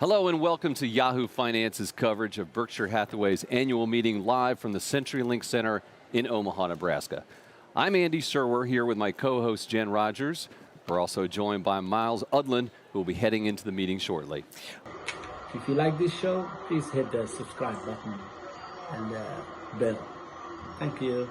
Hello and welcome to Yahoo Finance's coverage of Berkshire Hathaway's annual meeting live from the CenturyLink Center in Omaha, Nebraska. I'm Andy Serwer here with my co-host Jen Rogers. We're also joined by Miles Udland, who will be heading into the meeting shortly. If you like this show, please hit the subscribe button and the bell. Thank you.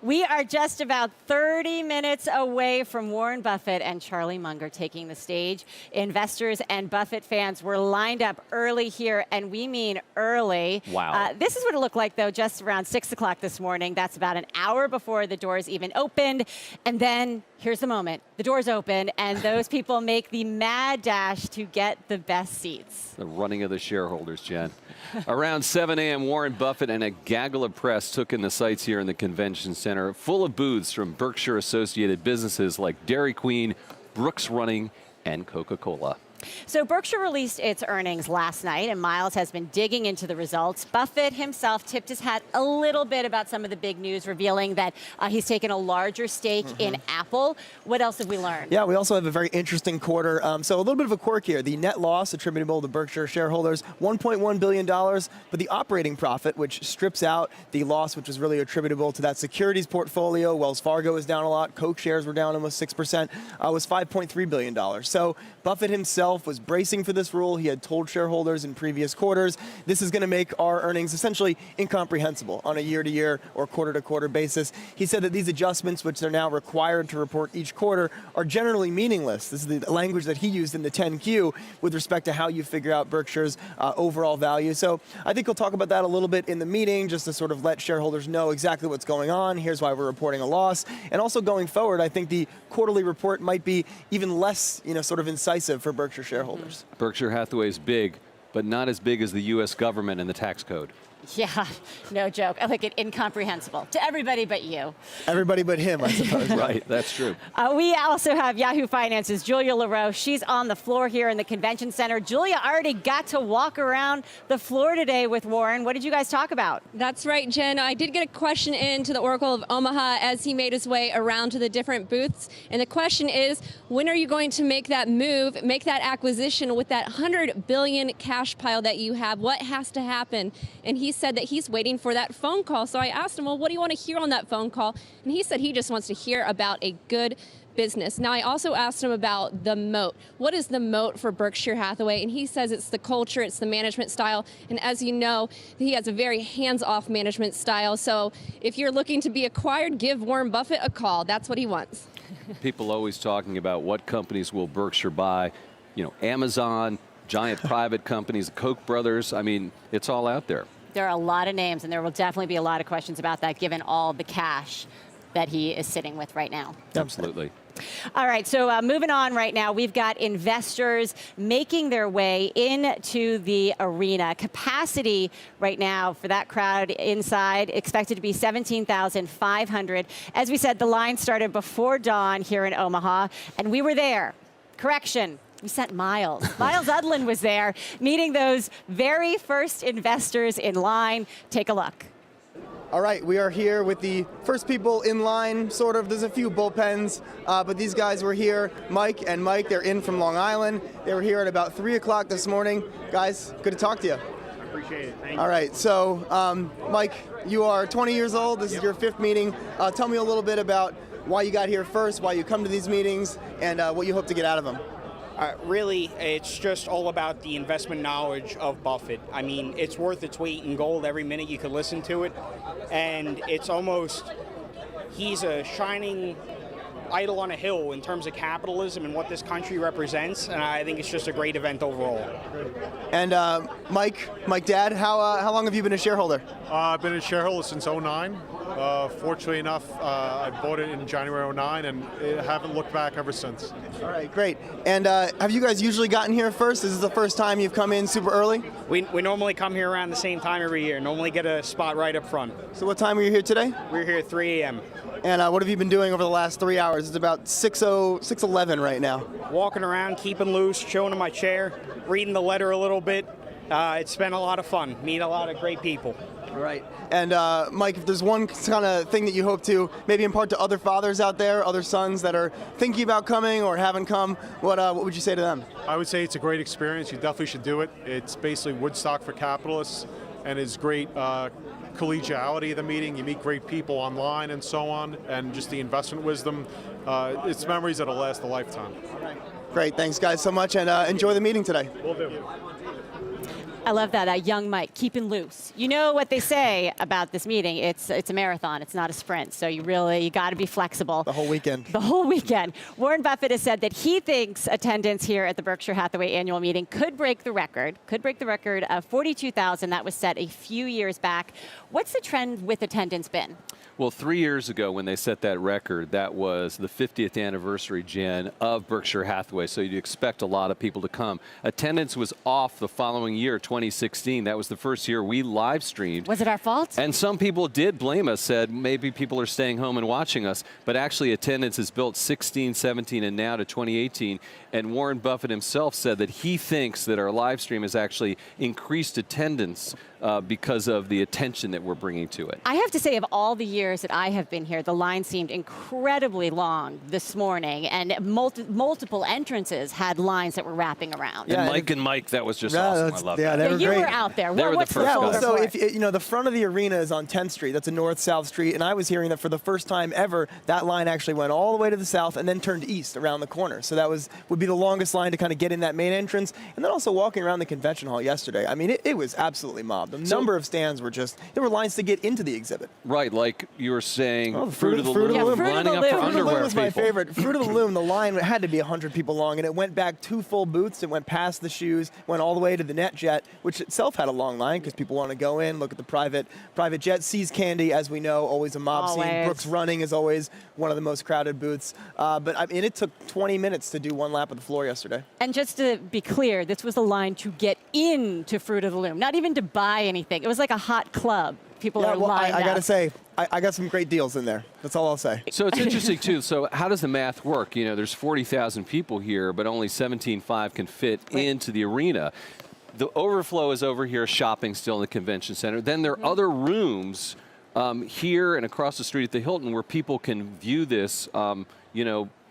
We are just about 30 minutes away from Warren Buffett and Charlie Munger taking the stage. Investors and Buffett fans were lined up early here, and we mean early. Wow. This is what it looked like, though, just around 6 o'clock this morning. That's about an hour before the doors even opened. And then here's the moment. The doors open, and those people make the mad dash to get the best seats. The running of the shareholders, Jen. Around 7 a.m., Warren Buffett and a gaggle of press took in the sights here in the convention center, full of booths from Berkshire-associated businesses like Dairy Queen, Brooks Running, and Coca-Cola. So Berkshire released its earnings last night, and Miles has been digging into the results. Buffett himself tipped his hat a little bit about some of the big news, revealing that he's taken a larger stake in Apple. What else have we learned? Yeah, we also have a very interesting quarter. So a little bit of a quirk here. The net loss attributable to Berkshire shareholders, $1.1 billion, but the operating profit, which strips out the loss, which was really attributable to that securities portfolio. Wells Fargo is down a lot. Coke shares were down almost 6%, was $5.3 billion. So Buffett himself was bracing for this rule. He had told shareholders in previous quarters, this is going to make our earnings essentially incomprehensible on a year-to-year or quarter-to-quarter basis. He said that these adjustments, which they're now required to report each quarter, are generally meaningless. This is the language that he used in the 10Q with respect to how you figure out Berkshire's overall value. So I think we'll talk about that a little bit in the meeting, just to sort of let shareholders know exactly what's going on. Here's why we're reporting a loss. And also going forward, I think the quarterly report might be even less, sort of incisive for Berkshire shareholders. Berkshire Hathaway is big, but not as big as the U.S. government and the tax code. Yeah, no joke. I like it incomprehensible to everybody but you. Everybody but him, I suppose. Right, that's true. We also have Yahoo Finance's Julia LaRoe. She's on the floor here in the convention center. Julia already got to walk around the floor today with Warren. What did you guys talk about? That's right, Jen. I did get a question in to the Oracle of Omaha as he made his way around to the different booths. And the question is, when are you going to make that move, make that acquisition with that $100 billion cash pile that you have? What has to happen? And he said that he's waiting for that phone call. So I asked him, well, what do you want to hear on that phone call? And he said he just wants to hear about a good business. Now, I also asked him about the moat. What is the moat for Berkshire Hathaway? And he says it's the culture, it's the management style. And as you know, he has a very hands-off management style. So if you're looking to be acquired, give Warren Buffett a call. That's what he wants. People always talking about what companies will Berkshire buy. Amazon, giant private companies, the Koch brothers. I mean, it's all out there. There are a lot of names, and there will definitely be a lot of questions about that, given all the cash that he is sitting with right now. Absolutely. All right, so moving on right now, we've got investors making their way into the arena. Capacity right now for that crowd inside expected to be 17,500. As we said, the line started before dawn here in Omaha, and we were there. Correction. We sent Miles. Miles Udland was there, meeting those very first investors in line. Take a look. All right, we are here with the first people in line, sort of. There's a few bullpens, but these guys were here. Mike and Mike, they're in from Long Island. They were here at about 3 o'clock this morning. Guys, good to talk to you. I appreciate it. Thank you. All right, so Mike, you are 20 years old. This is your fifth meeting. Tell me a little bit about why you got here first, why you come to these meetings, and what you hope to get out of them. Really, it's just all about the investment knowledge of Buffett. I mean, it's worth its weight in gold every minute you could listen to it. And it's almost, he's a shining idol on a hill in terms of capitalism and what this country represents. And I think it's just a great event overall. And Mike, Dad, how long have you been a shareholder? I've been a shareholder since '09. Fortunately enough, I bought it in January '09 and haven't looked back ever since. All right, great. And have you guys usually gotten here first? Is this the first time you've come in super early? We normally come here around the same time every year. Normally get a spot right up front. So what time are you here today? We're here at 3 a.m. And what have you been doing over the last 3 hours? It's about 6:11 right now. Walking around, keeping loose, chilling in my chair, reading the letter a little bit. It's been a lot of fun. Meet a lot of great people. All right. And Mike, if there's one kind of thing that you hope to maybe impart to other fathers out there, other sons that are thinking about coming or haven't come, what would you say to them? I would say it's a great experience. You definitely should do it. It's basically Woodstock for capitalists, and it's great collegiality of the meeting. You meet great people online and so on, and just the investment wisdom. It's memories that'll last a lifetime. Great. Thanks, guys, so much, and enjoy the meeting today. Will do. I love that, young Mike, keeping loose. You know what they say about this meeting, it's a marathon, it's not a sprint, so you got to be flexible. The whole weekend. The whole weekend. Warren Buffett has said that he thinks attendance here at the Berkshire Hathaway annual meeting could break the record of 42,000 that was set a few years back. What's the trend with attendance been? Well, 3 years ago when they set that record, that was the 50th anniversary, Jen, of Berkshire Hathaway, so you'd expect a lot of people to come. Attendance was off the following year, 2016. That was the first year we live streamed. Was it our fault? And some people did blame us, said maybe people are staying home and watching us, but actually attendance has built 16, 17, and now to 2018. And Warren Buffett himself said that he thinks that our live stream has actually increased attendance because of the attention that we're bringing to it. I have to say, of all the years that I have been here, the line seemed incredibly long this morning, and multiple entrances had lines that were wrapping around. Yeah, and Mike, that was just awesome. I love that. They were you great. were out there. They were What's the first folder guys. So for if it? you know, the front of the arena is on 10th Street. That's a north-south street, and I was hearing that for the first time ever, that line actually went all the way to the south and then turned east around the corner. So that would be the longest line to kind of get in that main entrance. And then also walking around the convention hall yesterday, I mean, it was absolutely mobbed. The number of stands were just, there were lines to get into the exhibit. Right, like you were saying, Fruit of the Loom. Yeah, Fruit of the lining up Loom. for Fruit of the underwear Loom was my people. favorite. Fruit of the Loom, the line had to be 100 people long, and it went back 2 full booths. It went past the shoes, went all the way to the NetJet, which itself had a long line because people want to go in, look at the private jet. Seas Candy, as we know, always a mob scene. Always. Brooks Running is always one of the most crowded booths. But I mean, it took 20 minutes to do one lap of the floor yesterday. And just to be clear, this was the line to get into Fruit of the Loom, not even to buy anything. It was like a hot club. People are lined up. I got to say, I got some great deals in there. That's all I'll say. So it's interesting, too. So how does the math work? You know, there's 40,000 people here, but only 17.5 can fit into the arena. The overflow is over here shopping still in the convention center. Then there are other rooms here and across the street at the Hilton where people can view this,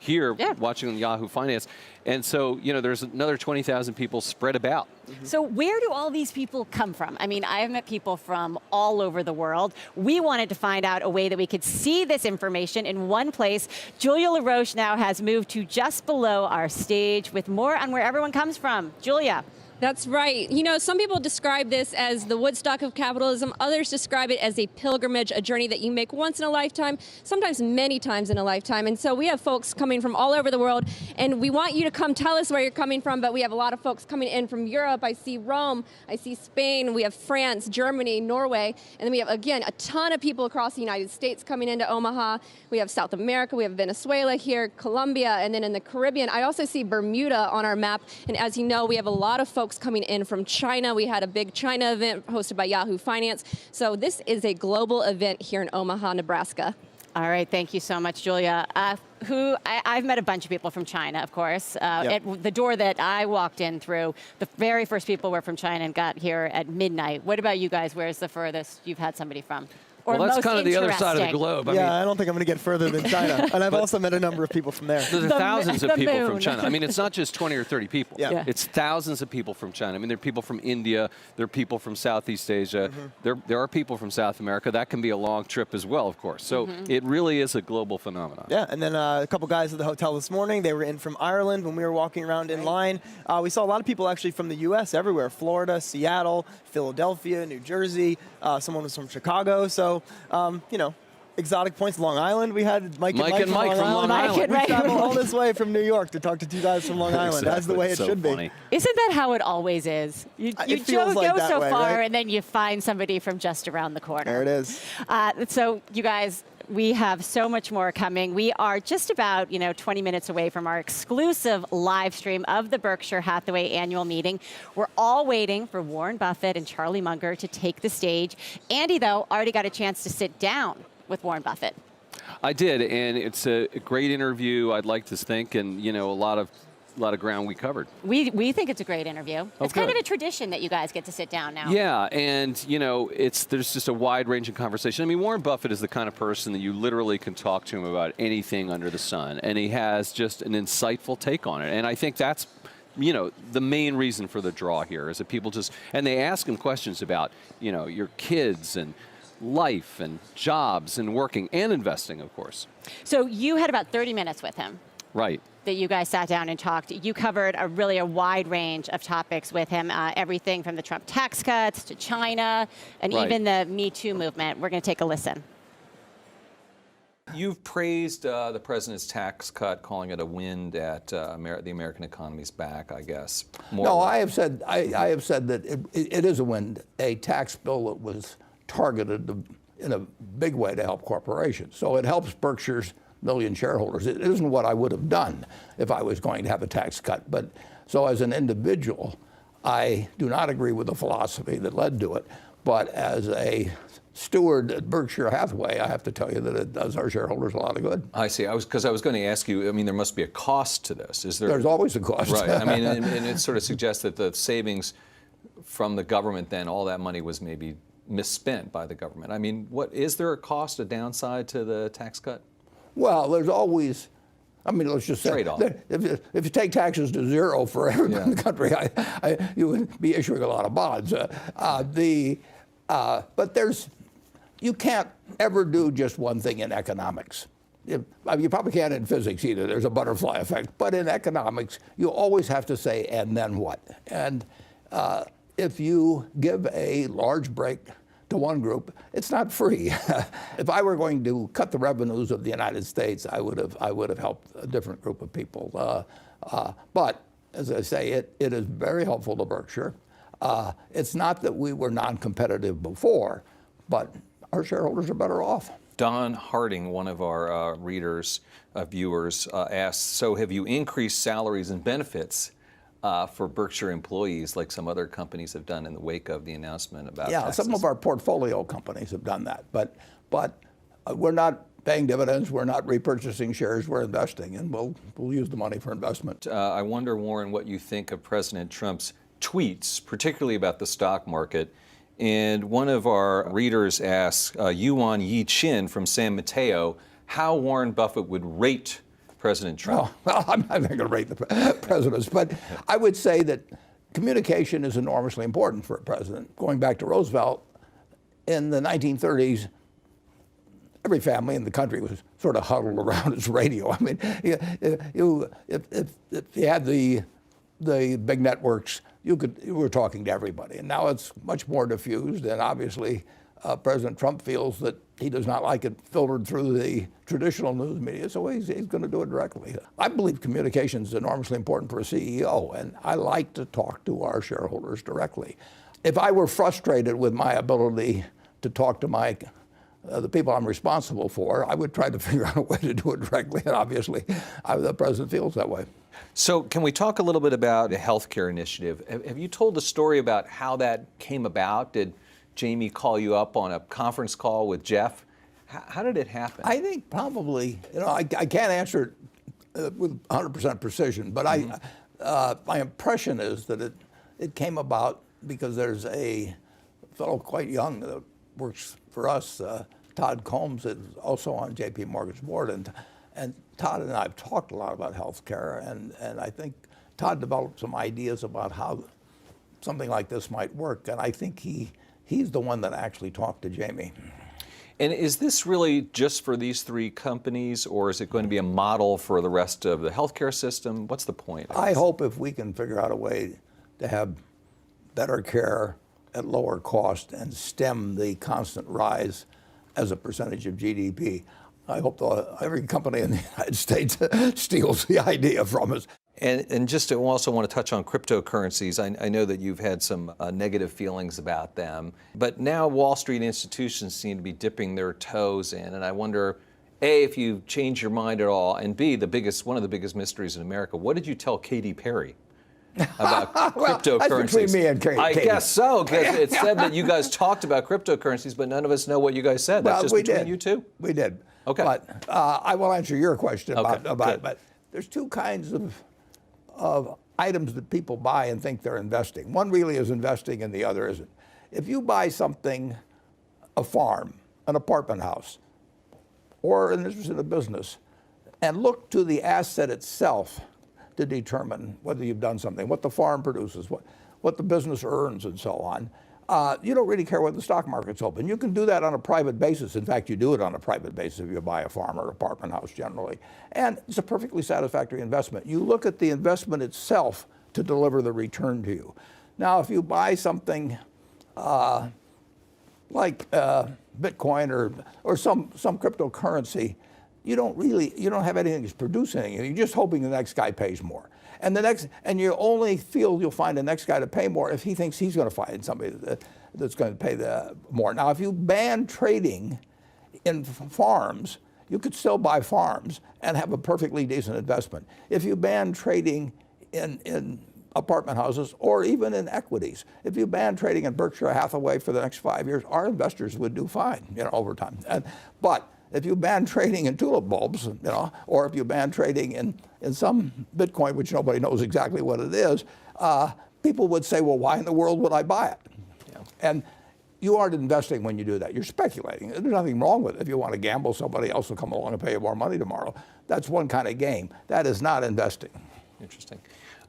here watching on Yahoo Finance. And so, there's another 20,000 people spread about. So where do all these people come from? I mean, I've met people from all over the world. We wanted to find out a way that we could see this information in one place. Julia LaRoche now has moved to just below our stage with more on where everyone comes from. Julia. That's right. You know, some people describe this as the Woodstock of capitalism. Others describe it as a pilgrimage, a journey that you make once in a lifetime, sometimes many times in a lifetime. And so we have folks coming from all over the world, and we want you to come tell us where you're coming from, but we have a lot of folks coming in from Europe. I see Rome, I see Spain, we have France, Germany, Norway, and then we have, again, a ton of people across the United States coming into Omaha. We have South America, we have Venezuela here, Colombia, and then in the Caribbean. I also see Bermuda on our map, and as you know, we have a lot of folks coming in from China. We had a big China event hosted by Yahoo Finance. So this is a global event here in Omaha, Nebraska. All right, thank you so much, Julia. I've met a bunch of people from China, of course. At the door that I walked in through, the very first people were from China and got here at midnight. What about you guys? Where's the furthest you've had somebody from? Or Well, that's most kind of the other side of the interesting? globe. I don't think I'm going to get further than China. And I've also met a number of people from there. There's thousands of the people from moon. China. I mean, it's not just 20 or 30 people. Yeah. It's thousands of people from China. I mean, there are people from India. There are people from Southeast Asia. There are people from South America. That can be a long trip as well, of course. So it really is a global phenomenon. Yeah, and then a couple guys at the hotel this morning. They were in from Ireland when we were walking around in line. We saw a lot of people actually from the U.S. everywhere. Florida, Seattle, Philadelphia, New Jersey. Someone was from Chicago. So, exotic points. Long Island, we had Mike and Mike from Long Island. We traveled all this way from New York to talk to two guys from Long Island. That's the way it should be. Isn't that how it always is? You feels go like that so way, far, right? and then you find somebody from just around the corner. There it is. So, you guys, we have so much more coming. We are just about 20 minutes away from our exclusive live stream of the Berkshire Hathaway annual meeting. We're all waiting for Warren Buffett and Charlie Munger to take the stage. Andy, though, already got a chance to sit down with Warren Buffett. I did, and it's a great interview, I'd like to think, and a lot of lot of ground we covered. We think it's a great interview. It's kind good. of a tradition that you guys get to sit down now. Yeah, and there's just a wide-ranging conversation. I mean, Warren Buffett is the kind of person that you literally can talk to him about anything under the sun, and he has just an insightful take on it. And I think that's the main reason for the draw here is that people and they ask him questions about, your kids and life and jobs and working and investing, of course. So you had about 30 minutes with him. Right. That you guys sat down and talked. You covered a wide range of topics with him, everything from the Trump tax cuts to China and even the Me Too movement. We're going to take a listen. You've praised the president's tax cut, calling it a wind at the American economy's back, I guess. No, I have said that it is a wind, a tax bill that was targeted in a big way to help corporations. So it helps Berkshire's million shareholders. It isn't what I would have done if I was going to have a tax cut. But so as an individual, I do not agree with the philosophy that led to it. But as a steward at Berkshire Hathaway, I have to tell you that it does our shareholders a lot of good. I see. Because I was going to ask you, I mean, there must be a cost to this. Is there? There's always a cost. Right. I mean, and it sort of suggests that the savings from the government, then all that money was maybe misspent by the government. I mean, is there a cost, a downside to the tax cut? Well, there's always, I mean, let's just say, Trade-off. If you take taxes to zero for everybody in the country, you would be issuing a lot of bonds. But you can't ever do just one thing in economics. You probably can't in physics either. There's a butterfly effect. But in economics, you always have to say, and then what? And if you give a large break to one group, it's not free. If I were going to cut the revenues of the United States, I would have helped a different group of people. But as I say, it is very helpful to Berkshire. It's not that we were non-competitive before, but our shareholders are better off. Don Harding, one of our viewers, asked, so have you increased salaries and benefits for Berkshire employees like some other companies have done in the wake of the announcement about taxes? Some of our portfolio companies have done that, but we're not paying dividends, we're not repurchasing shares, we're investing, and we'll use the money for investment. I wonder, Warren, what you think of President Trump's tweets, particularly about the stock market. And one of our readers asks, Yuan Yi Chin from San Mateo, how Warren Buffett would rate President Trump. Well, I'm not going to rate the presidents, but I would say that communication is enormously important for a president. Going back to Roosevelt, in the 1930s, every family in the country was sort of huddled around his radio. I mean, if you had the big networks, you were talking to everybody. And now it's much more diffused, and obviously President Trump feels that he does not like it filtered through the traditional news media, so he's going to do it directly. I believe communication is enormously important for a CEO, and I like to talk to our shareholders directly. If I were frustrated with my ability to talk to the people I'm responsible for, I would try to figure out a way to do it directly, and obviously the president feels that way. So can we talk a little bit about the healthcare initiative? Have you told the story about how that came about? Did Jamie call you up on a conference call with Jeff? How did it happen? I think probably, I can't answer it with 100% precision, but my impression is that it came about because there's a fellow quite young that works for us, Todd Combs, is also on J.P. Morgan's board, and Todd and I have talked a lot about health care, and I think Todd developed some ideas about how something like this might work, and I think he's the one that actually talked to Jamie. And is this really just for these three companies, or is it going to be a model for the rest of the healthcare system? What's the point? I hope if we can figure out a way to have better care at lower cost and stem the constant rise as a percentage of GDP, I hope every company in the United States steals the idea from us. And just to also want to touch on cryptocurrencies, I know that you've had some negative feelings about them, but now Wall Street institutions seem to be dipping their toes in, and I wonder, A, if you've changed your mind at all, and B, one of the biggest mysteries in America, what did you tell Katy Perry about cryptocurrencies? That's between me and Katy. I guess so, because it said that you guys talked about cryptocurrencies, but none of us know what you guys said. That's just between you two? We did. Okay. But I will answer your question about good. it. But there's two kinds of items that people buy and think they're investing. One really is investing and the other isn't. If you buy something, a farm, an apartment house, or an interest in a business, and look to the asset itself to determine whether you've done something, what the farm produces, what the business earns, and so on, you don't really care whether the stock market's open. You can do that on a private basis. In fact, you do it on a private basis if you buy a farm or apartment house generally. And it's a perfectly satisfactory investment. You look at the investment itself to deliver the return to you. Now, if you buy something like Bitcoin or some cryptocurrency, you don't have anything that's producing anything. You're just hoping the next guy pays more. And you only feel you'll find the next guy to pay more if he thinks he's going to find somebody that's going to pay more. Now, if you ban trading in farms, you could still buy farms and have a perfectly decent investment. If you ban trading in apartment houses or even in equities, if you ban trading in Berkshire Hathaway for the next 5 years, our investors would do fine, over time. But if you ban trading in tulip bulbs, or if you ban trading in some Bitcoin, which nobody knows exactly what it is, people would say, well, why in the world would I buy it? Yeah. And you aren't investing when you do that. You're speculating. There's nothing wrong with it. If you want to gamble, somebody else will come along and pay you more money tomorrow. That's one kind of game. That is not investing. Interesting.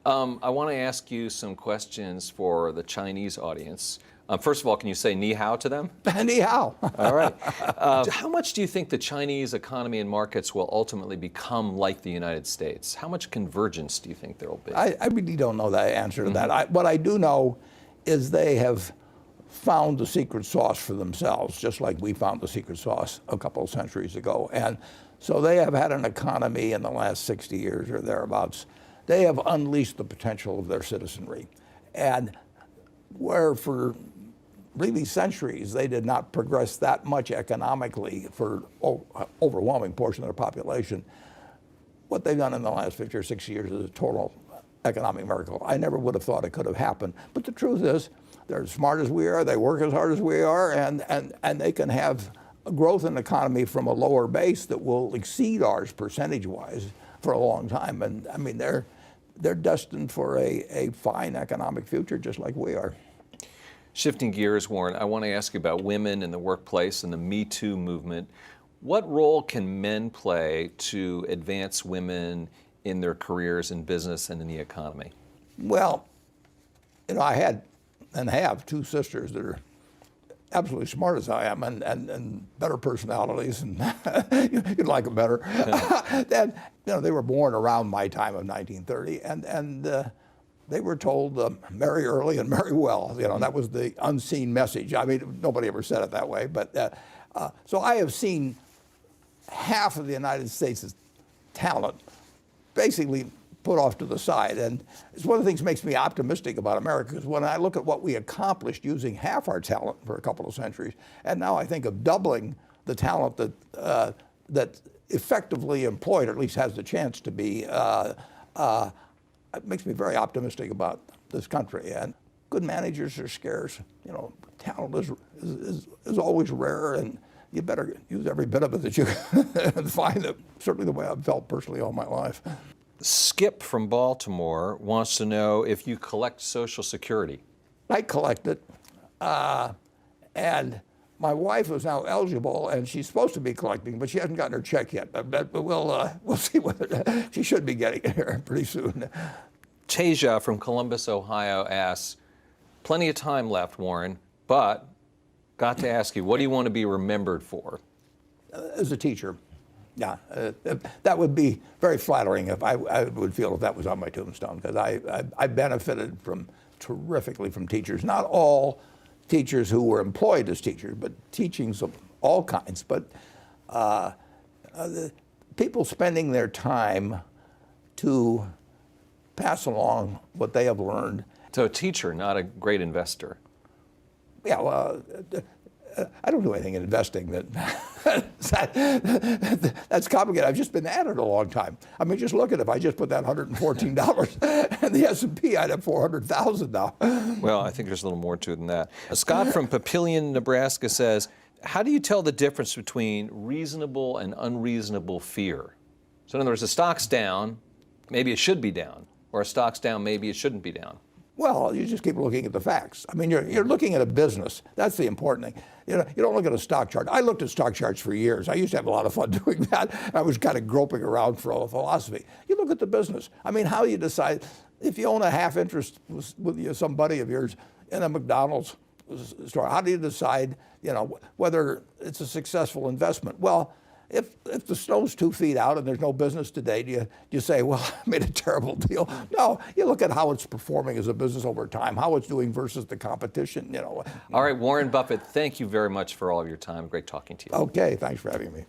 I want to ask you some questions for the Chinese audience. First of all, can you say ni hao to them? Ni hao. All right. How much do you think the Chinese economy and markets will ultimately become like the United States? How much convergence do you think there will be? I really don't know the answer to that. What I do know is they have found the secret sauce for themselves, just like we found the secret sauce a couple of centuries ago. And so they have had an economy in the last 60 years or thereabouts. They have unleashed the potential of their citizenry. And where for really centuries they did not progress that much economically for overwhelming portion of the population, what they've done in the last 50 or 60 years is a total economic miracle. I never would have thought it could have happened. But the truth is, they're as smart as we are, they work as hard as we are, and they can have a growth in the economy from a lower base that will exceed ours percentage-wise for a long time. And I mean, they're destined for a fine economic future just like we are. Shifting gears, Warren, I want to ask you about women in the workplace and the Me Too movement. What role can men play to advance women in their careers in business and in the economy? Well, I had and have two sisters that are absolutely smart as I am and better personalities, and you'd like them better. And, they were born around my time of 1930, and they were told marry early and marry well. That was the unseen message. I mean, nobody ever said it that way, but so I have seen half of the United States' talent basically put off to the side. And it's one of the things that makes me optimistic about America, because when I look at what we accomplished using half our talent for a couple of centuries, and now I think of doubling the talent that effectively employed, or at least has the chance to be, it makes me very optimistic about this country. And good managers are scarce. Talent is always rare, and you better use every bit of it that you can find it. Certainly the way I've felt personally all my life. Skip from Baltimore wants to know if you collect Social Security. I collect it, and my wife is now eligible, and she's supposed to be collecting, but she hasn't gotten her check yet. But we'll see whether she should be getting it here pretty soon. Teja from Columbus, Ohio asks, plenty of time left, Warren, but got to ask you, what do you want to be remembered for? As a teacher. Yeah, that would be very flattering if I would feel if that was on my tombstone, because I benefited terrifically from teachers. Not all teachers who were employed as teachers, but teachings of all kinds. But the people spending their time to pass along what they have learned. So a teacher, not a great investor. Yeah, well, I don't do anything in investing that's complicated. I've just been at it a long time. I mean, just look at it. If I just put that $114 in the S&P, I'd have $400,000 now. Well, I think there's a little more to it than that. Scott from Papillion, Nebraska says, how do you tell the difference between reasonable and unreasonable fear? So in other words, the stock's down, maybe it should be down, Or a stock's down, maybe it shouldn't be down? Well, you just keep looking at the facts. I mean, you're looking at a business. That's the important thing. You know, you don't look at a stock chart. I looked at stock charts for years. I used to have a lot of fun doing that. I was kind of groping around for a philosophy. You look at the business. I mean, how you decide if you own a half interest with some buddy of yours in a McDonald's store, how do you decide, you know, whether it's a successful investment? Well, if the snow's 2 feet out and there's no business today, do you say, well, I made a terrible deal? No, you look at how it's performing as a business over time, how it's doing versus the competition, you know. All right, Warren Buffett, thank you very much for all of your time. Great talking to you. Okay, thanks for having me.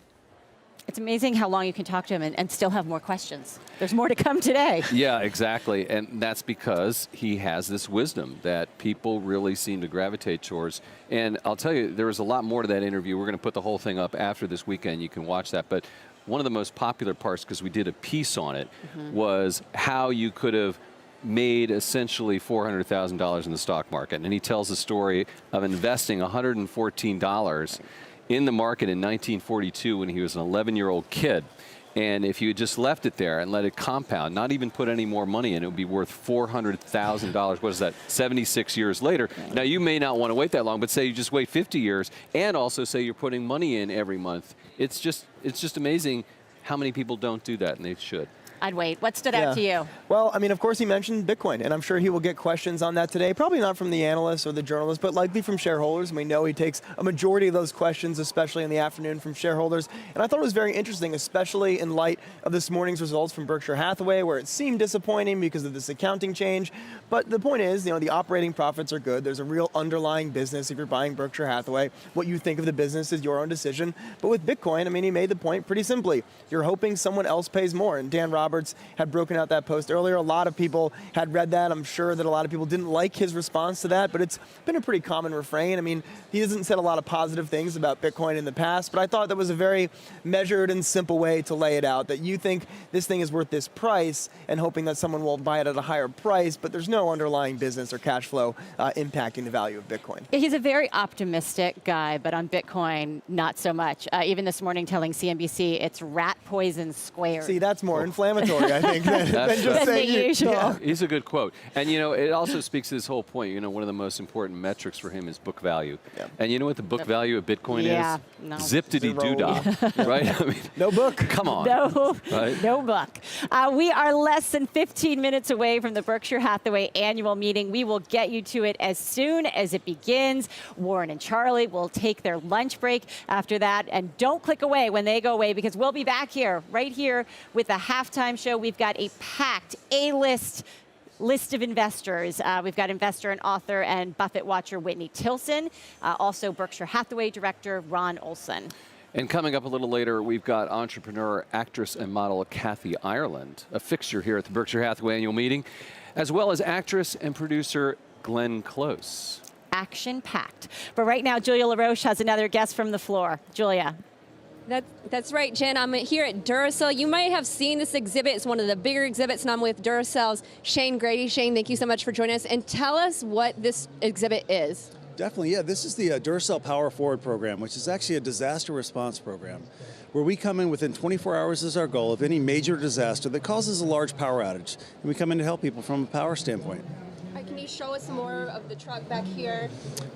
It's amazing how long you can talk to him and still have more questions. There's more to come today. Yeah, exactly. And that's because he has this wisdom that people really seem to gravitate towards. And I'll tell you, there was a lot more to that interview. We're going to put the whole thing up after this weekend. You can watch that. But one of the most popular parts, because we did a piece on it, was how you could have made essentially $400,000 in the stock market. And he tells the story of investing $114 in the market in 1942 when he was an 11-year-old kid. And if you had just left it there and let it compound, not even put any more money in, it would be worth $400,000. What is that, 76 years later? Now, you may not want to wait that long, but say you just wait 50 years and also say you're putting money in every month. It's just amazing how many people don't do that, and they should. I'd wait. What stood out to you? Well, I mean, of course, he mentioned Bitcoin, and I'm sure he will get questions on that today. Probably not from the analysts or the journalists, but likely from shareholders. And we know he takes a majority of those questions, especially in the afternoon, from shareholders. And I thought it was very interesting, especially in light of this morning's results from Berkshire Hathaway, where it seemed disappointing because of this accounting change. But the point is, you know, the operating profits are good. There's a real underlying business if you're buying Berkshire Hathaway. What you think of the business is your own decision. But with Bitcoin, I mean, he made the point pretty simply. You're hoping someone else pays more. And Dan Roberts had broken out that post earlier. A lot of people had read that. I'm sure that a lot of people didn't like his response to that, but it's been a pretty common refrain. I mean, he hasn't said a lot of positive things about Bitcoin in the past, but I thought that was a very measured and simple way to lay it out, that you think this thing is worth this price and hoping that someone will buy it at a higher price, but there's no underlying business or cash flow impacting the value of Bitcoin. He's a very optimistic guy, but on Bitcoin, not so much. Even this morning telling CNBC it's rat poison squared. See, that's more inflammatory, I think, than just saying the usual. Yeah. He's a good quote. And, you know, it also speaks to this whole point. You know, one of the most important metrics for him is book value. Yeah. And you know what the book value of Bitcoin is? No. Zip-diddy-doo-dah, right? I mean, no book. Come on. No, right? no book. We are less than 15 minutes away from the Berkshire Hathaway annual meeting. We will get you to it as soon as it begins. Warren and Charlie will take their lunch break after that. And don't click away when they go away, because we'll be back here, right here, with a halftime show. We've got a packed A-list of investors. We've got investor and author and Buffett watcher Whitney Tilson, also Berkshire Hathaway director Ron Olson. And coming up a little later, we've got entrepreneur, actress, and model Kathy Ireland, a fixture here at the Berkshire Hathaway annual meeting, as well as actress and producer Glenn Close. Action-packed. But right now, Julia LaRoche has another guest from the floor. Julia. That's right, Jen. I'm here at Duracell. You might have seen this exhibit. It's one of the bigger exhibits, and I'm with Duracell's Shane Grady. Shane, thank you so much for joining us. And tell us what this exhibit is. Definitely, yeah. This is the Duracell Power Forward program, which is actually a disaster response program, where we come in within 24 hours is our goal of any major disaster that causes a large power outage. And we come in to help people from a power standpoint. Can you show us some more of the truck back here?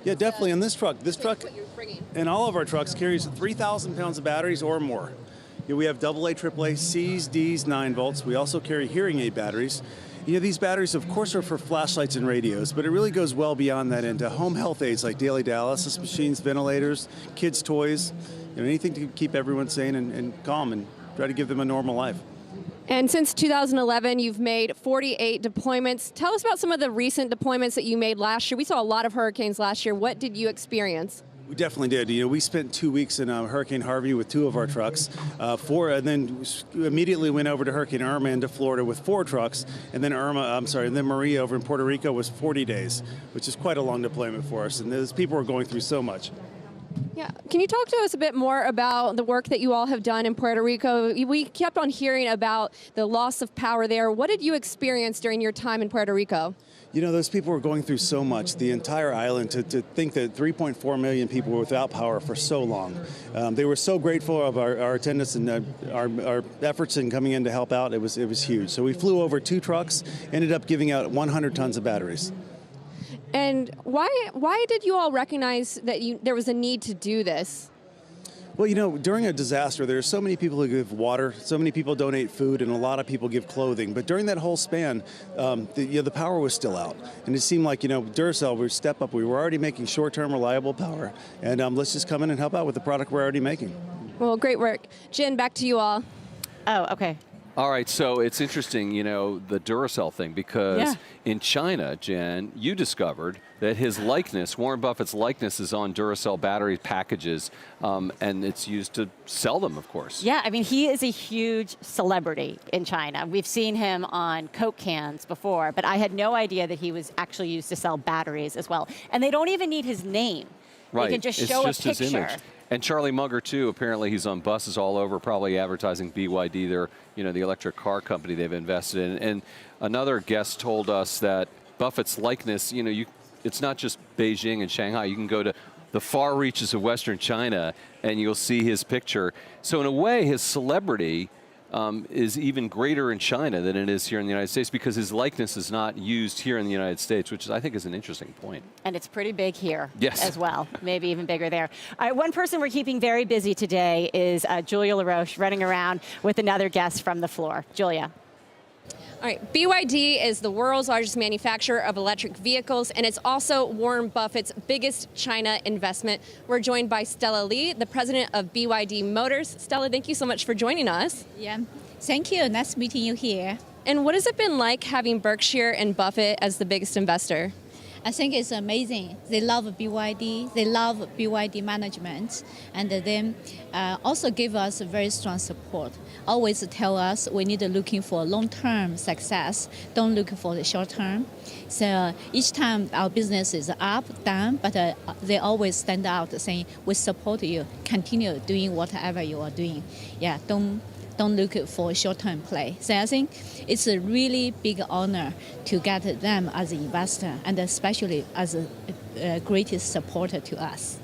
Yeah, definitely. In this truck, what you're bringing. and all of our trucks carries 3,000 pounds of batteries or more. Yeah, we have AA, AAA, C's, D's, 9 volts. We also carry hearing aid batteries. You know, these batteries, of course, are for flashlights and radios, but it really goes well beyond that into home health aids like daily dialysis machines, ventilators, kids' toys, you know, anything to keep everyone sane and calm and try to give them a normal life. And since 2011, you've made 48 deployments. Tell us about some of the recent deployments that you made last year. We saw a lot of hurricanes last year. What did you experience? We definitely did. You know, we spent 2 weeks in Hurricane Harvey with 2 of our trucks, and then immediately went over to Hurricane Irma into Florida with 4 trucks, and then then Maria over in Puerto Rico was 40 days, which is quite a long deployment for us. And those people were going through so much. Yeah, can you talk to us a bit more about the work that you all have done in Puerto Rico? We kept on hearing about the loss of power there. What did you experience during your time in Puerto Rico? You know, those people were going through so much, the entire island, to think that 3.4 million people were without power for so long. They were so grateful of our attendance and our efforts in coming in to help out. It was huge. So we flew over 2 trucks, ended up giving out 100 tons of batteries. And why did you all recognize that there was a need to do this? Well, you know, during a disaster, there are so many people who give water, so many people donate food, and a lot of people give clothing. But during that whole span, the power was still out. And it seemed like, Duracell would step up. We were already making short-term reliable power. And let's just come in and help out with the product we're already making. Well, great work. Jen, back to you all. Oh, okay. All right, so it's interesting, the Duracell thing, because in China, Jen, you discovered that his likeness, Warren Buffett's likeness, is on Duracell battery packages, and it's used to sell them, of course. Yeah, I mean, he is a huge celebrity in China. We've seen him on Coke cans before, but I had no idea that he was actually used to sell batteries as well. And they don't even need his name. Right. They can just it's show just a picture. His image. And Charlie Munger, too, apparently he's on buses all over, probably advertising BYD, their, the electric car company they've invested in. And another guest told us that Buffett's likeness, it's not just Beijing and Shanghai. You can go to the far reaches of Western China and you'll see his picture. So in a way, his celebrity is even greater in China than it is here in the United States, because his likeness is not used here in the United States, which I think is an interesting point. And it's pretty big here as well, maybe even bigger there. All right, one person we're keeping very busy today is Julia LaRoche, running around with another guest from the floor. Julia. All right, BYD is the world's largest manufacturer of electric vehicles, and it's also Warren Buffett's biggest China investment. We're joined by Stella Li, the president of BYD Motors. Stella, thank you so much for joining us. Yeah, thank you. Nice meeting you here. And what has it been like having Berkshire and Buffett as the biggest investor? I think it's amazing. They love BYD. They love BYD management, and then also give us very strong support. Always tell us we need to looking for long-term success. Don't look for the short-term. So each time our business is up, down, but they always stand out saying, we support you. Continue doing whatever you are doing. Yeah, don't look for short-term play. So I think it's a really big honor to get them as an investor, and especially as a greatest supporter to us.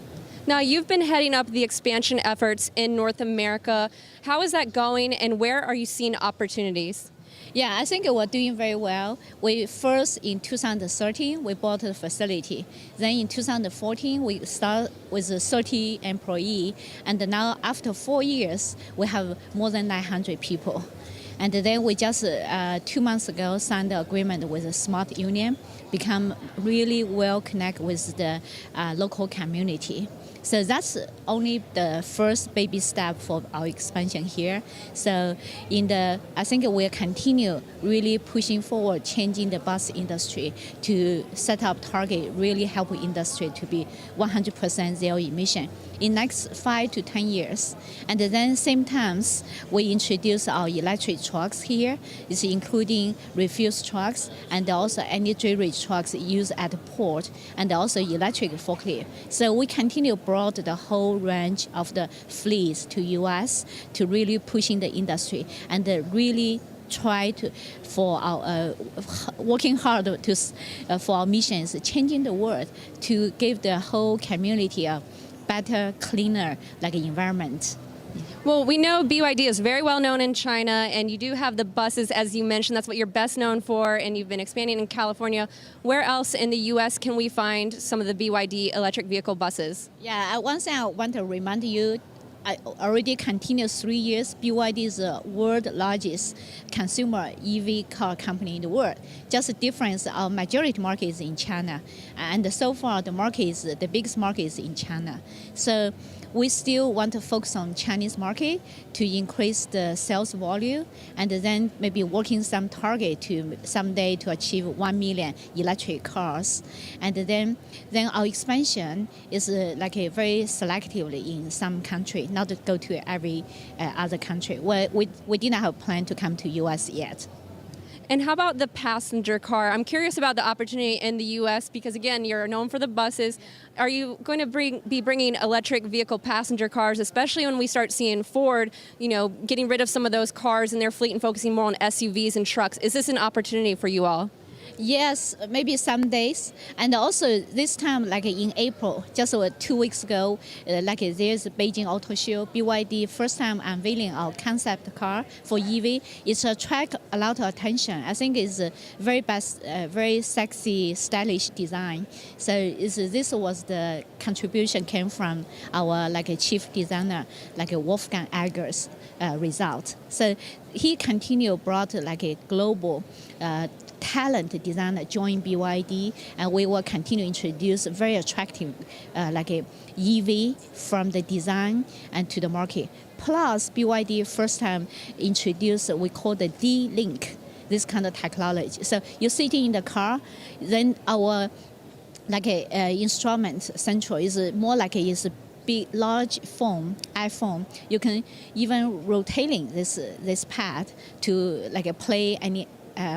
Now, you've been heading up the expansion efforts in North America. How is that going, and where are you seeing opportunities? Yeah, I think we're doing very well. We first, in 2013, we bought a facility. Then in 2014, we start with 30 employees. And now, after 4 years, we have more than 900 people. And then we just 2 months ago signed an agreement with a Smart Union, become really well connected with the local community. So that's only the first baby step for our expansion here. So I think we'll continue really pushing forward, changing the bus industry to set up target, really help industry to be 100% zero emission in next 5 to 10 years. And then same times, we introduce our electric trucks here. It's including refuse trucks and also energy-rich trucks used at the port, and also electric forklift. So we continue broad the whole range of the fleets to U.S. to really pushing the industry and really try to for our working hard to for our missions, changing the world to give the whole community a better, cleaner environment. Well, we know BYD is very well known in China, and you do have the buses, as you mentioned. That's what you're best known for, and you've been expanding in California. Where else in the U.S. can we find some of the BYD electric vehicle buses? Yeah, one thing I want to remind you, I already continued 3 years. BYD is the world's largest consumer EV car company in the world. Just the difference, our majority market is in China. And so far, the biggest market is in China. So we still want to focus on Chinese market to increase the sales volume, and then maybe working some target to someday to achieve 1 million electric cars. And then our expansion is very selectively in some country, not to go to every other country. We didn't have a plan to come to U.S. yet. And how about the passenger car? I'm curious about the opportunity in the U.S. because, again, you're known for the buses. Are you going to be bringing electric vehicle passenger cars, especially when we start seeing Ford, getting rid of some of those cars in their fleet and focusing more on SUVs and trucks? Is this an opportunity for you all? Yes, maybe some days. And also this time, like in April, just 2 weeks ago, like there's a Beijing Auto Show, BYD first time unveiling our concept car for EV. It's attract a lot of attention. I think it's a very best, very sexy, stylish design. So this was the contribution came from our like a chief designer, like a Wolfgang Egger's result. So he brought like a global talent designer join BYD, and we will continue to introduce very attractive like a EV from the design and to the market. Plus, BYD first time introduced we call the D-Link, this kind of technology. So you're sitting in the car, then our like a instrument central is more like is a big large phone, iPhone. You can even rotating this pad to like play any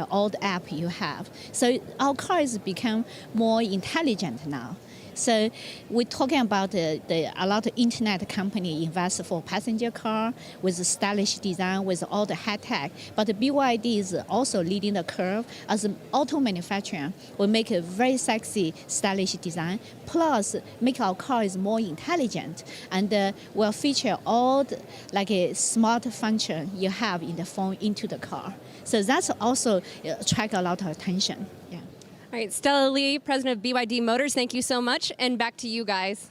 all the app you have. So our car has become more intelligent now. So we're talking about a lot of internet company invest for passenger car with stylish design, with all the high tech. But the BYD is also leading the curve as an auto manufacturer. We make a very sexy, stylish design, plus make our cars more intelligent, and will feature all the like a smart function you have in the phone into the car. So that's also attract a lot of attention. Yeah. All right, Stella Lee, president of BYD Motors, thank you so much. And back to you guys.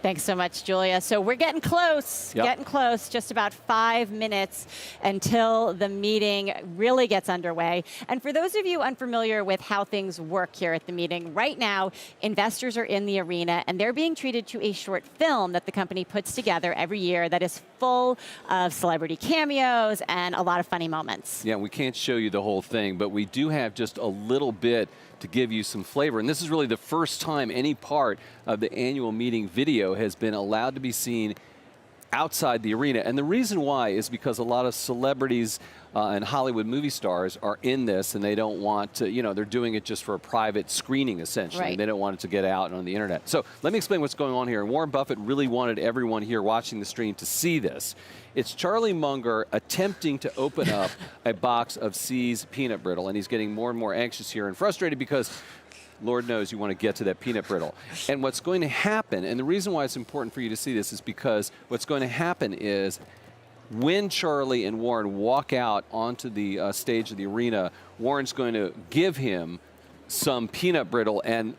Thanks so much, Julia. So we're getting close, just about 5 minutes until the meeting really gets underway. And for those of you unfamiliar with how things work here at the meeting, right now, investors are in the arena and they're being treated to a short film that the company puts together every year that is full of celebrity cameos and a lot of funny moments. Yeah, we can't show you the whole thing, but we do have just a little bit to give you some flavor. And this is really the first time any part of the annual meeting video has been allowed to be seen outside the arena. And the reason why is because a lot of celebrities and Hollywood movie stars are in this, and they don't want to, you know, they're doing it just for a private screening, essentially. Right. They don't want it to get out on the internet. So let me explain what's going on here. And Warren Buffett really wanted everyone here watching the stream to see this. It's Charlie Munger attempting to open up a box of See's peanut brittle, and he's getting more and more anxious here and frustrated because Lord knows you want to get to that peanut brittle. And what's going to happen, and the reason why it's important for you to see this is because what's going to happen is when Charlie and Warren walk out onto the stage of the arena, Warren's going to give him some peanut brittle, and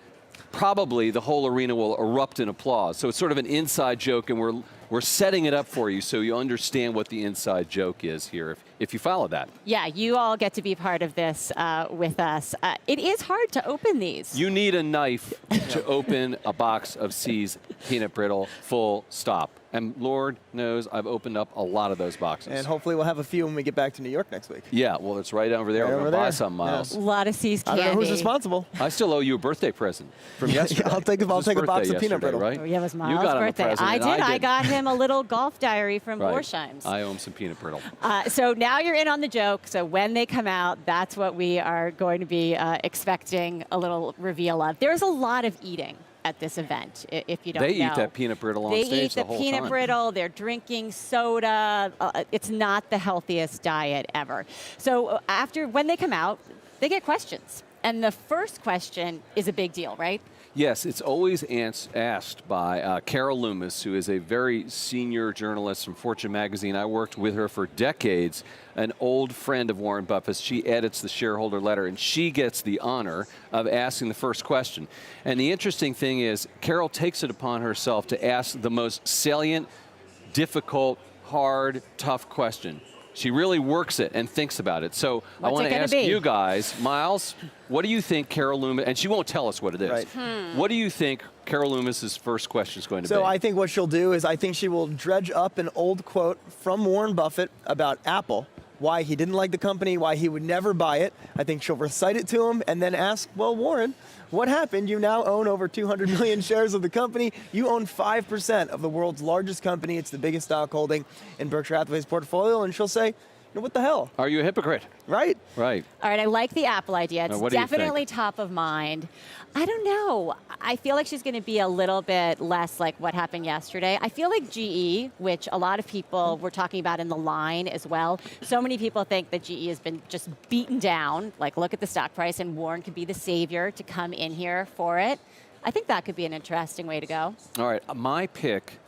probably the whole arena will erupt in applause. So it's sort of an inside joke, and we're setting it up for you so you understand what the inside joke is here, if you follow that. Yeah, you all get to be part of this with us. It is hard to open these. You need a knife to open a box of See's peanut brittle, full stop. And Lord knows I've opened up a lot of those boxes. And hopefully we'll have a few when we get back to New York next week. Yeah, well, it's right over there. Right We're over going to buy there. some, Miles. A lot of See's I candy. don't know who's responsible. I still owe you a birthday present from yesterday. I'll take a box of Birthday peanut brittle. Right? Oh, yeah, it was Miles' you got birthday. Him a present, I and did. I didn't. got him a little golf diary from Right. Borsheim's. I owe him some peanut brittle. So now you're in on the joke. So when they come out, that's what we are going to be expecting a little reveal of. There's a lot of eating at this event, if you don't know. They eat that peanut brittle on they stage the eat whole the peanut time. brittle. They're drinking soda. It's not the healthiest diet ever. So when they come out, they get questions. And the first question is a big deal, right? Yes, it's always asked by Carol Loomis, who is a very senior journalist from Fortune magazine. I worked with her for decades, an old friend of Warren Buffett's. She edits the shareholder letter, and she gets the honor of asking the first question. And the interesting thing is, Carol takes it upon herself to ask the most salient, difficult, hard, tough question. She really works it and thinks about it. So I want to ask you guys, Miles, what do you think Carol Loomis, and she won't tell us what it is. Right. What do you think Carol Loomis's first question is going to be? So I think what she'll do is I think she will dredge up an old quote from Warren Buffett about Apple, why he didn't like the company, why he would never buy it. I think she'll recite it to him and then ask, well, Warren, what happened? You now own over 200 million shares of the company. You own 5% of the world's largest company. It's the biggest stock holding in Berkshire Hathaway's portfolio. And she'll say, What the hell? Are you a hypocrite? Right? Right. All right, I like the Apple idea. It's Now, what do you definitely think? top of mind. I don't know. I feel like she's going to be a little bit less like what happened yesterday. I feel like GE, which a lot of people were talking about in the line as well. So many people think that GE has been just beaten down. Like, look at the stock price, and Warren could be the savior to come in here for it. I think that could be an interesting way to go. All right, my pick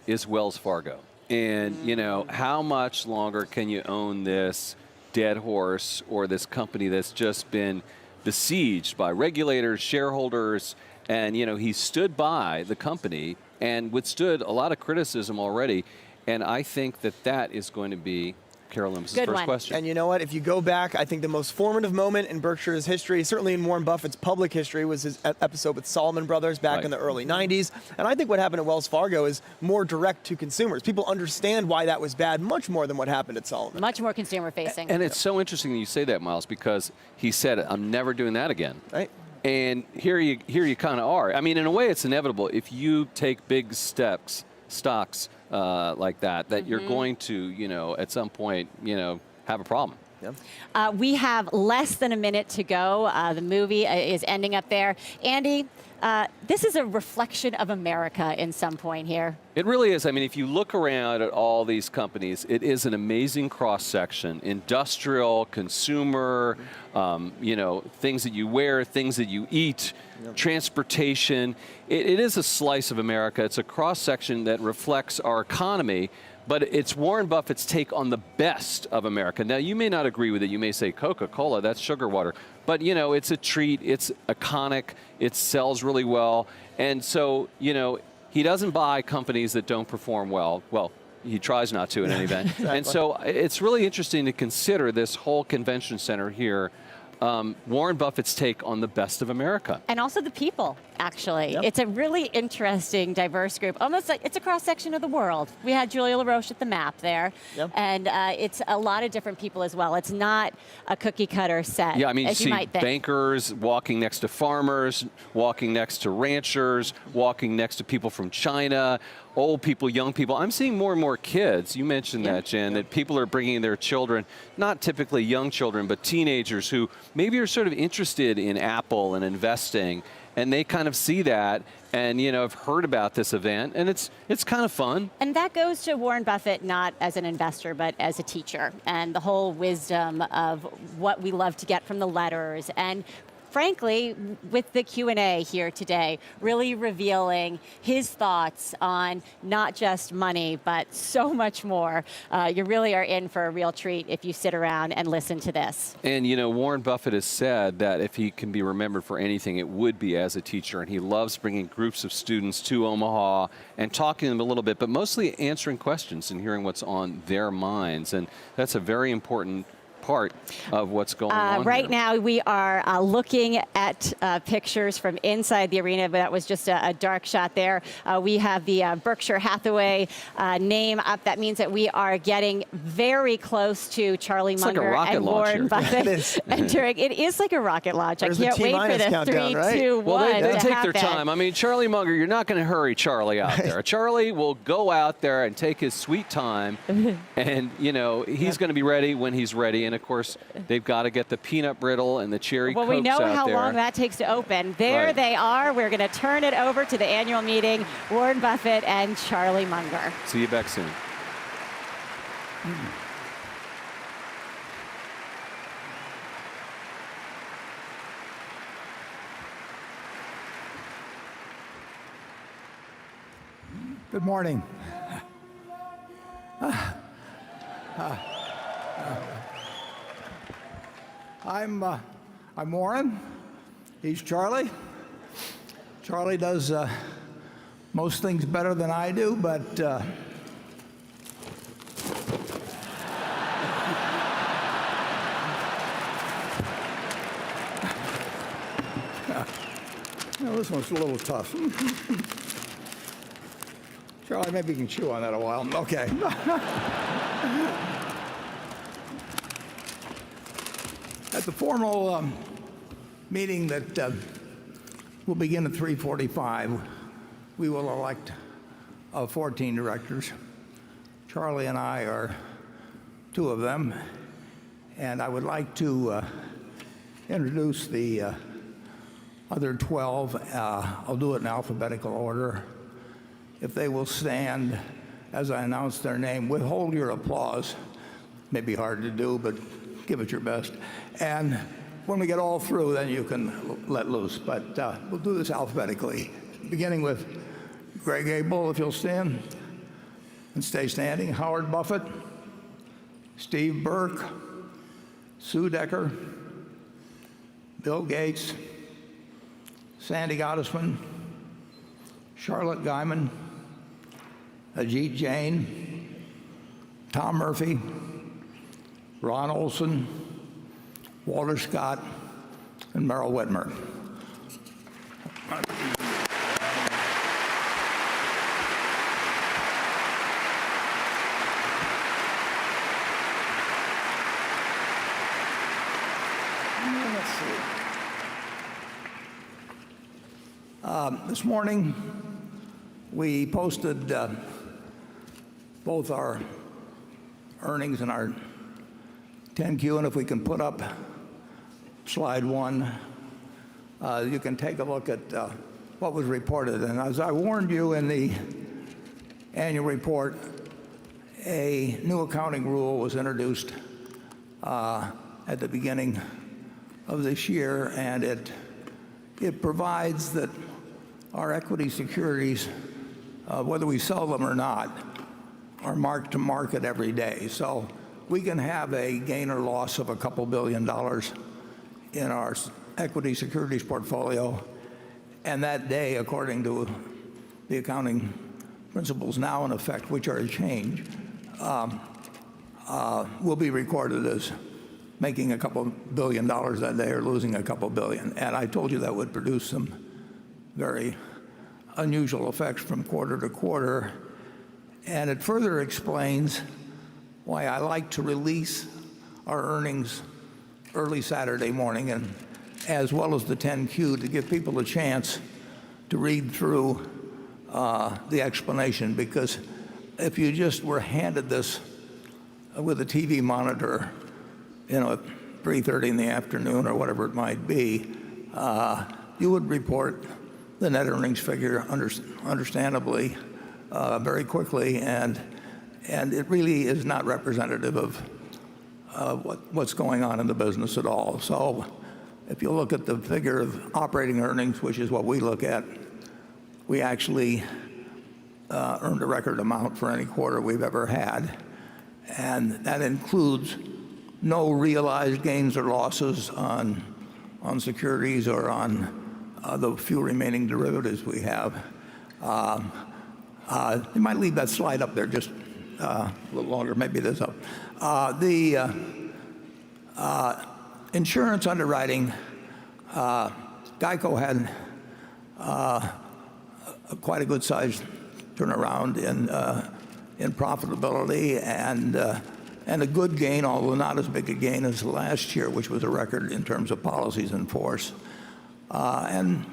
is Wells Fargo. And, you know, how much longer can you own this dead horse or this company that's just been besieged by regulators, shareholders, and, you know, he stood by the company and withstood a lot of criticism already. And I think that that is going to be Carolyn's first question. And you know what? If you go back, I think the most formative moment in Berkshire's history, certainly in Warren Buffett's public history, was his episode with Salomon Brothers back in the early 90s. And I think what happened at Wells Fargo is more direct to consumers. People understand why that was bad much more than what happened at Salomon. Much more consumer facing. And it's so interesting that you say that, Miles, because he said, I'm never doing that again. Right. And here you kind of are. I mean, in a way, it's inevitable. If you take big stocks like that, you're going to, you know, at some point, you know, have a problem. Yeah. We have less than a minute to go. The movie is ending up there. Andy, this is a reflection of America in some point here. It really is. I mean, if you look around at all these companies, it is an amazing cross-section. Industrial, consumer, you know, things that you wear, things that you eat, transportation. It is a slice of America. It's a cross-section that reflects our economy, but it's Warren Buffett's take on the best of America. Now, you may not agree with it. You may say Coca-Cola, that's sugar water. But, you know, it's a treat. It's iconic. It sells really well. And so, you know, he doesn't buy companies that don't perform well. Well, he tries not to in any event. Exactly. And so it's really interesting to consider this whole convention center here, Warren Buffett's take on the best of America. And also the people, actually. Yep. It's a really interesting, diverse group. Almost like it's a cross-section of the world. We had Julia LaRoche at the map there. Yep. And it's a lot of different people as well. It's not a cookie-cutter set, Yeah, I mean, you as you see might think. bankers walking next to farmers, walking next to ranchers, walking next to people from China, old people, young people. I'm seeing more and more kids. You mentioned that, Jen, that people are bringing their children, not typically young children, but teenagers who maybe are sort of interested in Apple and investing, and they kind of see that and, you know, have heard about this event, and it's kind of fun. And that goes to Warren Buffett not as an investor, but as a teacher, and the whole wisdom of what we love to get from the letters. And frankly, with the Q&A here today, really revealing his thoughts on not just money, but so much more. You really are in for a real treat if you sit around and listen to this. And, you know, Warren Buffett has said that if he can be remembered for anything, it would be as a teacher. And he loves bringing groups of students to Omaha and talking to them a little bit, but mostly answering questions and hearing what's on their minds. And that's a very important part of what's going on right here. now, we are looking at pictures from inside the arena, but that was just a dark shot there. We have the Berkshire Hathaway name up. That means that we are getting very close to Charlie Munger and Warren Buffett entering. It is like a rocket launch. There's I can't the wait for T-minus the 3, countdown, right? 2, 1 Well, they to take happen. their time. I mean, Charlie Munger, you're not going to hurry Charlie out there. Charlie will go out there and take his sweet time, and, you know, he's going to be ready when he's ready. And, of course, they've got to get the peanut brittle and the cherry Well, Cokes we know out how there. long that takes to open. There they are. We're going to turn it over to the annual meeting, Warren Buffett and Charlie Munger. See you back soon. Good morning. I'm Warren. He's Charlie. Charlie does most things better than I do, but this one's a little tough. Charlie, maybe you can chew on that a while. Okay. At the formal meeting that will begin at 3:45, we will elect 14 directors. Charlie and I are two of them. And I would like to introduce the other 12. I'll do it in alphabetical order. If they will stand as I announce their name, withhold your applause. May be hard to do, but give it your best. And when we get all through, then you can let loose. But we'll do this alphabetically, beginning with Greg Abel, if you'll stand and stay standing. Howard Buffett, Steve Burke, Sue Decker, Bill Gates, Sandy Gottesman, Charlotte Guyman, Ajit Jain, Tom Murphy, Ron Olson, Walter Scott, and Merrill Whitmer. This morning, we posted both our earnings and our 10Q, and if we can put up slide 1, you can take a look at what was reported. And as I warned you in the annual report, a new accounting rule was introduced at the beginning of this year, and it provides that our equity securities, whether we sell them or not, are marked to market every day. So we can have a gain or loss of a couple $2 billion in our equity securities portfolio, and that day, according to the accounting principles now in effect, which are a change, will be recorded as making a couple $1 billion that day or losing a couple billion. And I told you that would produce some very unusual effects from quarter to quarter. And it further explains why I like to release our earnings early Saturday morning, and as well as the 10Q, to give people a chance to read through the explanation. Because if you just were handed this with a TV monitor, at 3:30 in the afternoon or whatever it might be, you would report the net earnings figure understandably very quickly, and it really is not representative of what's going on in the business at all. So if you look at the figure of operating earnings, which is what we look at, we actually earned a record amount for any quarter we've ever had, and that includes no realized gains or losses on securities or on the few remaining derivatives we have. You might leave that slide up there just a little longer. Maybe it is up. The insurance underwriting, GEICO had quite a good sized turnaround in profitability and a good gain, although not as big a gain as last year, which was a record in terms of policies in force. And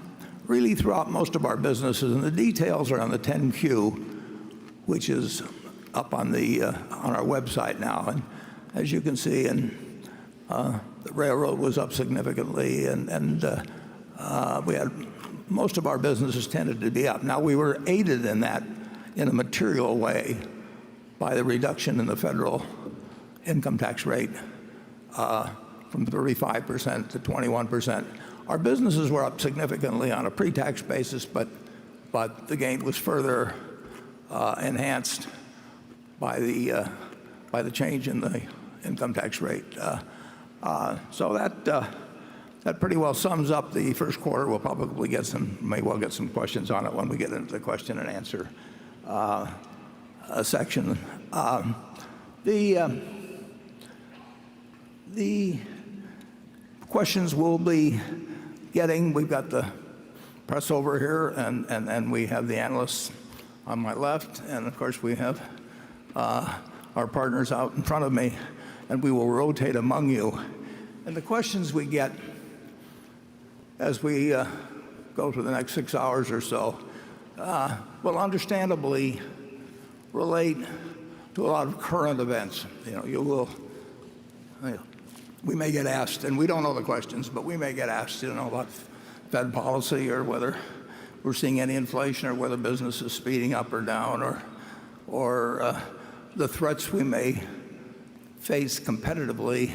really throughout most of our businesses, and the details are on the 10Q, which is up on our website now. And as you can see, the railroad was up significantly, and we had most of our businesses tended to be up. Now, we were aided in that in a material way by the reduction in the federal income tax rate from 35% to 21%. Our businesses were up significantly on a pre-tax basis, but the gain was further enhanced by the change in the income tax rate. So that pretty well sums up the first quarter. We'll probably may well get some questions on it when we get into the question and answer section. The questions we'll be getting, we've got the press over here, and we have the analysts on my left, and of course we have our partners out in front of me, and we will rotate among you. And the questions we get as we go through the next 6 hours or so will understandably relate to a lot of current events. We may get asked, and we don't know the questions, but we may get asked, about Fed policy or whether we're seeing any inflation or whether business is speeding up or down or the threats we may face competitively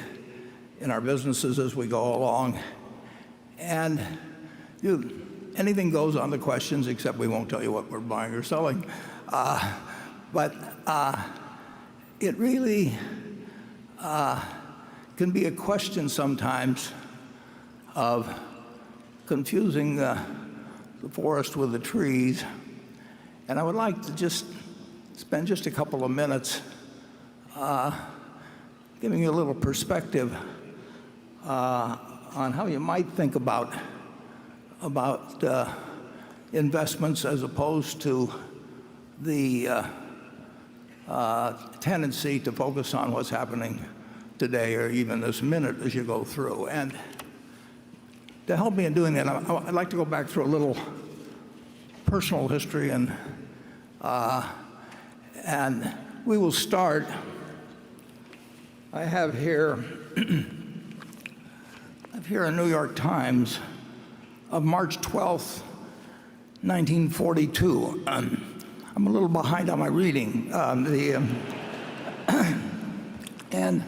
in our businesses as we go along. And anything goes on the questions, except we won't tell you what we're buying or selling. But it really can be a question sometimes of confusing the forest with the trees. And I would like to just spend just a couple of minutes giving you a little perspective on how you might think about investments as opposed to the tendency to focus on what's happening today or even this minute as you go through. And to help me in doing that, I'd like to go back through a little personal history, and we will start. I have here a New York Times of March 12th, 1942. I'm a little behind on my reading. And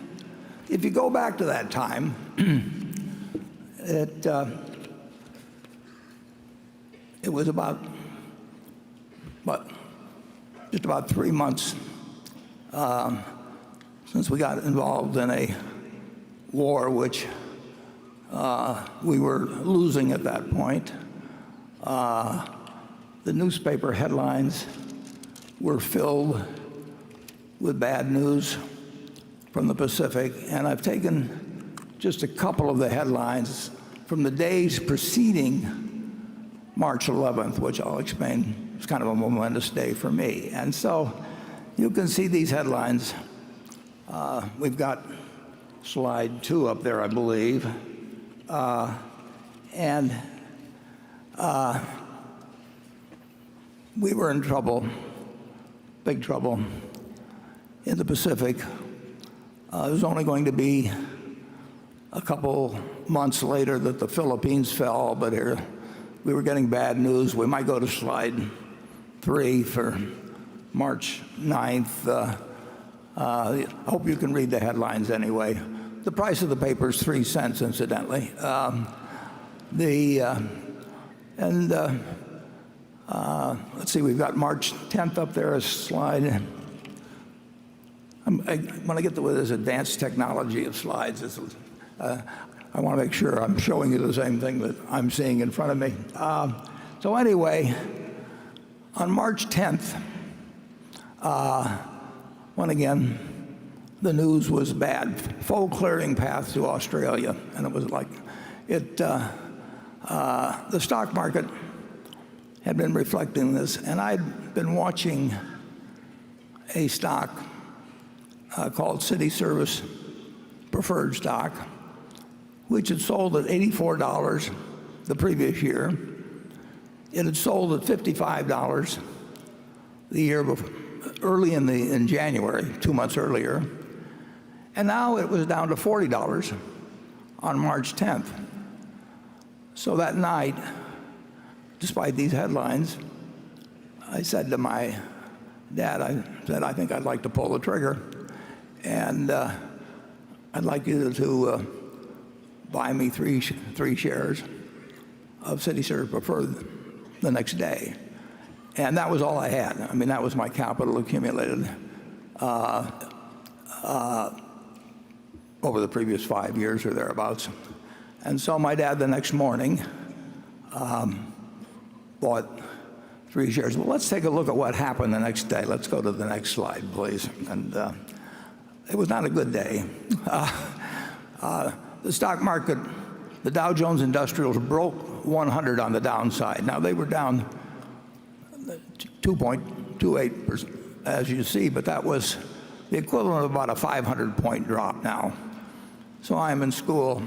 if you go back to that time, it was just about 3 months since we got involved in a war which we were losing at that point. The newspaper headlines were filled with bad news from the Pacific, and I've taken just a couple of the headlines from the days preceding March 11th, which I'll explain. It's kind of a momentous day for me. And so you can see these headlines. We've got slide 2 up there, I believe. We were in trouble, big trouble, in the Pacific. It was only going to be a couple months later that the Philippines fell, but here we were getting bad news. We might go to slide 3 for March 9th. I hope you can read the headlines anyway. The price of the paper is 3 cents, incidentally. Let's see, we've got March 10th up there as slide. When I get to this advanced technology of slides, I want to make sure I'm showing you the same thing that I'm seeing in front of me. So anyway, on March 10th, when again, the news was bad. Full clearing path to Australia. And it was like, the stock market had been reflecting this. And I'd been watching a stock called City Service preferred stock, which had sold at $84 the previous year. It had sold at $55 the year before, early in January, 2 months earlier. And now it was down to $40 on March 10th. So that night, despite these headlines, I said to my dad, I think I'd like to pull the trigger. And I'd like you to buy me three shares of City Service Preferred the next day. And that was all I had. I mean, that was my capital accumulated over the previous 5 years or thereabouts. And so my dad the next morning bought 3 shares. Well, let's take a look at what happened the next day. Let's go to the next slide, please. And it was not a good day. The stock market, the Dow Jones Industrials broke 100 on the downside. Now, they were down 2.28%, as you see, but that was the equivalent of about a 500-point drop now. So I'm in school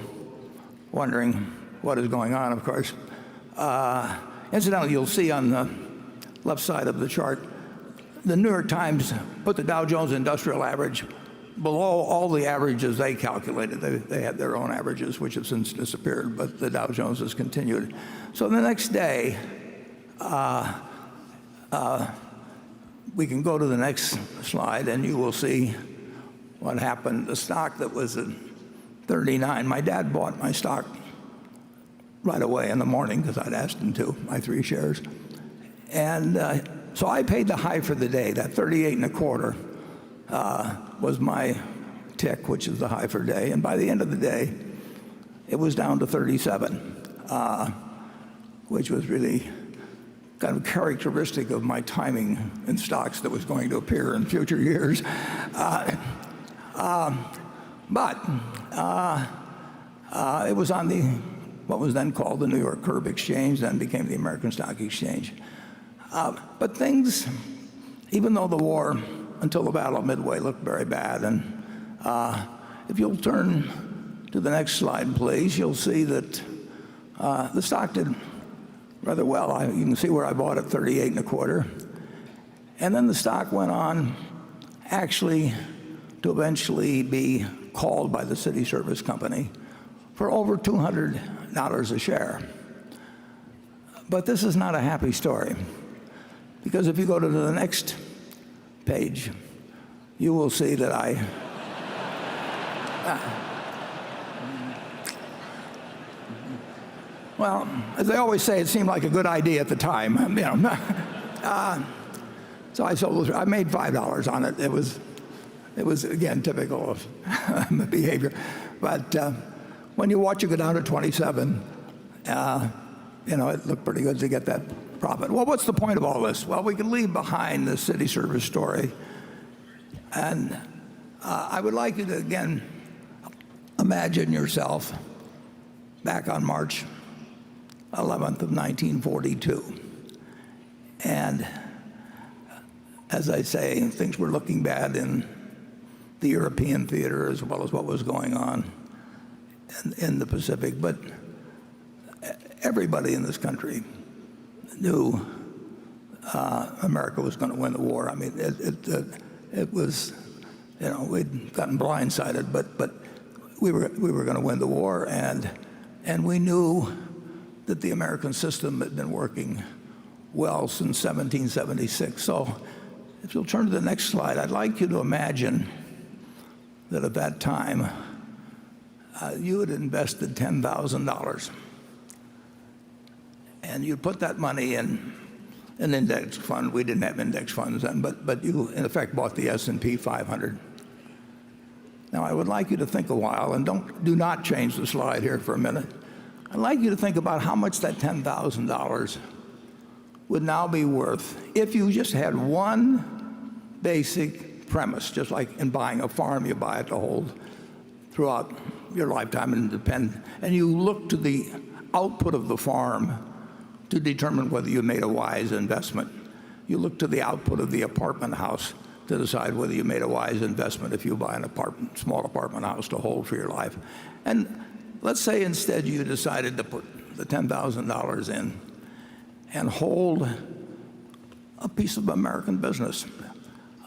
wondering what is going on, of course. Incidentally, you'll see on the left side of the chart, the New York Times put the Dow Jones Industrial Average below all the averages they calculated. They had their own averages, which have since disappeared, but the Dow Jones has continued. So the next day, we can go to the next slide, and you will see what happened. The stock that was at 39, my dad bought my stock right away in the morning because I'd asked him to, my 3 shares. And so I paid the high for the day. That 38 and a quarter was my tick, which is the high for day. And by the end of the day, it was down to 37, which was really kind of characteristic of my timing in stocks that was going to appear in future years. But it was on what was then called the New York Curb Exchange, then became the American Stock Exchange. But things, even though the war until the Battle of Midway looked very bad, and if you'll turn to the next slide, please, you'll see that the stock did rather well. You can see where I bought it, 38 and a quarter. And then the stock went on actually to eventually be called by the city service company for over $200 a share. But this is not a happy story, because if you go to the next page, you will see that well, as they always say, it seemed like a good idea at the time. So I made $5 on it. It was again typical of behavior. But when you watch it go down to 27, it looked pretty good to get that profit. Well, what's the point of all this? Well, we can leave behind the city service story. And I would like you to, again, imagine yourself back on March 11th of 1942. And as I say, things were looking bad in the European theater as well as what was going on in the Pacific. But everybody in this country knew America was going to win the war. I mean, it was, we'd gotten blindsided, but we were going to win the war, and we knew that the American system had been working well since 1776. So if you'll turn to the next slide, I'd like you to imagine that at that time, you had invested $10,000. And you put that money in an index fund. We didn't have index funds then, but you, in effect, bought the S&P 500. Now, I would like you to think a while, and do not change the slide here for a minute. I'd like you to think about how much that $10,000 would now be worth if you just had one basic premise, just like in buying a farm, you buy it to hold throughout your lifetime and you look to the output of the farm to determine whether you made a wise investment. You look to the output of the apartment house to decide whether you made a wise investment if you buy an small apartment house to hold for your life. And let's say instead you decided to put the $10,000 in and hold a piece of American business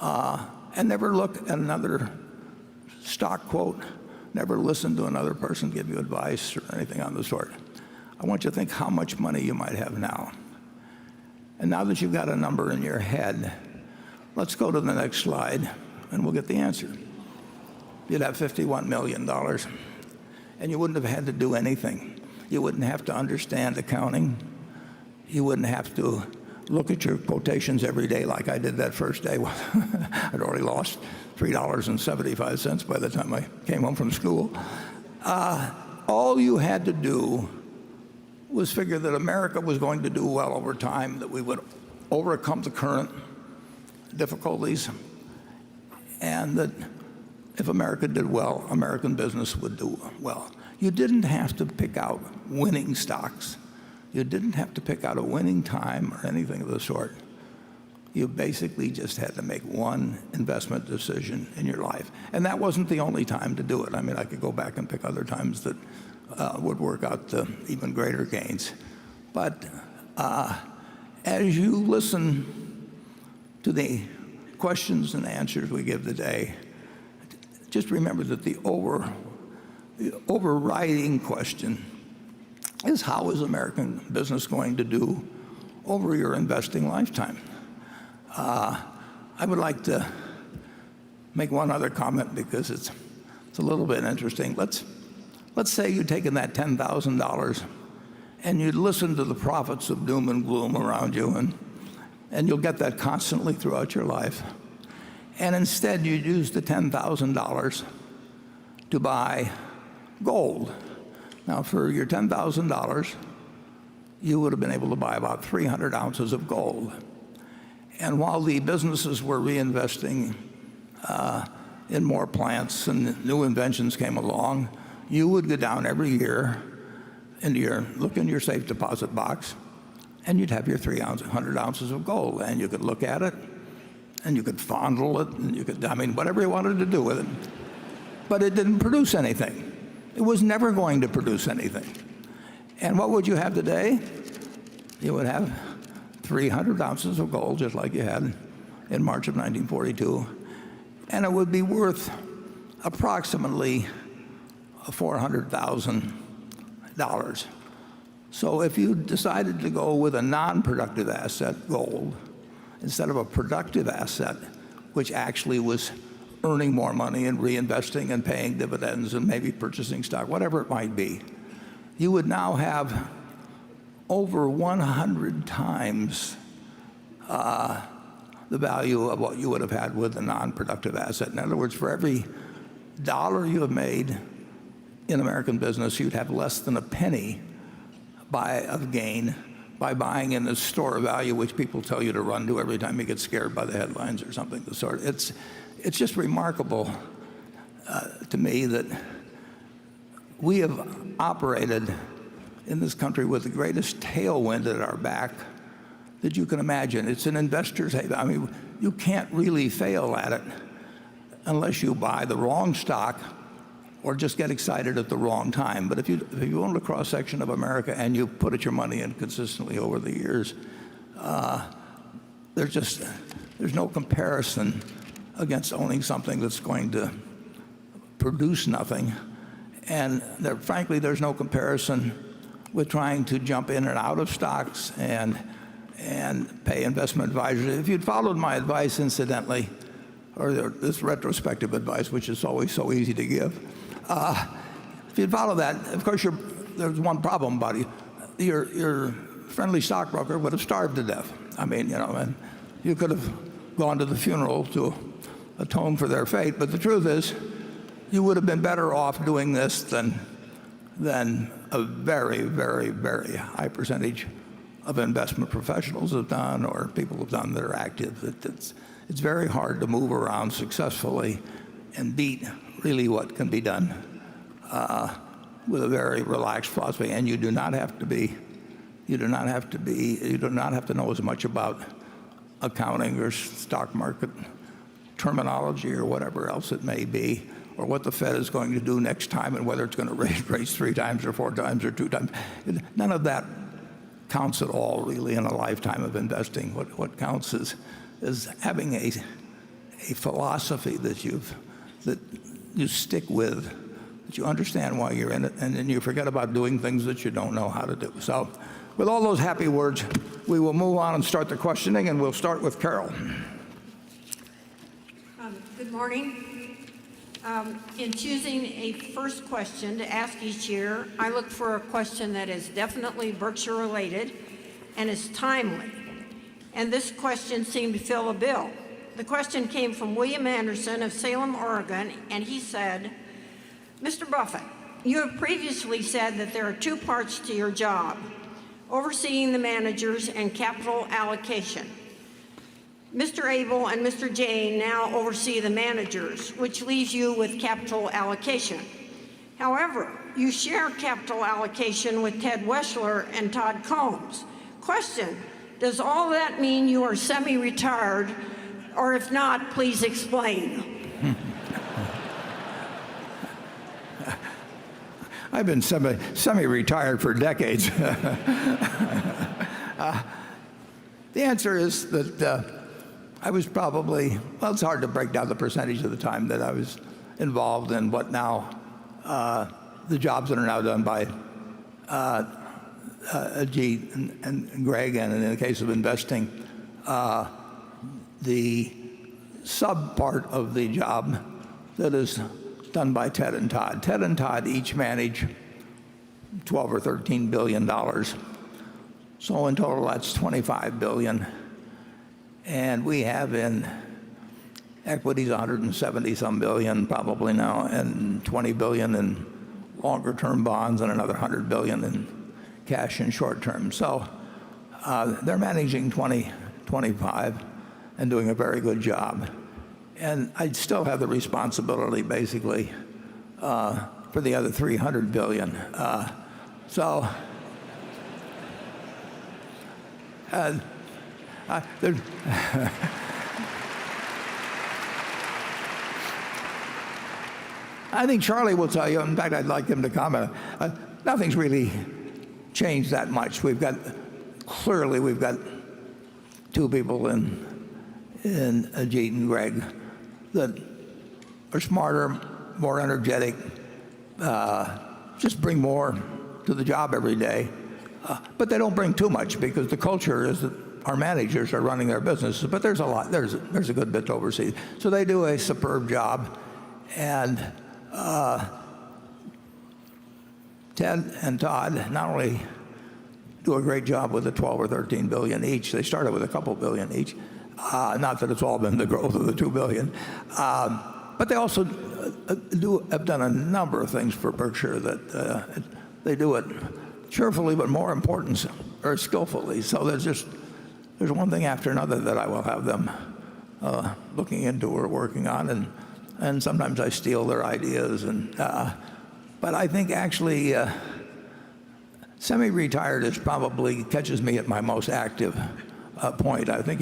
and never look at another stock quote, never listen to another person give you advice or anything on the sort. I want you to think how much money you might have now. And now that you've got a number in your head, let's go to the next slide and we'll get the answer. You'd have $51 million and you wouldn't have had to do anything. You wouldn't have to understand accounting. You wouldn't have to look at your quotations every day like I did that first day. I'd already lost $3.75 by the time I came home from school. All you had to do was figure that America was going to do well over time, that we would overcome the current difficulties, and that if America did well, American business would do well. You didn't have to pick out winning stocks. You didn't have to pick out a winning time or anything of the sort. You basically just had to make one investment decision in your life. And that wasn't the only time to do it. I mean, I could go back and pick other times that would work out to even greater gains. But as you listen to the questions and answers we give today, just remember that the overriding question is, how is American business going to do over your investing lifetime? I would like to make one other comment because it's a little bit interesting. Let's say you'd taken that $10,000 and you'd listen to the prophets of doom and gloom around you, and you'll get that constantly throughout your life. And instead you'd use the $10,000 to buy gold. Now, for your $10,000, you would have been able to buy about 300 ounces of gold. And while the businesses were reinvesting in more plants and new inventions came along, you would go down every year look in your safe deposit box, and you'd have your 300 ounces of gold, and you could look at it, and you could fondle it, and you could, whatever you wanted to do with it. But it didn't produce anything. It was never going to produce anything. And what would you have today? You would have 300 ounces of gold, just like you had in March of 1942, and it would be worth approximately $400,000. So if you decided to go with a non-productive asset, gold, instead of a productive asset, which actually was earning more money and reinvesting and paying dividends and maybe purchasing stock, whatever it might be, you would now have over 100 times the value of what you would have had with a non-productive asset. In other words, for every dollar you have made in American business, you'd have less than a penny of gain by buying in the store of value, which people tell you to run to every time you get scared by the headlines or something of the sort. It's just remarkable to me that we have operated in this country with the greatest tailwind at our back that you can imagine. It's an investor's haven. You can't really fail at it unless you buy the wrong stock or just get excited at the wrong time. But if you own a cross-section of America and you put your money in consistently over the years, there's no comparison against owning something that's going to produce nothing. And frankly, there's no comparison with trying to jump in and out of stocks and pay investment advisors. If you'd followed my advice, incidentally, or this retrospective advice, which is always so easy to give, if you'd follow that, of course, there's one problem about it. Your friendly stockbroker would have starved to death. And you could have gone to the funeral to atone for their fate, but the truth is, you would have been better off doing this than a very, very, very high percentage of investment professionals have done, or people have done that are active. It's very hard to move around successfully and beat really what can be done with a very relaxed philosophy. And you do not have to know as much about accounting or stock market terminology or whatever else it may be, or what the Fed is going to do next time and whether it's going to raise 3 times or 4 times or 2 times. None of that counts at all, really, in a lifetime of investing. What counts is having a philosophy that you stick with, that you understand why you're in it, and then you forget about doing things that you don't know how to do. So with all those happy words, we will move on and start the questioning, and we'll start with Carol. Good morning. In choosing a first question to ask each year, I look for a question that is definitely Berkshire related and is timely. And this question seemed to fill a bill. The question came from William Anderson of Salem, Oregon, and he said, Mr. Buffett, you have previously said that there are 2 parts to your job, overseeing the managers and capital allocation. Mr. Abel and Mr. Jane now oversee the managers, which leaves you with capital allocation. However, you share capital allocation with Ted Weschler and Todd Combs. Question, does all that mean you are semi-retired, or if not, please explain? I've been semi-retired for decades. The answer is that I was probably, well, it's hard to break down the percentage of the time that I was involved in what now, the jobs that are now done by Ajit and Greg, and in the case of investing, the sub part of the job that is done by Ted and Todd. Ted and Todd each manage $12 or $13 billion. So in total, that's $25 billion. And we have in equities 170 some billion probably now, and 20 billion in longer term bonds, and another 100 billion in cash and short term. So they're managing 20, 25 and doing a very good job. And I still have the responsibility basically for the other 300 billion. I think Charlie will tell you, in fact, I'd like him to comment, nothing's really changed that much. Clearly we've got two people in Ajit and Greg that are smarter, more energetic, just bring more to the job every day. But they don't bring too much because the culture is that our managers are running their businesses, but there's a good bit to oversee. So they do a superb job. And Ted and Todd not only do a great job with the 12 or 13 billion each, they started with a couple billion each. Not that it's all been the growth of the 2 billion. But they also have done a number of things for Berkshire that they do it cheerfully, but more important, or skillfully. So there's one thing after another that I will have them looking into or working on, and sometimes I steal their ideas. But I think actually semi-retired is probably catches me at my most active point. I think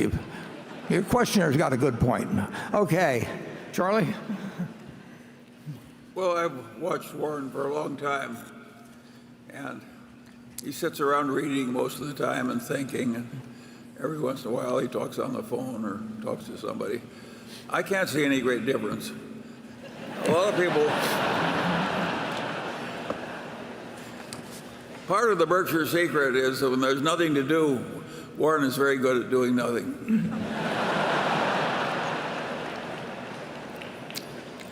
your questioner's got a good point. Okay, Charlie? Well, I've watched Warren for a long time, and he sits around reading most of the time and thinking, and every once in a while he talks on the phone or talks to somebody. I can't see any great difference. A lot of people, part of the Berkshire secret is that when there's nothing to do, Warren is very good at doing nothing.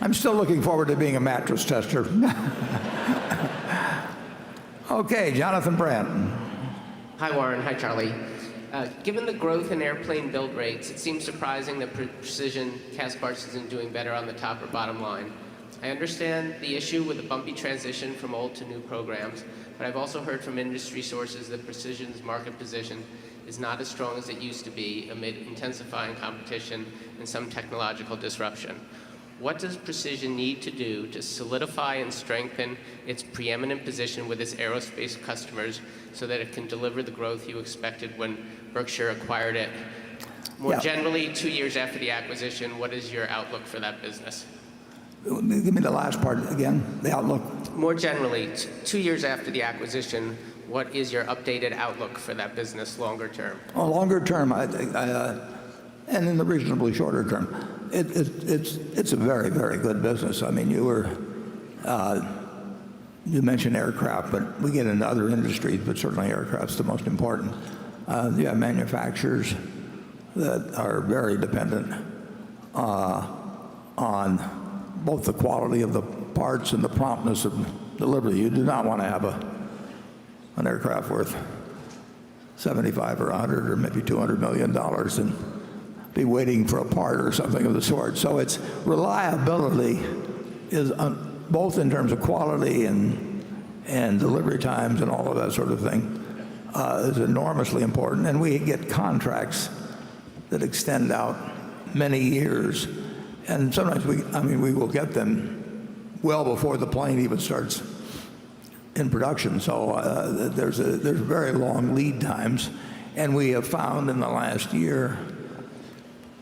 I'm still looking forward to being a mattress tester. Okay, Jonathan Brandt. Hi, Warren. Hi, Charlie. Given the growth in airplane build rates, it seems surprising that Precision Castparts isn't doing better on the top or bottom line. I understand the issue with the bumpy transition from old to new programs, but I've also heard from industry sources that Precision's market position is not as strong as it used to be amid intensifying competition and some technological disruption. What does Precision need to do to solidify and strengthen its preeminent position with its aerospace customers so that it can deliver the growth you expected when Berkshire acquired it? More generally, 2 years after the acquisition, what is your outlook for that business? Give me the last part again, the outlook. More generally, 2 years after the acquisition, what is your updated outlook for that business longer term? Well, longer term, I think, and in the reasonably shorter term, it's a very, very good business. I mean, you mentioned aircraft, but we get into other industries, but certainly aircraft's the most important. You have manufacturers that are very dependent on both the quality of the parts and the promptness of delivery. You do not want to have an aircraft worth 75 or 100 or maybe $200 million and be waiting for a part or something of the sort. So its reliability is both in terms of quality and delivery times and all of that sort of thing is enormously important. And we get contracts that extend out many years. And sometimes we will get them well before the plane even starts in production. So there's very long lead times. And we have found in the last year,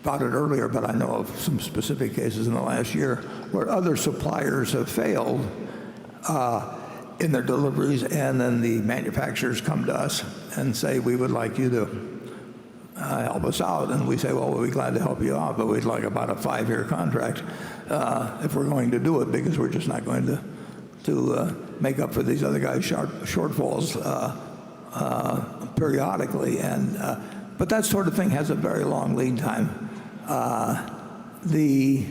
about it earlier, but I know of some specific cases in the last year where other suppliers have failed in their deliveries, and then the manufacturers come to us and say, we would like you to help us out. And we say, well, we'll be glad to help you out, but we'd like about a 5-year contract if we're going to do it, because we're just not going to make up for these other guys' shortfalls periodically. But that sort of thing has a very long lead time. The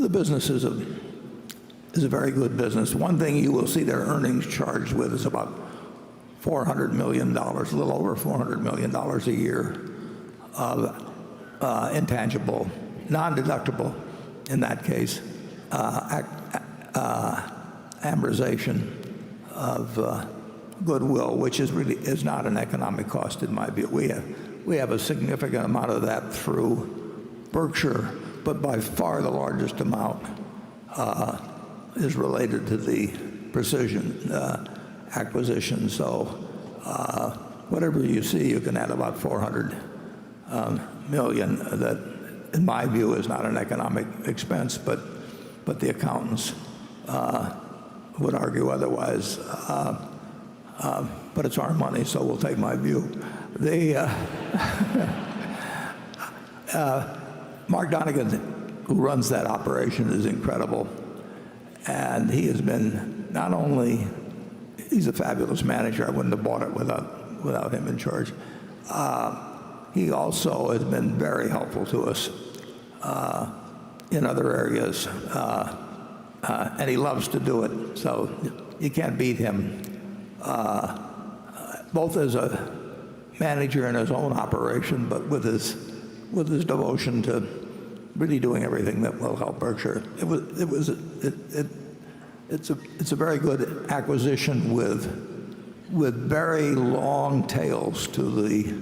business is a very good business. One thing you will see their earnings charged with is about $400 million, a little over $400 million a year of intangible, non-deductible, in that case, amortization of goodwill, which is not an economic cost in my view. We have a significant amount of that through Berkshire, but by far the largest amount is related to the Precision acquisition. So whatever you see, you can add about 400 million. That, in my view, is not an economic expense, but the accountants would argue otherwise. But it's our money, so we'll take my view. Mark Donegan, who runs that operation, is incredible. And he has been not only, he's a fabulous manager. I wouldn't have bought it without him in charge. He also has been very helpful to us in other areas. And he loves to do it, so you can't beat him. Both as a manager in his own operation, but with his devotion to really doing everything that will help Berkshire. It's a very good acquisition with very long tails to the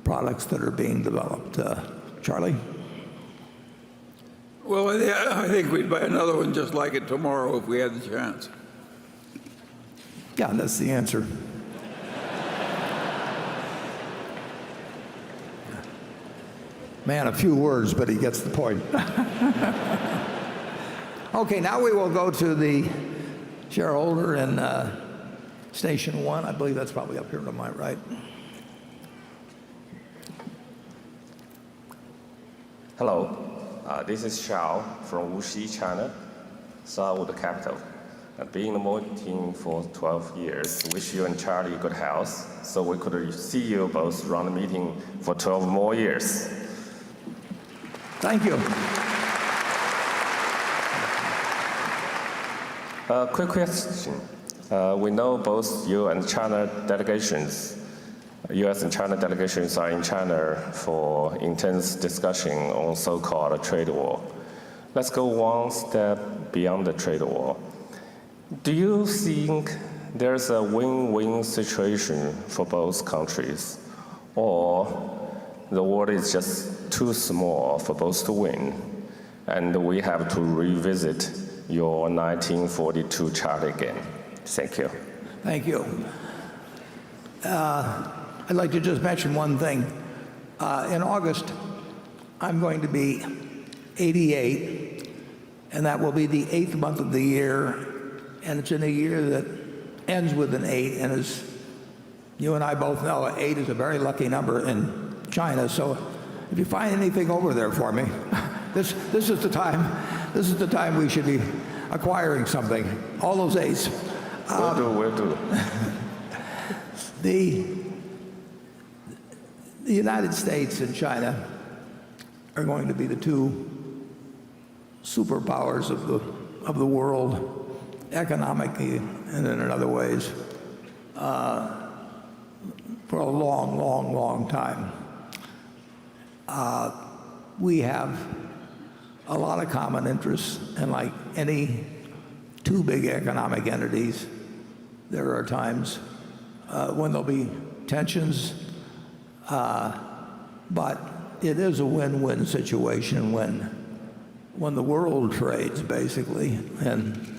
products that are being developed. Charlie? Well, I think we'd buy another one just like it tomorrow if we had the chance. Yeah, that's the answer. Man, a few words, but he gets the point. Okay, now we will go to the shareholder in Station 1. I believe that's probably up here to my right. Hello, this is Shao from Wuxi, China, Starwood Capital. I've been in the meeting for 12 years. Wish you and Charlie good health, so we could see you both run the meeting for 12 more years. Thank you. Quick question. We know both you and China delegations, U.S. and China delegations are in China for intense discussion on so-called trade war. Let's go one step beyond the trade war. Do you think there's a win-win situation for both countries, or the world is just too small for both to win, and we have to revisit your 1942 chart again? Thank you. Thank you. I'd like to just mention one thing. In August, I'm going to be 88, and that will be the 8th month of the year, and it's in a year that ends with an 8, and as you and I both know, 8 is a very lucky number in China. So if you find anything over there for me, this is the time we should be acquiring something. All those 8s. Will do. The United States and China are going to be the two superpowers of the world, economically and in other ways, for a long, long, long time. We have a lot of common interests, and like any two big economic entities, there are times when there'll be tensions, but it is a win-win situation when the world trades, basically, and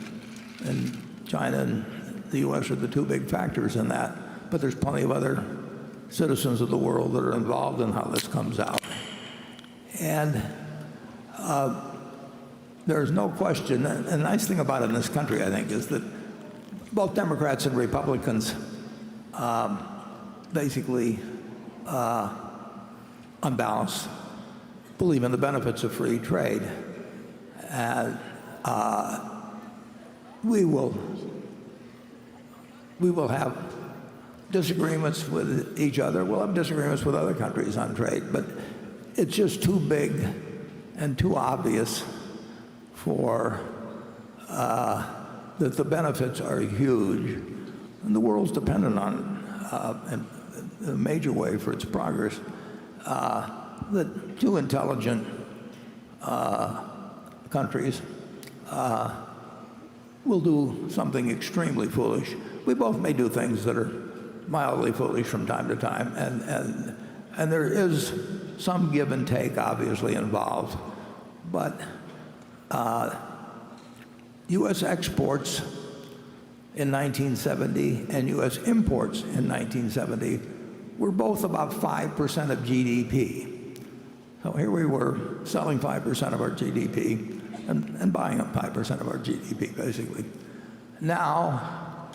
China and the U.S. are the two big factors in that. But there's plenty of other citizens of the world that are involved in how this comes out. And there's no question, and the nice thing about it in this country, I think, is that both Democrats and Republicans basically on balance, believe in the benefits of free trade. And we will have disagreements with each other. We'll have disagreements with other countries on trade, but it's just too big and too obvious for that the benefits are huge, and the world's dependent on it in a major way for its progress. That two intelligent countries will do something extremely foolish. We both may do things that are mildly foolish from time to time, and there is some give and take obviously involved. But U.S. exports in 1970 and U.S. imports in 1970 were both about 5% of GDP. So here we were selling 5% of our GDP and buying up 5% of our GDP, basically. Now,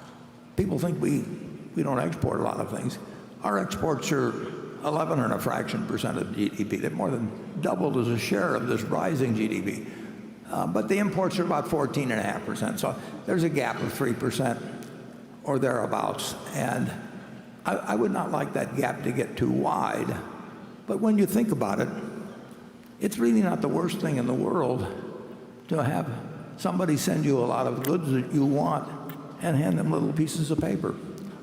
people think we don't export a lot of things. Our exports are 11 and a fraction percent of GDP. They've more than doubled as a share of this rising GDP. But the imports are about 14.5%. So there's a gap of 3% or thereabouts. And I would not like that gap to get too wide. But when you think about it, it's really not the worst thing in the world to have somebody send you a lot of goods that you want and hand them little pieces of paper.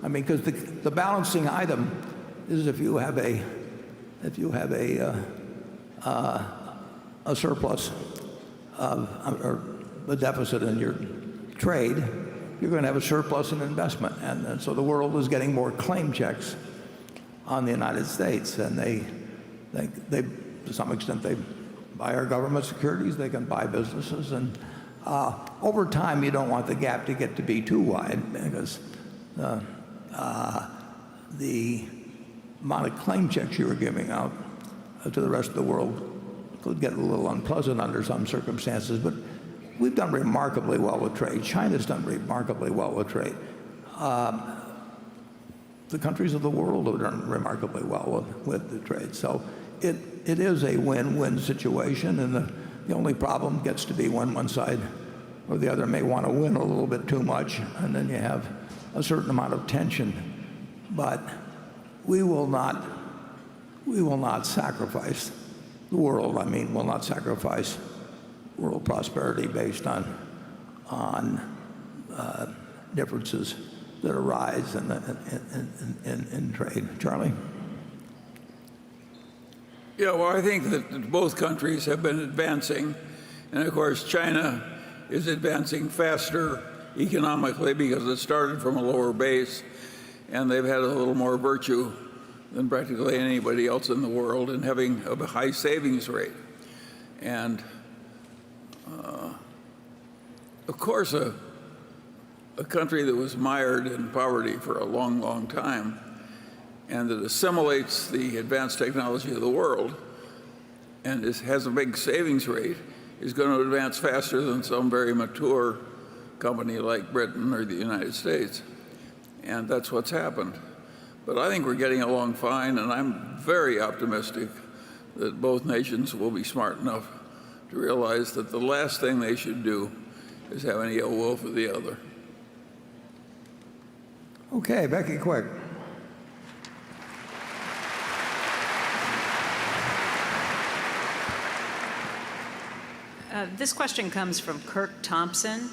I mean, because the balancing item is if you have a surplus or a deficit in your trade, you're going to have a surplus in investment. And so the world is getting more claim checks on the United States. And they to some extent, they buy our government securities, they can buy businesses. And over time, you don't want the gap to get to be too wide, because the amount of claim checks you are giving out to the rest of the world could get a little unpleasant under some circumstances. But we've done remarkably well with trade. China's done remarkably well with trade. The countries of the world have done remarkably well with the trade. So it is a win-win situation, and the only problem gets to be when one side or the other may want to win a little bit too much, and then you have a certain amount of tension. But we will not sacrifice the world. I mean, we'll not sacrifice world prosperity based on differences that arise in trade. Charlie? Yeah, well, I think that both countries have been advancing. And of course, China is advancing faster economically because it started from a lower base, and they've had a little more virtue than practically anybody else in the world in having a high savings rate. And of course, a country that was mired in poverty for a long, long time and that assimilates the advanced technology of the world and has a big savings rate is going to advance faster than some very mature company like Britain or the United States. And that's what's happened. But I think we're getting along fine, and I'm very optimistic that both nations will be smart enough to realize that the last thing they should do is have any ill will for the other. Okay, Becky, quick. This question comes from Kirk Thompson.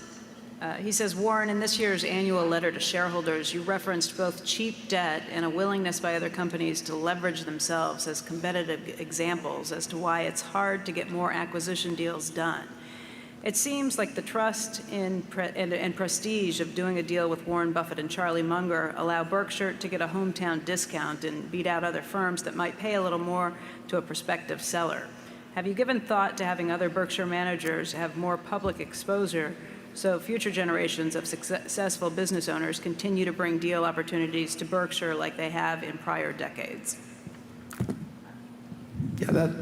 He says, Warren, in this year's annual letter to shareholders, you referenced both cheap debt and a willingness by other companies to leverage themselves as competitive examples as to why it's hard to get more acquisition deals done. It seems like the trust and prestige of doing a deal with Warren Buffett and Charlie Munger allow Berkshire to get a hometown discount and beat out other firms that might pay a little more to a prospective seller. Have you given thought to having other Berkshire managers have more public exposure so future generations of successful business owners continue to bring deal opportunities to Berkshire like they have in prior decades? Yeah,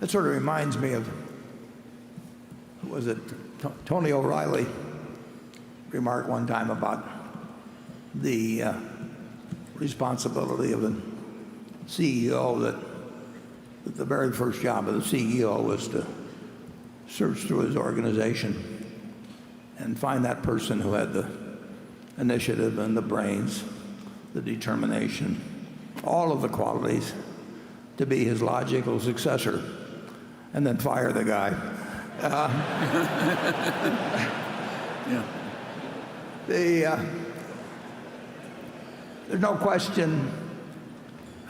that sort of reminds me of, was it Tony O'Reilly remarked one time about the responsibility of a CEO that that the very first job of the CEO was to search through his organization and find that person who had the initiative and the brains, the determination, all of the qualities to be his logical successor, and then fire the guy. There's no question.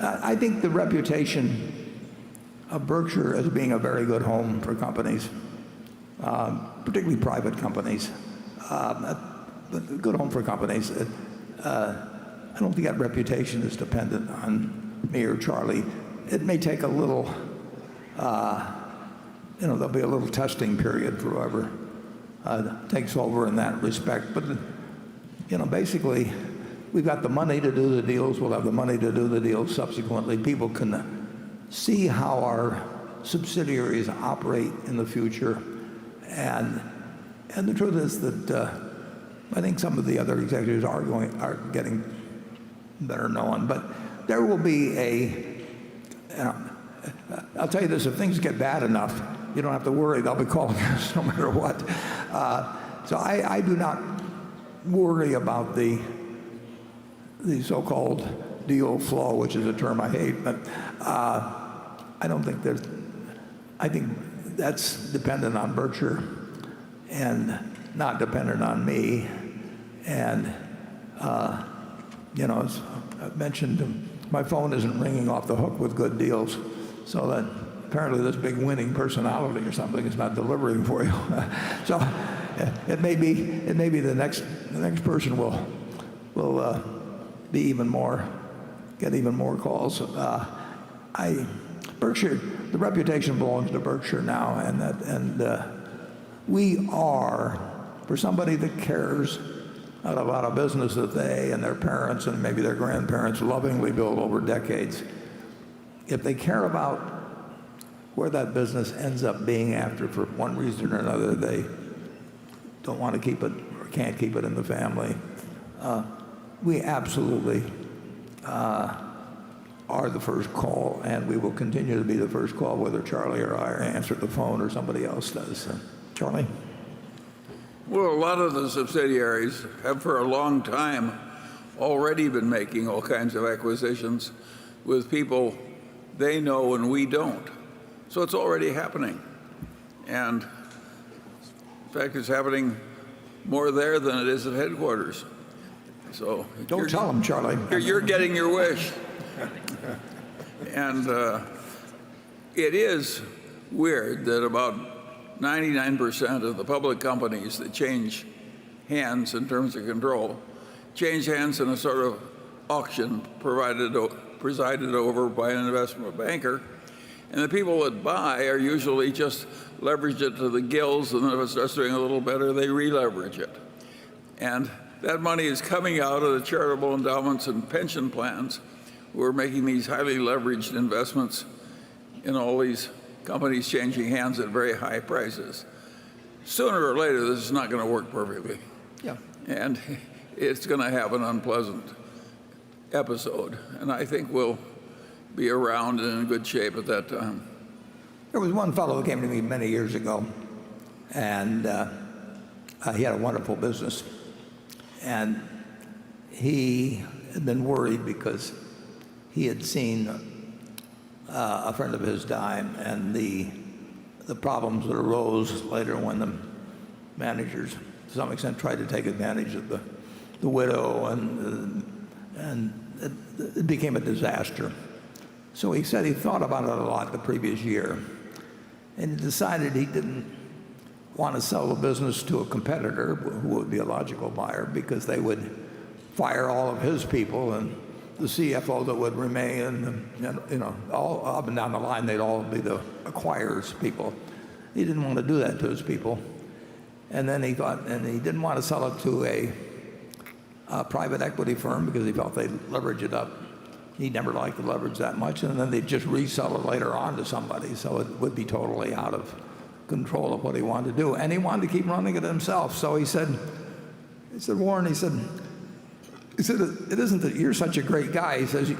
I think the reputation of Berkshire as being a very good home for companies, particularly private companies, a good home for companies. I don't think that reputation is dependent on me or Charlie. It may take a little, there'll be a little testing period for whoever takes over in that respect. But, basically, we've got the money to do the deals. We'll have the money to do the deals subsequently. People can see how our subsidiaries operate in the future. And the truth is that I think some of the other executives are getting better known. But there will be I'll tell you this, if things get bad enough, you don't have to worry. They'll be calling us no matter what. So I do not worry about the so-called deal flow, which is a term I hate, but I don't think I think that's dependent on Berkshire and not dependent on me. And, as I've mentioned, my phone isn't ringing off the hook with good deals, so that apparently this big winning personality or something is not delivering for you. So it may be the next person will be even more, get even more calls. Berkshire, the reputation belongs to Berkshire now, and we are, for somebody that cares about a business that they and their parents and maybe their grandparents lovingly built over decades, if they care about where that business ends up being after, for one reason or another, they don't want to keep it or can't keep it in the family, we absolutely are the first call, and we will continue to be the first call, whether Charlie or I answer the phone or somebody else does. Charlie? Well, a lot of the subsidiaries have for a long time already been making all kinds of acquisitions with people they know and we don't. So it's already happening. And in fact, it's happening more there than it is at headquarters. So don't tell them, Charlie. You're getting your wish. And it is weird that about 99% of the public companies that change hands in terms of control change hands in a sort of auction presided over by an investment banker. And the people that buy are usually just leverage it to the gills, and then if it starts doing a little better, they re-leverage it. And that money is coming out of the charitable endowments and pension plans who are making these highly leveraged investments in all these companies changing hands at very high prices. Sooner or later, this is not going to work perfectly. Yeah. And it's going to have an unpleasant episode. And I think we'll be around and in good shape at that time. There was one fellow who came to me many years ago, and he had a wonderful business. And he had been worried because he had seen a friend of his die, and the problems that arose later when the managers, to some extent, tried to take advantage of the widow, and it became a disaster. So he said he thought about it a lot the previous year, and he decided he didn't want to sell the business to a competitor who would be a logical buyer, because they would fire all of his people, and the CFO that would remain, and all up and down the line, they'd all be the acquirers people. He didn't want to do that to his people. And then he thought, and he didn't want to sell it to a private equity firm because he felt they'd leverage it up. He never liked the leverage that much, and then they'd just resell it later on to somebody, so it would be totally out of control of what he wanted to do. And he wanted to keep running it himself. So he said, Warren, he said, He said, it isn't that you're such a great guy. He says,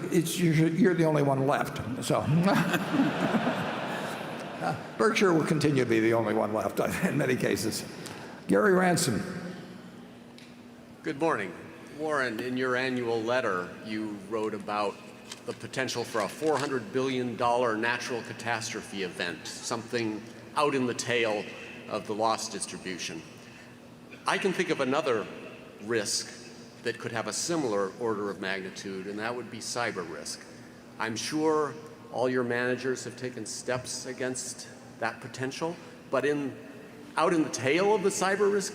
you're the only one left. So Berkshire will continue to be the only one left in many cases. Gary Ransom. Good morning. Warren, in your annual letter, you wrote about the potential for a $400 billion natural catastrophe event, something out in the tail of the loss distribution. I can think of another risk that could have a similar order of magnitude, and that would be cyber risk. I'm sure all your managers have taken steps against that potential, but out in the tail of the cyber risk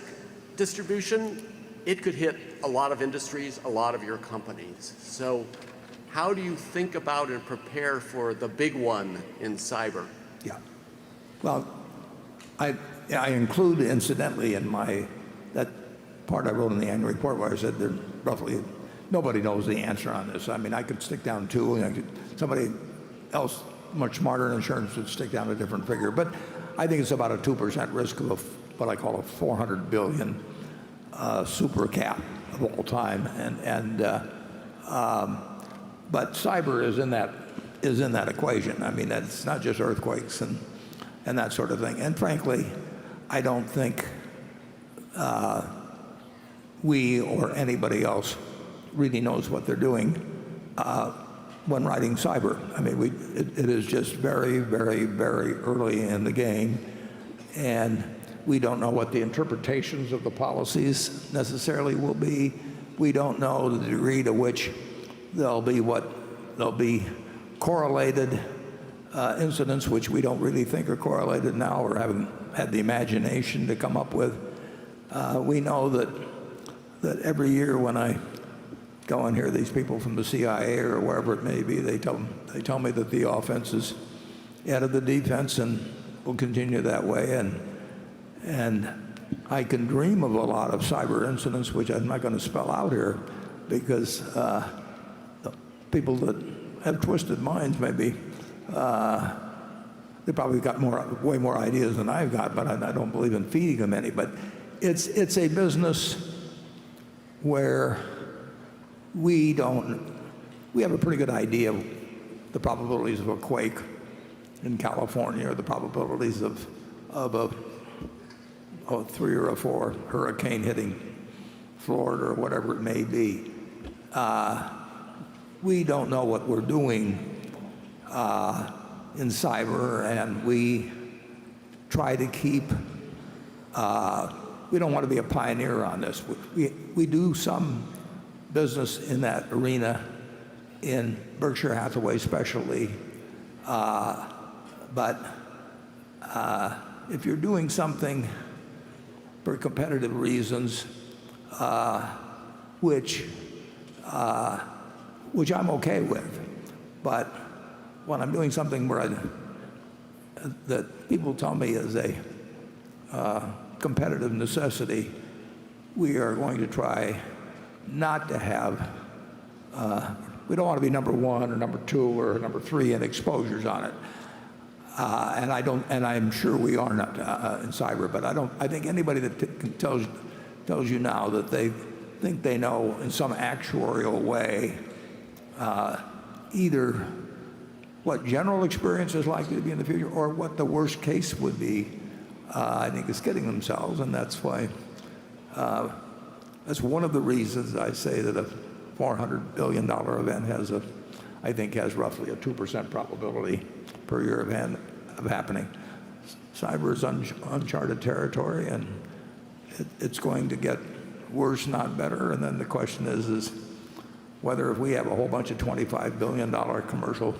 distribution, it could hit a lot of industries, a lot of your companies. So how do you think about and prepare for the big one in cyber? Yeah. Well, I include, incidentally, in that part I wrote in the annual report where I said that roughly nobody knows the answer on this. I mean, I could stick down 2, and somebody else much smarter in insurance would stick down a different figure. But I think it's about a 2% risk of what I call a $400 billion super cap of all time. But cyber is in that equation. I mean, it's not just earthquakes and that sort of thing. And frankly, I don't think we or anybody else really knows what they're doing when writing cyber. I mean, it is just very, very, very early in the game, and we don't know what the interpretations of the policies necessarily will be. We don't know the degree to which there'll be correlated incidents which we don't really think are correlated now or haven't had the imagination to come up with. We know that every year when I go and hear these people from the CIA or wherever it may be, they tell me that the offense is ahead of the defense and will continue that way. And I can dream of a lot of cyber incidents, which I'm not going to spell out here, because the people that have twisted minds maybe, they probably got way more ideas than I've got, but I don't believe in feeding them any. But it's a business where we have a pretty good idea of the probabilities of a quake in California or the probabilities of a 3 or a 4 hurricane hitting Florida or whatever it may be. We don't know what we're doing in cyber, and we try to keep, we don't want to be a pioneer on this. We do some business in that arena in Berkshire Hathaway especially, but if you're doing something for competitive reasons, which I'm okay with, but when I'm doing something that people tell me is a competitive necessity, we are going to try not to have, we don't want to be number 1 or number 2 or number 3 in exposures on it. And I'm sure we are not in cyber, but I think anybody that tells you now that they think they know in some actuarial way either what general experience is likely to be in the future or what the worst case would be, I think is kidding themselves. And that's why, that's one of the reasons I say that a $400 billion event has roughly a 2% probability per year of happening. Cyber is uncharted territory, and it's going to get worse, not better. And then the question is whether if we have a whole bunch of $25 billion commercial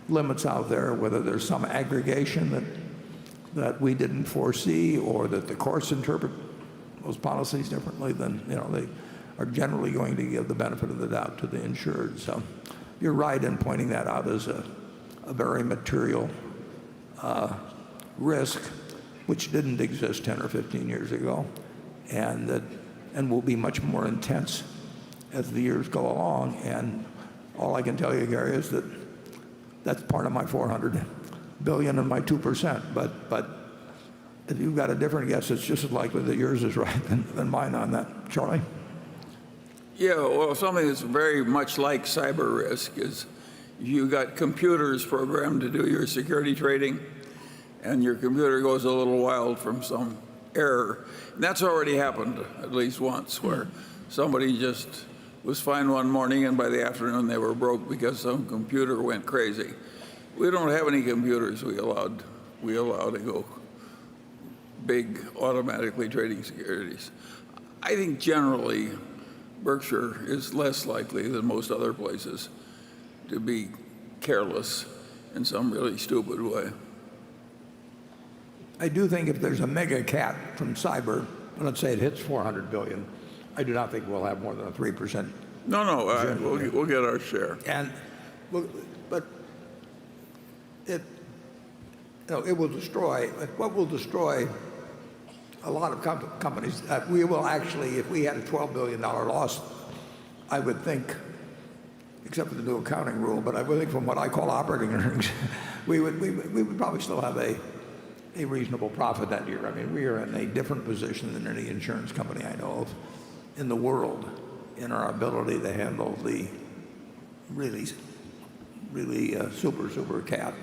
limits out there, whether there's some aggregation that we didn't foresee, or that the courts interpret those policies differently, then they are generally going to give the benefit of the doubt to the insured. So you're right in pointing that out as a very material risk, which didn't exist 10 or 15 years ago, and will be much more intense as the years go along. And all I can tell you, Gary, is that that's part of my $400 billion and my 2%. But if you've got a different guess, it's just as likely that yours is right than mine on that. Charlie? Yeah, well, something that's very much like cyber risk is you got computers programmed to do your security trading, and your computer goes a little wild from some error. And that's already happened at least once, where somebody just was fine one morning, and by the afternoon they were broke because some computer went crazy. We don't have any computers we allow to go big automatically trading securities. I think generally Berkshire is less likely than most other places to be careless in some really stupid way. I do think if there's a mega cat from cyber, let's say it hits 400 billion, I do not think we'll have more than a 3%. No, we'll get our share. But it will destroy. What will destroy a lot of companies? We will actually, if we had a $12 billion loss, I would think, except for the new accounting rule, but I would think from what I call operating earnings, we would probably still have a reasonable profit that year. I mean, we are in a different position than any insurance company I know of in the world in our ability to handle the really super cat.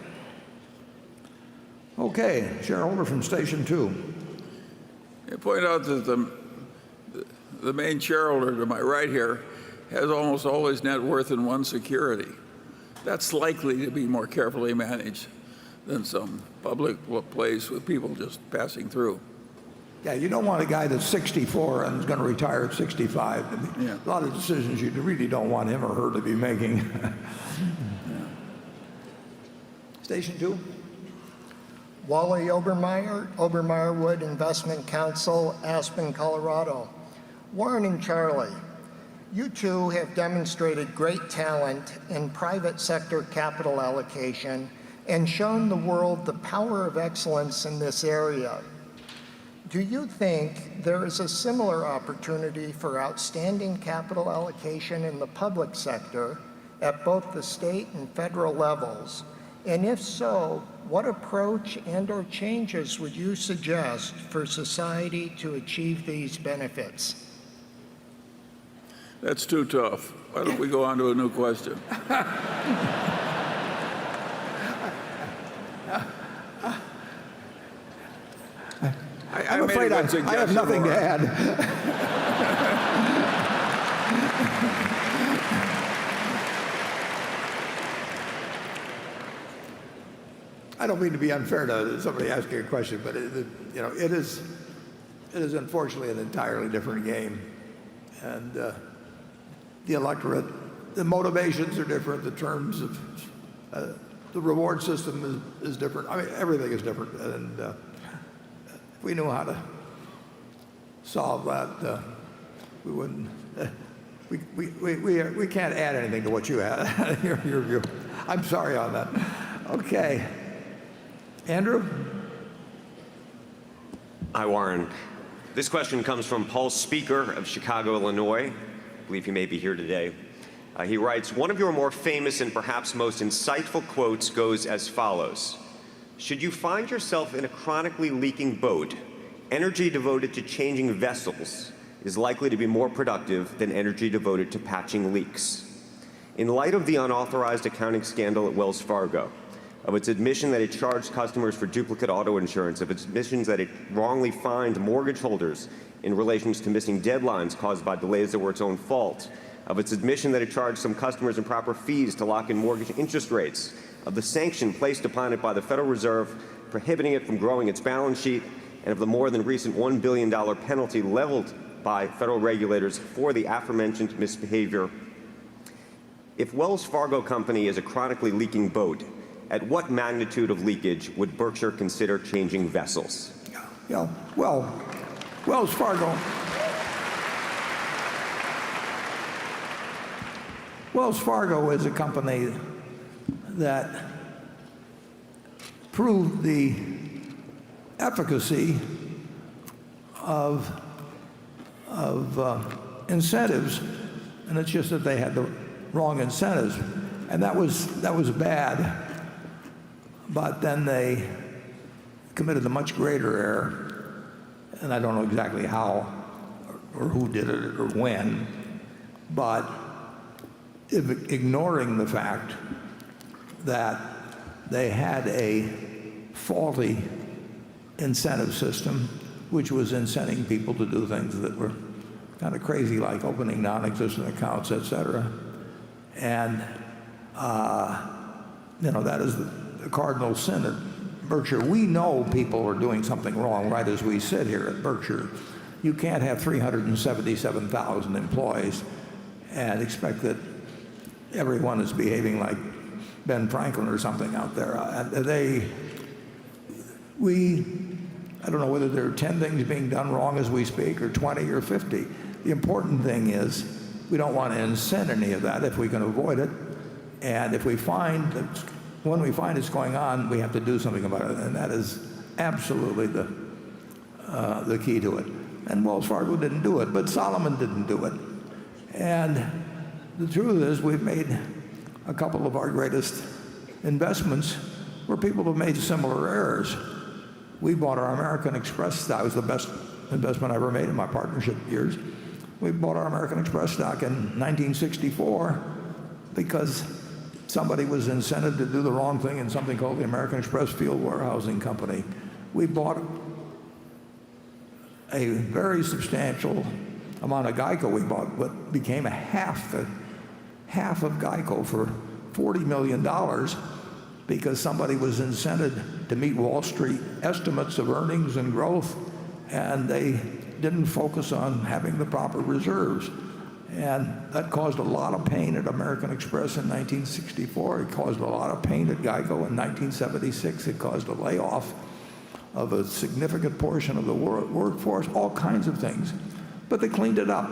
Okay, shareholder from station 2. I point out that the main shareholder to my right here has almost all his net worth in one security. That's likely to be more carefully managed than some public place with people just passing through. Yeah, you don't want a guy that's 64 and is going to retire at 65. Yeah. A lot of decisions you really don't want him or her to be making. Yeah. Station 2. Wally Obermeyer Wood Investment Counsel, Aspen, Colorado. Warren and Charlie, you two have demonstrated great talent in private sector capital allocation and shown the world the power of excellence in this area. Do you think there is a similar opportunity for outstanding capital allocation in the public sector at both the state and federal levels? And if so, what approach and/or changes would you suggest for society to achieve these benefits? That's too tough. Why don't we go on to a new question? I'm afraid I have nothing to add. I don't mean to be unfair to somebody asking a question, but it is unfortunately an entirely different game, and the electorate, the motivations are different, the terms of the reward system is different. I mean, everything is different, and if we knew how to solve that, we wouldn't. We can't add anything to what you had. I'm sorry on that. Okay. Andrew? Hi, Warren. This question comes from Paul Speaker of Chicago, Illinois. I believe he may be here today. He writes, one of your more famous and perhaps most insightful quotes goes as follows. Should you find yourself in a chronically leaking boat, energy devoted to changing vessels is likely to be more productive than energy devoted to patching leaks. In light of the unauthorized accounting scandal at Wells Fargo, of its admission that it charged customers for duplicate auto insurance, of its admissions that it wrongly fined mortgage holders in relation to missing deadlines caused by delays that were its own fault, of its admission that it charged some customers improper fees to lock in mortgage interest rates, of the sanction placed upon it by the Federal Reserve prohibiting it from growing its balance sheet, and of the more than recent $1 billion penalty leveled by federal regulators for the aforementioned misbehavior. If Wells Fargo Company is a chronically leaking boat, at what magnitude of leakage would Berkshire consider changing vessels? Yeah, well, Wells Fargo is a company that proved the efficacy of incentives, and it's just that they had the wrong incentives, and that was bad. But then they committed a much greater error, and I don't know exactly how or who did it or when, but ignoring the fact that they had a faulty incentive system which was incenting people to do things that were kind of crazy, like opening non-existent accounts, etc. And that is the cardinal sin at Berkshire. We know people are doing something wrong right as we sit here at Berkshire. You can't have 377,000 employees and expect that everyone is behaving like Ben Franklin or something out there. I don't know whether there are 10 things being done wrong as we speak, or 20 or 50. The important thing is we don't want to incent any of that if we can avoid it. And if we find that when we find it's going on, we have to do something about it. And that is absolutely the key to it. And Wells Fargo didn't do it, but Solomon didn't do it. And the truth is we've made a couple of our greatest investments where people have made similar errors. We bought our American Express stock. It was the best investment I ever made in my partnership years. We bought our American Express stock in 1964 because somebody was incented to do the wrong thing in something called the American Express Field Warehousing Company. We bought a very substantial amount of GEICO. We bought what became half of GEICO for $40 million because somebody was incented to meet Wall Street estimates of earnings and growth, and they didn't focus on having the proper reserves. And that caused a lot of pain at American Express in 1964. It caused a lot of pain at GEICO in 1976. It caused a layoff of a significant portion of the workforce, all kinds of things. But they cleaned it up.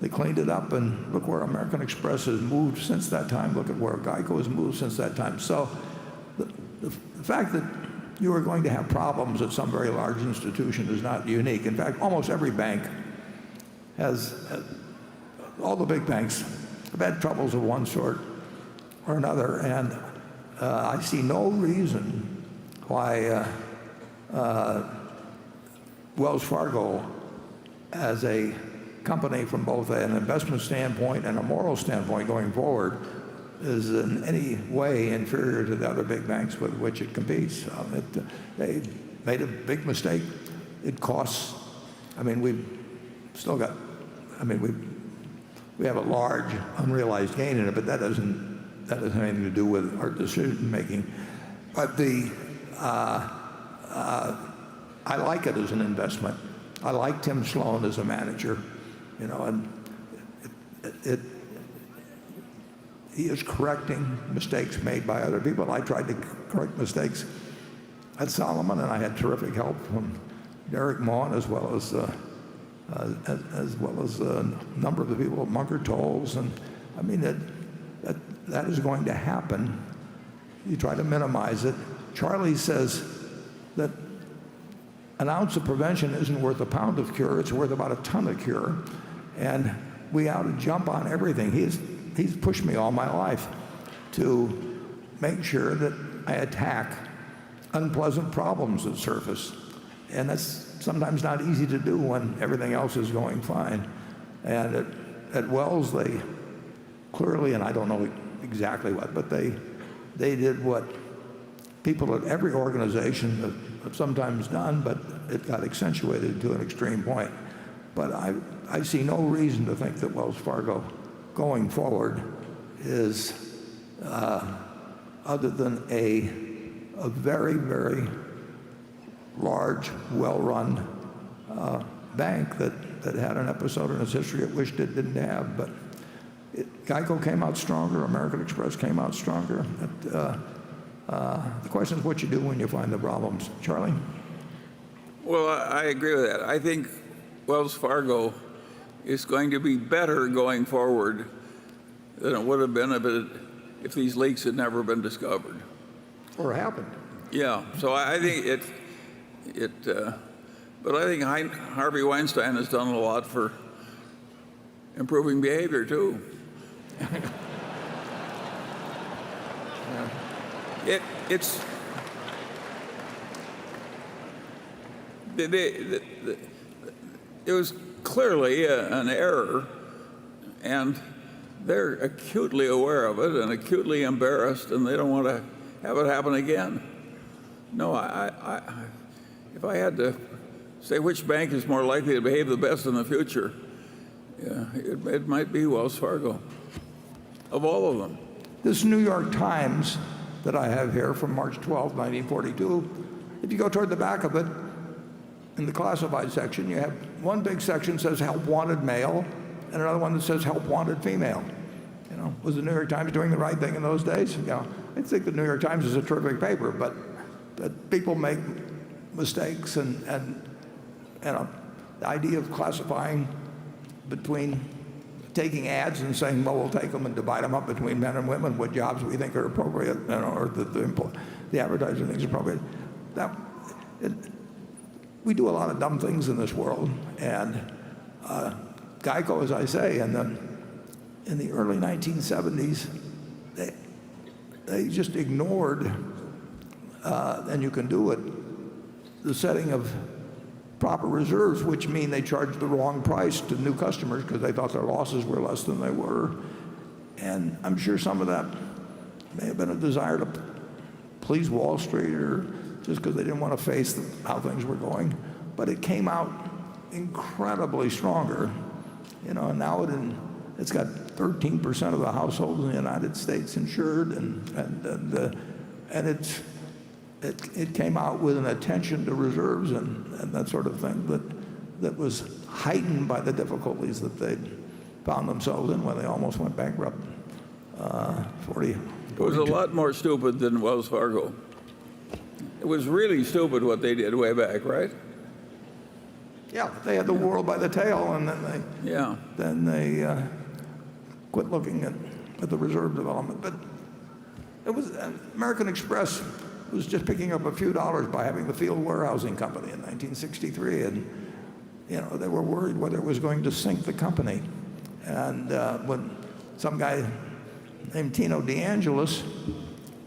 They cleaned it up, and look where American Express has moved since that time. Look at where GEICO has moved since that time. So the fact that you are going to have problems at some very large institution is not unique. In fact, almost every bank has, all the big banks have had troubles of one sort or another, and I see no reason why Wells Fargo, as a company from both an investment standpoint and a moral standpoint going forward, is in any way inferior to the other big banks with which it competes. They made a big mistake. It costs, we've still got, we have a large unrealized gain in it, but that doesn't have anything to do with our decision making. But I like it as an investment. I like Tim Sloan as a manager, and he is correcting mistakes made by other people. I tried to correct mistakes at Solomon, and I had terrific help from Derek Maughan as well as a number of the people at Munger Tolles. And that is going to happen. You try to minimize it. Charlie says that an ounce of prevention isn't worth a pound of cure. It's worth about a ton of cure. And we ought to jump on everything. He's pushed me all my life to make sure that I attack unpleasant problems that surface. And that's sometimes not easy to do when everything else is going fine. And at Wells, they clearly, and I don't know exactly what, but they did what people at every organization have sometimes done, but it got accentuated to an extreme point. But I see no reason to think that Wells Fargo going forward is other than a very, very large, well-run bank that had an episode in its history it wished it didn't have. But GEICO came out stronger. American Express came out stronger. The question is what you do when you find the problems. Charlie? Well, I agree with that. I think Wells Fargo is going to be better going forward than it would have been if these leaks had never been discovered. Or happened. Yeah, so I think but I think Harvey Weinstein has done a lot for improving behavior too. It was clearly an error And they're acutely aware of it and acutely embarrassed, and they don't want to have it happen again. No, if I had to say which bank is more likely to behave the best in the future, yeah, it might be Wells Fargo, of all of them. This New York Times that I have here from March 12, 1942, if you go toward the back of it, in the classified section, you have one big section that says help wanted male, and another one that says help wanted female. You know, was the New York Times doing the right thing in those days? You know, I think the New York Times is a terrific paper, but people make mistakes, and you know, the idea of classifying between taking ads and saying, well, we'll take them and divide them up between men and women, what jobs we think are appropriate, you know, or the advertiser thinks appropriate. We do a lot of dumb things in this world, and GEICO, as I say, in the early 1970s, they just ignored, and you can do it, the setting of proper reserves, which mean they charged the wrong price to new customers because they thought their losses were less than they were. And I'm sure some of that may have been a desire to please Wall Street, or just because they didn't want to face how things were going. But it came out incredibly stronger, you know, and now it's got 13% of the households in the United States insured, and it came out with an attention to reserves and that sort of thing that was heightened by the difficulties that they found themselves in when they almost went bankrupt. It was a lot more stupid than Wells Fargo. It was really stupid what they did way back, right? Yeah, they had the world by the tail, and then they quit looking at the reserve development. But it was American Express was just picking up a few dollars by having the field warehousing company in 1963, and you know, they were worried whether it was going to sink the company. And when some guy named Tino DeAngelis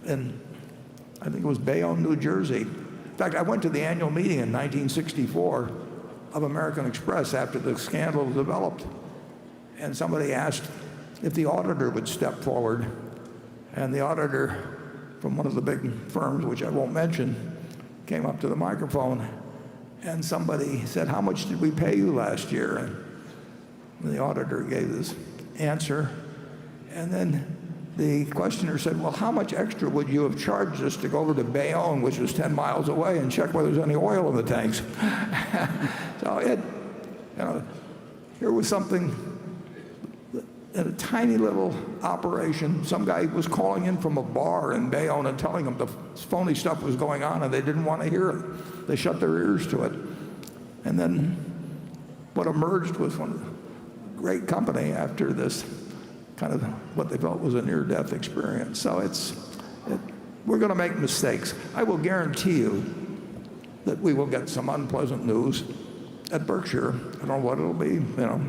in, I think it was Bayonne, New Jersey. In fact, I went to the annual meeting in 1964 of American Express after the scandal developed, and somebody asked if the auditor would step forward, and the auditor from one of the big firms, which I won't mention, came up to the microphone, and somebody said, how much did we pay you last year? And the auditor gave this answer, and then the questioner said, well, how much extra would you have charged us to go over to Bayonne, which was 10 miles away, and check whether there's any oil in the tanks? So you know, here was something, in a tiny little operation. Some guy was calling in from a bar in Bayonne and telling them the phony stuff was going on, and they didn't want to hear it. They shut their ears to it. And then what emerged was one great company after this kind of what they felt was a near-death experience. So we're going to make mistakes. I will guarantee you that we will get some unpleasant news at Berkshire. I don't know what it'll be. You know,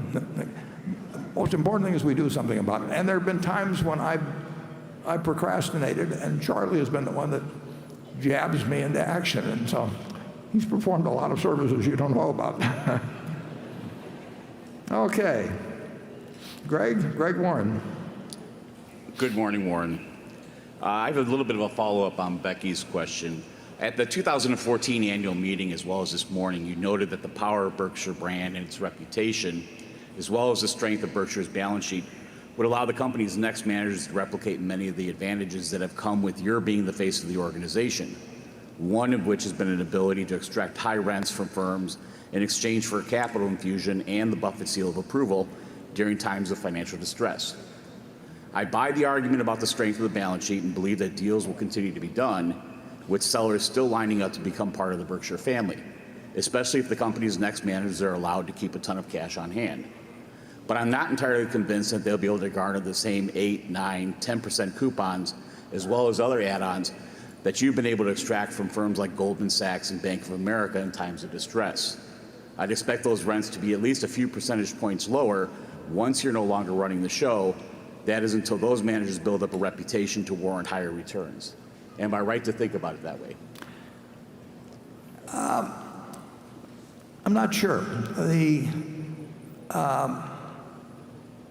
most important thing is we do something about it. And there have been times when I procrastinated, and Charlie has been the one that jabs me into action. And so he's performed a lot of services you don't know about. Okay. Greg Warren. Good morning, Warren. I have a little bit of a follow-up on Becky's question. At the 2014 annual meeting, as well as this morning, you noted that the power of Berkshire brand and its reputation, as well as the strength of Berkshire's balance sheet, would allow the company's next managers to replicate many of the advantages that have come with your being the face of the organization. One of which has been an ability to extract high rents from firms in exchange for a capital infusion and the Buffett seal of approval during times of financial distress. I buy the argument about the strength of the balance sheet and believe that deals will continue to be done, with sellers still lining up to become part of the Berkshire family, especially if the company's next managers are allowed to keep a ton of cash on hand. But I'm not entirely convinced that they'll be able to garner the same 8, 9, 10% coupons, as well as other add-ons that you've been able to extract from firms like Goldman Sachs and Bank of America in times of distress. I'd expect those rents to be at least a few percentage points lower once you're no longer running the show. That is until those managers build up a reputation to warrant higher returns. Am I right to think about it that way? I'm not sure.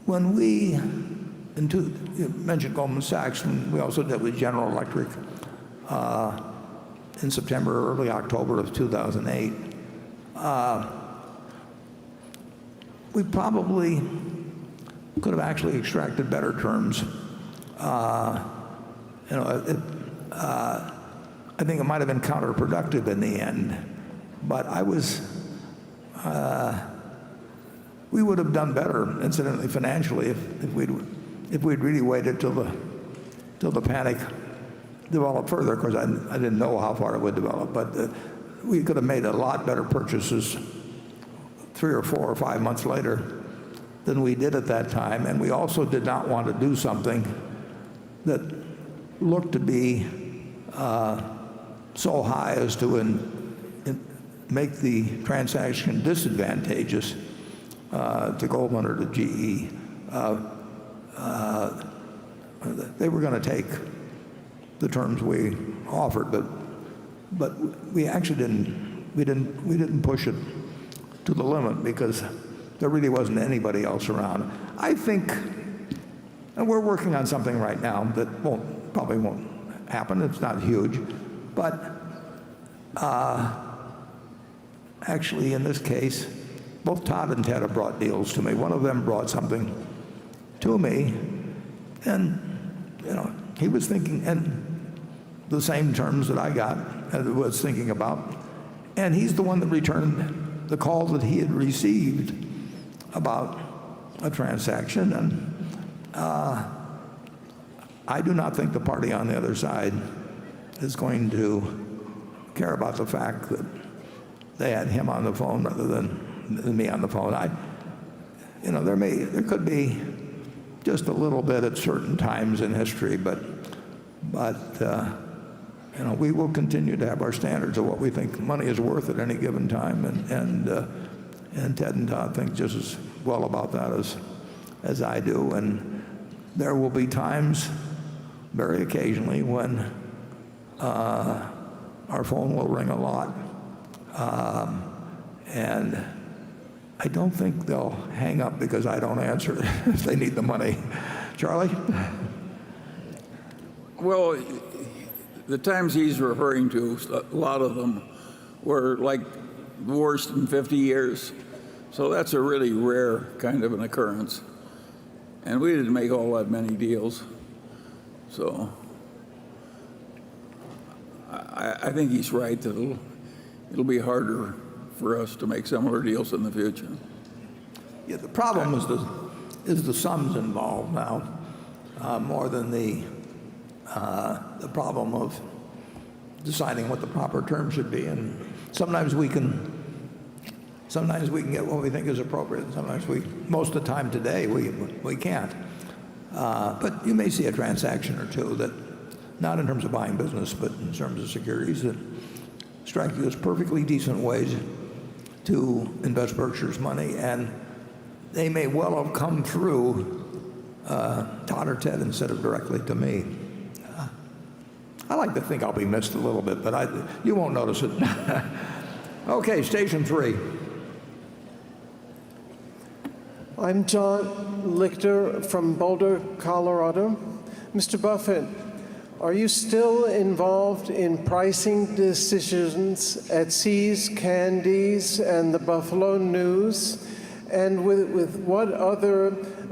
when you mentioned Goldman Sachs, and we also did with General Electric in September, early October of 2008. We probably could have actually extracted better terms. I think it might have been counterproductive in the end, but we would have done better, incidentally, financially, if we'd really waited till the panic developed further. Of course, I didn't know how far it would develop, but we could have made a lot better purchases 3 or 4 or 5 months later than we did at that time. And we also did not want to do something that looked to be so high as to make the transaction disadvantageous to Goldman or to GE. They were going to take the terms we offered, but we actually didn't push it to the limit because there really wasn't anybody else around. I think, and we're working on something right now that probably won't happen. It's not huge, but actually in this case, both Todd and Ted have brought deals to me. One of them brought something to me, and he was thinking in the same terms that I got and was thinking about, and he's the one that returned the call that he had received about a transaction. And I do not think the party on the other side is going to care about the fact that they had him on the phone rather than me on the phone. There could be just a little bit at certain times in history, but we will continue to have our standards of what we think money is worth at any given time, and Ted and Todd think just as well about that as I do. And there will be times, very occasionally, when our phone will ring a lot, and I don't think they'll hang up because I don't answer if they need the money. Charlie? Well, the times he's referring to, a lot of them were like the worst in 50 years. So that's a really rare kind of an occurrence. And we didn't make all that many deals. So I think he's right that it'll be harder for us to make similar deals in the future. Yeah, the problem is the sums involved now, more than the problem of deciding what the proper term should be. And sometimes we can get what we think is appropriate, and sometimes most of the time today we can't. But you may see a transaction or two that, not in terms of buying business, but in terms of securities, that strike you as perfectly decent ways to invest Berkshire's money, and they may well have come through Todd or Ted instead of directly to me. I like to think I'll be missed a little bit, but you won't notice it. Okay, station 3. I'm John Lichter from Boulder, Colorado. Mr. Buffett, are you still involved in pricing decisions at See's Candies and the Buffalo News? And with what other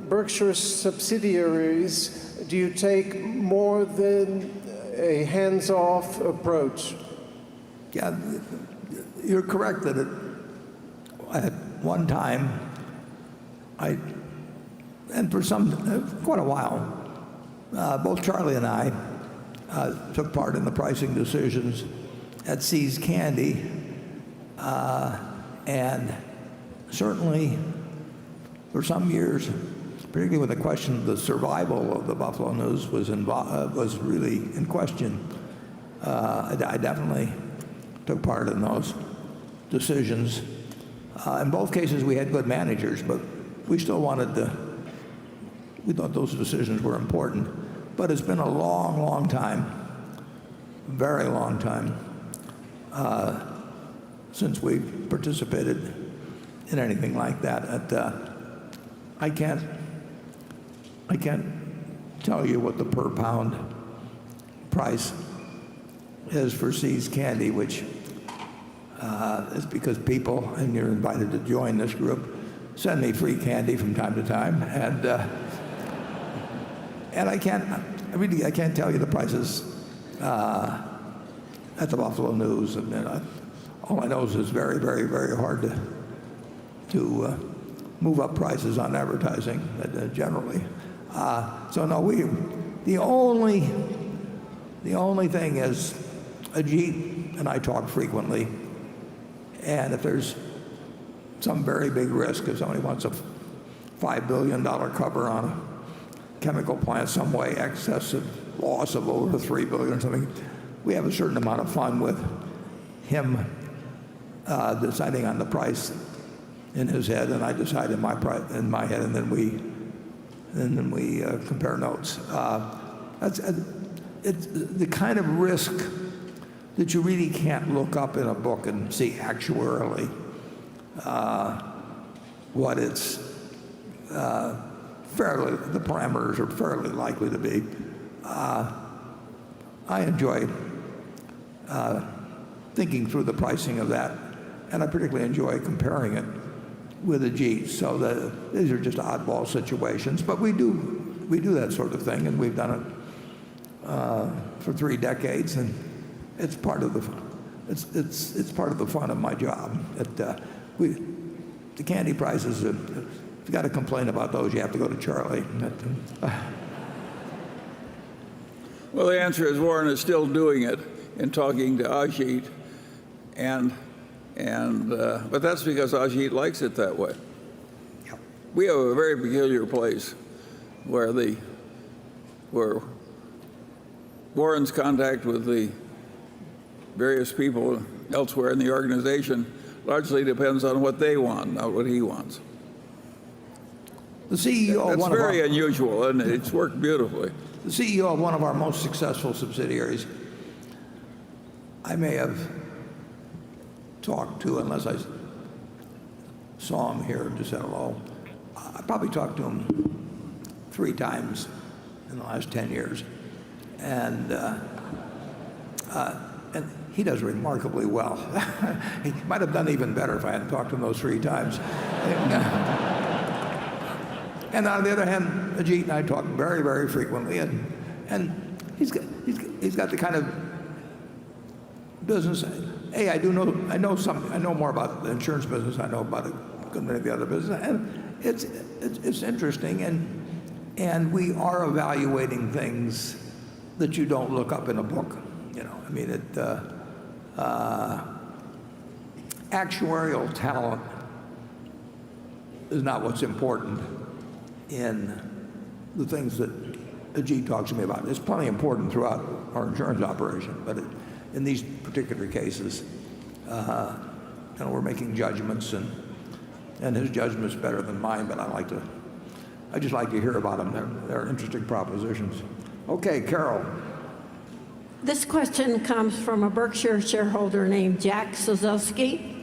Berkshire subsidiaries do you take more than a hands-off approach? Yeah, you're correct that at one time, and for quite a while, both Charlie and I took part in the pricing decisions at See's Candy, and certainly for some years, particularly when the question of the survival of the Buffalo News was really in question, I definitely took part in those decisions. In both cases, we had good managers, but we still we thought those decisions were important. But it's been a long, long time, very long time, since we participated in anything like that. I can't I can't tell you what the per pound price is for See's candy, which is because people, and you're invited to join this group, send me free candy from time to time, and I can't tell you the prices at the Buffalo News. I mean, all I know is it's very, very, very hard to move up prices on advertising generally. So no, the only thing is Ajit and I talk frequently, and if there's some very big risk, if somebody wants a $5 billion cover on a chemical plant, some way excessive loss of over $3 billion or something, we have a certain amount of fun with him deciding on the price in his head, and I decide in my head, and then we compare notes. It's the kind of risk that you really can't look up in a book and see actuarially what it's the parameters are fairly likely to be. I enjoy thinking through the pricing of that, and I particularly enjoy comparing it with Ajit. So these are just oddball situations, but we do that sort of thing, and we've done it for 3 decades, and it's part of the fun of my job. The candy prices, if you got to complain about those, you have to go to Charlie. Well, the answer is Warren is still doing it in talking to Ajit, but that's because Ajit likes it that way. We have a very peculiar place where Warren's contact with the various people elsewhere in the organization largely depends on what they want, not what he wants. The CEO That's very unusual, and it's worked beautifully. The CEO of one of our most successful subsidiaries, I may have talked to, unless I saw him here and just said hello, I probably talked to him 3 times in the last 10 years. And he does remarkably well. He might have done even better if I hadn't talked to him those 3 times. And on the other hand, Ajit and I talk very, very frequently, and he's got the kind of business. Hey, I know more about the insurance business. I know about a good many of the other business, and it's interesting, and we are evaluating things that you don't look up in a book. I mean, actuarial talent is not what's important in the things that Ajit talks to me about. It's plenty important throughout our insurance operation, but in these particular cases, we're making judgments, and his judgment's better than mine, but I just like to hear about them. They're interesting propositions. Okay, Carol. This question comes from a Berkshire shareholder named Jack Sozowski.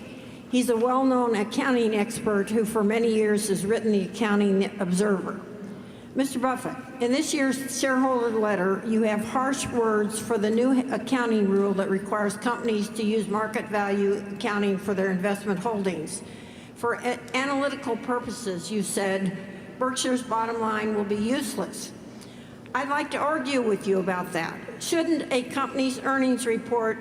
He's a well-known accounting expert who for many years has written the Accounting Observer. Mr. Buffett, in this year's shareholder letter, you have harsh words for the new accounting rule that requires companies to use market value accounting for their investment holdings. For analytical purposes, you said, Berkshire's bottom line will be useless. I'd like to argue with you about that. Shouldn't a company's earnings report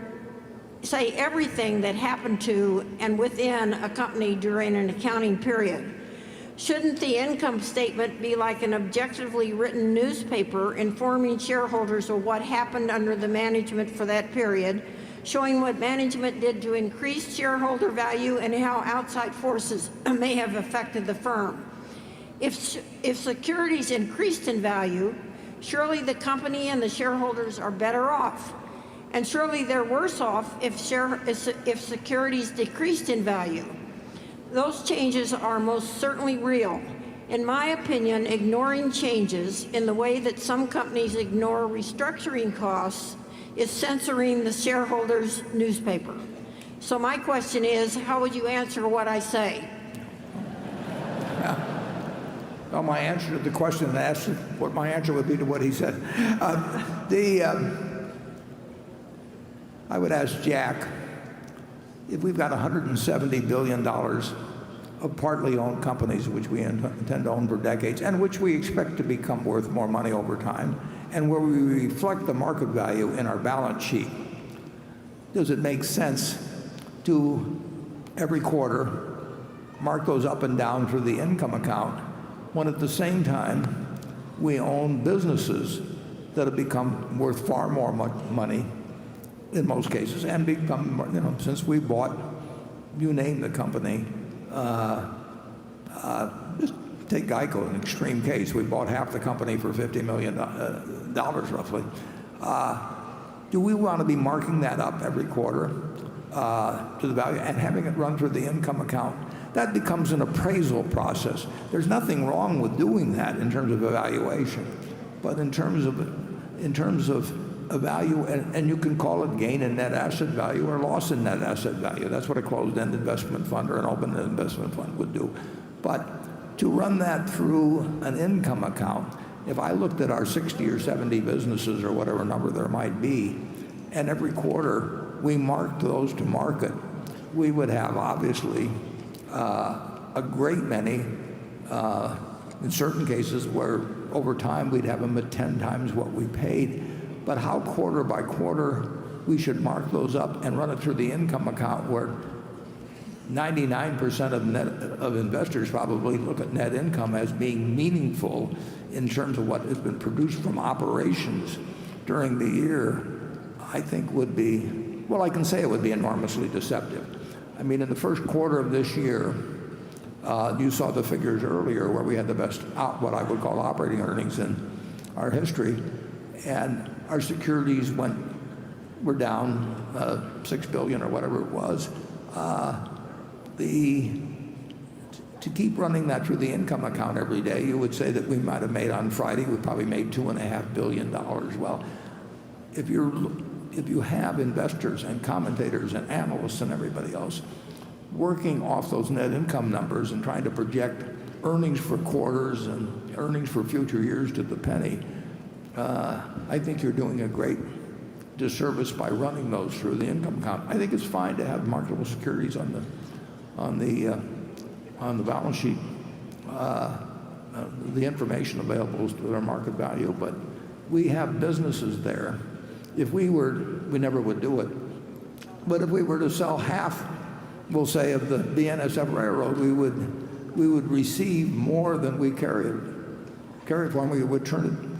say everything that happened to and within a company during an accounting period? Shouldn't the income statement be like an objectively written newspaper informing shareholders of what happened under the management for that period, showing what management did to increase shareholder value and how outside forces may have affected the firm? If securities increased in value, surely the company and the shareholders are better off. And surely they're worse off if securities decreased in value. Those changes are most certainly real. In my opinion, ignoring changes in the way that some companies ignore restructuring costs is censoring the shareholders' newspaper. So my question is, how would you answer what I say? Well, my answer to the question asked what my answer would be to what he said. I would ask Jack, if we've got $170 billion of partly owned companies which we intend to own for decades and which we expect to become worth more money over time, and where we reflect the market value in our balance sheet, does it make sense to every quarter mark those up and down through the income account when at the same time we own businesses that have become worth far more money in most cases and become, since we bought, you name the company, just take Geico, an extreme case. We bought half the company for $50 million roughly. Do we want to be marking that up every quarter to the value and having it run through the income account? That becomes an appraisal process. There's nothing wrong with doing that in terms of evaluation, but in terms of a value, and you can call it gain in net asset value or loss in net asset value. That's what a closed-end investment fund or an open-end investment fund would do. But to run that through an income account, if I looked at our 60 or 70 businesses or whatever number there might be, and every quarter we marked those to market, we would have obviously a great many, in certain cases where over time we'd have them at 10 times what we paid. But how quarter by quarter we should mark those up and run it through the income account, where 99% of investors probably look at net income as being meaningful in terms of what has been produced from operations during the year, I think would be, well, I can say it would be enormously deceptive. I mean, in the first quarter of this year, you saw the figures earlier where we had the best, what I would call operating earnings in our history, and our securities were down $6 billion or whatever it was. To keep running that through the income account every day, you would say that we might have made on Friday, we probably made $2.5 billion. Well, if you have investors and commentators and analysts and everybody else working off those net income numbers and trying to project earnings for quarters and earnings for future years to the penny, I think you're doing a great disservice by running those through the income account. I think it's fine to have marketable securities on the balance sheet, the information available to their market value, but we have businesses there. If we never would do it, but if we were to sell half, we'll say, of the BNSF Railroad, we would receive more than we carried for, and we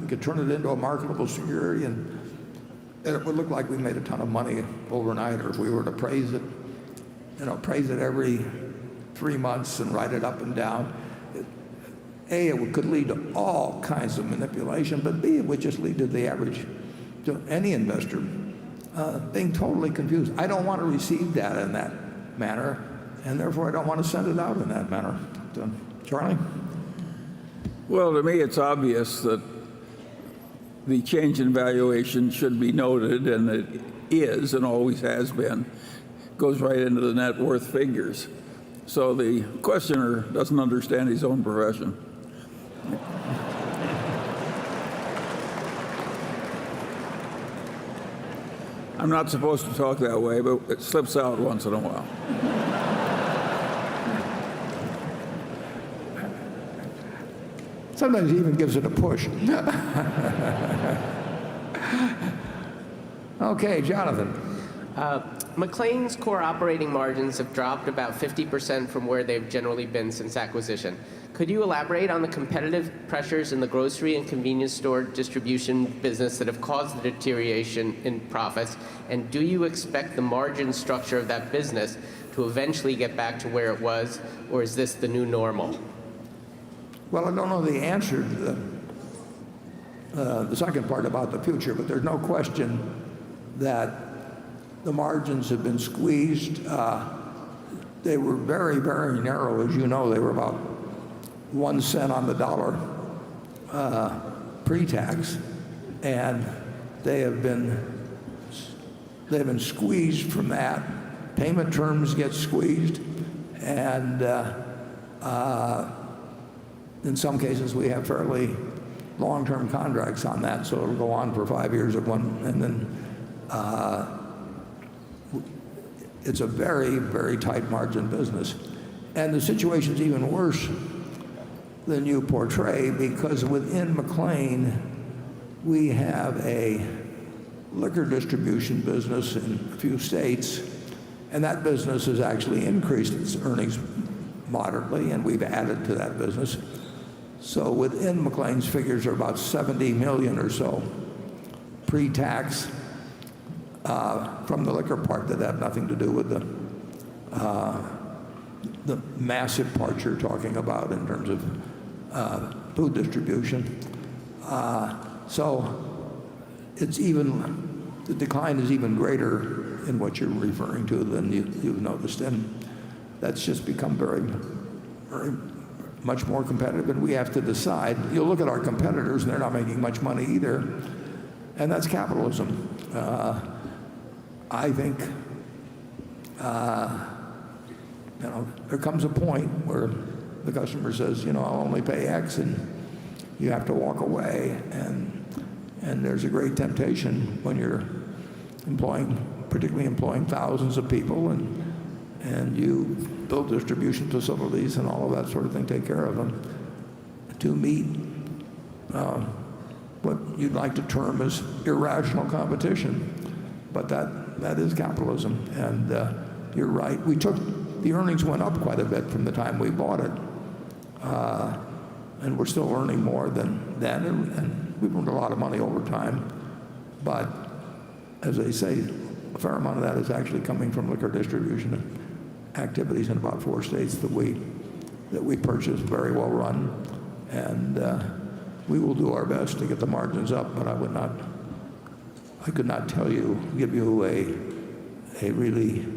could turn it into a marketable security, and it would look like we made a ton of money overnight. Or if we were to appraise it every 3 months and write it up and down, it could lead to all kinds of manipulation, but B, it would just lead to any investor being totally confused. I don't want to receive data in that manner, and therefore I don't want to send it out in that manner. Charlie? Well, to me it's obvious that the change in valuation should be noted, and it is and always has been, goes right into the net worth figures. So the questioner doesn't understand his own profession. I'm not supposed to talk that way, but it slips out once in a while. Sometimes he even gives it a push. Okay, Jonathan. McLane's core operating margins have dropped about 50% from where they've generally been since acquisition. Could you elaborate on the competitive pressures in the grocery and convenience store distribution business that have caused the deterioration in profits? And do you expect the margin structure of that business to eventually get back to where it was, or is this the new normal? Well, I don't know the answer to the second part about the future, but there's no question that the margins have been squeezed. They were very, very narrow. As you know, they were about 1 cent on the dollar pre-tax, and they have been squeezed from that. Payment terms get squeezed, and in some cases, we have fairly long-term contracts on that, so it'll go on for 5 years at one, and then it's a very, very tight margin business. And the situation's even worse than you portray, because within McLean, we have a liquor distribution business in a few states, and that business has actually increased its earnings moderately, and we've added to that business. So within McLean's figures are about 70 million or so pre-tax from the liquor part that have nothing to do with the massive part you're talking about in terms of food distribution. So it's even, the decline is even greater in what you're referring to than you've noticed, and that's just become very, very much more competitive, and we have to decide. You'll look at our competitors, and they're not making much money either, and that's capitalism. I think there comes a point where the customer says, I'll only pay X, and you have to walk away, and there's a great temptation when you're particularly employing thousands of people, and you build distribution facilities and all of that sort of thing, take care of them, to meet what you'd like to term as irrational competition. But that is capitalism, and you're right. The earnings went up quite a bit from the time we bought it, and we're still earning more than then, and we've earned a lot of money over time. But as they say, a fair amount of that is actually coming from liquor distribution activities in about 4 states that we purchased, very well run, and we will do our best to get the margins up. But I could not give you a really.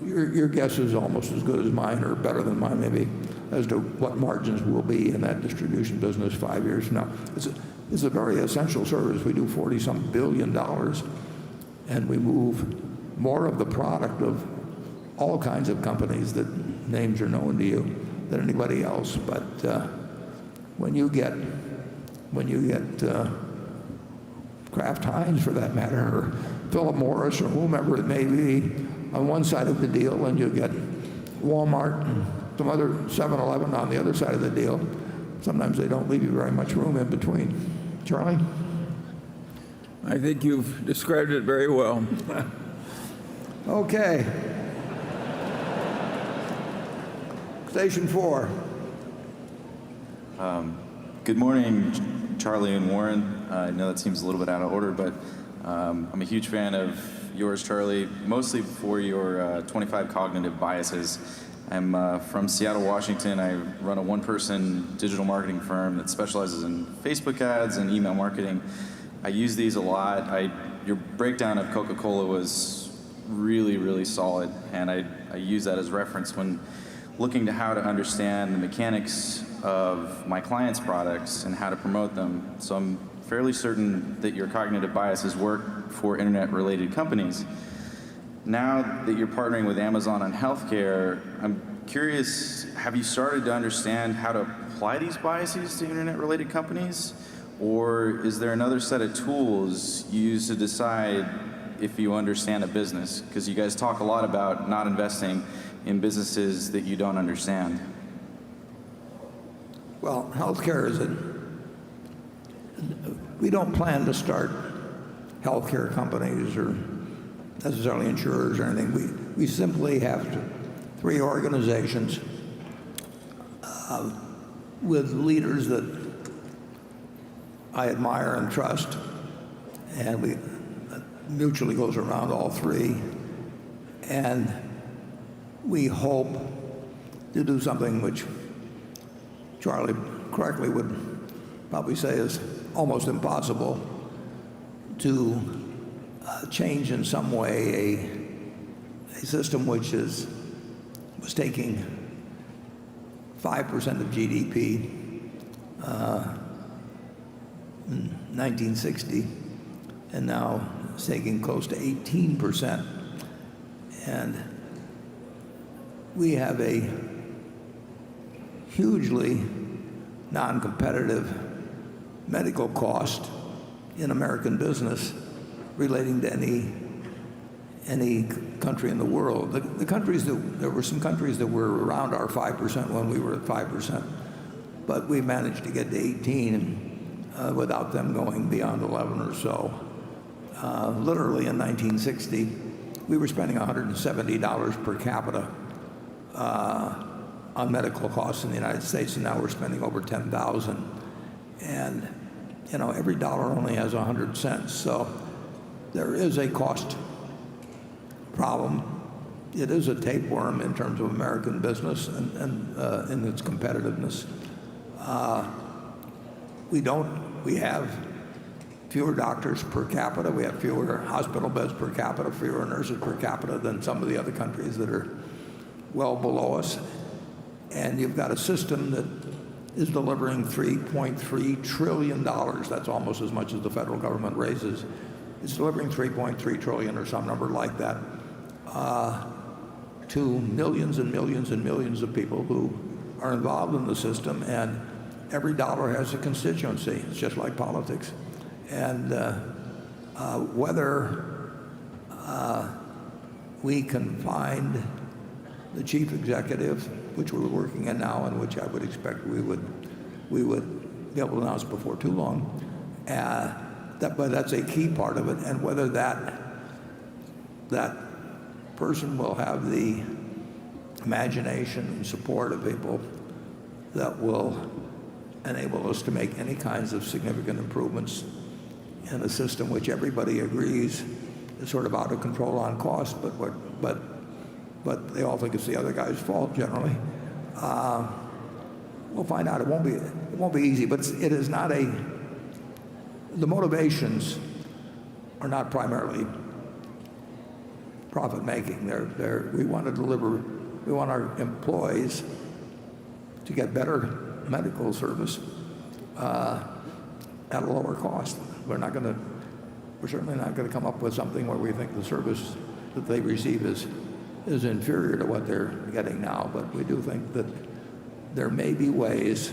Your guess is almost as good as mine, or better than mine maybe, as to what margins will be in that distribution business 5 years from now. It's a very essential service. We do $40-some billion, and we move more of the product of all kinds of companies that names are known to you than anybody else. But when you get Kraft Heinz, for that matter, or Philip Morris, or whomever it may be, on one side of the deal, and you get Walmart and some other 7-Eleven on the other side of the deal, sometimes they don't leave you very much room in between. Charlie? I think you've described it very well. Okay. Station 4. Good morning, Charlie and Warren. I know that seems a little bit out of order, but I'm a huge fan of yours, Charlie, mostly for your 25 cognitive biases. I'm from Seattle, Washington. I run a one-person digital marketing firm that specializes in Facebook ads and email marketing. I use these a lot. Your breakdown of Coca-Cola was really, really solid, and I use that as reference when looking to how to understand the mechanics of my clients' products and how to promote them. So I'm fairly certain that your cognitive biases work for internet-related companies. Now that you're partnering with Amazon on healthcare, I'm curious, have you started to understand how to apply these biases to internet-related companies? Or is there another set of tools you use to decide if you understand a business? Because you guys talk a lot about not investing in businesses that you don't understand. Well, healthcare we don't plan to start healthcare companies or necessarily insurers or anything. We simply have 3 organizations with leaders that I admire and trust, and we mutually goes around all 3, and we hope to do something which Charlie correctly would probably say is almost impossible, to change in some way a system which was taking 5% of GDP in 1960, and now it's taking close to 18%. And we have a hugely non-competitive medical cost in American business relating to any country in the world. The countries there were some countries that were around our 5% when we were at 5%, but we managed to get to 18 without them going beyond 11 or so. Literally in 1960, we were spending $170 per capita on medical costs in the United States, and now we're spending over $10,000. And every dollar only has 100 cents, so there is a cost problem. It is a tapeworm in terms of American business and in its competitiveness. We have fewer doctors per capita. We have fewer hospital beds per capita, fewer nurses per capita than some of the other countries that are well below us. And you've got a system that is delivering $3.3 trillion. That's almost as much as the federal government raises. It's delivering $3.3 trillion or some number like that to millions and millions and millions of people who are involved in the system, and every dollar has a constituency. It's just like politics. And whether we can find the chief executive, which we're working on now and which I would expect we would be able to announce before too long, but that's a key part of it, and whether that person will have the imagination and support of people that will enable us to make any kinds of significant improvements in a system which everybody agrees is sort of out of control on cost, but they all think it's the other guy's fault generally. We'll find out. It won't be easy, but it is not the motivations are not primarily profit making. We want to deliver. We want our employees to get better medical service at a lower cost. We're certainly not going to come up with something where we think the service that they receive is inferior to what they're getting now. But we do think that there may be ways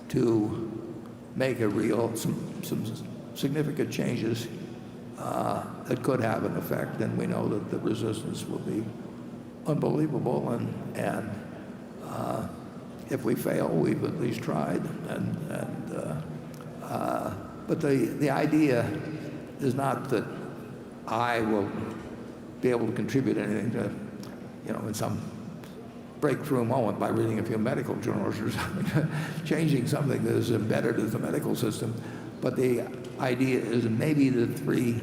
to make some significant changes that could have an effect, and we know that the resistance will be unbelievable, and if we fail, we've at least tried. But the idea is not that I will be able to contribute anything to, in some breakthrough moment by reading a few medical journals or something, changing something that is embedded in the medical system. But the idea is maybe the three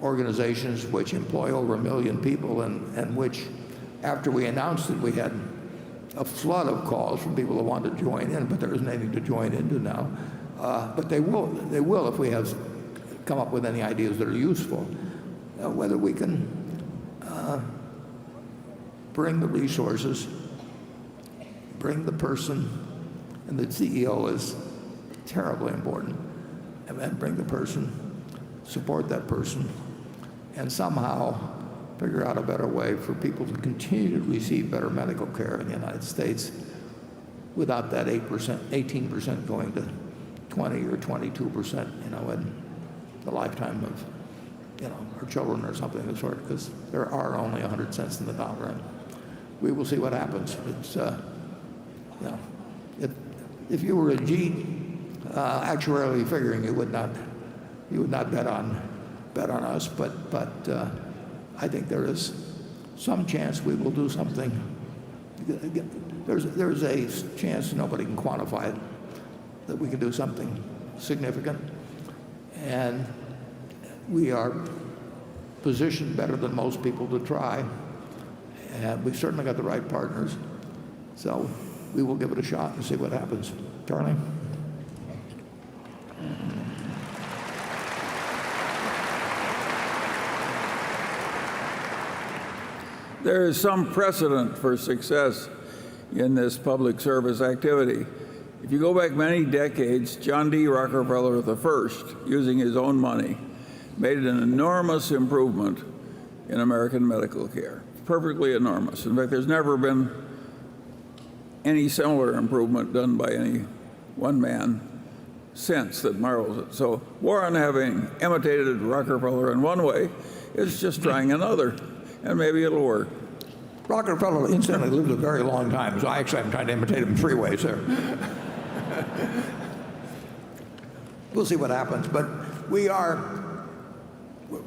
organizations which employ over 1 million people and which, after we announced it, we had a flood of calls from people who wanted to join in, but there isn't anything to join into now. But they will if we have come up with any ideas that are useful. Whether we can bring the resources, bring the person, and the CEO is terribly important, and then bring the person, support that person, and somehow figure out a better way for people to continue to receive better medical care in the United States without that 18% going to 20 or 22%, in the lifetime of, our children or something of the sort, because there are only 100 cents in the dollar, and we will see what happens. It's, if you were a actuarially figuring, you would not bet on us, but I think there is some chance we will do something. There's a chance, nobody can quantify it, that we can do something significant, and we are positioned better than most people to try, and we've certainly got the right partners, so we will give it a shot and see what happens. Charlie? There is some precedent for success in this public service activity. If you go back many decades, John D. Rockefeller I, using his own money, made an enormous improvement in American medical care. Perfectly enormous. In fact, there's never been any similar improvement done by any one man since that marvels it. So Warren, having imitated Rockefeller in one way, is just trying another, and maybe it'll work. Rockefeller incidentally lived a very long time, so I actually am trying to imitate him 3 ways there. We'll see what happens, but we're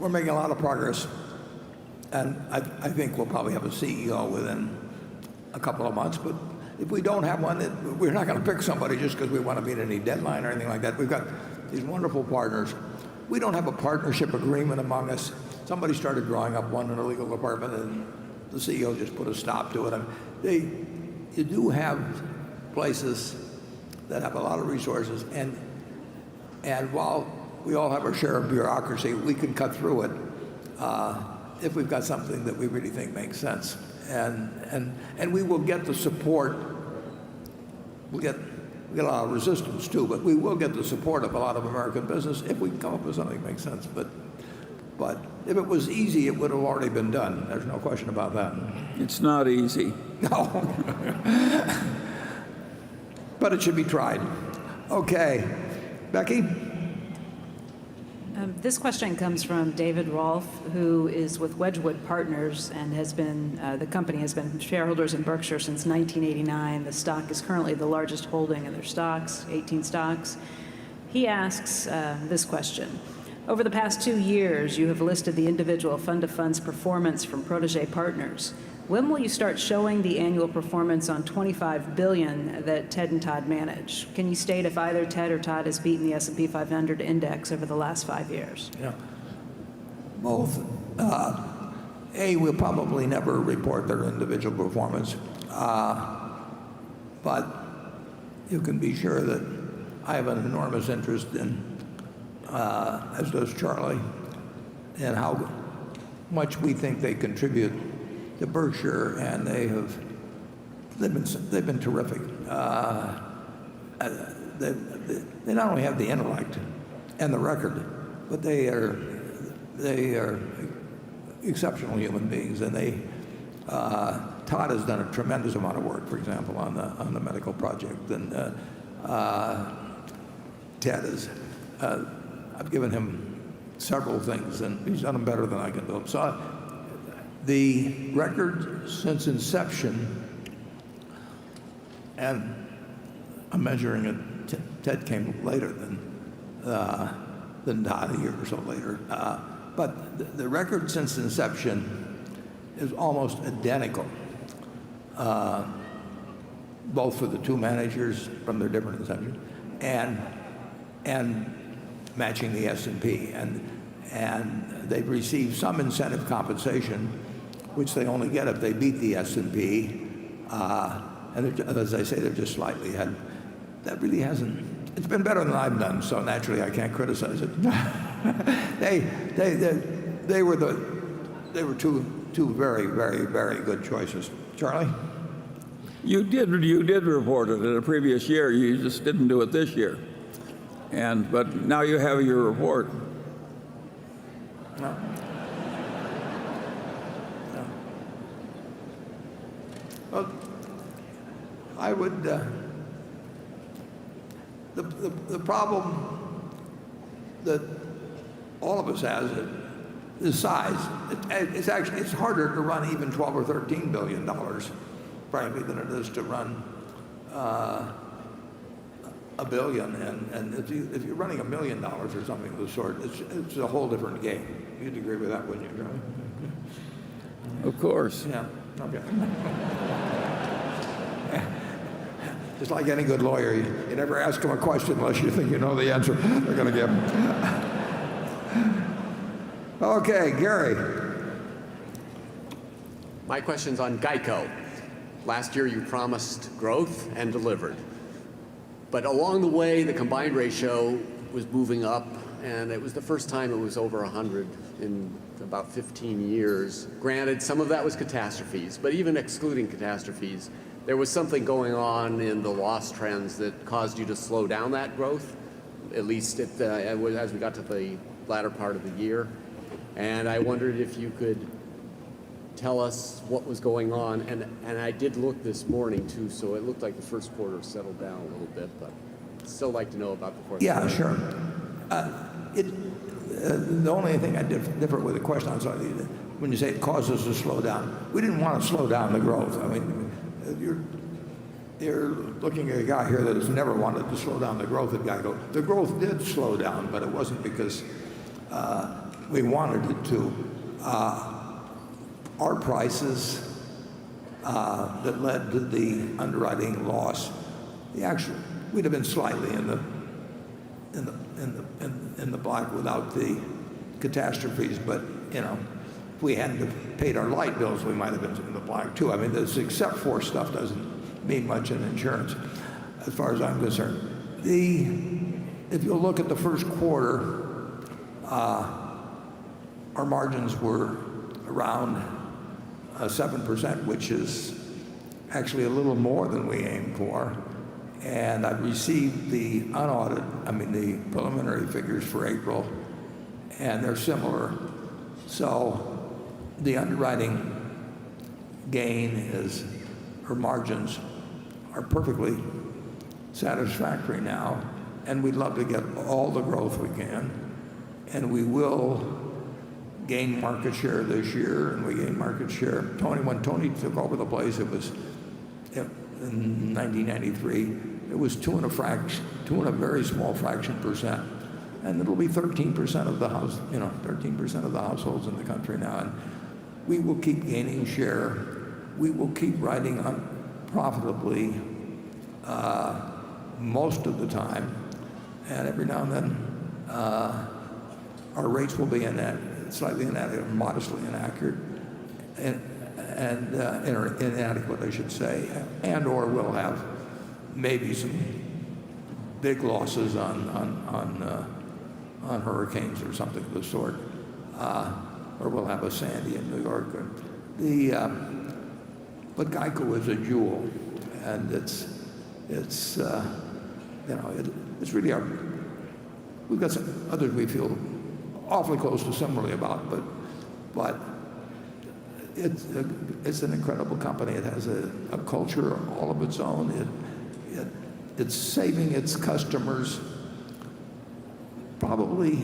making a lot of progress, and I think we'll probably have a CEO within a couple of months, but if we don't have one, we're not going to pick somebody just because we want to meet any deadline or anything like that. We've got these wonderful partners. We don't have a partnership agreement among us. Somebody started drawing up one in a legal department, and the CEO just put a stop to it. You do have places that have a lot of resources, and while we all have our share of bureaucracy, we can cut through it if we've got something that we really think makes sense. And we will get the support. We'll get a lot of resistance too, but we will get the support of a lot of American business if we can come up with something that makes sense. But if it was easy, it would have already been done. There's no question about that. It's not easy. No. But it should be tried. Okay. Becky? This question comes from David Rolfe, who is with Wedgwood Partners and has been, the company has been shareholders in Berkshire since 1989. The stock is currently the largest holding in their stocks, 18 stocks. He asks this question. Over the past 2 years, you have listed the individual fund-to-funds performance from protege partners. When will you start showing the annual performance on $25 billion that Ted and Todd manage? Can you state if either Ted or Todd has beaten the S&P 500 index over the last 5 years? Yeah. Both. We'll probably never report their individual performance. But you can be sure that I have an enormous interest in, as does Charlie, in how much we think they contribute to Berkshire, and they've been terrific. They not only have the intellect and the record, but they are exceptional human beings. And Todd has done a tremendous amount of work, for example, on the medical project, and Ted is. I've given him several things, and he's done them better than I can do them. So the record since inception, and I'm measuring it, Ted came later than Todd, a year or so later. But the record since inception is almost identical, both for the two managers from their different inceptions, and matching the S&P. And they've received some incentive compensation, which they only get if they beat the S&P. And as I say, they're just slightly ahead. That really hasn't. It's been better than I've done, so naturally I can't criticize it. They were two very, very, very good choices. Charlie? You did report it in a previous year. You just didn't do it this year. But now you have your report. No. Well, I would. The problem that all of us has is size. It's harder to run even $12 or $13 billion, frankly, than it is to run $1 billion. And if you're running $1 million or something of the sort, it's a whole different game. You'd agree with that, wouldn't you, Charlie? Of course. Yeah. Okay. Just like any good lawyer, you never ask them a question unless you think you know the answer they're going to give. Okay, Gary. My question's on Geico. Last year you promised growth and delivered. But along the way, the combined ratio was moving up, and it was the first time it was over 100 in about 15 years. Granted, some of that was catastrophes, but even excluding catastrophes, there was something going on in the loss trends that caused you to slow down that growth, at least as we got to the latter part of the year. And I wondered if you could tell us what was going on. And I did look this morning too, so it looked like the first quarter settled down a little bit, but I'd still like to know about the fourth quarter. Yeah, sure. The only thing I differ with the question, I'm sorry, when you say it causes a slowdown, we didn't want to slow down the growth. I mean, you're looking at a guy here that has never wanted to slow down the growth at GEICO. The growth did slow down, but it wasn't because we wanted it to. Our prices that led to the underwriting loss, we'd have been slightly in the black without the catastrophes, but if we hadn't have paid our light bills, we might have been in the black too. I mean, this except for stuff doesn't mean much in insurance, as far as I'm concerned. If you look at the first quarter, our margins were around 7%, which is actually a little more than we aimed for. And I've received the the preliminary figures for April, and they're similar. So the underwriting gain or margins are perfectly satisfactory now, and we'd love to get all the growth we can, and we will gain market share this year, and we gain market share. When Tony took over the place, it was in 1993, it was 2 and a very small fraction percent, and it'll be 13% of the 13% of the households in the country now, and we will keep gaining share. We will keep writing profitably most of the time, and every now and then our rates will be slightly inadequate, modestly inaccurate, and inadequate, I should say, or we'll have maybe some big losses on hurricanes or something of the sort, or we'll have a Sandy in New York. But GEICO is a jewel, and it's really we've got some others we feel awfully close to similarly about, but it's an incredible company. It has a culture all of its own. It's saving its customers probably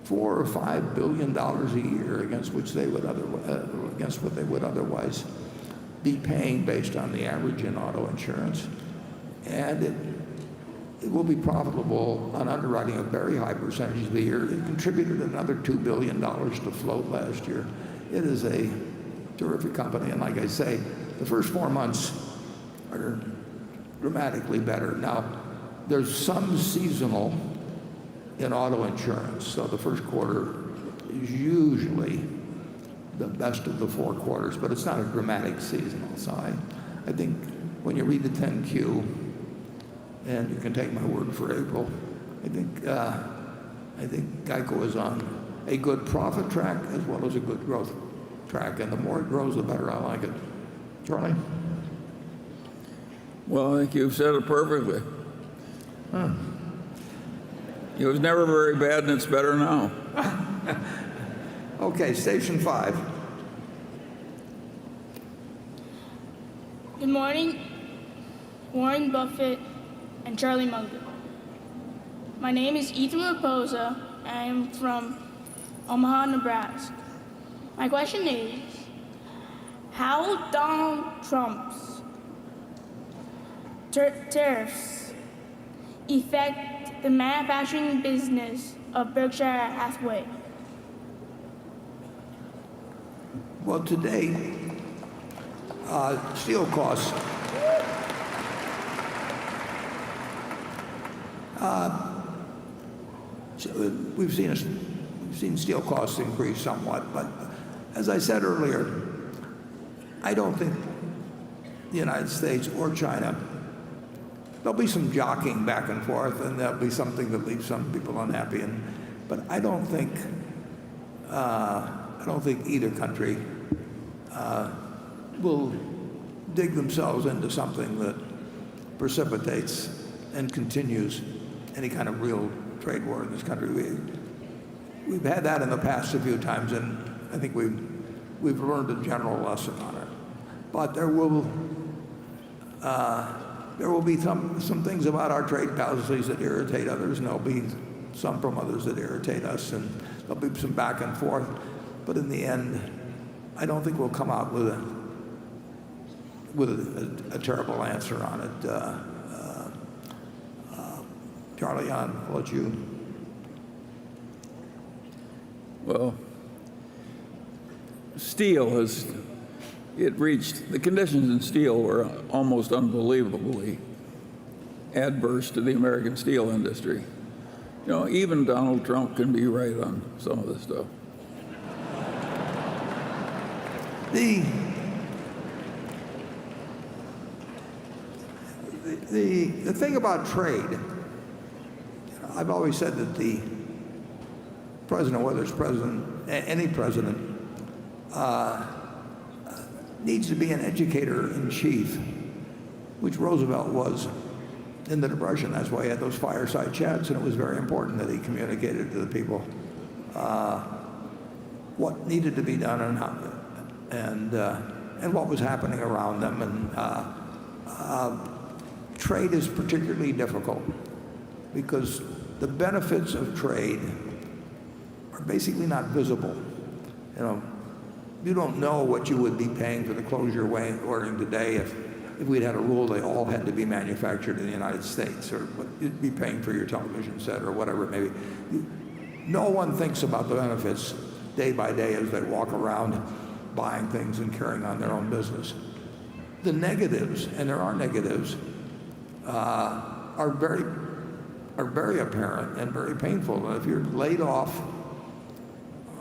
$4 or $5 billion a year against what they would otherwise be paying based on the average in auto insurance, and it will be profitable on underwriting a very high percentage of the year. It contributed another $2 billion to float last year. It is a terrific company, and like I say, the first 4 months are dramatically better. Now, there's some seasonal in auto insurance, so the first quarter is usually the best of the 4 quarters, but it's not a dramatic seasonal side. I think when you read the 10Q, and you can take my word for April, I think GEICO is on a good profit track as well as a good growth track, and the more it grows, the better I like it. Charlie? Well, I think you've said it perfectly. It was never very bad, and it's better now. Okay, station 5. Good morning, Warren Buffett and Charlie Munger. My name is Ethan Raposa, and I am from Omaha, Nebraska. My question is, how will Donald Trump's tariffs affect the manufacturing business of Berkshire Hathaway? Well, today, steel costs we've seen steel costs increase somewhat, but as I said earlier, I don't think the United States or China, there'll be some jockeying back and forth, and there'll be something that leaves some people unhappy, but I don't think either country will dig themselves into something that precipitates and continues any kind of real trade war in this country. We've had that in the past a few times, and I think we've we've learned a general lesson on it. But there will be some things about our trade policies that irritate others, and there'll be some from others that irritate us, and there'll be some back and forth. But in the end, I don't think we'll come out with a terrible answer on it. Charlie, I'll let you. Well, steel the conditions in steel were almost unbelievably adverse to the American steel industry. You know, even Donald Trump can be right on some of this stuff. The thing about trade, I've always said that the president, whether it's any president, needs to be an educator-in-chief, which Roosevelt was in the Depression. That's why he had those fireside chats, and it was very important that he communicated to the people what needed to be done and how, and what was happening around them. And trade is particularly difficult because the benefits of trade are basically not visible. You know, you don't know what you would be paying for the clothes you're wearing today if we'd had a rule they all had to be manufactured in the United States, or what you'd be paying for your television set or whatever it may be. No one thinks about the benefits day by day as they walk around buying things and carrying on their own business. The negatives, and there are negatives, are very apparent and very painful. And if you're laid off,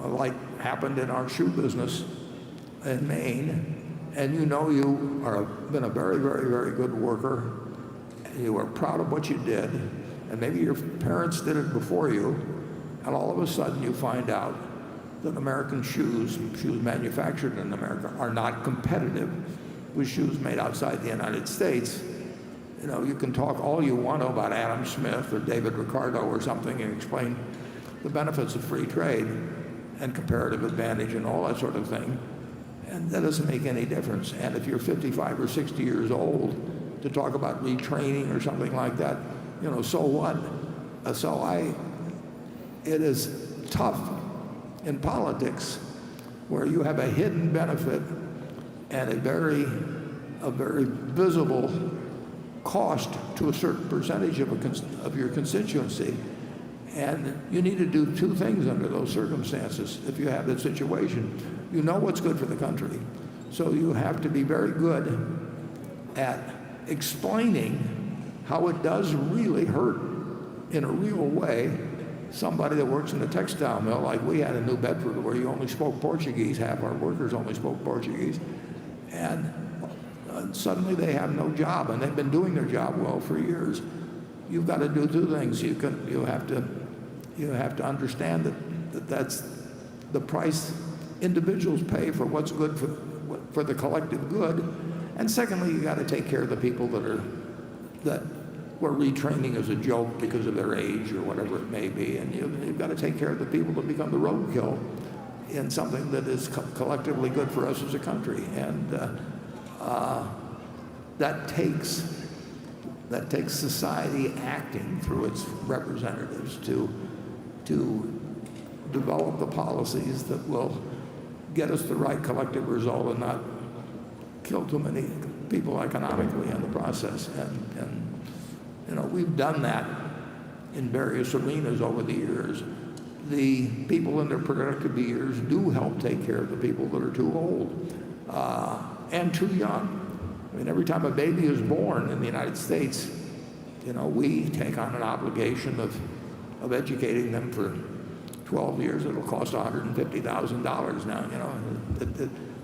like happened in our shoe business in Maine, and you know you are been a very, very, very good worker, and you are proud of what you did, and maybe your parents did it before you, and all of a sudden you find out that American shoes manufactured in America, are not competitive with shoes made outside the United States. You know, you can talk all you want about Adam Smith or David Ricardo or something and explain the benefits of free trade and comparative advantage and all that sort of thing, and that doesn't make any difference. And if you're 55 or 60 years old, to talk about retraining or something like that, you know, so what? It is tough in politics where you have a hidden benefit and a very visible cost to a certain percentage of your constituency. And you need to do two things under those circumstances if you have that situation. You know what's good for the country, so you have to be very good at explaining how it does really hurt in a real way somebody that works in a textile mill like we had in New Bedford, where you only spoke Portuguese, half our workers only spoke Portuguese, and suddenly they have no job, and they've been doing their job well for years. You've got to do two things. You have to understand that that's the price individuals pay for what's good for the collective good, and secondly, you got to take care of the people that were retraining as a joke because of their age or whatever it may be, and you've got to take care of the people that become the roadkill in something that is collectively good for us as a country, and that takes society acting through its representatives to develop the policies that will get us the right collective result and not kill too many people economically in the process. And you know, we've done that in various arenas over the years. The people in their productive years do help take care of the people that are too old and too young. I mean, every time a baby is born in the United States, you know, we take on an obligation of educating them for 12 years. It'll cost $150,000 now, you know.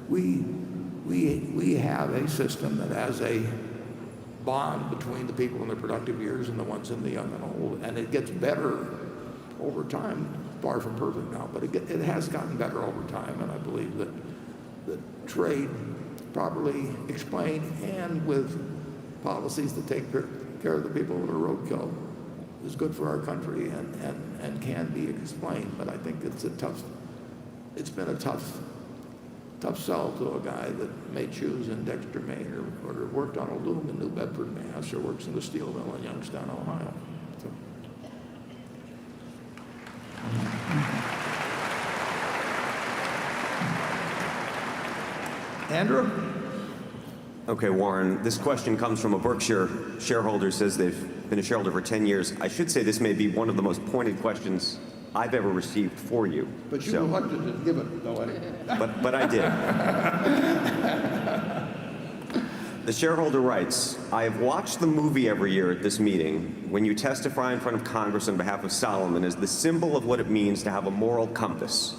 We have a system that has a bond between the people in their productive years and the ones in the young and old, and it gets better over time. Far from perfect now, but it has gotten better over time, and I believe that trade properly explained and with policies that take care of the people that are roadkill is good for our country and can be explained. But I think it's been a tough tough sell to a guy that made shoes in Dexter, Maine, or worked on a loom in New Bedford, Mass, or works in the steel mill in Youngstown, Ohio. So. Andrew? Okay, Warren, this question comes from a Berkshire shareholder, says they've been a shareholder for 10 years. I should say this may be one of the most pointed questions I've ever received for you. But you elected to give it, though, Eddie. But I did. The shareholder writes, I have watched the movie every year at this meeting when you testify in front of Congress on behalf of Solomon as the symbol of what it means to have a moral compass.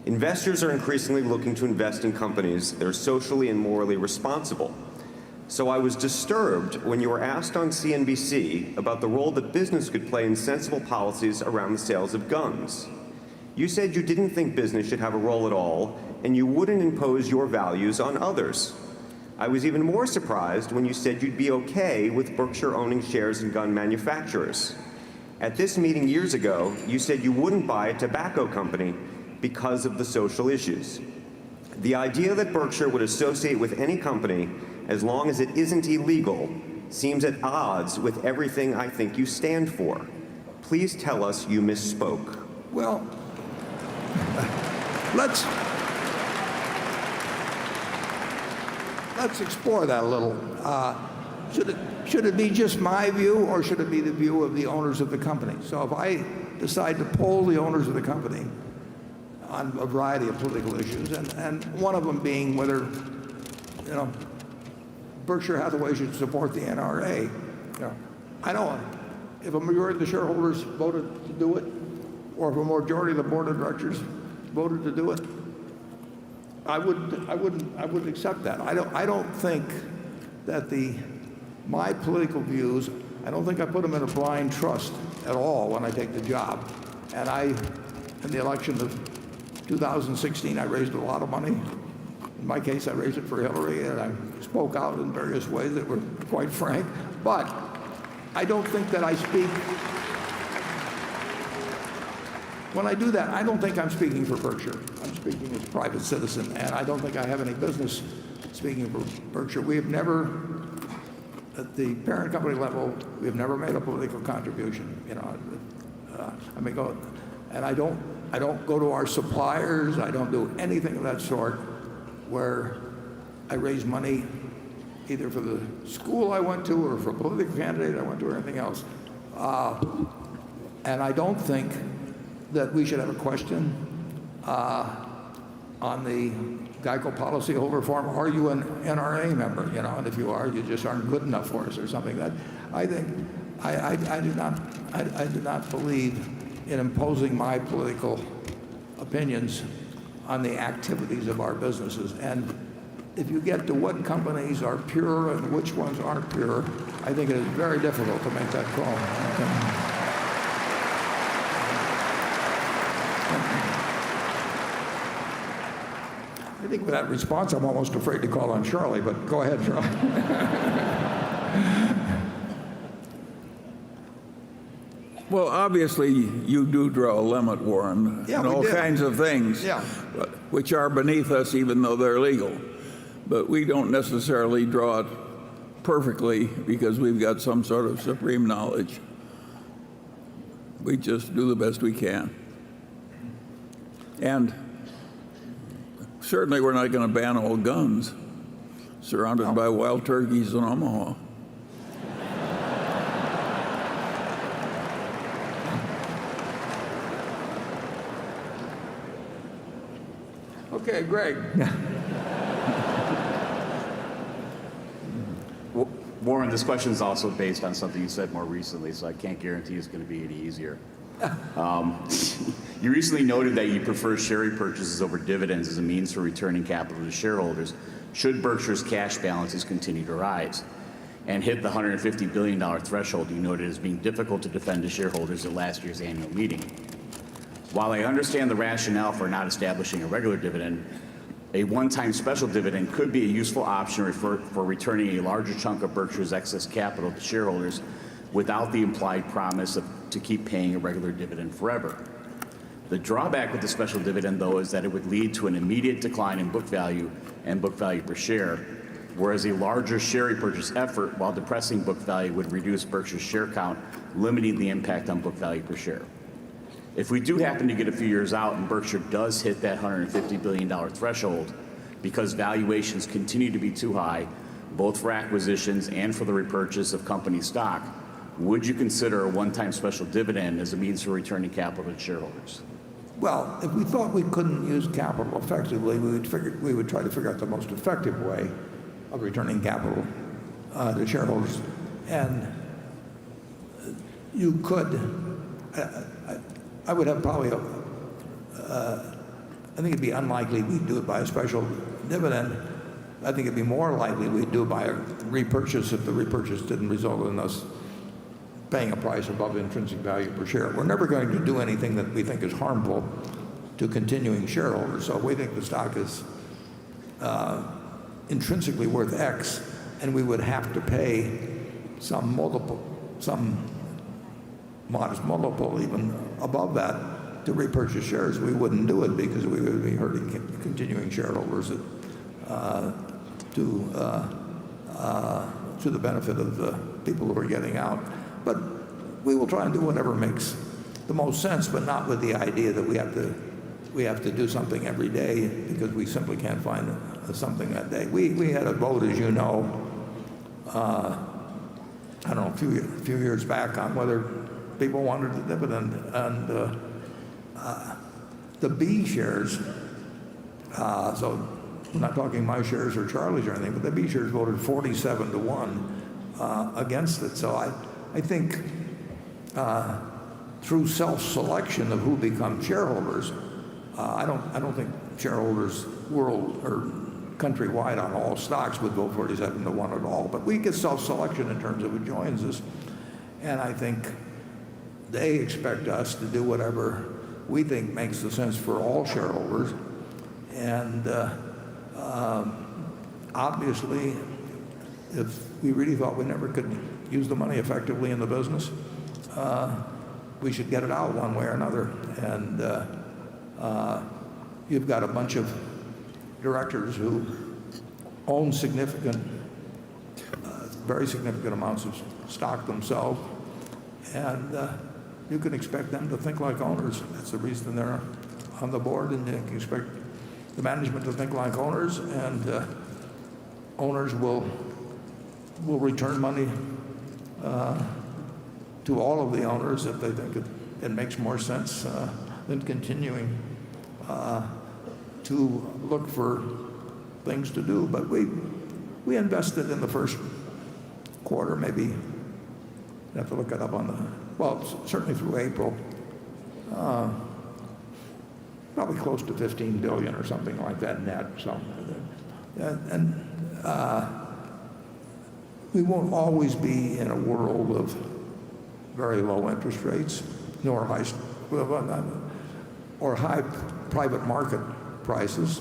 Investors are increasingly looking to invest in companies that are socially and morally responsible. So I was disturbed when you were asked on CNBC about the role that business could play in sensible policies around the sales of guns. You said you didn't think business should have a role at all, and you wouldn't impose your values on others. I was even more surprised when you said you'd be okay with Berkshire owning shares in gun manufacturers. At this meeting years ago, you said you wouldn't buy a tobacco company because of the social issues. The idea that Berkshire would associate with any company as long as it isn't illegal seems at odds with everything I think you stand for. Please tell us you misspoke. Well, let's explore that a little. Should it be just my view, or should it be the view of the owners of the company? So if I decide to poll the owners of the company on a variety of political issues, and one of them being whether, Berkshire Hathaway should support the NRA. I don't. If a majority of the shareholders voted to do it, or if a majority of the board of directors voted to do it, I wouldn't accept that. I don't think that my political views, I don't think I put them in a blind trust at all when I take the job. And in the election of 2016, I raised a lot of money. In my case, I raised it for Hillary, and I spoke out in various ways that were quite frank. But I don't think that I speak. When I do that, I don't think I'm speaking for Berkshire. I'm speaking as a private citizen, and I don't think I have any business speaking for Berkshire. We have never, at the parent company level, we have never made a political contribution. I don't go to our suppliers. I don't do anything of that sort where I raise money either for the school I went to or for a political candidate I went to or anything else. And I don't think that we should have a question on the GEICO policyholder form. Are you an NRA member? And if you are, you just aren't good enough for us or something. That I think I do not believe in imposing my political opinions on the activities of our businesses. And if you get to what companies are pure and which ones aren't pure, I think it is very difficult to make that call. I think with that response, I'm almost afraid to call on Charlie, but go ahead, Charlie. Well, obviously, you do draw a limit, Warren, Yeah, on all kinds of things, which are beneath us, even though they're legal. But we don't necessarily draw it perfectly because we've got some sort of supreme knowledge. We just do the best we can. And certainly we're not going to ban all guns surrounded by wild turkeys in Omaha. Okay, Greg. Warren, this question is also based on something you said more recently, so I can't guarantee it's going to be any easier. You recently noted that you prefer share repurchases over dividends as a means for returning capital to shareholders should Berkshire's cash balances continue to rise and hit the $150 billion threshold you noted as being difficult to defend to shareholders at last year's annual meeting. While I understand the rationale for not establishing a regular dividend, a one-time special dividend could be a useful option for returning a larger chunk of Berkshire's excess capital to shareholders without the implied promise to keep paying a regular dividend forever. The drawback with the special dividend, though, is that it would lead to an immediate decline in book value and book value per share, whereas a larger share repurchase effort, while depressing book value, would reduce Berkshire's share count, limiting the impact on book value per share. If we do happen to get a few years out and Berkshire does hit that $150 billion threshold, because valuations continue to be too high, both for acquisitions and for the repurchase of company stock, would you consider a one-time special dividend as a means for returning capital to shareholders? Well, if we thought we couldn't use capital effectively, we would try to figure out the most effective way of returning capital to shareholders. And you could, I would have probably, I think it'd be unlikely we'd do it by a special dividend. I think it'd be more likely we'd do it by a repurchase if the repurchase didn't result in us paying a price above intrinsic value per share. We're never going to do anything that we think is harmful to continuing shareholders. So if we think the stock is intrinsically worth X, and we would have to pay some multiple, some modest multiple even above that to repurchase shares, we wouldn't do it because we would be hurting continuing shareholders to the benefit of the people who are getting out. But we will try and do whatever makes the most sense, but not with the idea that we have to do something every day because we simply can't find something that day. We had a vote, as you know, I don't know, a few years back on whether people wanted a dividend, and the B shares, so I'm not talking my shares or Charlie's or anything, but the B shares voted 47-1 against it. So I think through self-selection of who become shareholders, I don't think shareholders world or countrywide on all stocks would vote 47-1 at all. But we get self-selection in terms of who joins us, and I think they expect us to do whatever we think makes the sense for all shareholders. And obviously, if we really thought we never could use the money effectively in the business, we should get it out one way or another. And you've got a bunch of directors who own very significant amounts of stock themselves, and you can expect them to think like owners. That's the reason they're on the board, and you can expect the management to think like owners, and owners will return money to all of the owners if they think it makes more sense than continuing to look for things to do. But we invested in the first quarter, maybe you have to look it up on the, well, certainly through April, probably close to $15 billion or something like that net. So, and we won't always be in a world of very low interest rates, nor high private market prices.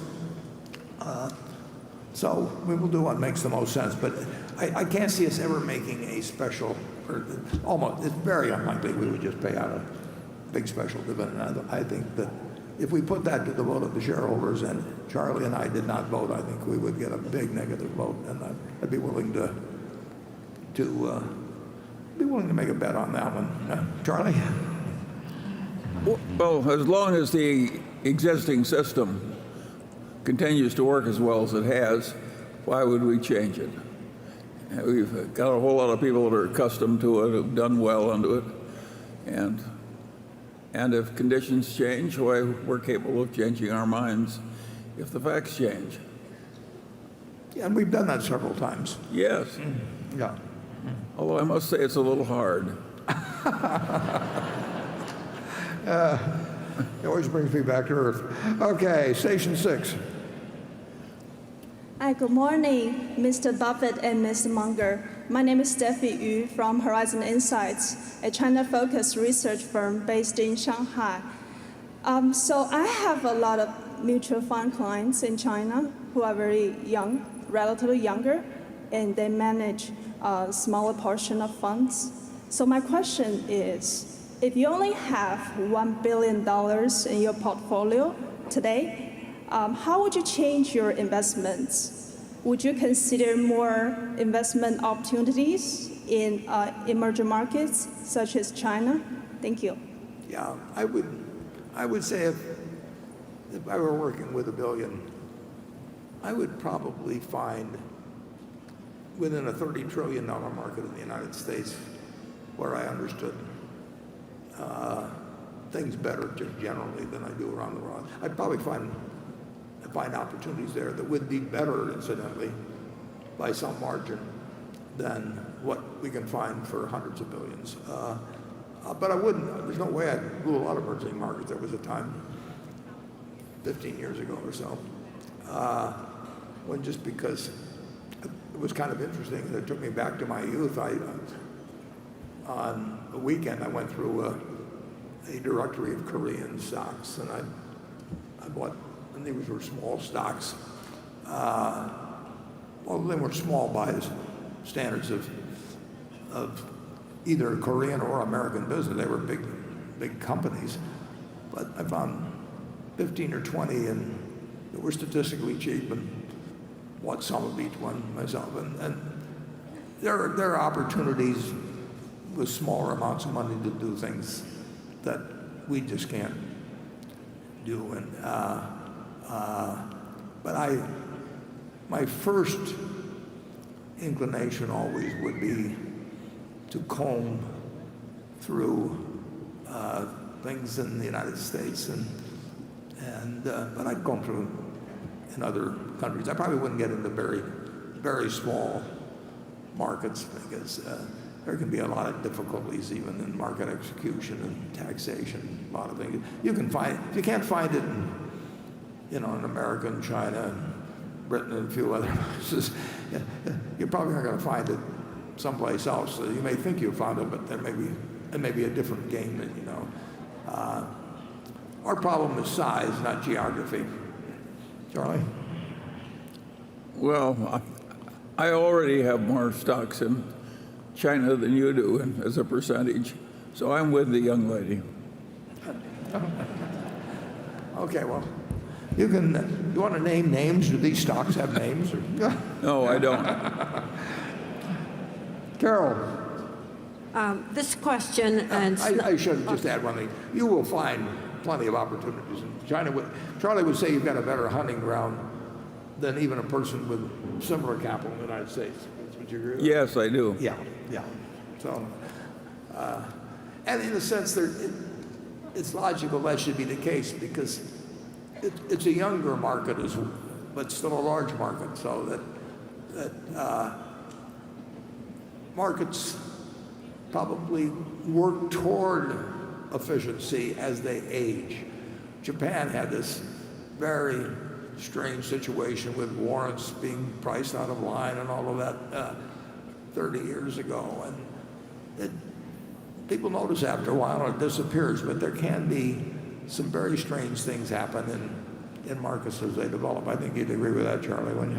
So we will do what makes the most sense. But I can't see us ever making a special, or almost, it's very unlikely we would just pay out a big special dividend. I think that if we put that to the vote of the shareholders, and Charlie and I did not vote, I think we would get a big negative vote, and I'd be willing to make a bet on that one. Charlie? Well, as long as the existing system continues to work as well as it has, why would we change it? We've got a whole lot of people that are accustomed to it, have done well under it, and if conditions change, why, we're capable of changing our minds if the facts change. Yeah, and we've done that several times. Yes. Yeah. Although I must say it's a little hard. It always brings me back to earth. Okay, station 6. Hi, good morning, Mr. Buffett and Mr. Munger. My name is Steffi Yu from Horizon Insights, a China-focused research firm based in Shanghai. So I have a lot of mutual fund clients in China who are very young, relatively younger, and they manage a smaller portion of funds. So my question is, if you only have $1 billion in your portfolio today, how would you change your investments? Would you consider more investment opportunities in emerging markets such as China? Thank you. Yeah, I would say if I were working with $1 billion, I would probably find within a $30 trillion market in the United States where I understood things better just generally than I do around the world. I'd probably find opportunities there that would be better, incidentally, by some margin than what we can find for hundreds of billions. But I wouldn't, there's no way I'd rule out emerging markets. There was a time 15 years ago or so, when just because it was kind of interesting, and it took me back to my youth. On a weekend, I went through a directory of Korean stocks, and I bought, and these were small stocks. Well, they were small by the standards of either Korean or American business. They were big companies, but I found 15 or 20 and that were statistically cheap, and bought some of each one myself. And there are opportunities with smaller amounts of money to do things that we just can't do. And but my first inclination always would be to comb through things in the United States, but I'd comb through in other countries. I probably wouldn't get into very small markets because there can be a lot of difficulties even in market execution and taxation, a lot of things. You can find, if you can't find it in America and China and Britain and a few other places, you're probably not going to find it someplace else. So you may think you found it, but it may be a different game than you know. Our problem is size, not geography. Charlie? Well, I already have more stocks in China than you do as a percentage, so I'm with the young lady. Okay, well, you want to name names? Do these stocks have names? No, I don't. Carol. This question, and I should just add one thing. You will find plenty of opportunities in China. Charlie would say you've got a better hunting ground than even a person with similar capital in the United States. Would you agree with that? Yes, I do. Yeah. So, and in a sense, it's logical that should be the case because it's a younger market, but still a large market. So that markets probably work toward efficiency as they age. Japan had this very strange situation with warrants being priced out of line and all of that 30 years ago. And people notice after a while it disappears, but there can be some very strange things happen in markets as they develop. I think you'd agree with that, Charlie, wouldn't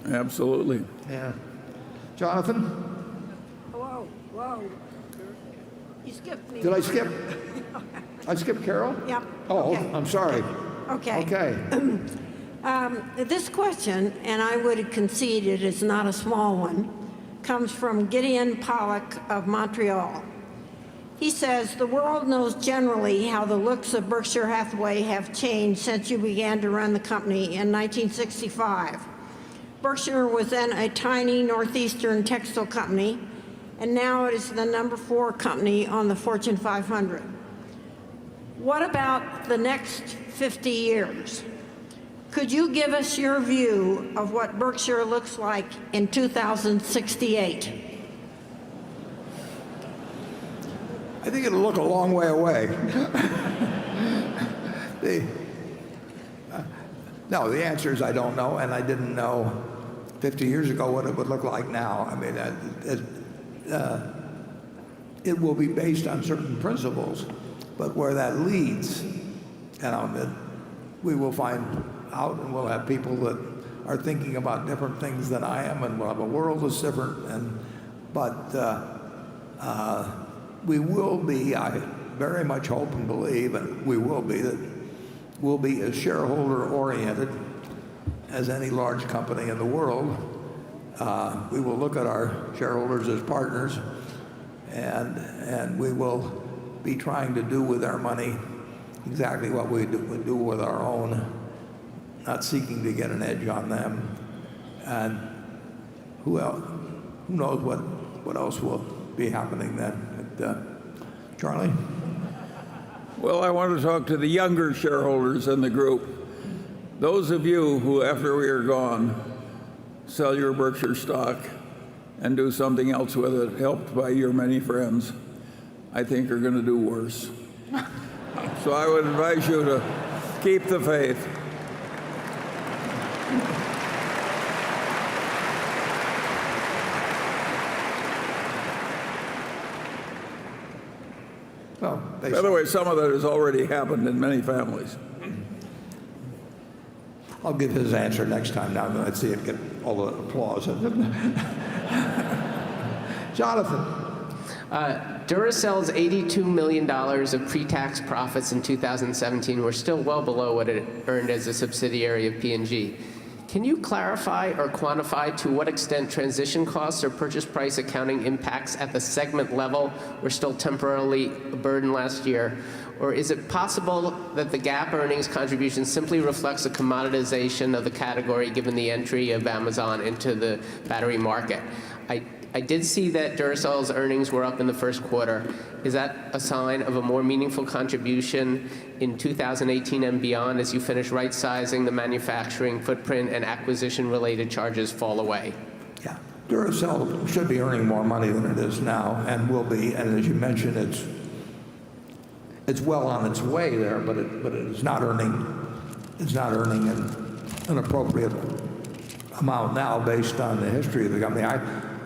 you? Absolutely. Yeah. Jonathan? Whoa. You skipped me. Did I skip? I skipped Carol? Yep. Oh, okay. I'm sorry. Okay. This question, and I would concede it is not a small one, comes from Gideon Pollock of Montreal. He says, the world knows generally how the looks of Berkshire Hathaway have changed since you began to run the company in 1965. Berkshire was then a tiny northeastern textile company, and now it is the #4 company on the Fortune 500. What about the next 50 years? Could you give us your view of what Berkshire looks like in 2068? I think it'll look a long way away. No, the answer is I don't know, and I didn't know 50 years ago what it would look like now. I mean, it will be based on certain principles, but where that leads, we will find out, and we'll have people that are thinking about different things than I am, and we'll have a world that's different. But we will be, I very much hope and believe, and we will be, that we'll be as shareholder-oriented as any large company in the world. We will look at our shareholders as partners, and we will be trying to do with our money exactly what we would do with our own, not seeking to get an edge on them. And who knows what else will be happening then. Charlie? Well, I want to talk to the younger shareholders in the group. Those of you who, after we are gone, sell your Berkshire stock and do something else with it, helped by your many friends, I think are going to do worse. So I would advise you to keep the faith. Well, by the way, some of that has already happened in many families. I'll give his answer next time now that I see it get all the applause. Jonathan. Duracell's $82 million of pre-tax profits in 2017 were still well below what it earned as a subsidiary of P&G. Can you clarify or quantify to what extent transition costs or purchase price accounting impacts at the segment level were still temporarily a burden last year? Or is it possible that the GAAP earnings contribution simply reflects a commoditization of the category given the entry of Amazon into the battery market? I did see that Duracell's earnings were up in the first quarter. Is that a sign of a more meaningful contribution in 2018 and beyond as you finish right-sizing the manufacturing footprint and acquisition-related charges fall away? Yeah, Duracell should be earning more money than it is now, and will be. And as you mentioned, it's well on its way there, but it's not earning. It's not earning an appropriate amount now based on the history of the company.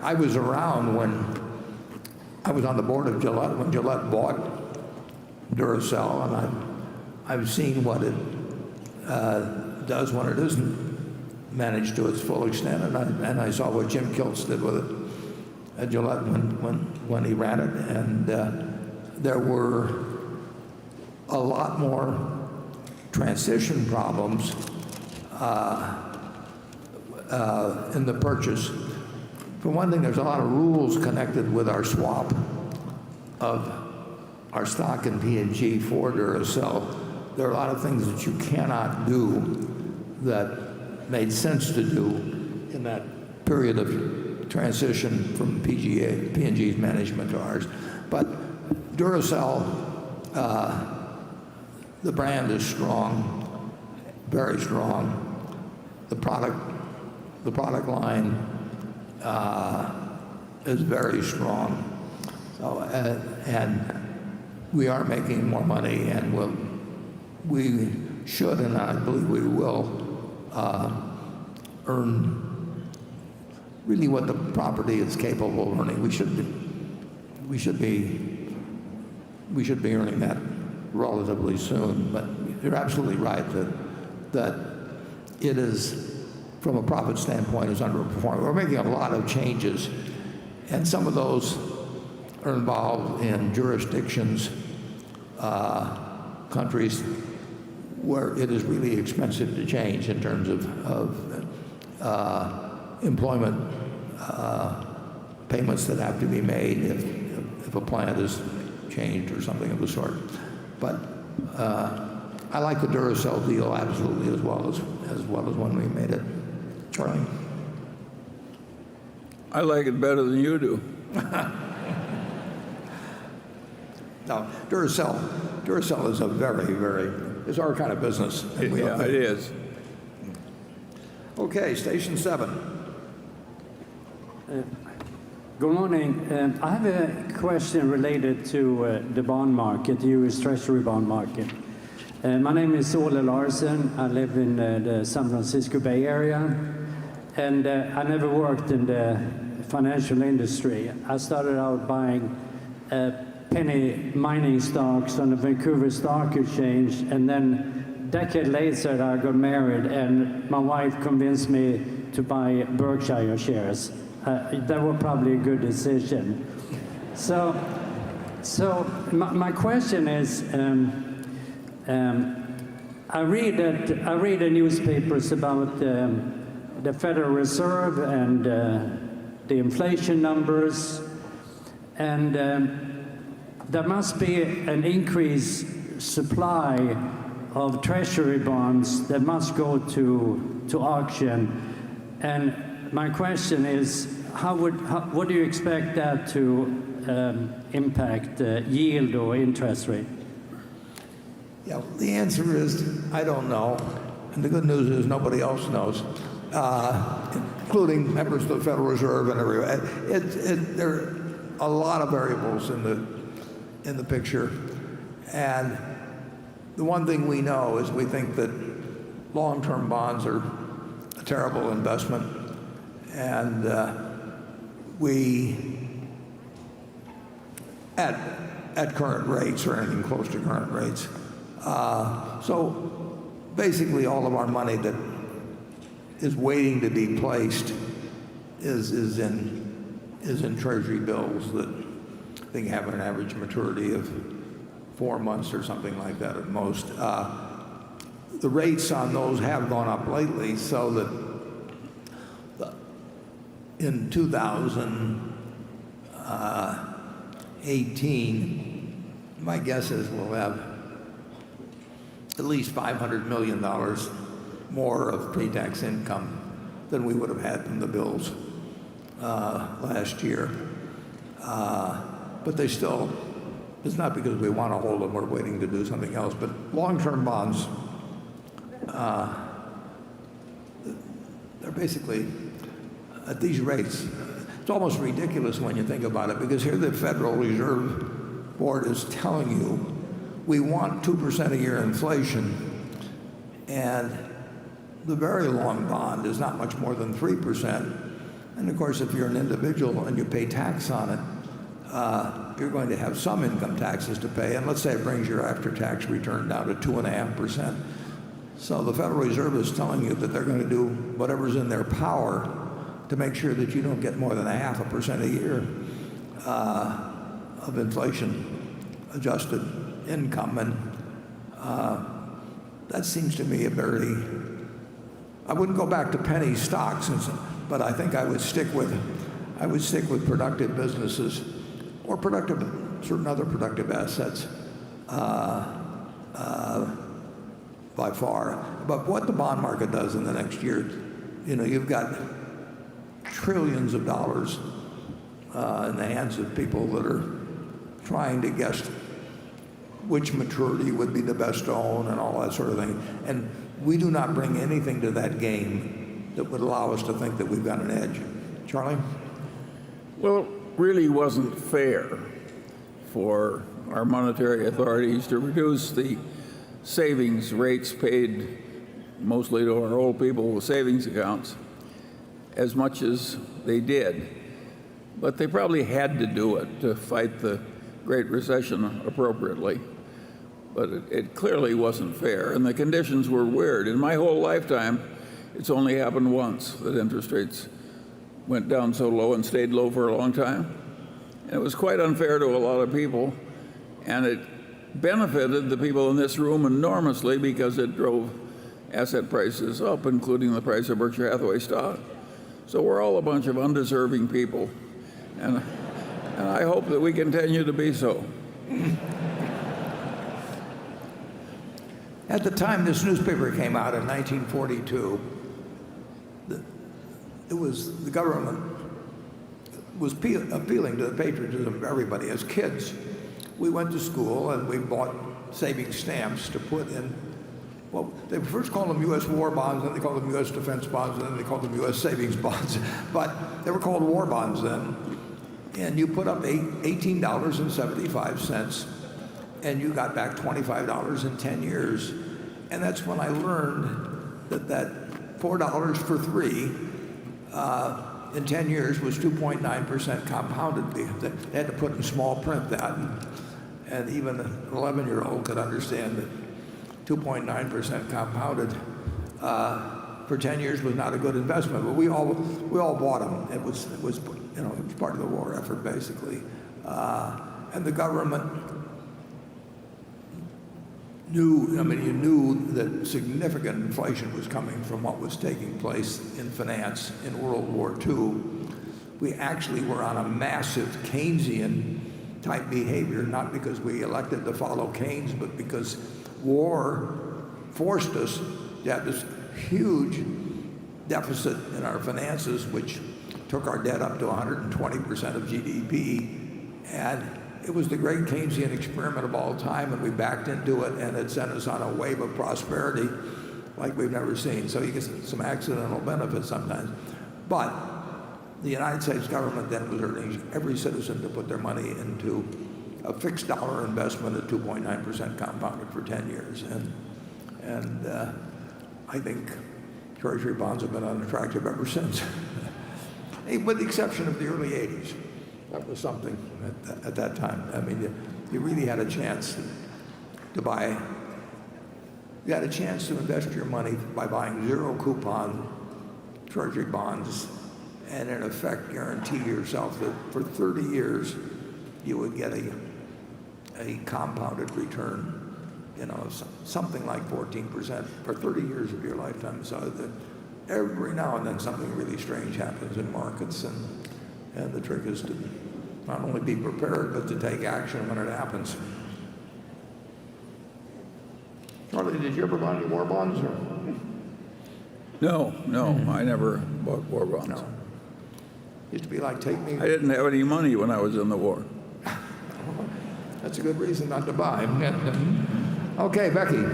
I was around when I was on the board of Gillette when Gillette bought Duracell, and I've seen what it does when it isn't managed to its full extent, and I saw what Jim Kiltz did with it at Gillette when he ran it, and there were a lot more transition problems in the purchase. For one thing, there's a lot of rules connected with our swap of our stock in P&G for Duracell. There are a lot of things that you cannot do that made sense to do in that period of transition from P&G's management to ours. But Duracell, the brand is strong, very strong. The product line is very strong. So, and we are making more money, and we should, and I believe we will, earn really what the property is capable of earning. We should be earning that relatively soon. But you're absolutely right that it is, from a profit standpoint, is underperforming. We're making a lot of changes, and some of those are involved in jurisdictions, countries where it is really expensive to change in terms of employment payments that have to be made if a plant is changed or something of the sort. But I like the Duracell deal absolutely as well as when we made it. Charlie? I like it better than you do. No, Duracell is a very, it's our kind of business. Yeah, it is. Okay, station 7. Good morning. I have a question related to the bond market, the U.S. Treasury bond market. My name is Ole Larsen. I live in the San Francisco Bay Area, and I never worked in the financial industry. I started out buying penny mining stocks on the Vancouver Stock Exchange, and then a decade later I got married, and my wife convinced me to buy Berkshire shares. That was probably a good decision. So So my question is, I read the newspapers about the Federal Reserve and the inflation numbers, and there must be an increased supply of treasury bonds that must go to auction. And my question is, what do you expect that to impact yield or interest rate? Yeah, the answer is, I don't know. And the good news is nobody else knows, including members of the Federal Reserve and everyone. There are a lot of variables in the picture. And the one thing we know is we think that long-term bonds are a terrible investment. And at current rates or anything close to current rates. So basically all of our money that is waiting to be placed is in treasury bills that I think have an average maturity of 4 months or something like that at most. The rates on those have gone up lately, so that in 2018, my guess is we'll have at least $500 million more of pre-tax income than we would have had from the bills last year. But they still, it's not because we want to hold them, we're waiting to do something else, but long-term bonds, they're basically at these rates. It's almost ridiculous when you think about it, because here the Federal Reserve Board is telling you we want 2% a year inflation, and the very long bond is not much more than 3%. And of course, if you're an individual and you pay tax on it, you're going to have some income taxes to pay, and let's say it brings your after-tax return down to 2.5%. So the Federal Reserve is telling you that they're going to do whatever's in their power to make sure that you don't get more than 0.5% a year of inflation-adjusted income, and that seems to me a very, I wouldn't go back to penny stocks, but I think I would stick with productive businesses or certain other productive assets by far. But what the bond market does in the next year, you've got trillions of dollars in the hands of people that are trying to guess which maturity would be the best to own and all that sort of thing. And we do not bring anything to that game that would allow us to think that we've got an edge. Charlie? Well, it really wasn't fair for our monetary authorities to reduce the savings rates paid mostly to our old people with savings accounts as much as they did. But they probably had to do it to fight the Great Recession appropriately. But it clearly wasn't fair, and the conditions were weird. In my whole lifetime, it's only happened once that interest rates went down so low and stayed low for a long time. And it was quite unfair to a lot of people, and it benefited the people in this room enormously because it drove asset prices up, including the price of Berkshire Hathaway stock. So we're all a bunch of undeserving people, and I hope that we continue to be so. At the time this newspaper came out in 1942, the government was appealing to the patriotism of everybody. As kids, we went to school and we bought savings stamps to put in, well, they first called them U.S. war bonds, then they called them U.S. defense bonds, and then they called them U.S. savings bonds. But they were called war bonds then. And you put up $18.75, and you got back $25 in 10 years. And that's when I learned that $4 for 3 in 10 years was 2.9% compounded. They had to put in small print that, and even an 11-year-old could understand that 2.9% compounded for 10 years was not a good investment. But we all bought them. It was part of the war effort, basically. And the government knew, I mean, you knew that significant inflation was coming from what was taking place in finance in World War II. We actually were on a massive Keynesian type behavior, not because we elected to follow Keynes, but because war forced us to have this huge deficit in our finances, which took our debt up to 120% of GDP. And it was the great Keynesian experiment of all time, and we backed into it, and it sent us on a wave of prosperity like we've never seen. So you get some accidental benefits sometimes. But the United States government then was urging every citizen to put their money into a fixed dollar investment at 2.9% compounded for 10 years. And I think Treasury bonds have been unattractive ever since, with the exception of the early 80s. That was something at that time. I mean, you really had a chance to buy, you had a chance to invest your money by buying zero coupon Treasury bonds and in effect guarantee yourself that for 30 years you would get a compounded return, you know, something like 14% for 30 years of your lifetime. So that every now and then something really strange happens in markets, and the trick is to not only be prepared, but to take action when it happens. Charlie, did you ever buy any war bonds? Or? No, I never bought war bonds. No. Used to be like, take me. I didn't have any money when I was in the war. That's a good reason not to buy. Okay, Becky.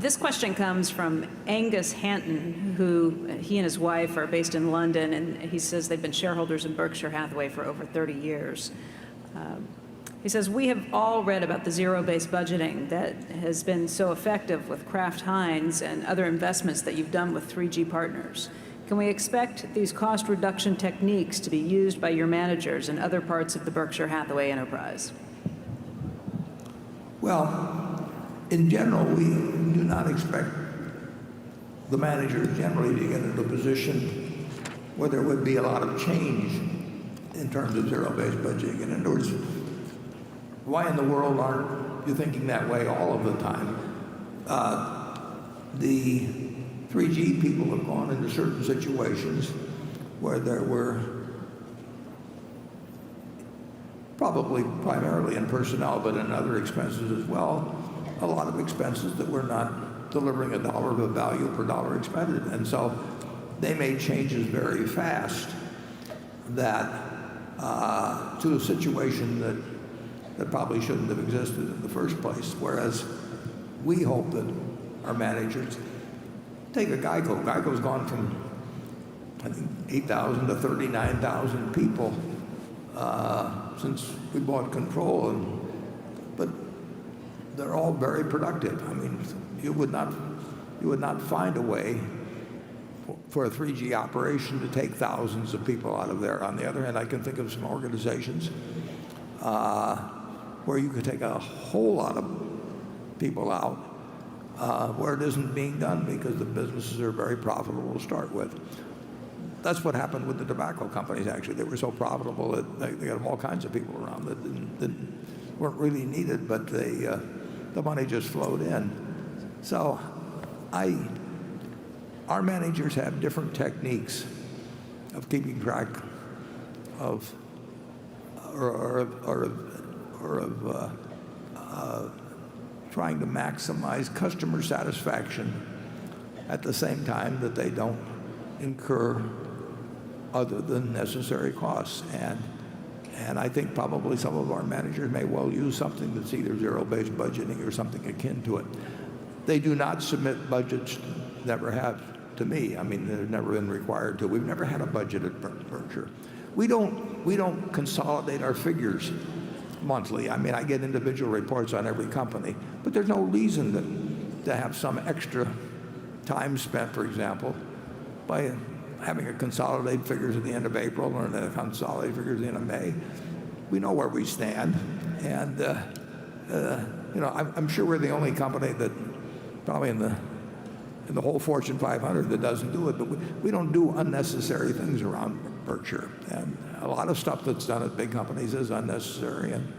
This question comes from Angus Hanton, who he and his wife are based in London, and he says they've been shareholders in Berkshire Hathaway for over 30 years. He says, we have all read about the zero-based budgeting that has been so effective with Kraft Heinz and other investments that you've done with 3G Partners. Can we expect these cost reduction techniques to be used by your managers in other parts of the Berkshire Hathaway enterprise? Well, in general, we do not expect the managers generally to get into a position where there would be a lot of change in terms of zero-based budgeting. In other words, why in the world aren't you thinking that way all of the time? The 3G people have gone into certain situations where there were probably primarily in personnel, but in other expenses as well, a lot of expenses that were not delivering $1 of value per dollar expended. And so they made changes very fast that to a situation that probably shouldn't have existed in the first place. Whereas we hope that our managers take a Geico. Geico's gone from, I think, 8,000 to 39,000 people since we bought control, but they're all very productive. I mean, you would not find a way for a 3G operation to take thousands of people out of there. On the other hand, I can think of some organizations where you could take a whole lot of people out where it isn't being done because the businesses are very profitable to start with. That's what happened with the tobacco companies, actually. They were so profitable that they got all kinds of people around that weren't really needed, but the money just flowed in. So our managers have different techniques of keeping track of trying to maximize customer satisfaction at the same time that they don't incur other than necessary costs. And I think probably some of our managers may well use something that's either zero-based budgeting or something akin to it. They do not submit budgets, never have, to me. I mean, they've never been required to. We've never had a budget at Berkshire. We don't consolidate our figures monthly. I mean, I get individual reports on every company, but there's no reason to have some extra time spent, for example, by having a consolidated figures at the end of April or a consolidated figures at the end of May. We know where we stand, and you know, I'm sure we're the only company that probably in the whole Fortune 500 that doesn't do it. But we don't do unnecessary things around Berkshire, and a lot of stuff that's done at big companies is unnecessary, and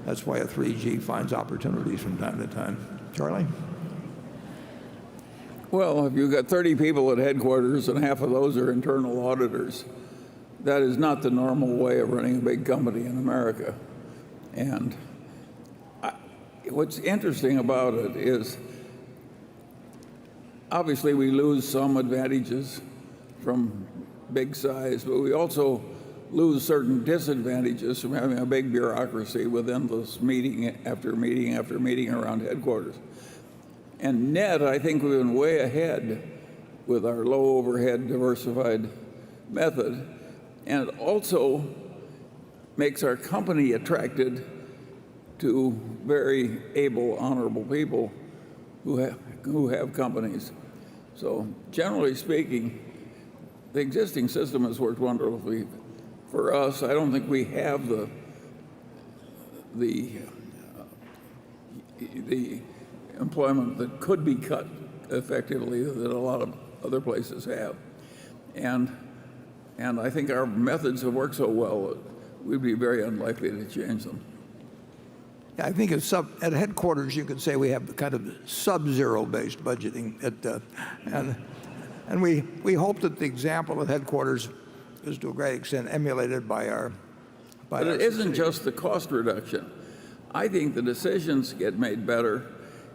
that's why a 3G finds opportunities from time to time. Charlie? Well, if you've got 30 people at headquarters and half of those are internal auditors, that is not the normal way of running a big company in America. And what's interesting about it is, obviously we lose some advantages from big size, but we also lose certain disadvantages from having a big bureaucracy with endless meeting after meeting after meeting around headquarters. And net, I think we've been way ahead with our low overhead diversified method, and it also makes our company attracted to very able, honorable people who have companies. So generally speaking, the existing system has worked wonderfully for us. I don't think we have the employment that could be cut effectively that a lot of other places have. And I think our methods have worked so well that we'd be very unlikely to change them. Yeah, I think at headquarters you could say we have kind of sub-zero based budgeting, and we hope that the example at headquarters is to a great extent emulated by our. But it isn't just the cost reduction. I think the decisions get made better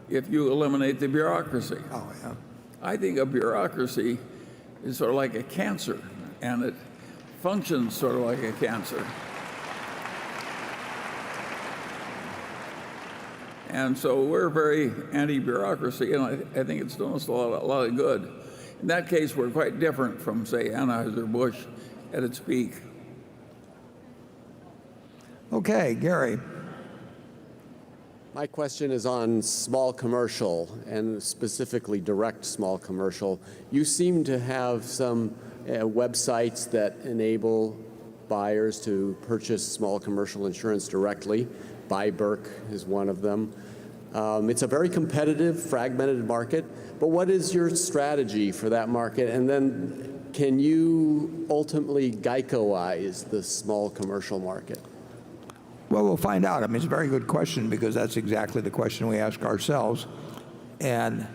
if you eliminate the bureaucracy. Oh, yeah. I think a bureaucracy is sort of like a cancer, and it functions sort of like a cancer. And so we're very anti-bureaucracy, and I think it's doing us a lot of good. In that case, we're quite different from, say, Anheuser-Busch at its peak. Okay, Gary. My question is on small commercial, and specifically direct small commercial. You seem to have some websites that enable buyers to purchase small commercial insurance directly. Buy Berk is one of them. It's a very competitive, fragmented market, but what is your strategy for that market? And then can you ultimately Geicoize the small commercial market? Well, we'll find out. I mean, it's a very good question because that's exactly the question we ask ourselves. And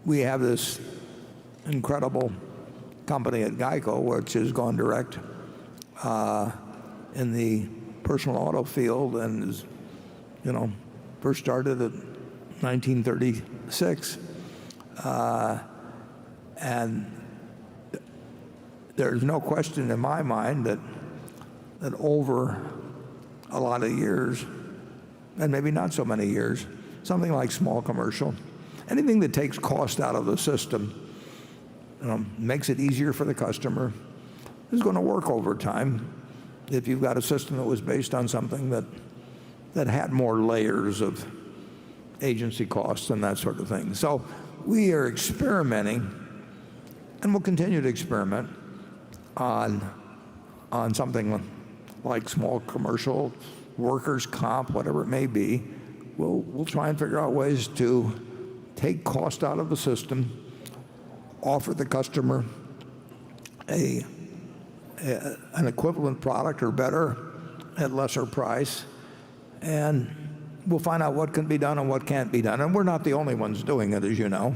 we have this incredible company at Geico, which has gone direct in the personal auto field and is, first started at 1936. And there's no question in my mind that over a lot of years, and maybe not so many years, something like small commercial, anything that takes cost out of the system, makes it easier for the customer, is going to work over time if you've got a system that was based on something that had more layers of agency costs and that sort of thing. So we are experimenting, and we'll continue to experiment on something like small commercial, workers' comp, whatever it may be. We'll try and figure out ways to take cost out of the system, offer the customer an equivalent product or better at lesser price, and we'll find out what can be done and what can't be done. And we're not the only ones doing it, as you know.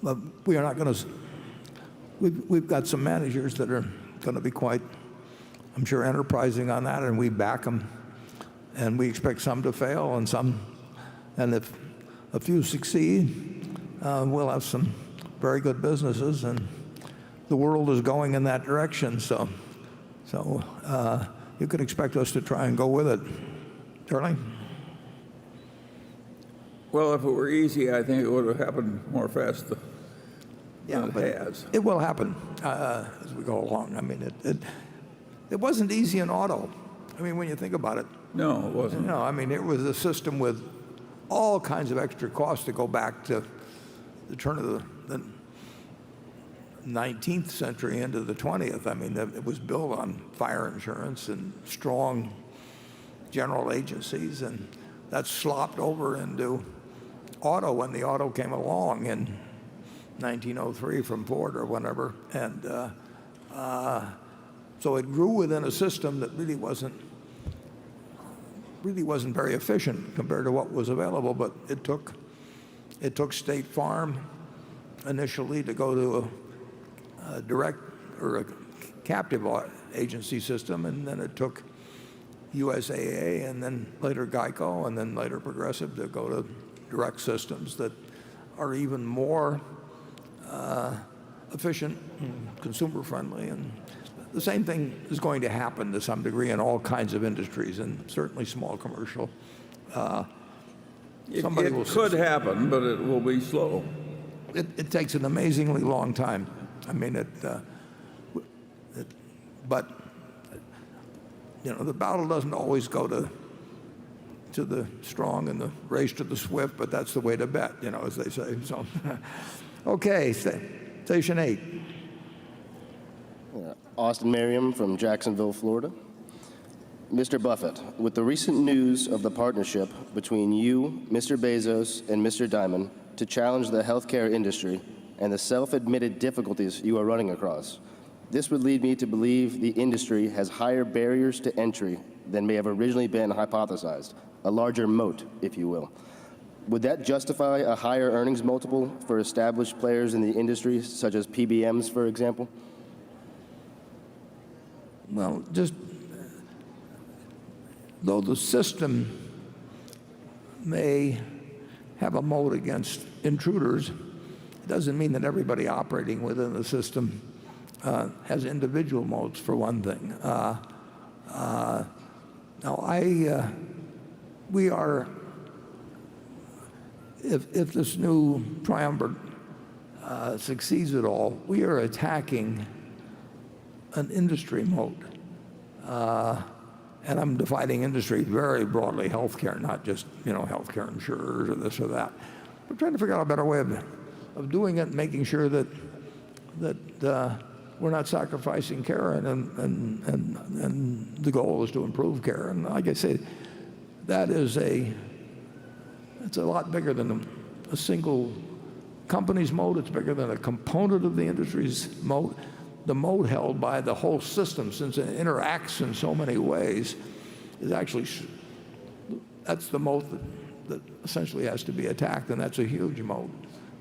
But we are not going to. We've got some managers that are going to be quite, I'm sure, enterprising on that, and we back them. And we expect some to fail, and if a few succeed, we'll have some very good businesses, and the world is going in that direction. So you can expect us to try and go with it. Charlie? Well, if it were easy, I think it would have happened more fast than it has. It will happen as we go along. I mean, it wasn't easy in auto. I mean, when you think about it. No, it wasn't. No, I mean, it was a system with all kinds of extra costs to go back to the turn of the 19th century into the 20th. I mean, it was built on fire insurance and strong general agencies, and that slopped over into auto when the auto came along in 1903 from Ford or whatever. And So it grew within a system that really wasn't very efficient compared to what was available. But it took State Farm initially to go to a direct or a captive agency system, and then it took USAA, and then later Geico, and then later Progressive to go to direct systems that are even more efficient and consumer friendly. And the same thing is going to happen to some degree in all kinds of industries, and certainly small commercial. It could happen, but it will be slow. It takes an amazingly long time. I mean, but the battle doesn't always go to the strong and the race to the swift, but that's the way to bet, as they say. So, okay, station 8. Austin Merriam from Jacksonville, Florida. Mr. Buffett, with the recent news of the partnership between you, Mr. Bezos, and Mr. Diamond to challenge the healthcare industry and the self-admitted difficulties you are running across, this would lead me to believe the industry has higher barriers to entry than may have originally been hypothesized, a larger moat, if you will. Would that justify a higher earnings multiple for established players in the industry, such as PBMs, for example? Well, just though the system may have a moat against intruders, it doesn't mean that everybody operating within the system has individual moats, for one thing. Now, we are, if this new triumvirate succeeds at all, we are attacking an industry moat. And I'm defining industry very broadly, healthcare, not just healthcare insurers or this or that. We're trying to figure out a better way of doing it, and making sure that we're not sacrificing care, and the goal is to improve care. And like I say, it's a lot bigger than a single company's moat. It's bigger than a component of the industry's moat. The moat held by the whole system, since it interacts in so many ways, is actually, that's the moat that essentially has to be attacked, and that's a huge moat.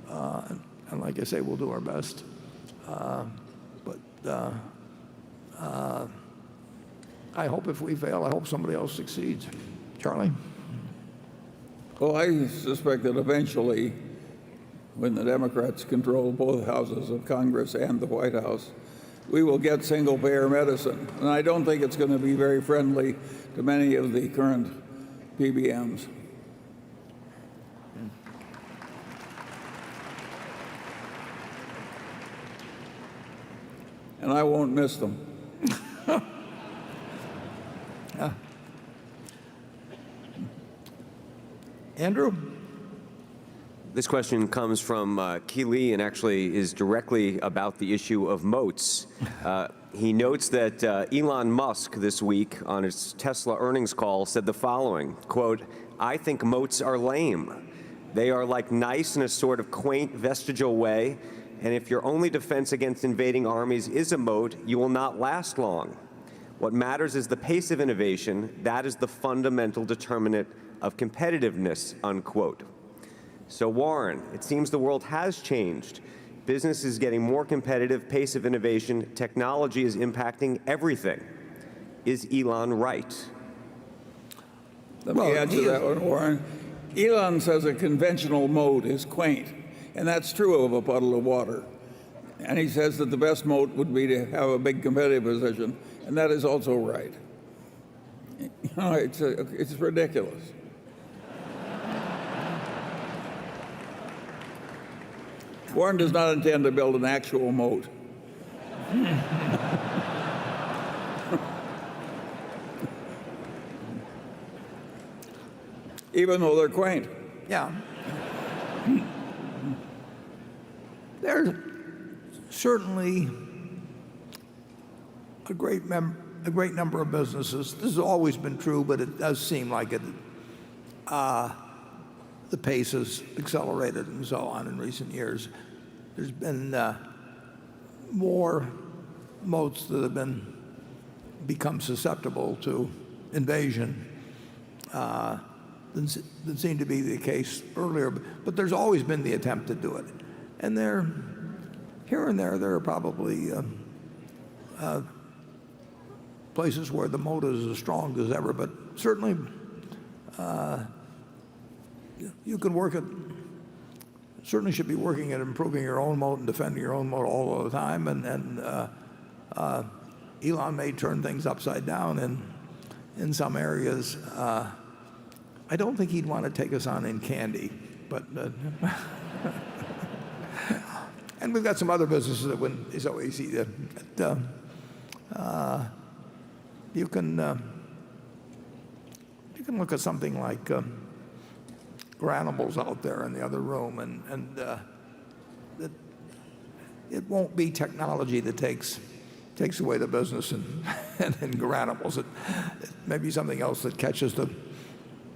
And like I say, we'll do our best. But I hope if we fail, I hope somebody else succeeds. Charlie? Well, I suspect that eventually, when the Democrats control both houses of Congress and the White House, we will get single-payer medicine. And I don't think it's going to be very friendly to many of the current PBMs. And I won't miss them. Andrew? This question comes from Keeley and actually is directly about the issue of moats. He notes that Elon Musk this week on his Tesla earnings call said the following, quote, "I think moats are lame. They are like nice in a sort of quaint vestigial way, and if your only defense against invading armies is a moat, you will not last long. What matters is the pace of innovation. That is the fundamental determinant of competitiveness," unquote. So Warren, it seems the world has changed. Business is getting more competitive, pace of innovation, technology is impacting everything. Is Elon right? Let me answer that one, Warren. Elon says a conventional moat is quaint, and that's true of a puddle of water. And he says that the best moat would be to have a big competitive position, and that is also right. It's ridiculous. Warren does not intend to build an actual moat. Even though they're quaint. Yeah. There's certainly a great number of businesses. This has always been true, but it does seem like it. The pace has accelerated and so on in recent years. There's been more moats that have become susceptible to invasion than seemed to be the case earlier. But there's always been the attempt to do it. And here and there are probably places where the moat is as strong as ever. But certainly you can work at, certainly should be working at improving your own moat and defending your own moat all the time. And Elon may turn things upside down in some areas. I don't think he'd want to take us on in candy, but and we've got some other businesses that wouldn't be so easy to. You can look at something like Granimals out there in the other room, and it won't be technology that takes away the business and Granimals. It may be something else that catches the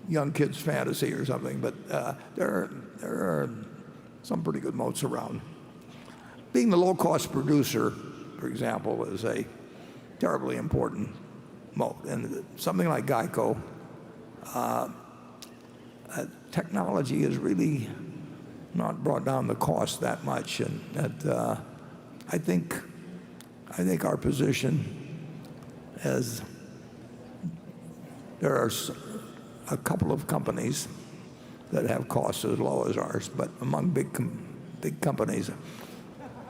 young kid's fantasy or something, but there are some pretty good moats around. Being the low-cost producer, for example, is a terribly important moat. And something like Geico, technology has really not brought down the cost that much. And I think our position as there are a couple of companies that have costs as low as ours, but among big companies,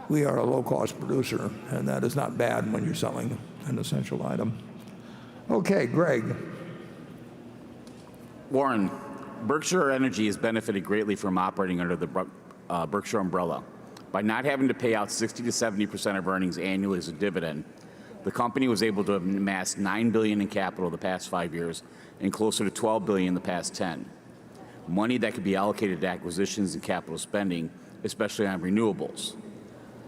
we are a low-cost producer, and that is not bad when you're selling an essential item. Okay, Greg. Warren, Berkshire Energy has benefited greatly from operating under the Berkshire umbrella. By not having to pay out 60 to 70% of earnings annually as a dividend, the company was able to amass $9 billion in capital the past 5 years and closer to $12 billion in the past 10. Money that could be allocated to acquisitions and capital spending, especially on renewables.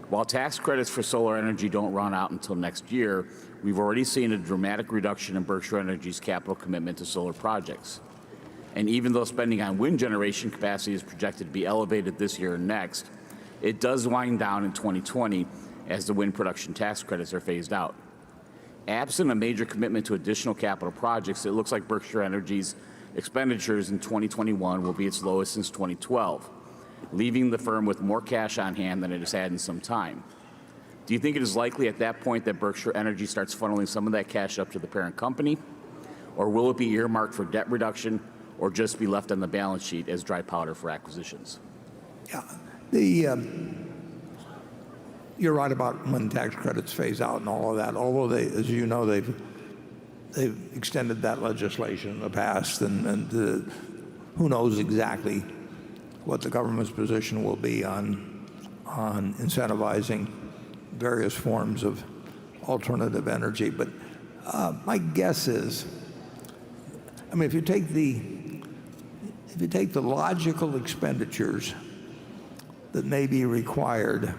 While tax credits for solar energy don't run out until next year, we've already seen a dramatic reduction in Berkshire Energy's capital commitment to solar projects. And even though spending on wind generation capacity is projected to be elevated this year and next, it does wind down in 2020 as the wind production tax credits are phased out. Absent a major commitment to additional capital projects, it looks like Berkshire Energy's expenditures in 2021 will be its lowest since 2012, leaving the firm with more cash on hand than it has had in some time. Do you think it is likely at that point that Berkshire Energy starts funneling some of that cash up to the parent company? Or will it be earmarked for debt reduction or just be left on the balance sheet as dry powder for acquisitions? Yeah, you're right about when tax credits phase out and all of that, although they, as you know, they've extended that legislation in the past, and who knows exactly what the government's position will be on incentivizing various forms of alternative energy. But my guess is, I mean, if you take the logical expenditures that may be required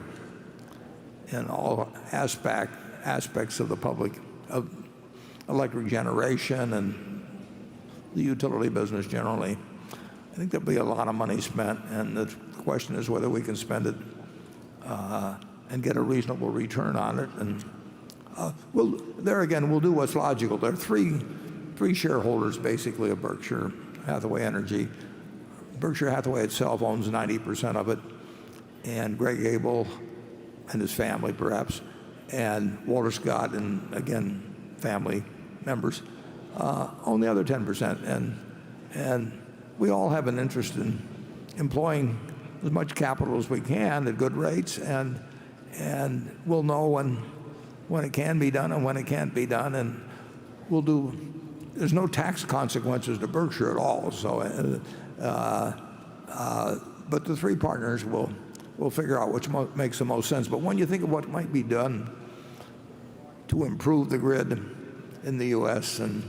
in all aspects of the public, of electric generation and the utility business generally, I think there'll be a lot of money spent, and the question is whether we can spend it and get a reasonable return on it. And there again, we'll do what's logical. There are three shareholders basically of Berkshire Hathaway Energy. Berkshire Hathaway itself owns 90% of it, and Greg Abel and his family perhaps, and Walter Scott and again family members own the other 10%. And we all have an interest in employing as much capital as we can at good rates, and we'll know when it can be done and when it can't be done, and we'll do. There's no tax consequences to Berkshire at all. So, but the three partners will figure out which makes the most sense. But when you think of what might be done to improve the grid in the U.S. and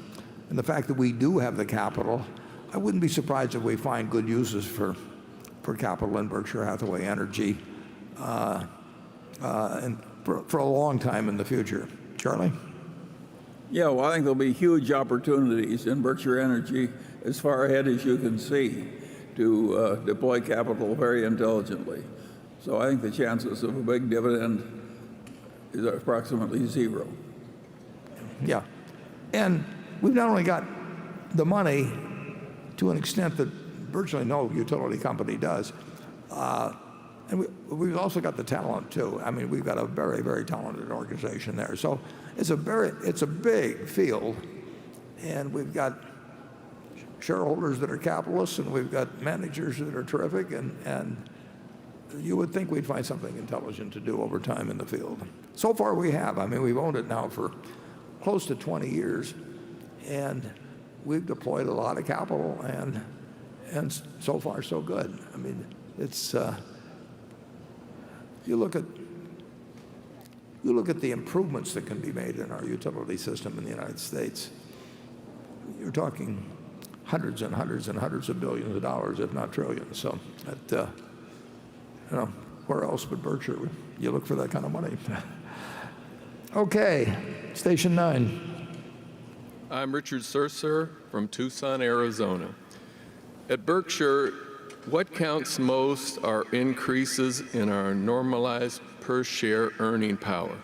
the fact that we do have the capital, I wouldn't be surprised if we find good uses for capital in Berkshire Hathaway Energy and for a long time in the future. Charlie? Yeah, well, I think there'll be huge opportunities in Berkshire Energy as far ahead as you can see to deploy capital very intelligently. So I think the chances of a big dividend is approximately zero. Yeah. And we've not only got the money to an extent that virtually no utility company does, and we've also got the talent too. I mean, we've got a very, very talented organization there. So it's a big field, and we've got shareholders that are capitalists, and we've got managers that are terrific, and you would think we'd find something intelligent to do over time in the field. So far we have. I mean, we've owned it now for close to 20 years, and we've deployed a lot of capital, and so far so good. I mean, it's you look at the improvements that can be made in our utility system in the United States. You're talking hundreds and hundreds and hundreds of billions of dollars, if not trillions. So that, where else but Berkshire you look for that kind of money? Okay, station 9. I'm Richard Surser from Tucson, Arizona. At Berkshire, what counts most are increases in our normalized per share earning power.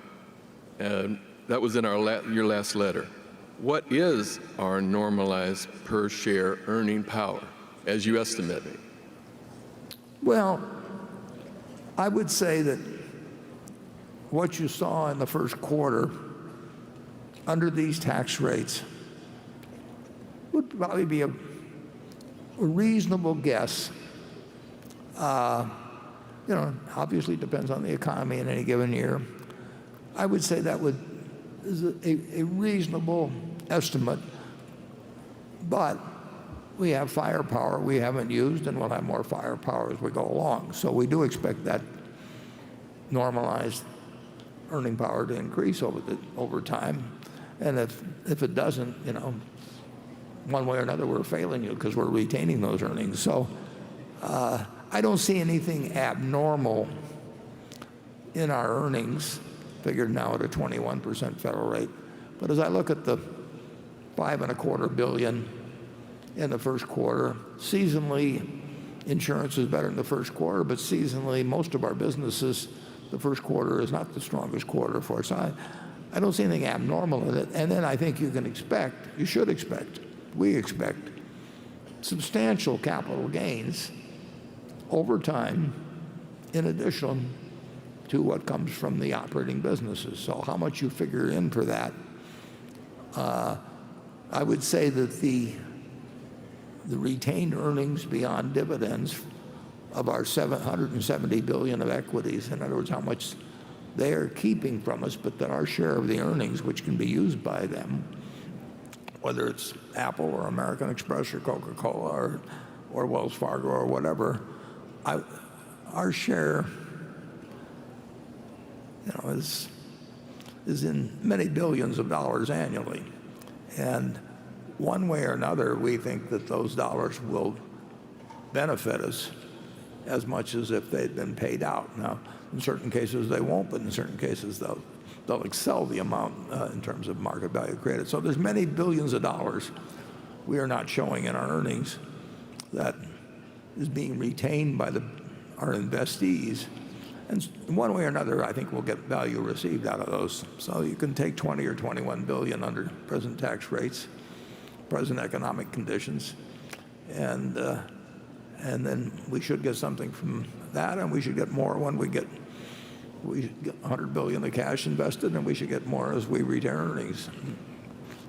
And that was in your last letter. What is our normalized per share earning power, as you estimate it? Well, I would say that what you saw in the first quarter under these tax rates would probably be a reasonable guess. Obviously it depends on the economy in any given year. I would say that is a reasonable estimate, but we have firepower we haven't used, and we'll have more firepower as we go along. So we do expect that normalized earning power to increase over time. And if it doesn't, one way or another, we're failing you because we're retaining those earnings. So I don't see anything abnormal in our earnings, figured now at a 21% federal rate. But as I look at the $5.25 billion in the first quarter, seasonally, insurance is better in the first quarter, but seasonally, most of our businesses, the first quarter is not the strongest quarter for us. I don't see anything abnormal in it. And then I think you should expect, we expect substantial capital gains over time in addition to what comes from the operating businesses. So how much you figure in for that, I would say that the retained earnings beyond dividends of our $770 billion of equities, in other words, how much they are keeping from us, but that our share of the earnings, which can be used by them, whether it's Apple or American Express or Coca-Cola or Wells Fargo or whatever, our share is in many billions of dollars annually. And one way or another, we think that those dollars will benefit us as much as if they'd been paid out. Now, in certain cases they won't, but in certain cases they'll excel the amount in terms of market value created. So there's many billions of dollars we are not showing in our earnings that is being retained by our investees. And one way or another, I think we'll get value received out of those. So you can take 20 or 21 billion under present tax rates, present economic conditions, and then we should get something from that, and we should get more when we get 100 billion of cash invested, and we should get more as we retain earnings.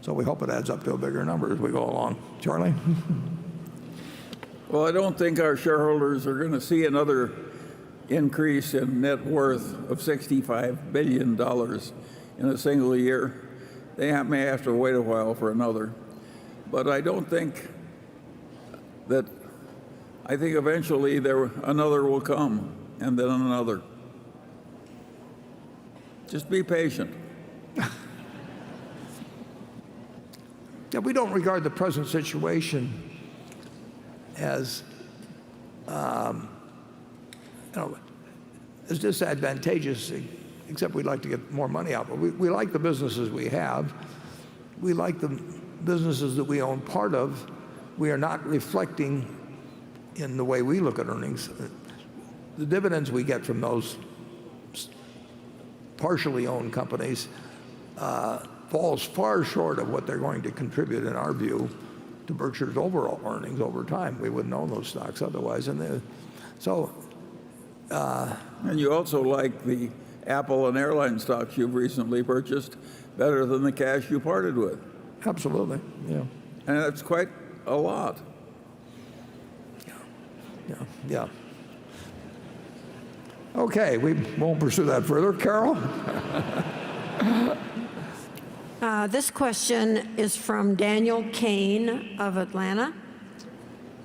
So we hope it adds up to a bigger number as we go along. Charlie? Well, I don't think our shareholders are going to see another increase in net worth of $65 billion in a single year. They may have to wait a while for another. But I don't think that, I think eventually another will come, and then another. Just be patient. Yeah, we don't regard the present situation as as disadvantageous, except we'd like to get more money out. But we like the businesses we have. We like the businesses that we own part of. We are not reflecting in the way we look at earnings. The dividends we get from those partially owned companies falls far short of what they're going to contribute, in our view, to Berkshire's overall earnings over time. We wouldn't own those stocks otherwise. And you also like the Apple and airline stocks you've recently purchased better than the cash you parted with. Absolutely, yeah. And that's quite a lot. Yeah. Okay, we won't pursue that further. Carol? This question is from Daniel Kane of Atlanta.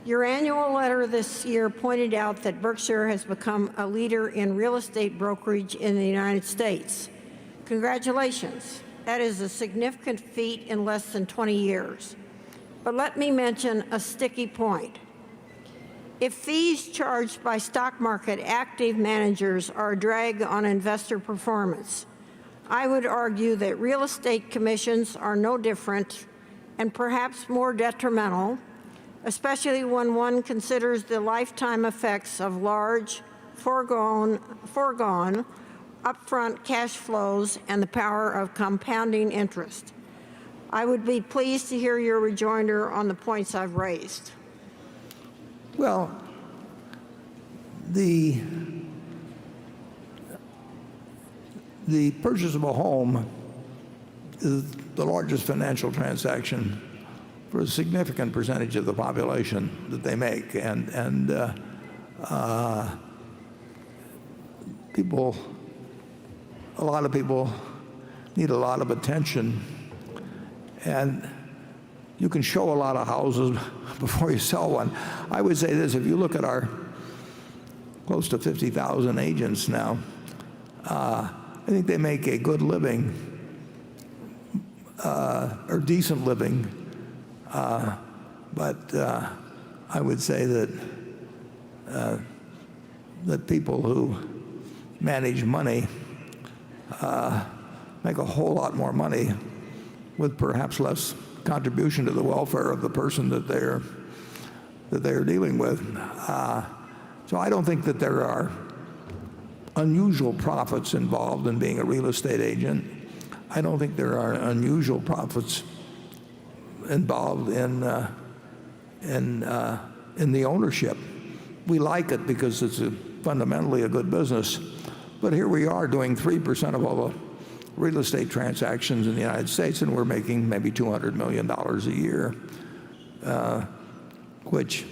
Your annual letter this year pointed out that Berkshire has become a leader in real estate brokerage in the United States. Congratulations. That is a significant feat in less than 20 years. But let me mention a sticky point. If fees charged by stock market active managers are a drag on investor performance, I would argue that real estate commissions are no different and perhaps more detrimental, especially when one considers the lifetime effects of large, foregone upfront cash flows and the power of compounding interest. I would be pleased to hear your rejoinder on the points I've raised. Well, the purchase of a home is the largest financial transaction for a significant percentage of the population that they make, and a lot of people need a lot of attention, and you can show a lot of houses before you sell one. I would say this: if you look at our close to 50,000 agents now, I think they make a good living, or decent living, but I would say that people who manage money make a whole lot more money with perhaps less contribution to the welfare of the person that they're dealing with. So I don't think that there are unusual profits involved in being a real estate agent. I don't think there are unusual profits involved in the ownership. We like it because it's fundamentally a good business. But here we are doing 3% of all the real estate transactions in the United States, and we're making maybe $200 million a year, which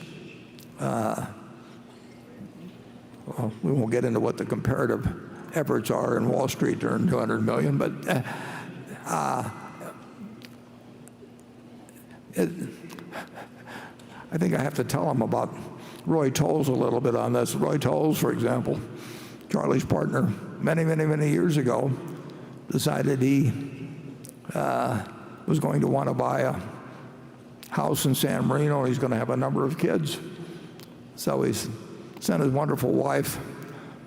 well, we won't get into what the comparative efforts are in Wall Street to earn $200 million, but I think I have to tell them about Roy Tolles a little bit on this. Roy Tolles, for example, Charlie's partner, many years ago, decided he was going to want to buy a house in San Marino, and he's going to have a number of kids. So he's sent his wonderful wife,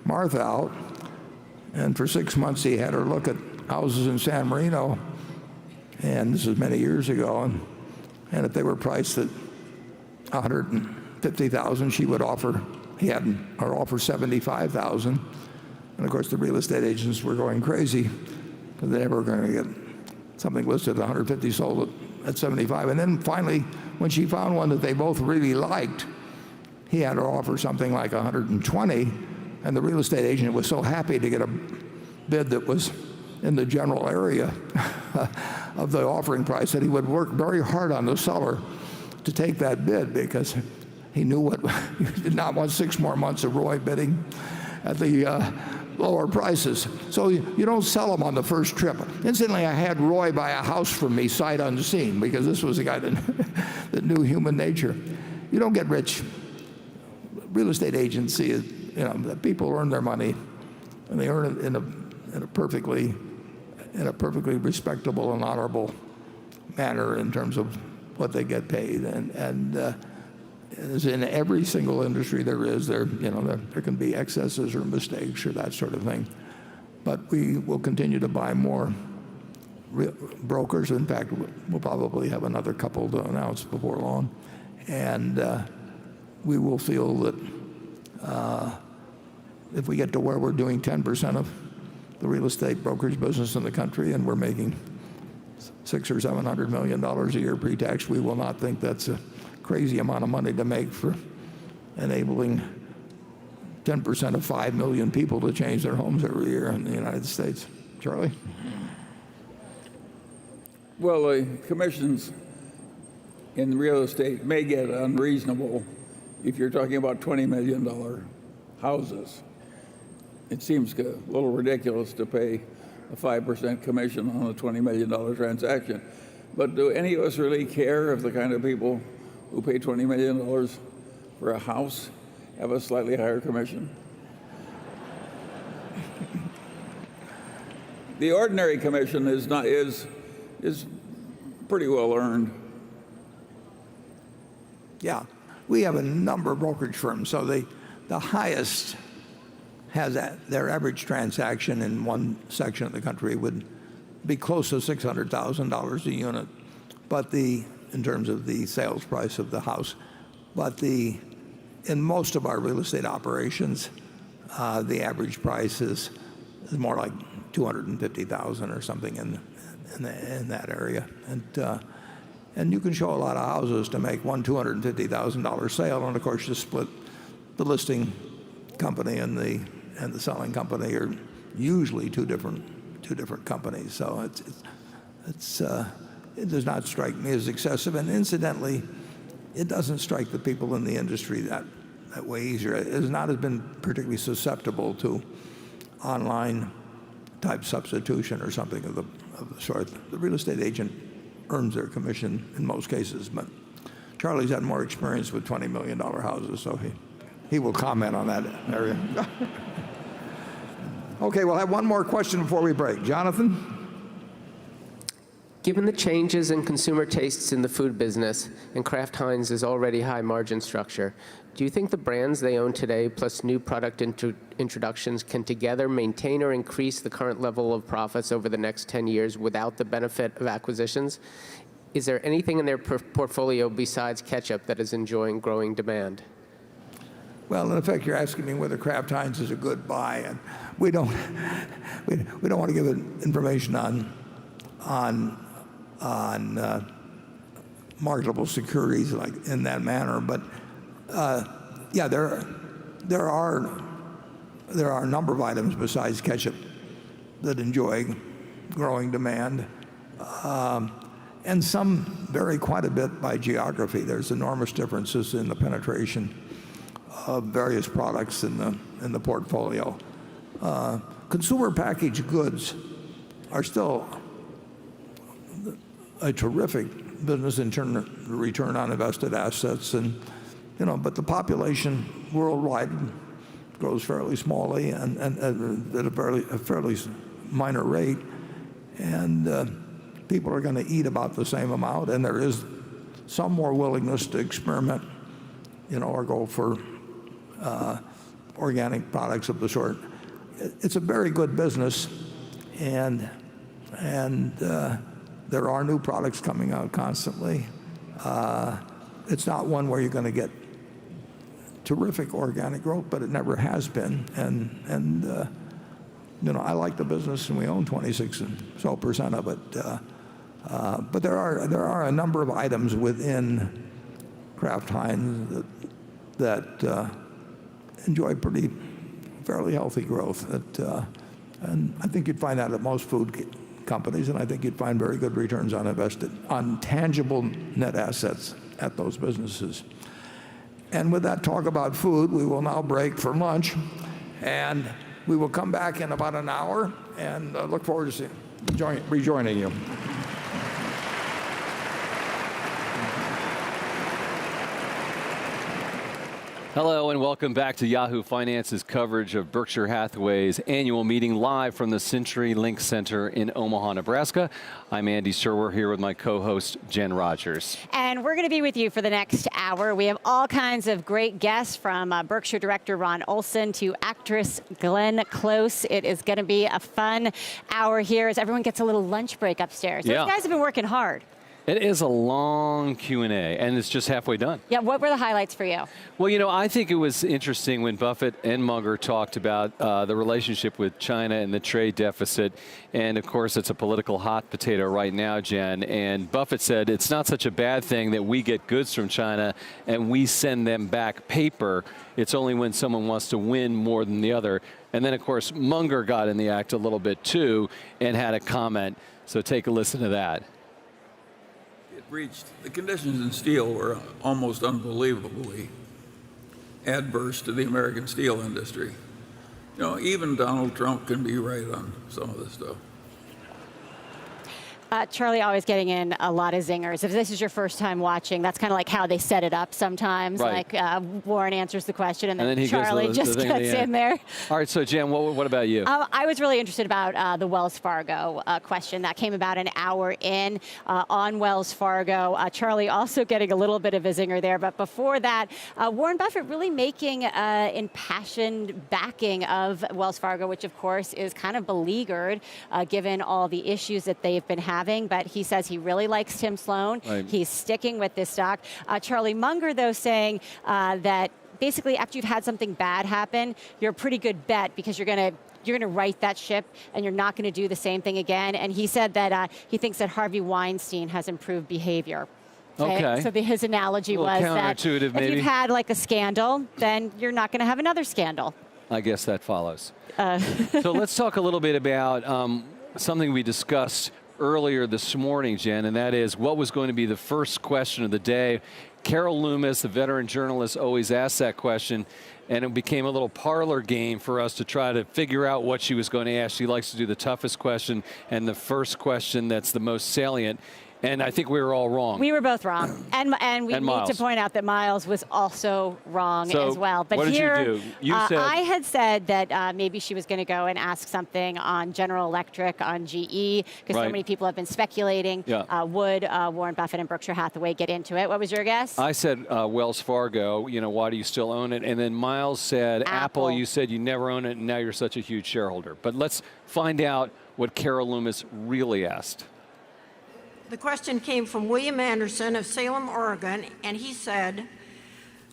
Martha, out, and for 6 months he had her look at houses in San Marino, and this is many years ago, and if they were priced at $150,000, he had her offer $75,000, and of course the real estate agents were going crazy because they never were going to get something listed at 150 sold at 75. And then finally, when she found one that they both really liked, he had her offer something like 120, and the real estate agent was so happy to get a bid that was in the general area of the offering price that he would work very hard on the seller to take that bid, because he knew he did not want 6 more months of Roy bidding at the lower prices. So you don't sell them on the first trip. Incidentally, I had Roy buy a house from me sight unseen, because this was a guy that knew human nature. You don't get rich. Real estate agency is, that people earn their money, and they earn it in a perfectly respectable and honorable manner in terms of what they get paid. And as in every single industry there can be excesses or mistakes or that sort of thing. But we will continue to buy more brokers. In fact, we'll probably have another couple to announce before long. And we will feel that if we get to where we're doing 10% of the real estate brokerage business in the country, and we're making $600 or $700 million a year pre-tax. We will not think that's a crazy amount of money to make for enabling 10% of 5 million people to change their homes every year in the United States. Charlie? Well, the commissions in real estate may get unreasonable if you're talking about $20 million houses. It seems a little ridiculous to pay a 5% commission on a $20 million transaction. But do any of us really care if the kind of people who pay $20 million for a house have a slightly higher commission? The ordinary commission is pretty well earned. Yeah, we have a number of brokerage firms. So the highest has their average transaction in one section of the country would be close to $600,000 a unit, but in terms of the sales price of the house. But in most of our real estate operations, the average price is more like $250,000 or something in that area. And you can show a lot of houses to make one $250,000 sale, and of course you split the listing company and the selling company are usually two different companies. So it does not strike me as excessive, and incidentally, it doesn't strike the people in the industry that way either. It has not been particularly susceptible to online type substitution or something of the sort. The real estate agent earns their commission in most cases, but Charlie's had more experience with $20 million houses, so he will comment on that area. Okay, we'll have one more question before we break. Jonathan? Given the changes in consumer tastes in the food business and Kraft Heinz's already high margin structure, do you think the brands they own today plus new product introductions can together maintain or increase the current level of profits over the next 10 years without the benefit of acquisitions? Is there anything in their portfolio besides ketchup that is enjoying growing demand? Well, in effect, you're asking me whether Kraft Heinz is a good buy, and we don't want to give information on marketable securities like in that manner. But yeah, there are a number of items besides ketchup that enjoy growing demand, and some vary quite a bit by geography. There's enormous differences in the penetration of various products in the portfolio. Consumer packaged goods are still a terrific business in terms of return on invested assets, and but the population worldwide grows fairly smallly and at a fairly minor rate, and people are going to eat about the same amount, and there is some more willingness to experiment, or go for organic products of the sort. It's a very good business, and there are new products coming out constantly. It's not one where you're going to get terrific organic growth, but it never has been. And I like the business, and we own 26% or so of it. But there are a number of items within Kraft Heinz that enjoy fairly healthy growth. And I think you'd find that at most food companies, and I think you'd find very good returns on tangible net assets at those businesses. And with that talk about food, we will now break for lunch, and we will come back in about an hour, and look forward to rejoining you. Hello and welcome back to Yahoo Finance's coverage of Berkshire Hathaway's annual meeting live from the CenturyLink Center in Omaha, Nebraska. I'm Andy Serwer here with my co-host Jen Rogers. And we're going to be with you for the next hour. We have all kinds of great guests, from Berkshire director Ron Olson to actress Glenn Close. It is going to be a fun hour here as everyone gets a little lunch break upstairs. Yeah. Those guys have been working hard. It is a long Q&A, and it's just halfway done. Yeah, what were the highlights for you? Well, you know, I think it was interesting when Buffett and Munger talked about the relationship with China and the trade deficit. And, of course, it's a political hot potato right now, Jen. And Buffett said it's not such a bad thing that we get goods from China and we send them back paper. It's only when someone wants to win more than the other. And then, of course, Munger got in the act a little bit, too, and had a comment. So take a listen to that. The conditions in steel were almost unbelievably adverse to the American steel industry. You know, even Donald Trump can be right on some of this stuff. Charlie always getting in a lot of zingers. If this is your first time watching, that's kind of like how they set it up sometimes. Right. Like Warren answers the question and then he Charlie goes just gets in there. All right, so Jen, what about you? I was really interested about the Wells Fargo question. That came about an hour in on Wells Fargo. Charlie also getting a little bit of a zinger there. But before that, Warren Buffett really making impassioned backing of Wells Fargo, which of course is kind of beleaguered given all the issues that they've been having. But he says he really likes Tim Sloan. Right. He's sticking with this stock. Charlie Munger, though, saying that basically after you've had something bad happen, you're a pretty good bet because you're going to right that ship and you're not going to do the same thing again. And he said that he thinks that Harvey Weinstein has improved behavior. Okay. So his analogy was that if maybe. you've had like a scandal, then you're not going to have another scandal. I guess that follows. So let's talk a little bit about something we discussed earlier this morning, Jen, and that is what was going to be the first question of the day. Carol Loomis, the veteran journalist, always asks that question, and it became a little parlor game for us to try to figure out what she was going to ask. She likes to do the toughest question and the first question that's the most salient. And I think we were all wrong. We were both wrong. And we need Miles. to point out that Miles was also wrong So as well. But what did here, you do? You said, I had said that maybe she was going to go and ask something on General Electric, on GE, because so Right. many people have been speculating. Yeah. Would Warren Buffett and Berkshire Hathaway get into it? What was your guess? I said Wells Fargo, you know, why do you still own it? And then Miles said Apple. You said you never own it, and now you're such a huge shareholder. But let's find out what Carol Loomis really asked. The question came from William Anderson of Salem, Oregon, and he said,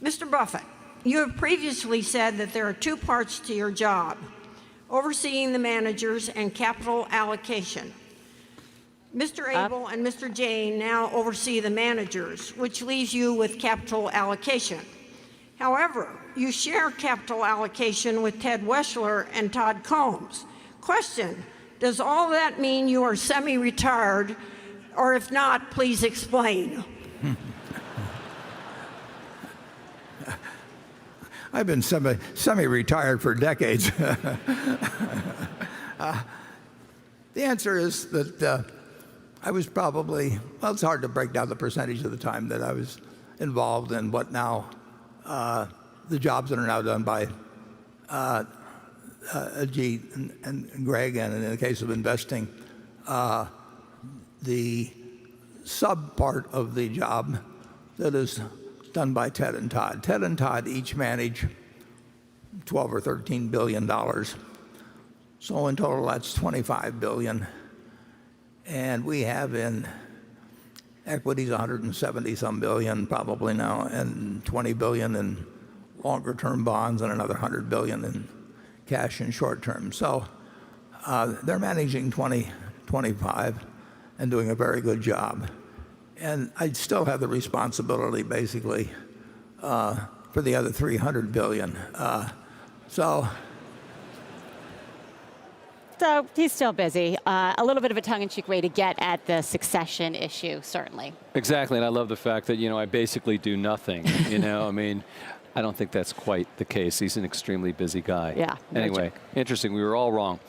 Mr. Buffett, you have previously said that there are two parts to your job, overseeing the managers and capital allocation. Mr. Abel and Mr. Jane now oversee the managers, which leaves you with capital allocation. However, you share capital allocation with Ted Weschler and Todd Combs. Question, does all that mean you are semi-retired? Or if not, please explain. I've been semi-retired for decades. The answer is that I was probably, well, it's hard to break down the percentage of the time that I was involved in what now, the jobs that are now done by Ajit and Greg, and in the case of investing, the sub part of the job that is done by Ted and Todd. Ted and Todd each manage $12 or $13 billion. So in total, that's $25 billion. And we have in equities 170 some billion probably now, and 20 billion in longer term bonds, and another 100 billion in cash and short term. So they're managing 25 and doing a very good job. And I still have the responsibility, basically, for the other 300 billion. So he's still busy. A little bit of a tongue-in-cheek way to get at the succession issue, certainly. Exactly, and I love the fact that, you know, I basically do nothing. You know, I mean, I don't think that's quite the case. He's an extremely busy guy. Yeah. Anyway, interesting. We were all wrong.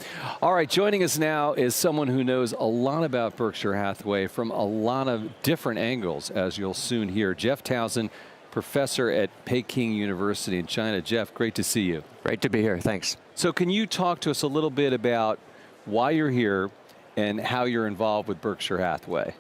All right, joining us now is someone who knows a lot about Berkshire Hathaway from a lot of different angles, as you'll soon hear. Jeff Townsend, professor at Peking University in China. Jeff, great to see you. Great to be here. Thanks. So can you talk to us a little bit about why you're here and how you're involved with Berkshire Hathaway?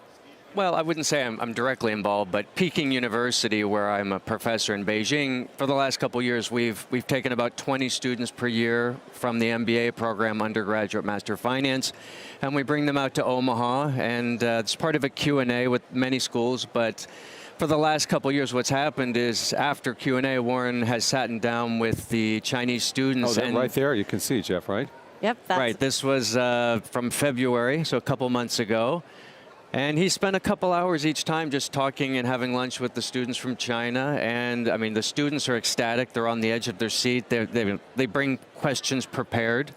Well, I wouldn't say I'm directly involved, but Peking University, where I'm a professor in Beijing, for the last couple of years, we've taken about 20 students per year from the MBA program, undergraduate Master of Finance, and we bring them out to Omaha, and it's part of a Q&A with many schools, but for the last couple of years, what's happened is after Q&A, Warren has sat down with the Chinese students. Oh, and right there, you can see, Jeff, right? Yep. Right, this was from February, so a couple months ago. And he spent a couple hours each time just talking and having lunch with the students from China. And I mean, the students are ecstatic. They're on the edge of their seat. They bring questions prepared.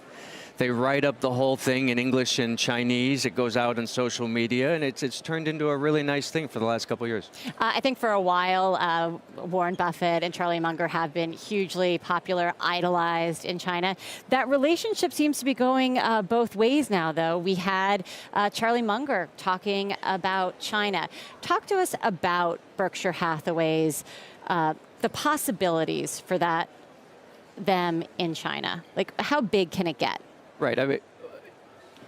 They write up the whole thing in English and Chinese. It goes out on social media, and it's turned into a really nice thing for the last couple of years. I think for a while, Warren Buffett and Charlie Munger have been hugely popular, idolized in China. That relationship seems to be going both ways now, though. We had Charlie Munger talking about China. Talk to us about Berkshire Hathaway's, the possibilities for them in China. Like, how big can it get? Right. I mean,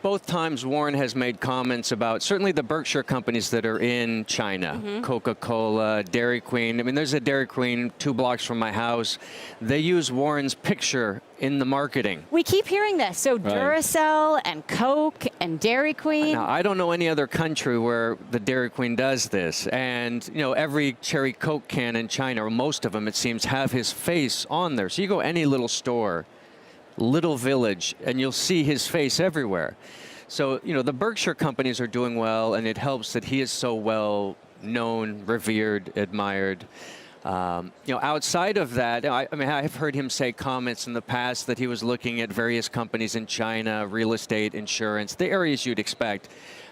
both times Warren has made comments about certainly the Berkshire companies that are in China, Coca-Cola, Dairy Queen. I mean, there's a Dairy Queen 2 blocks from my house. They use Warren's picture in the marketing. We keep hearing this. So Duracell and Coke and Dairy Queen. Now, I don't know any other country where the Dairy Queen does this. And, you know, every cherry Coke can in China, or most of them, it seems, have his face on there. So you go any little store, little village, and you'll see his face everywhere. So, you know, the Berkshire companies are doing well, and it helps that he is so well known, revered, admired. You know, outside of that, I mean, I've heard him say comments in the past that he was looking at various companies in China, real estate, insurance, the areas you'd expect.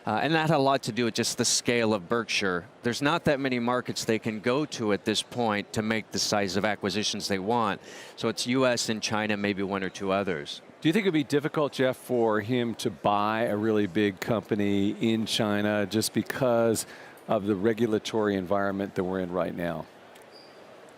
And that had a lot to do with just the scale of Berkshire. There's not that many markets they can go to at this point to make the size of acquisitions they want. So it's U.S. and China, maybe 1 or 2 others. Do you think it'd be difficult, Jeff, for him to buy a really big company in China just because of the regulatory environment that we're in right now?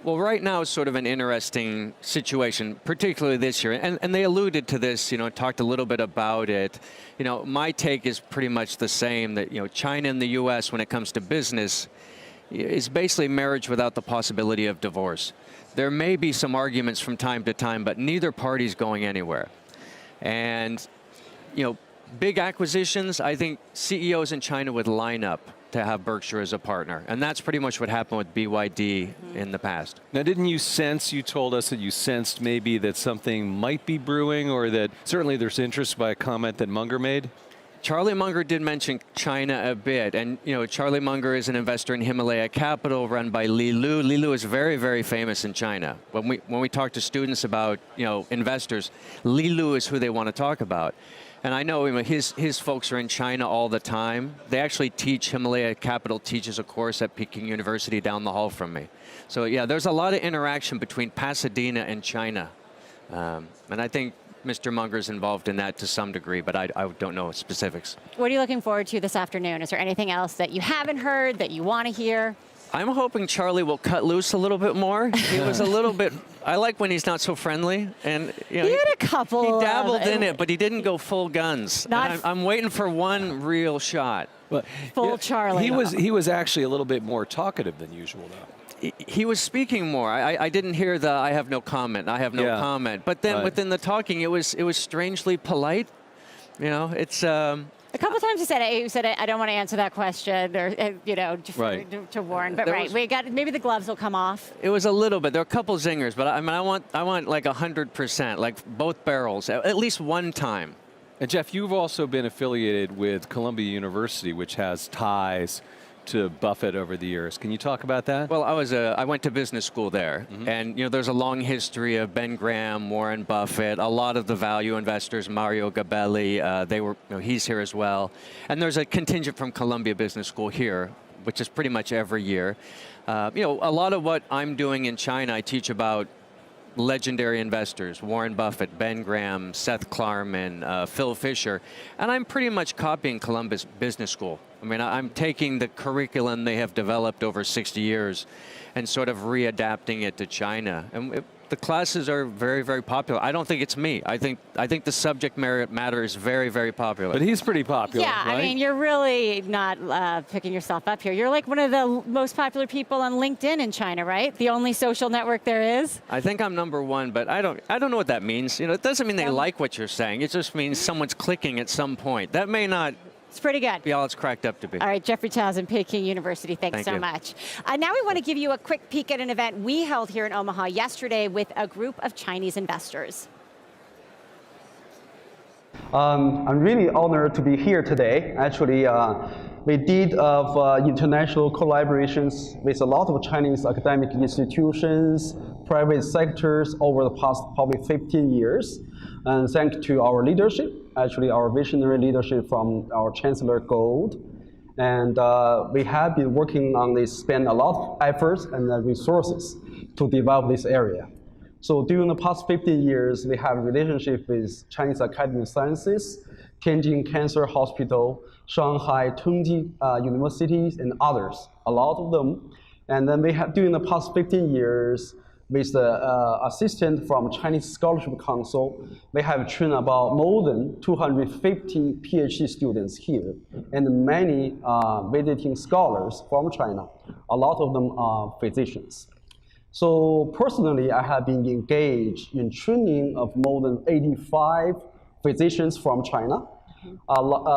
Well, right now is sort of an interesting situation, particularly this year. And they alluded to this, you know, talked a little bit about it. You know, my take is pretty much the same, that, you know, China and the U.S., when it comes to business, is basically marriage without the possibility of divorce. There may be some arguments from time to time, but neither party's going anywhere. And, you know, big acquisitions, I think CEOs in China would line up to have Berkshire as a partner. And that's pretty much what happened with BYD in the past. Now, didn't you sense, you told us that you sensed maybe that something might be brewing, or that certainly there's interest by a comment that Munger made? Charlie Munger did mention China a bit. And, you know, Charlie Munger is an investor in Himalaya Capital run by Li Lu. Li Lu is very, very famous in China. When we talk to students about, you know, investors, Li Lu is who they want to talk about. And I know his folks are in China all the time. They actually teach, Himalaya Capital teaches a course at Peking University down the hall from me. So yeah, there's a lot of interaction between Pasadena and China. And I think Mr. Munger's involved in that to some degree, but I don't know specifics. What are you looking forward to this afternoon? Is there anything else that you haven't heard that you want to hear? I'm hoping Charlie will cut loose a little bit more. He was a little bit, I like when he's not so friendly. And, you know, he had a couple. He dabbled in it, but he didn't go full guns. I'm waiting for one real shot. But full Charlie. He was actually a little bit more talkative than usual, though. He was speaking more. I didn't hear the I have no comment, I have no comment. But then within the talking, it was strangely polite. You know, it's... A couple times he said, I don't want to answer that question, or, you know, to Warren. But we got, maybe the gloves will come off. It was a little bit. There were a couple zingers, but I mean, I want like 100%, like both barrels, at least one time. And Jeff, you've also been affiliated with Columbia University, which has ties to Buffett over the years. Can you talk about that? Well, I went to business school there, and you know, there's a long history of Ben Graham, Warren Buffett, a lot of the value investors, Mario Gabelli, they were, you know, he's here as well, and there's a contingent from Columbia Business School here, which is pretty much every year. You know, a lot of what I'm doing in China, I teach about legendary investors, Warren Buffett, Ben Graham, Seth Klarman, Phil Fisher, and I'm pretty much copying Columbia Business School. I mean, I'm taking the curriculum they have developed over 60 years and sort of readapting it to China. And The classes are very, very popular. I don't think it's me. I think the subject matter is very, very popular. But he's pretty popular, Yeah, right? I mean, you're really not picking yourself up here. You're like one of the most popular people on LinkedIn in China, right? The only social network there is. I think I'm number one, but I don't know what that means. You know, it doesn't mean they like what you're saying. It just means someone's clicking at some point. That may not. It's pretty good. Be all it's cracked up to be. All right, Jeffrey Townsend, Peking University, thanks Thank so you. much. Now we want to give you a quick peek at an event we held here in Omaha yesterday with a group of Chinese investors. I'm really honored to be here today. Actually, we did international collaborations with a lot of Chinese academic institutions, private sectors over the past probably 15 years. And thanks to our leadership, actually our visionary leadership from our Chancellor Gold. And we have been working on this, spend a lot of efforts and resources to develop this area. So during the past 15 years, we have a relationship with Chinese Academy of Sciences, Tianjin Cancer Hospital, Shanghai Tongji universities, and others, a lot of them. And then we have, during the past 15 years, with the assistance from Chinese Scholarship Council, we have trained about more than 250 PhD students here, and many visiting scholars from China. A lot of them are physicians. So personally, I have been engaged in training of more than 85 physicians from China.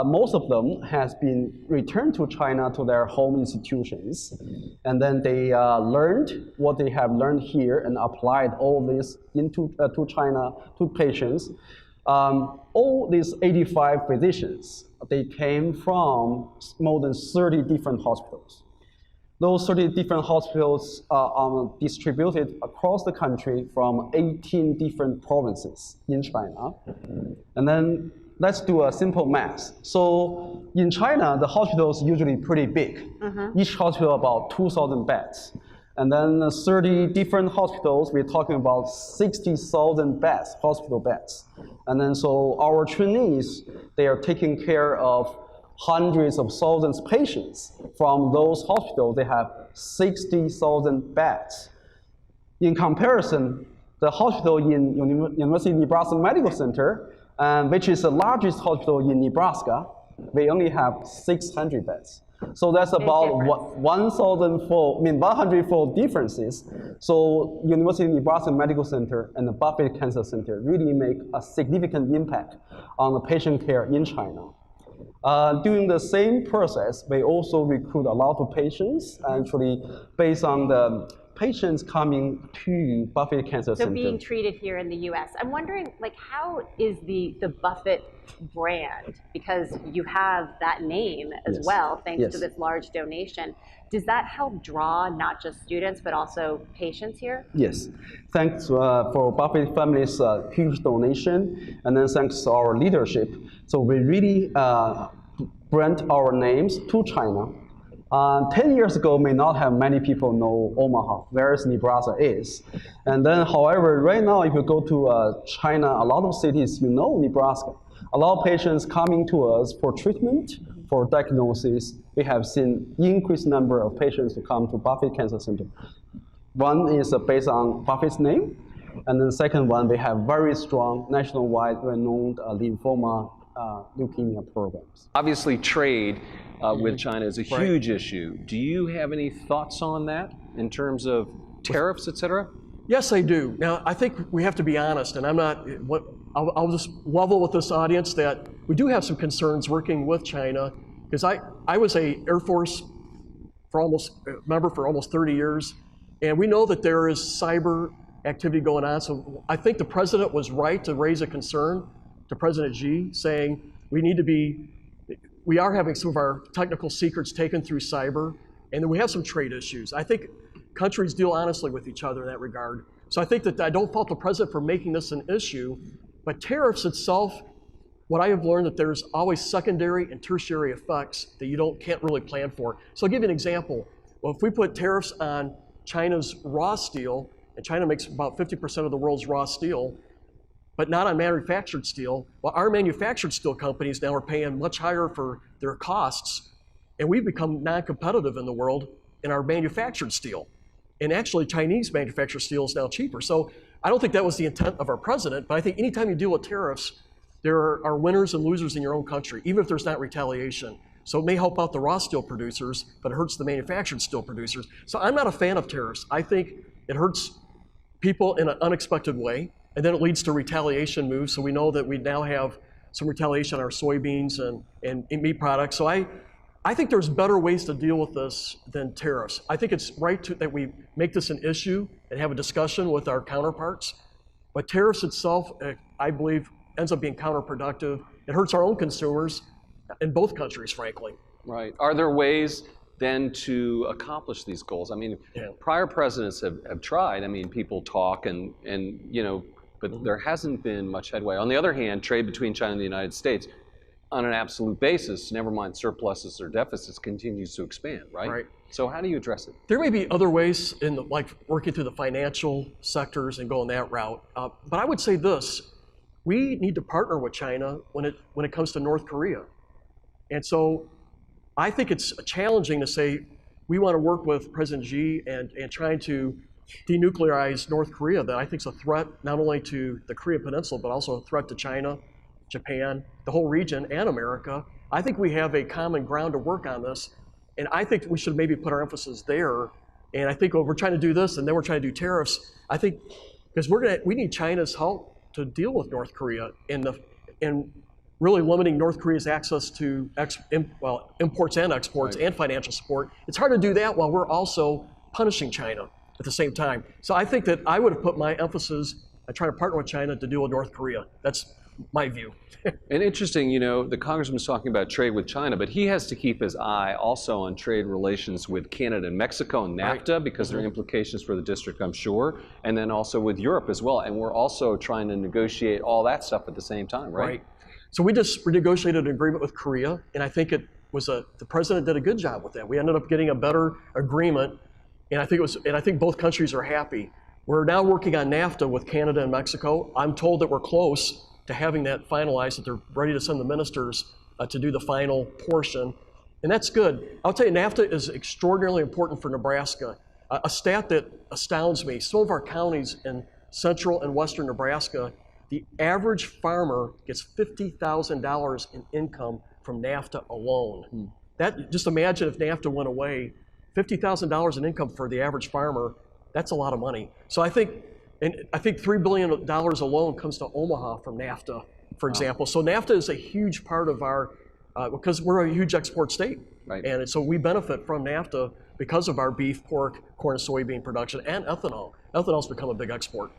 Most of them has been returned to China to their home institutions, and then they learned what they have learned here and applied all this into to China to patients. All these 85 physicians, they came from more than 30 different hospitals. Those 30 different hospitals are distributed across the country from 18 different provinces in China. And then let's do a simple math. So in China, the hospitals usually pretty big. Each hospital about 2,000 beds. And then 30 different hospitals, we're talking about 60,000 beds, hospital beds. And then so our trainees, they are taking care of hundreds of thousands of patients. From those hospitals, they have 60,000 beds. In comparison, the hospital in University of Nebraska Medical Center, which is the largest hospital in Nebraska, they only have 600 beds. So that's about 100-fold differences. So University of Nebraska Medical Center and the Buffett Cancer Center really make a significant impact on the patient care in China. During the same process, we also recruit a lot of patients, actually based on the patients coming to Buffett Cancer Center. So being treated here in the U.S. I'm wondering, like, how is the Buffett brand, because you have that name as well, thanks to this large donation. Does that help draw not just students, but also patients here? Yes. Thanks for Buffett family's huge donation, and then thanks to our leadership. So we really brand our names to China. 10 years ago, may not have many people know Omaha, whereas Nebraska is. And then, however, right now, if you go to China, a lot of cities, you know Nebraska. A lot of patients coming to us for treatment, for diagnosis. We have seen increased number of patients who come to Buffett Cancer Center. One is based on Buffett's name, and then the second one, we have very strong nationwide renowned lymphoma leukemia programs. Obviously, trade with China is a huge issue. Do you have any thoughts on that in terms of tariffs, et cetera? Yes, I do. Now, I think we have to be honest, and I'll just level with this audience that we do have some concerns working with China, because I was a Air Force member for almost 30 years, and we know that there is cyber activity going on. So I think the president was right to raise a concern to President Xi, saying we are having some of our technical secrets taken through cyber, and then we have some trade issues. I think countries deal honestly with each other in that regard. So I think that I don't fault the president for making this an issue, but tariffs itself, what I have learned that there's always secondary and tertiary effects that you can't really plan for. So I'll give you an example. Well, if we put tariffs on China's raw steel, and China makes about 50% of the world's raw steel, but not on manufactured steel, well, our manufactured steel companies now are paying much higher for their costs, and we've become non-competitive in the world in our manufactured steel. And actually, Chinese manufactured steel is now cheaper. So I don't think that was the intent of our president, but I think anytime you deal with tariffs, there are winners and losers in your own country, even if there's not retaliation. So it may help out the raw steel producers, but it hurts the manufactured steel producers. So I'm not a fan of tariffs. I think it hurts people in an unexpected way, and then it leads to retaliation moves. So we know that we now have some retaliation on our soybeans and meat products. So I think there's better ways to deal with this than tariffs. I think it's right that we make this an issue and have a discussion with our counterparts. But tariffs itself, I believe, ends up being counterproductive. It hurts our own consumers in both countries, frankly. Right. Are there ways then to accomplish these goals? I mean, prior presidents have tried. I mean, people talk and but there hasn't been much headway. On the other hand, trade between China and the United States, on an absolute basis, never mind surpluses or deficits, continues to expand, right? Right. So how do you address it? There may be other ways like working through the financial sectors and going that route. But I would say this, we need to partner with China when it comes to North Korea. And so I think it's challenging to say we want to work with President Xi and trying to denuclearize North Korea, that I think is a threat not only to the Korean Peninsula, but also a threat to China, Japan, the whole region, and America. I think we have a common ground to work on this, and I think we should maybe put our emphasis there. And I think we're trying to do this, and then we're trying to do tariffs. I think because we need China's help to deal with North Korea and really limiting North Korea's access to imports and exports and financial support. It's hard to do that while we're also punishing China at the same time. So I think that I would have put my emphasis on trying to partner with China to deal with North Korea. That's my view. And interesting, the congressman's talking about trade with China, but he has to keep his eye also on trade relations with Canada and Mexico and NAFTA, because there are implications for the district, I'm sure, and then also with Europe as well. And we're also trying to negotiate all that stuff at the same time, right? So we just renegotiated an agreement with Korea, and I think it was the president did a good job with that. We ended up getting a better agreement, and I think both countries are happy. We're now working on NAFTA with Canada and Mexico. I'm told that we're close to having that finalized, that they're ready to send the ministers to do the final portion. And that's good. I'll tell you, NAFTA is extraordinarily important for Nebraska. A stat that astounds me, some of our counties in central and western Nebraska, the average farmer gets $50,000 in income from NAFTA alone. Just imagine if NAFTA went away, $50,000 in income for the average farmer, that's a lot of money. So I think $3 billion alone comes to Omaha from NAFTA, for example. So NAFTA is a huge part of our, because we're a huge export state. Right. And so we benefit from NAFTA because of our beef, pork, corn, and soybean production, and ethanol. Ethanol's become a big export.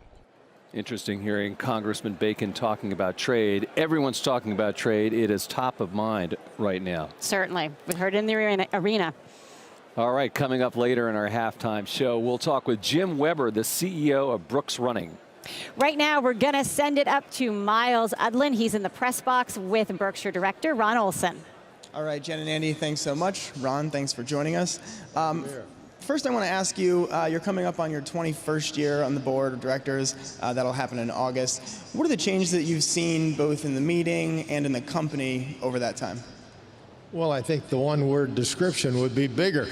Interesting hearing Congressman Bacon talking about trade. Everyone's talking about trade. It is top of mind right now. Certainly. We heard it in the arena. All right, coming up later in our halftime show, we'll talk with Jim Weber, the CEO of Brooks Running. Right now, we're going to send it up to Miles Udlin. He's in the press box with Berkshire director Ron Olson. All right, Jen and Andy, thanks so much. Ron, thanks for joining us. First, I want to ask you, you're coming up on your 21st year on the board of directors. That'll happen in August. What are the changes that you've seen both in the meeting and in the company over that time? Well, I think the one-word description would be bigger.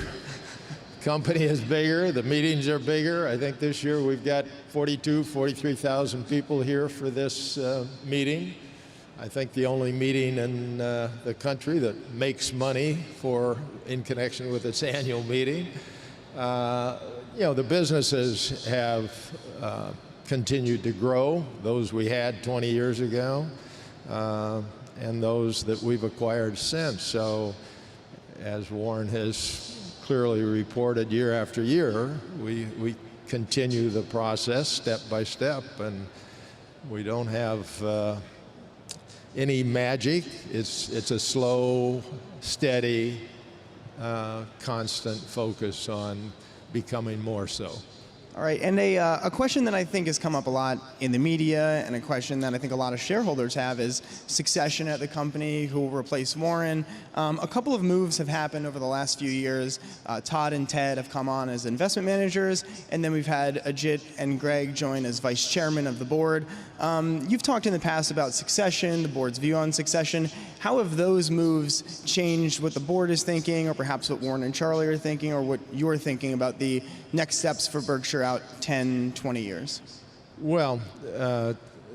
Company is bigger, the meetings are bigger. I think this year we've got 43,000 people here for this meeting. I think the only meeting in the country that makes money in connection with its annual meeting. The businesses have continued to grow, those we had 20 years ago. And those that we've acquired since. So, as Warren has clearly reported year after year, we continue the process step by step, and we don't have any magic. It's a slow, steady, constant focus on becoming more so. All right, and a question that I think has come up a lot in the media, and a question that I think a lot of shareholders have, is succession at the company. Who will replace Warren? A couple of moves have happened over the last few years. Todd and Ted have come on as investment managers, and then we've had Ajit and Greg join as vice chairman of the board. You've talked in the past about succession, the board's view on succession. How have those moves changed what the board is thinking, or perhaps what Warren and Charlie are thinking, or what you're thinking about the next steps for Berkshire out 10, 20 years? Well,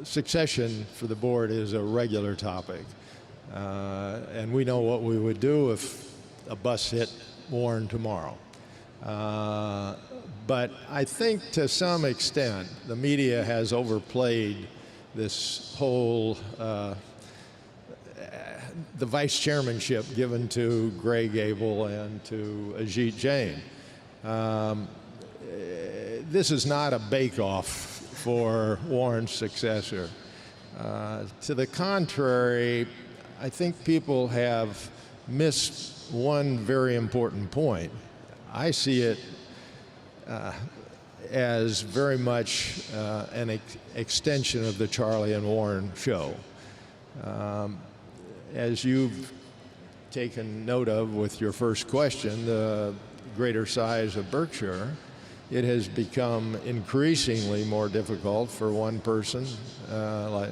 succession for the board is a regular topic. And we know what we would do if a bus hit Warren tomorrow. But I think to some extent the media has overplayed this whole the vice chairmanship given to Greg Abel and to Ajit Jain. This is not a bake-off for Warren's successor. To the contrary, I think people have missed one very important point. I see it as very much an extension of the Charlie and Warren show. As you've taken note of with your first question, the greater size of Berkshire, it has become increasingly more difficult for one person,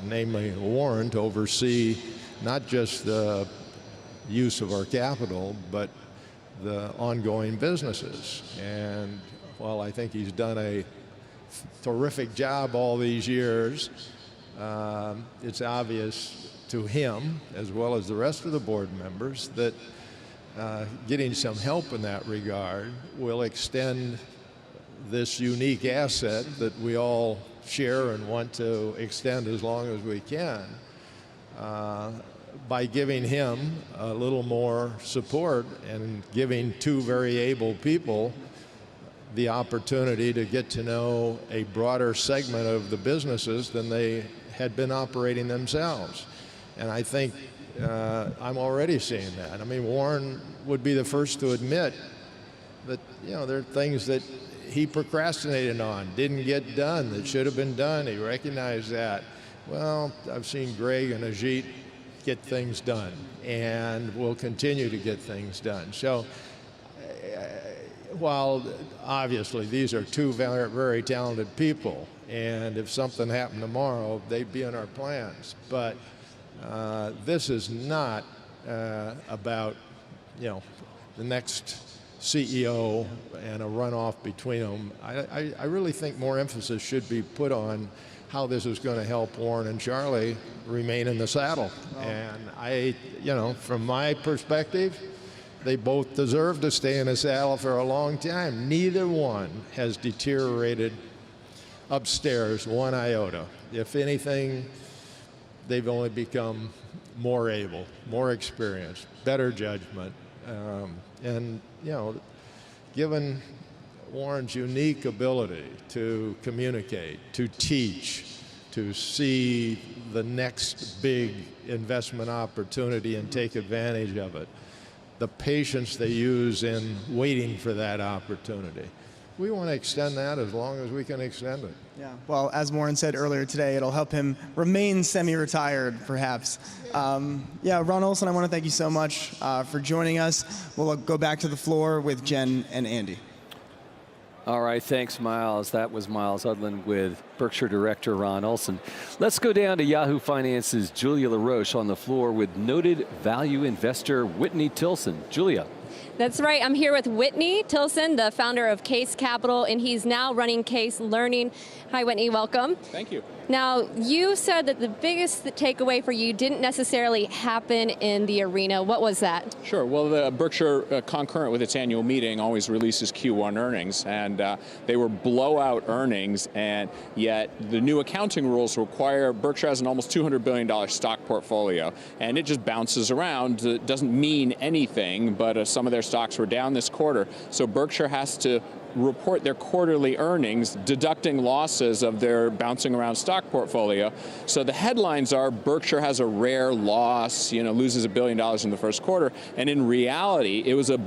namely Warren, to oversee not just the use of our capital, but the ongoing businesses. And while I think he's done a terrific job all these years, it's obvious to him, as well as the rest of the board members, that getting some help in that regard will extend this unique asset that we all share and want to extend as long as we can, by giving him a little more support and giving two very able people the opportunity to get to know a broader segment of the businesses than they had been operating themselves. And I think I'm already seeing that. I mean, Warren would be the first to admit that, there are things that he procrastinated on, didn't get done, that should have been done. He recognized that. Well, I've seen Greg and Ajit get things done, and will continue to get things done. So while obviously these are two very, very talented people, and if something happened tomorrow, they'd be in our plans. But this is not about, the next CEO and a runoff between them. I really think more emphasis should be put on how this is going to help Warren and Charlie remain in the saddle. And from my perspective, they both deserve to stay in the saddle for a long time. Neither one has deteriorated upstairs one iota. If anything, they've only become more able, more experienced, better judgment. And given Warren's unique ability to communicate, to teach, to see the next big investment opportunity and take advantage of it, the patience they use in waiting for that opportunity, we want to extend that as long as we can extend it. Yeah, well, as Warren said earlier today, it'll help him remain semi-retired, perhaps. Ron Olson, I want to thank you so much for joining us. We'll go back to the floor with Jen and Andy. All right, thanks, Miles. That was Miles Udland with Berkshire Director Ron Olson. Let's go down to Yahoo Finance's Julia LaRoche on the floor with noted value investor Whitney Tilson. Julia. That's right. I'm here with Whitney Tilson, the founder of Case Capital, and he's now running Case Learning. Hi, Whitney. Welcome. Thank you. Now, you said that the biggest takeaway for you didn't necessarily happen in the arena. What was that? Sure. Well, the Berkshire, concurrent with its annual meeting, always releases Q1 earnings, and they were blowout earnings, and yet the new accounting rules require Berkshire has an almost $200 billion stock portfolio, and it just bounces around. It doesn't mean anything, but some of their stocks were down this quarter, so Berkshire has to report their quarterly earnings, deducting losses of their bouncing around stock portfolio. So the headlines are Berkshire has a rare loss, loses $1 billion in the first quarter. And in reality, it was a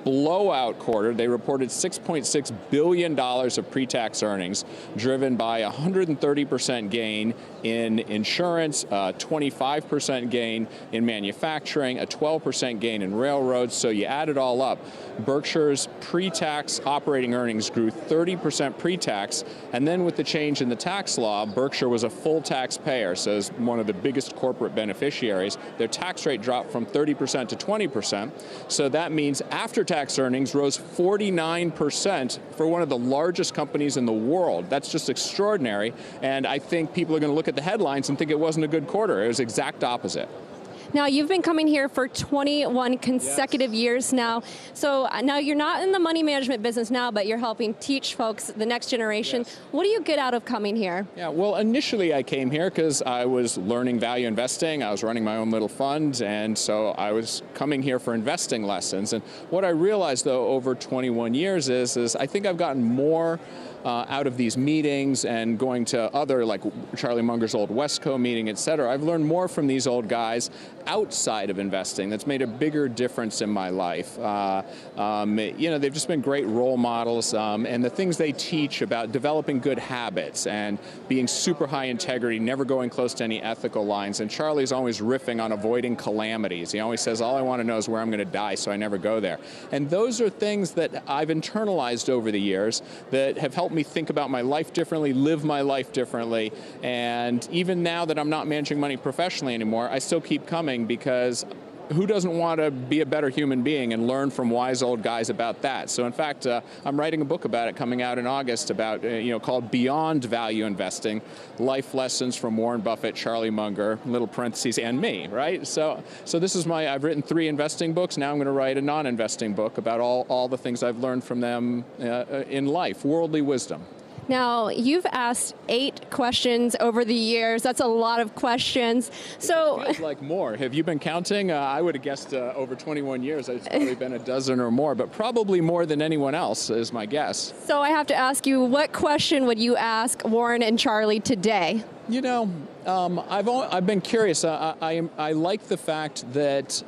blowout quarter. They reported $6.6 billion of pre-tax earnings, driven by a 130% gain in insurance, a 25% gain in manufacturing, a 12% gain in railroads. So you add it all up, Berkshire's pre-tax operating earnings grew 30% pre-tax, and then with the change in the tax law, Berkshire was a full taxpayer, so as one of the biggest corporate beneficiaries, their tax rate dropped from 30% to 20%. So that means after-tax earnings rose 49% for one of the largest companies in the world. That's just extraordinary, and I think people are going to look at the headlines and think it wasn't a good quarter. It was exact opposite. Now, you've been coming here for 21 consecutive years now. So now you're not in the money management business now, but you're helping teach folks, the next generation. Yes. What do you get out of coming here? Yeah, well, initially I came here because I was learning value investing. I was running my own little fund, and so I was coming here for investing lessons. And what I realized, though, over 21 years is I think I've gotten more out of these meetings and going to other, like Charlie Munger's old Westco meeting, et cetera. I've learned more from these old guys outside of investing. That's made a bigger difference in my life. They've just been great role models, and the things they teach about developing good habits and being super high integrity, never going close to any ethical lines. And Charlie's always riffing on avoiding calamities. He always says, all I want to know is where I'm going to die, so I never go there. And those are things that I've internalized over the years that have helped me think about my life differently, live my life differently. And even now that I'm not managing money professionally anymore, I still keep coming because who doesn't want to be a better human being and learn from wise old guys about that? So in fact, I'm writing a book about it coming out in August about, called Beyond Value Investing, Life Lessons from Warren Buffett, Charlie Munger, little parentheses, and me, right? So this is I've written 3 investing books. Now I'm going to write a non-investing book about all the things I've learned from them in life, worldly wisdom. Now, you've asked 8 questions over the years. That's a lot of questions. So, it feels like more. Have you been counting? I would have guessed over 21 years. It's probably been a dozen or more, but probably more than anyone else is my guess. So I have to ask you, what question would you ask Warren and Charlie today? I've been curious. I like the fact that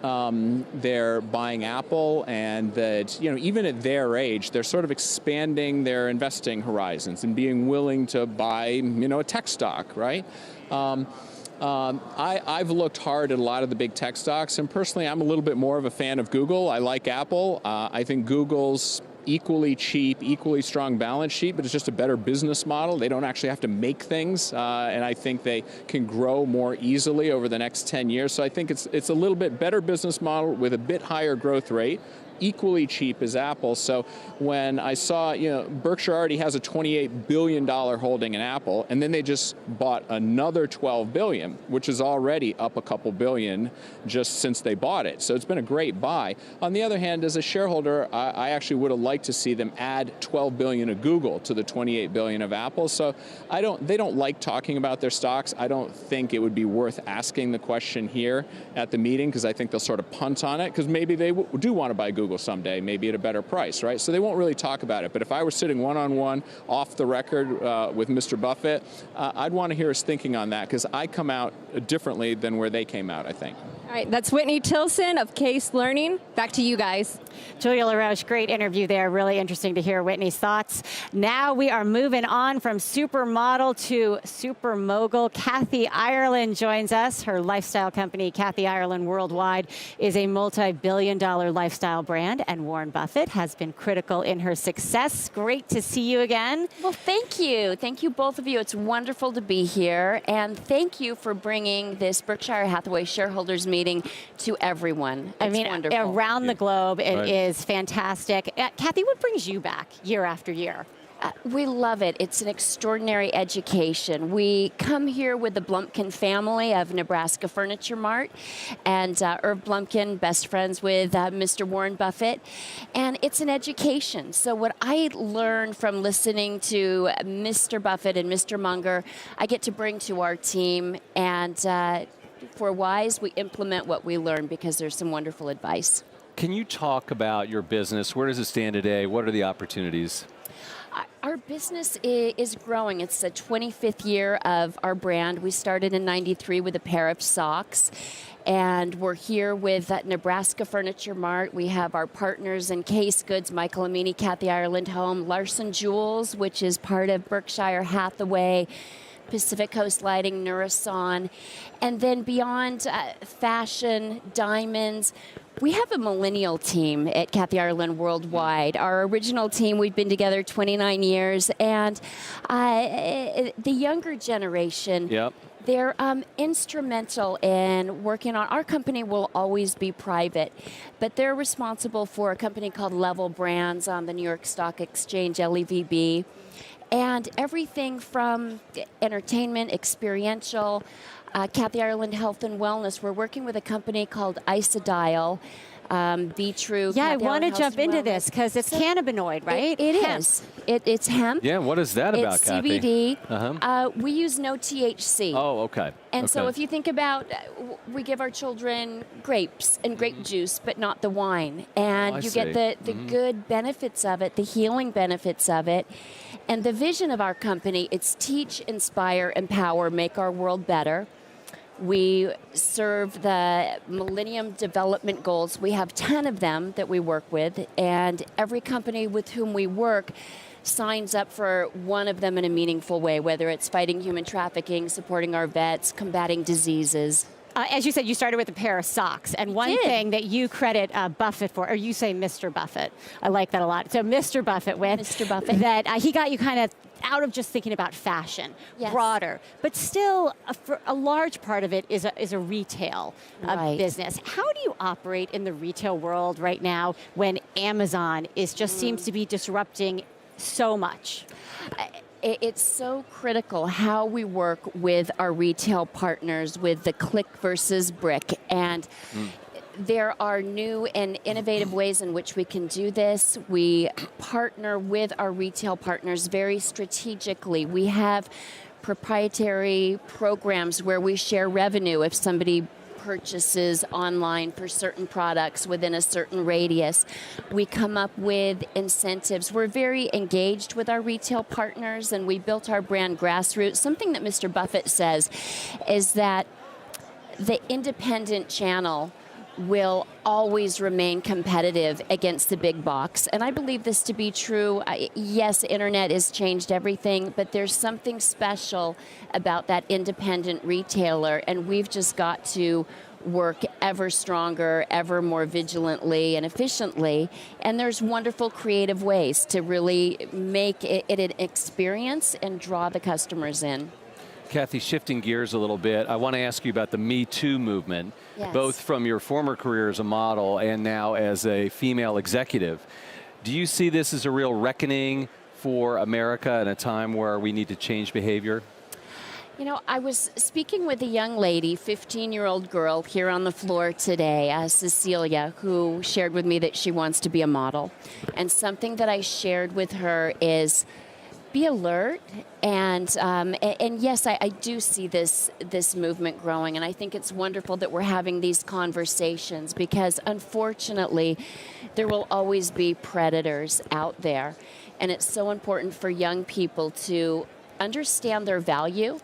they're buying Apple, and that even at their age, they're sort of expanding their investing horizons and being willing to buy a tech stock, right? I've looked hard at a lot of the big tech stocks, and personally, I'm a little bit more of a fan of Google. I like Apple. I think Google's equally cheap, equally strong balance sheet, but it's just a better business model. They don't actually have to make things, and I think they can grow more easily over the next 10 years. So I think it's a little bit better business model with a bit higher growth rate, equally cheap as Apple. So when I saw, Berkshire already has a $28 billion holding in Apple, and then they just bought another $12 billion, which is already up a couple billion just since they bought it. So it's been a great buy. On the other hand, as a shareholder, I actually would have liked to see them add $12 billion of Google to the $28 billion of Apple. So they don't like talking about their stocks. I don't think it would be worth asking the question here at the meeting, because I think they'll sort of punt on it, because maybe they do want to buy Google someday, maybe at a better price, right? So they won't really talk about it. But if I were sitting one-on-one off the record with Mr. Buffett, I'd want to hear his thinking on that, because I come out differently than where they came out, I think. All right, that's Whitney Tilson of Case Learning. Back to you guys. Julia LaRoche, great interview there. Really interesting to hear Whitney's thoughts. Now we are moving on from supermodel to super mogul. Kathy Ireland joins us. Her lifestyle company, Kathy Ireland Worldwide, is a multi-billion-dollar lifestyle brand, and Warren Buffett has been critical in her success. Great to see you again. Well, thank you. Thank you, both of you. It's wonderful to be here, and thank you for bringing this Berkshire Hathaway shareholders meeting to everyone. It's wonderful. Around the globe, it is fantastic. Kathy, what brings you back year after year? We love it. It's an extraordinary education. We come here with the Blumpkin family of Nebraska Furniture Mart, and Irv Blumpkin, best friends with Mr. Warren Buffett, and it's an education. So what I learned from listening to Mr. Buffett and Mr. Munger, I get to bring to our team, and for Wise, we implement what we learn, because there's some wonderful advice. Can you talk about your business? Where does it stand today? What are the opportunities? Our business is growing. It's the 25th year of our brand. We started in '93 with a pair of socks, and we're here with Nebraska Furniture Mart. We have our partners in Case Goods, Michael Amini, Kathy Ireland Home, Larson Jewels, which is part of Berkshire Hathaway, Pacific Coast Lighting, Nurasan, and then beyond fashion, diamonds, We have a millennial team at Kathy Ireland Worldwide. Our original team, we've been together 29 years, and the younger generation, they're instrumental in working on, our company will always be private, but they're responsible for a company called Level Brands on the New York Stock Exchange, LEVB, and everything from entertainment, experiential, Kathy Ireland Health and Wellness. We're working with a company called Isodial, Be True. Yeah, Kathy I want to Ireland jump Health and into Wellness. this because it's cannabinoid, right? It is. It's hemp. Yeah, what is that about, It's Kathy? CBD. We use no THC. Oh, okay. And so Okay. if you think about, we give our children grapes and grape juice, but not the wine. And I you get see. the good benefits of it, the healing benefits of it. And the vision of our company, it's teach, inspire, empower, make our world better. We serve the Millennium Development Goals. We have 10 of them that we work with, and every company with whom we work signs up for one of them in a meaningful way, whether it's fighting human trafficking, supporting our vets, combating diseases. As you said, you started with a pair of socks, and one thing that you credit Buffett for, or you say Mr. Buffett, I like that a lot. So Mr. Buffett with Mr. Buffett. that he got you kind of out of just thinking about fashion, broader, but still for a large part of it is a retail business. How do you operate in the retail world right now when Amazon is just seems to be disrupting so much? It's so critical how we work with our retail partners with the click versus brick. And there are new and innovative ways in which we can do this. We partner with our retail partners very strategically. We have proprietary programs where we share revenue if somebody purchases online for certain products within a certain radius. We come up with incentives. We're very engaged with our retail partners, and we built our brand grassroots. Something that Mr. Buffett says is that the independent channel will always remain competitive against the big box. And I believe this to be true. Yes, internet has changed everything, but there's something special about that independent retailer, and we've just got to work ever stronger, ever more vigilantly and efficiently. And there's wonderful creative ways to really make it an experience and draw the customers in. Kathy, shifting gears a little bit, I want to ask you about the Me Too movement, both from your former career as a model and now as a female executive. Do you see this as a real reckoning for America in a time where we need to change behavior? You know, I was speaking with a young lady, 15-year-old girl, here on the floor today, Cecilia, who shared with me that she wants to be a model. And something that I shared with her is be alert, and yes, I do see this movement growing, and I think it's wonderful that we're having these conversations, because unfortunately there will always be predators out there, and it's so important for young people to understand their value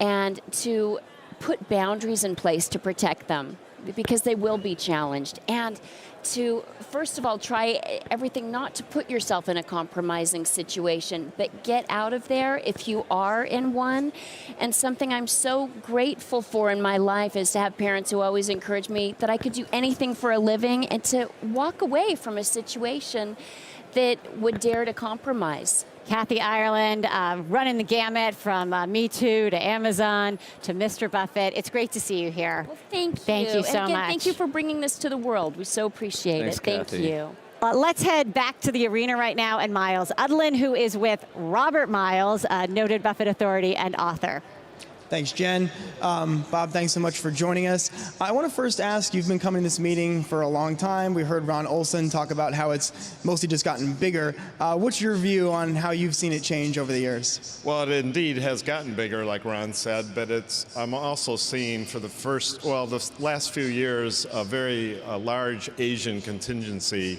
and to put boundaries in place to protect them, because they will be challenged, and to, first of all, try everything not to put yourself in a compromising situation, but get out of there if you are in one. And something I'm so grateful for in my life is to have parents who always encourage me that I could do anything for a living, and to walk away from a situation that would dare to compromise. Kathy Ireland, running the gamut from Me Too to Amazon to Mr. Buffett. It's great to see you here. Well, thank you. Thank you so and again, much. Thank you for bringing this to the world. We so appreciate Thanks, it. Thank Kathy. you. Let's head back to the arena right now, and Miles Udlin, who is with Robert Miles, a noted Buffett authority and author. Thanks, Jen. Bob, thanks so much for joining us. I want to first ask, you've been coming to this meeting for a long time. We heard Ron Olson talk about how it's mostly just gotten bigger. What's your view on how you've seen it change over the years? Well, it indeed has gotten bigger, like Ron said, but I'm also seeing for the last few years, a very large Asian contingency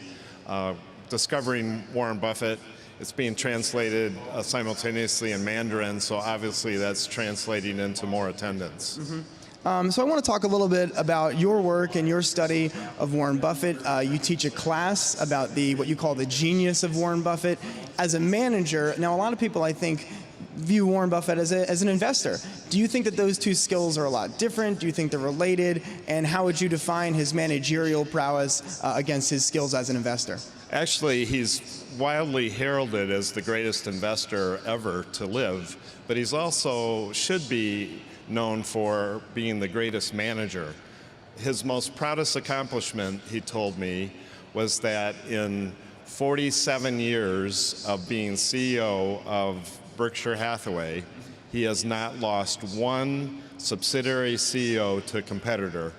discovering Warren Buffett. It's being translated simultaneously in Mandarin, so obviously that's translating into more attendance. Mm-hmm. So I want to talk a little bit about your work and your study of Warren Buffett. You teach a class about what you call the genius of Warren Buffett. As a manager, now a lot of people, I think, view Warren Buffett as an investor. Do you think that those two skills are a lot different? Do you think they're related? And how would you define his managerial prowess against his skills as an investor? Actually, he's wildly heralded as the greatest investor ever to live, but he's also should be known for being the greatest manager. His most proudest accomplishment, he told me, was that in 47 years of being CEO of Berkshire Hathaway, he has not lost one subsidiary CEO to a competitor,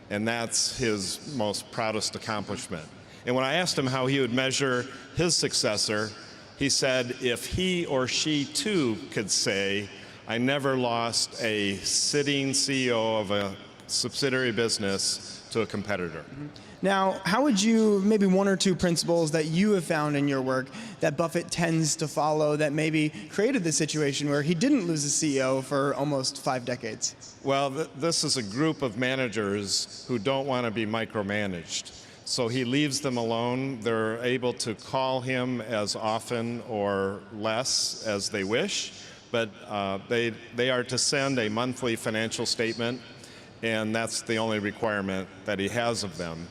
and that's his most proudest accomplishment. And when I asked him how he would measure his successor, he said if he or she too could say, I never lost a sitting CEO of a subsidiary business to a competitor. Now, how would you, maybe one or two principles that you have found in your work that Buffett tends to follow that maybe created the situation where he didn't lose a CEO for almost 5 decades? Well, this is a group of managers who don't want to be micromanaged. So he leaves them alone. They're able to call him as often or less as they wish, but they are to send a monthly financial statement, and that's the only requirement that he has of them.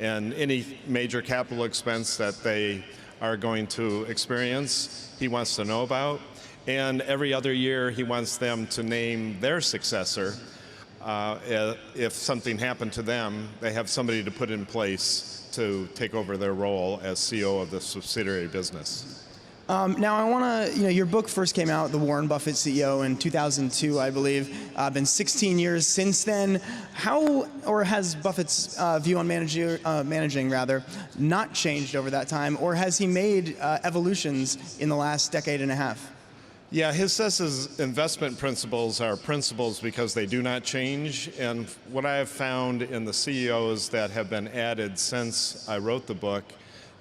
And any major capital expense that they are going to experience, he wants to know about. And every other year, he wants them to name their successor. If something happened to them, they have somebody to put in place to take over their role as CEO of the subsidiary business. Now, I want to, your book first came out, The Warren Buffett CEO, in 2002, I believe. Been 16 years since then. How, or has Buffett's view on managing not changed over that time, or has he made evolutions in the last decade and a half? Yeah, he says his investment principles are principles because they do not change. And what I have found in the CEOs that have been added since I wrote the book,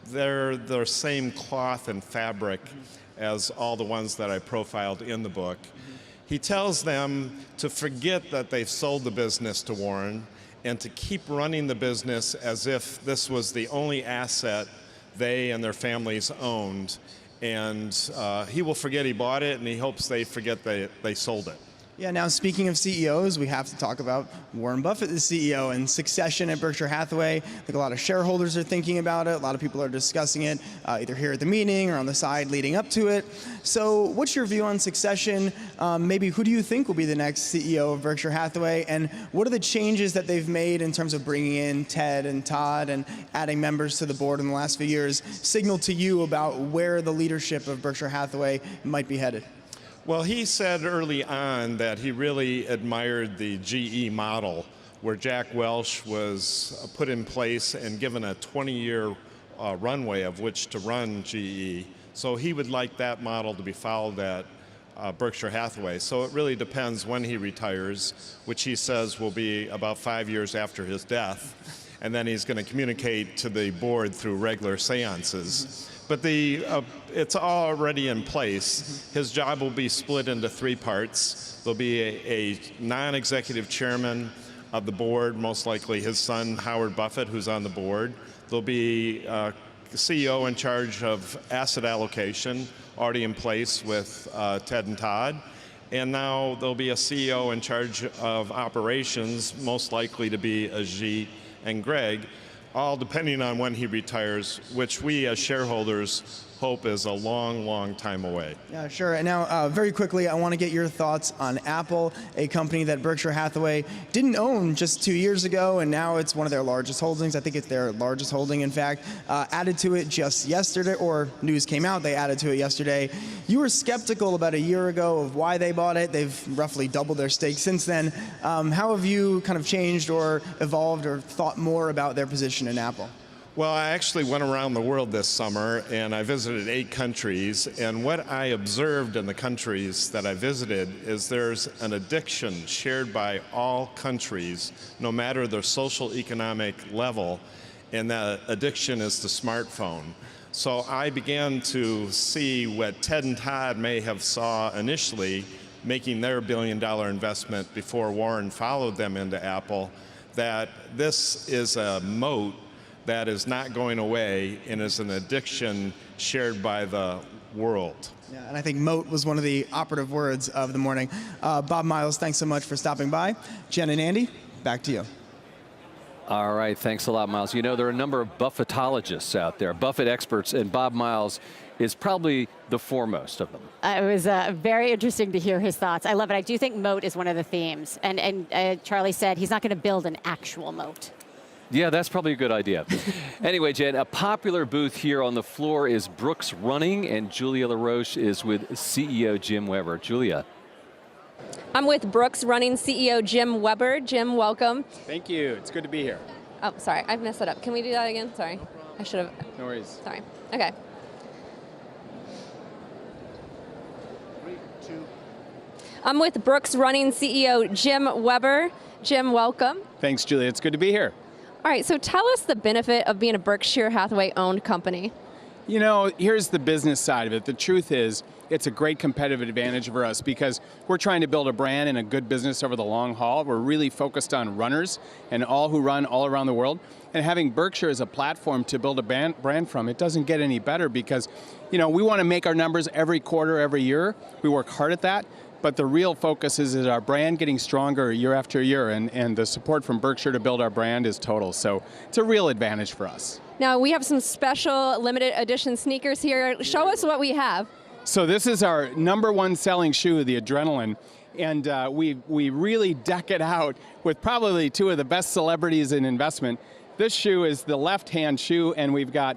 they're the same cloth and fabric as all the ones that I profiled in the book. He tells them to forget that they've sold the business to Warren and to keep running the business as if this was the only asset they and their families owned. And he will forget he bought it, and he hopes they forget they sold it. Yeah, now speaking of CEOs, we have to talk about Warren Buffett, the CEO, and succession at Berkshire Hathaway. I think a lot of shareholders are thinking about it. A lot of people are discussing it, either here at the meeting or on the side leading up to it. So what's your view on succession? Maybe who do you think will be the next CEO of Berkshire Hathaway? And what are the changes that they've made in terms of bringing in Ted and Todd and adding members to the board in the last few years signal to you about where the leadership of Berkshire Hathaway might be headed? Well, he said early on that he really admired the GE model, where Jack Welch was put in place and given a 20-year runway of which to run GE. So he would like that model to be followed at Berkshire Hathaway. So it really depends when he retires, which he says will be about 5 years after his death. And then he's going to communicate to the board through regular seances. But it's already in place. His job will be split into 3 parts. There'll be a non-executive chairman of the board, most likely his son, Howard Buffett, who's on the board. There'll be a CEO in charge of asset allocation, already in place with Ted and Todd. And now there'll be a CEO in charge of operations, most likely to be Ajit and Greg, all depending on when he retires, which we as shareholders hope is a long, long time away. Yeah, sure. And now, very quickly, I want to get your thoughts on Apple, a company that Berkshire Hathaway didn't own just 2 years ago, and now it's one of their largest holdings. I think it's their largest holding, in fact. Added to it just yesterday, or news came out, they added to it yesterday. You were skeptical about a year ago of why they bought it. They've roughly doubled their stake since then. How have you kind of changed or evolved or thought more about their position in Apple? Well, I actually went around the world this summer, and I visited 8 countries, and what I observed in the countries that I visited is there's an addiction shared by all countries, no matter their social economic level, and that addiction is the smartphone. So I began to see what Ted and Todd may have saw initially, making their $1 billion investment before Warren followed them into Apple, that this is a moat that is not going away and is an addiction shared by the world. Yeah, and I think moat was one of the operative words of the morning. Bob Miles, thanks so much for stopping by. Jen and Andy, back to you. All right, thanks a lot, Miles. You know, there are a number of Buffettologists out there, Buffett experts, and Bob Miles is probably the foremost of them. It was very interesting to hear his thoughts. I love it. I do think moat is one of the themes. And Charlie said he's not going to build an actual moat. Yeah, that's probably a good idea. Anyway, Jen, a popular booth here on the floor is Brooks Running, and Julia LaRoche is with CEO Jim Weber. Julia. I'm with Brooks Running CEO Jim Weber. Jim, welcome. Thank you. It's good to be here. Oh, sorry, I messed that up. Can we do that again? Sorry, I should have. No worries. Sorry. Okay. 3, 2. I'm with Brooks Running CEO Jim Weber. Jim, welcome. Thanks, Julia. It's good to be here. All right, so tell us the benefit of being a Berkshire Hathaway owned company. You know, here's the business side of it. The truth is, it's a great competitive advantage for us because we're trying to build a brand and a good business over the long haul. We're really focused on runners and all who run all around the world. And having Berkshire as a platform to build a brand from, it doesn't get any better because, you know, we want to make our numbers every quarter, every year. We work hard at that. But the real focus is our brand getting stronger year after year, and the support from Berkshire to build our brand is total. So it's a real advantage for us. Now, we have some special limited edition sneakers here. Show us what we have. So this is our #1 selling shoe, the Adrenaline, and we really deck it out with probably 2 of the best celebrities in investment. This shoe is the left-hand shoe, and we've got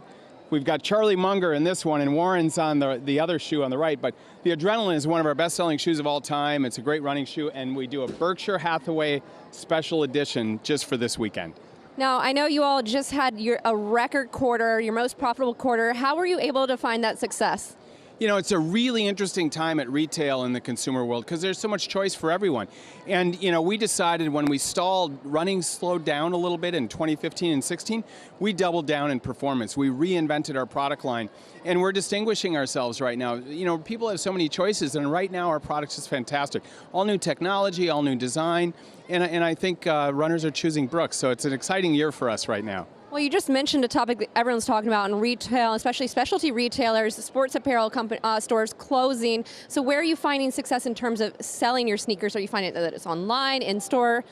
Charlie Munger in this one, and Warren's on the other shoe on the right. But the Adrenaline is one of our best-selling shoes of all time. It's a great running shoe, and we do a Berkshire Hathaway special edition just for this weekend. Now, I know you all just had a record quarter, your most profitable quarter. How were you able to find that success? You know, it's a really interesting time at retail in the consumer world because there's so much choice for everyone. And, you know, we decided when we stalled, running slowed down a little bit in 2015 and 16, we doubled down in performance. We reinvented our product line, and we're distinguishing ourselves right now. You know, people have so many choices, and right now our product is fantastic. All new technology, all new design, and I think runners are choosing Brooks, so it's an exciting year for us right now. Well, you just mentioned a topic that everyone's talking about in retail, especially specialty retailers, sports apparel stores closing. So where are you finding success in terms of selling your sneakers? Are you finding that it's online, in store?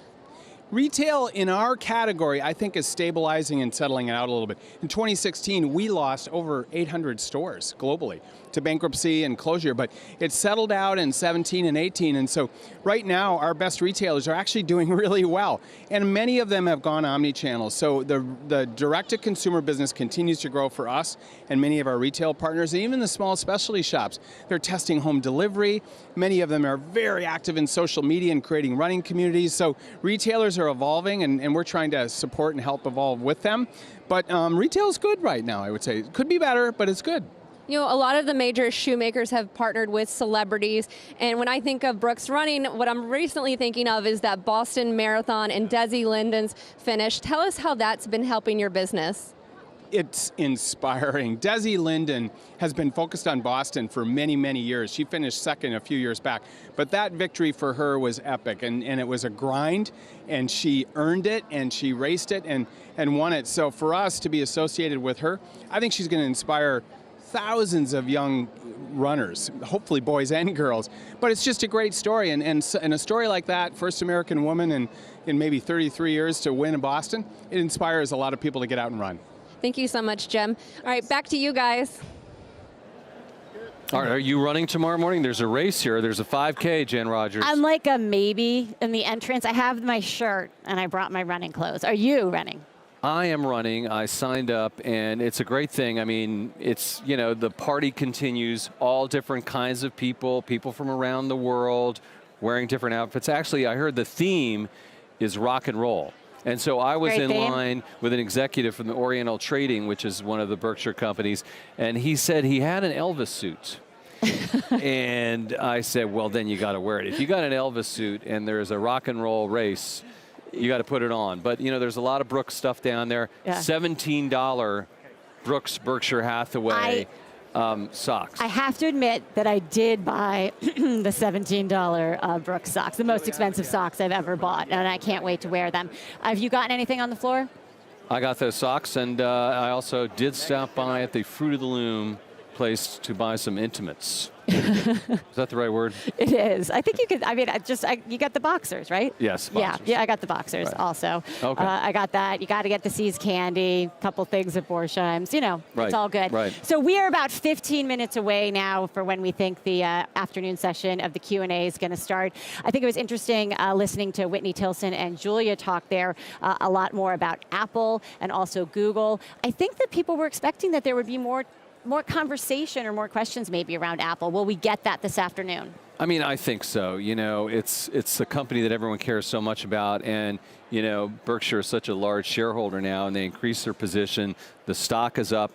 Retail in our category, I think, is stabilizing and settling out a little bit. In 2016, we lost over 800 stores globally to bankruptcy and closure, but it settled out in 17 and 18. And so right now, our best retailers are actually doing really well. And many of them have gone omni-channel. So the direct-to-consumer business continues to grow for us and many of our retail partners, and even the small specialty shops. They're testing home delivery. Many of them are very active in social media and creating running communities. So retailers are evolving, and we're trying to support and help evolve with them. But retail is good right now, I would say. It could be better, but it's good. You know, a lot of the major shoemakers have partnered with celebrities, and when I think of Brooks Running, what I'm recently thinking of is that Boston Marathon and Desi Linden's finish. Tell us how that's been helping your business. It's inspiring. Desi Linden has been focused on Boston for many, many years. She finished second a few years back, but that victory for her was epic, and it was a grind, and she earned it, and she raced it, and won it. So for us to be associated with her, I think she's going to inspire thousands of young runners, hopefully boys and girls. But it's just a great story, and a story like that, first American woman in maybe 33 years to win in Boston, it inspires a lot of people to get out and run. Thank you so much, Jim. All right, back to you guys. All right, are you running tomorrow morning? There's a race here. There's a 5K, Jen Rogers. I'm like a maybe in the entrance. I have my shirt, and I brought my running clothes. Are you running? I am running. I signed up, and it's a great thing. I mean, it's, you know, the party continues, all different kinds of people from around the world wearing different outfits. Actually, I heard the theme is rock and roll. And so I was in line with an executive from the Oriental Trading, which is one of the Berkshire companies, and he said he had an Elvis suit. And I said, well, then you got to wear it. If you got an Elvis suit and there's a rock and roll race, you got to put it on. But, you know, there's a lot of Brooks stuff down there. Yeah. $17 Brooks Berkshire Hathaway socks. I have to admit that I did buy the $17 Brooks socks, the most expensive socks I've ever bought, and I can't wait to wear them. Have you gotten anything on the floor? I got those socks, and I also did stop by at the Fruit of the Loom place to buy some intimates. Is that the right word? It is. I think you could. I mean, you got the boxers, right? Yes. Boxers. Yeah. I got the boxers also. Okay. I got that. You got to get the See's candy. A couple things at Borsheim's. You know, Right. it's all good. Right. So we are about 15 minutes away now for when we think the afternoon session of the Q&A is going to start. I think it was interesting listening to Whitney Tilson and Julia talk there a lot more about Apple and also Google. I think that people were expecting that there would be more conversation or more questions maybe around Apple. Will we get that this afternoon? I mean, I think so. You know, it's a company that everyone cares so much about, and you know, Berkshire is such a large shareholder now, and they increased their position. The stock is up.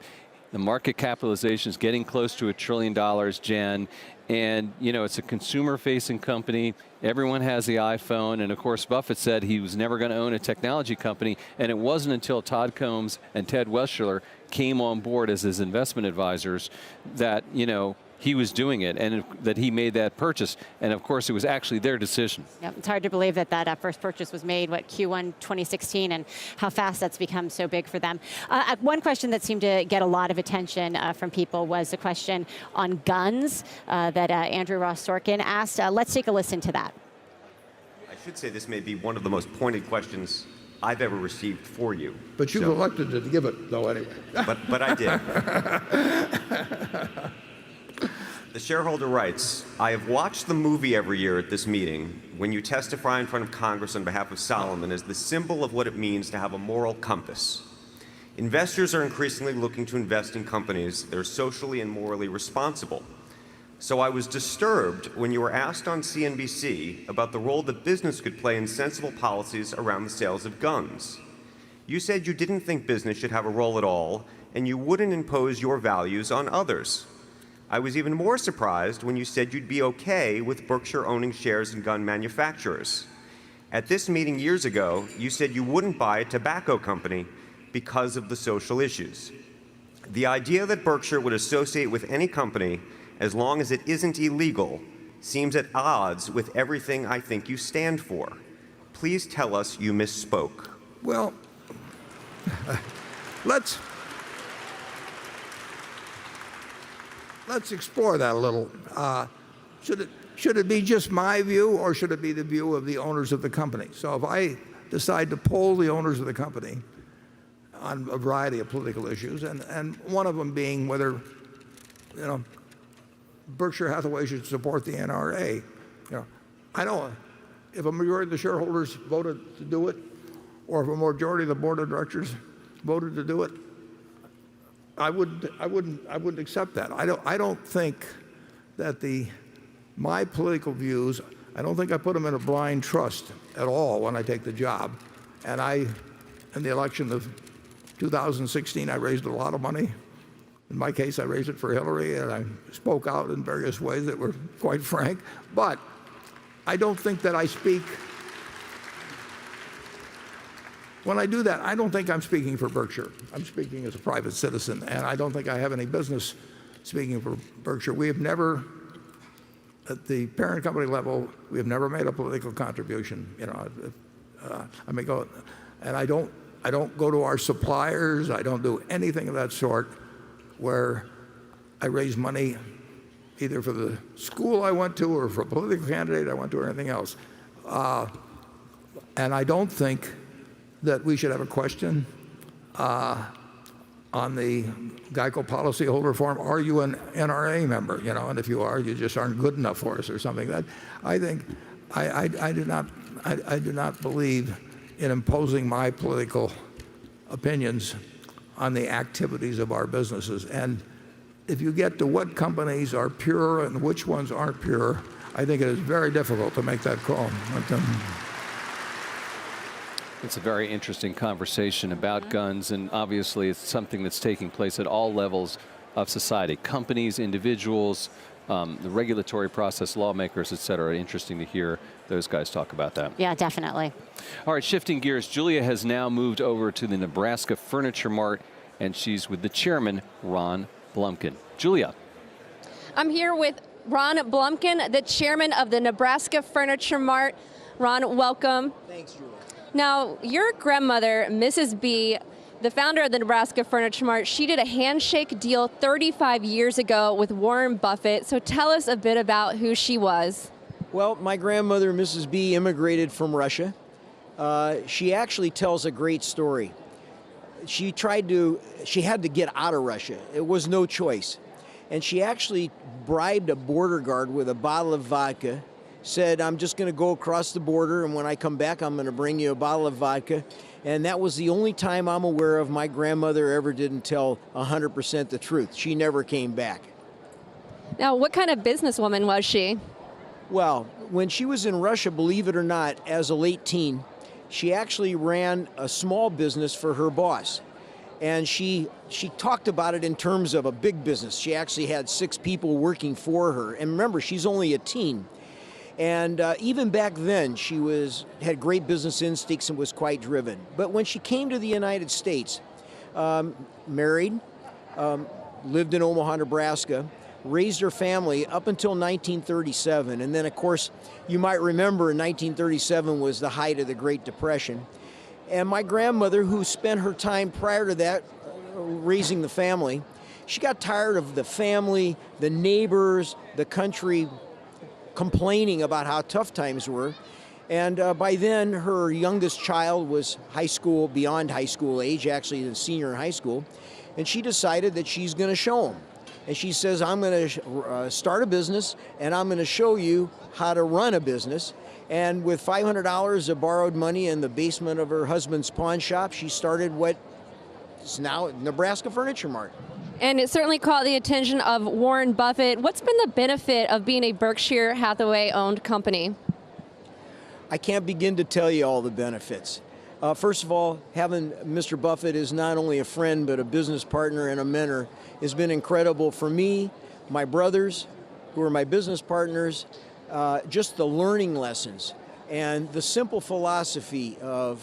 The market capitalization is getting close to $1 trillion, Jen. And, you know, it's a consumer-facing company. Everyone has the iPhone. And, of course, Buffett said he was never going to own a technology company. And it wasn't until Todd Combs and Ted Weschler came on board as his investment advisors that, you know, he was doing it and that he made that purchase. And, of course, it was actually their decision. Yeah, it's hard to believe that first purchase was made, Q1 2016, and how fast that's become so big for them. One question that seemed to get a lot of attention from people was a question on guns that Andrew Ross Sorkin asked. Let's take a listen to that. I should say this may be one of the most pointed questions I've ever received for you. But you've elected to give it, though, anyway. But I did. The shareholder writes, I have watched the movie every year at this meeting when you testify in front of Congress on behalf of Solomon as the symbol of what it means to have a moral compass. Investors are increasingly looking to invest in companies that are socially and morally responsible. So I was disturbed when you were asked on CNBC about the role that business could play in sensible policies around the sales of guns. You said you didn't think business should have a role at all, and you wouldn't impose your values on others. I was even more surprised when you said you'd be okay with Berkshire owning shares in gun manufacturers. At this meeting years ago, you said you wouldn't buy a tobacco company because of the social issues. The idea that Berkshire would associate with any company as long as it isn't illegal seems at odds with everything I think you stand for. Please tell us you misspoke. Well, let's explore that a little. Should it be just my view, or should it be the view of the owners of the company? So if I decide to poll the owners of the company on a variety of political issues, and one of them being whether, you know, Berkshire Hathaway should support the NRA, you know, I don't. If a majority of the shareholders voted to do it, or if a majority of the board of directors voted to do it, I wouldn't accept that. I don't think that my political views, I don't think I put them in a blind trust at all when I take the job. And in the election of 2016, I raised a lot of money. In my case, I raised it for Hillary, and I spoke out in various ways that were quite frank. But I don't think that I speak. When I do that, I don't think I'm speaking for Berkshire. I'm speaking as a private citizen, and I don't think I have any business speaking for Berkshire. We have never, at the parent company level, we have never made a political contribution. You know, I may go, and I don't go to our suppliers. I don't do anything of that sort where I raise money either for the school I went to or for a political candidate I went to or anything else. And I don't think that we should have a question on the GEICO policyholder form. Are you an NRA member? You know, and if you are, you just aren't good enough for us or something. That I think I do not believe in imposing my political opinions on the activities of our businesses. And if you get to what companies are pure and which ones aren't pure, I think it is very difficult to make that call. It's a very interesting conversation about guns, and obviously it's something that's taking place at all levels of society. Companies, individuals, the regulatory process, lawmakers, et cetera. Interesting to hear those guys talk about that. Yeah, definitely. All right, shifting gears, Julia has now moved over to the Nebraska Furniture Mart, and she's with the chairman, Ron Blumkin. Julia. I'm here with Ron Blumkin, the chairman of the Nebraska Furniture Mart. Ron, welcome. Thanks, Julia. Now, your grandmother, Mrs. B, the founder of the Nebraska Furniture Mart. She did a handshake deal 35 years ago with Warren Buffett. So tell us a bit about who she was. Well, my grandmother, Mrs. B, immigrated from Russia. She actually tells a great story. She had to get out of Russia. It was no choice. And she actually bribed a border guard with a bottle of vodka, said, I'm just going to go across the border, and when I come back, I'm going to bring you a bottle of vodka. And that was the only time I'm aware of my grandmother ever didn't tell 100% the truth. She never came back. Now, what kind of businesswoman was she? Well, when she was in Russia, believe it or not, as a late teen, she actually ran a small business for her boss. And she talked about it in terms of a big business. She actually had 6 people working for her. And remember, she's only a teen. And even back then, she had great business instincts and was quite driven. But when she came to the United States, married, lived in Omaha, Nebraska, raised her family up until 1937. And then, of course, you might remember 1937 was the height of the Great Depression. And my grandmother, who spent her time prior to that raising the family, she got tired of the family, the neighbors, the country complaining about how tough times were. And by then, her youngest child was high school, beyond high school age, actually a senior in high school. And she decided that she's going to show him. And she says, I'm going to start a business, and I'm going to show you how to run a business. And with $500 of borrowed money in the basement of her husband's pawn shop, she started what is now Nebraska Furniture Mart. And it certainly caught the attention of Warren Buffett. What's been the benefit of being a Berkshire Hathaway-owned company? I can't begin to tell you all the benefits. First of all, having Mr. Buffett as not only a friend but a business partner and a mentor has been incredible for me, my brothers, who are my business partners, just the learning lessons and the simple philosophy of,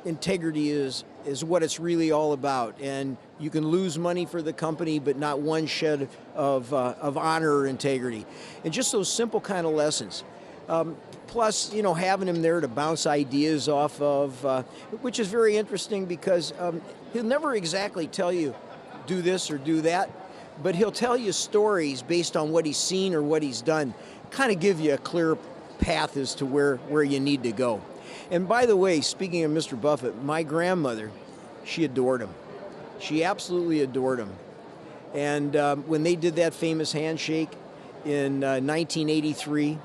integrity is what it's really all about. And you can lose money for the company, but not one shed of honor or integrity. And just those simple kind of lessons. Plus, having him there to bounce ideas off of, which is very interesting because he'll never exactly tell you, do this or do that, but he'll tell you stories based on what he's seen or what he's done, kind of give you a clear path as to where you need to go. And by the way, speaking of Mr. Buffett, my grandmother, she adored him. She absolutely adored him. And when they did that famous handshake in 1983,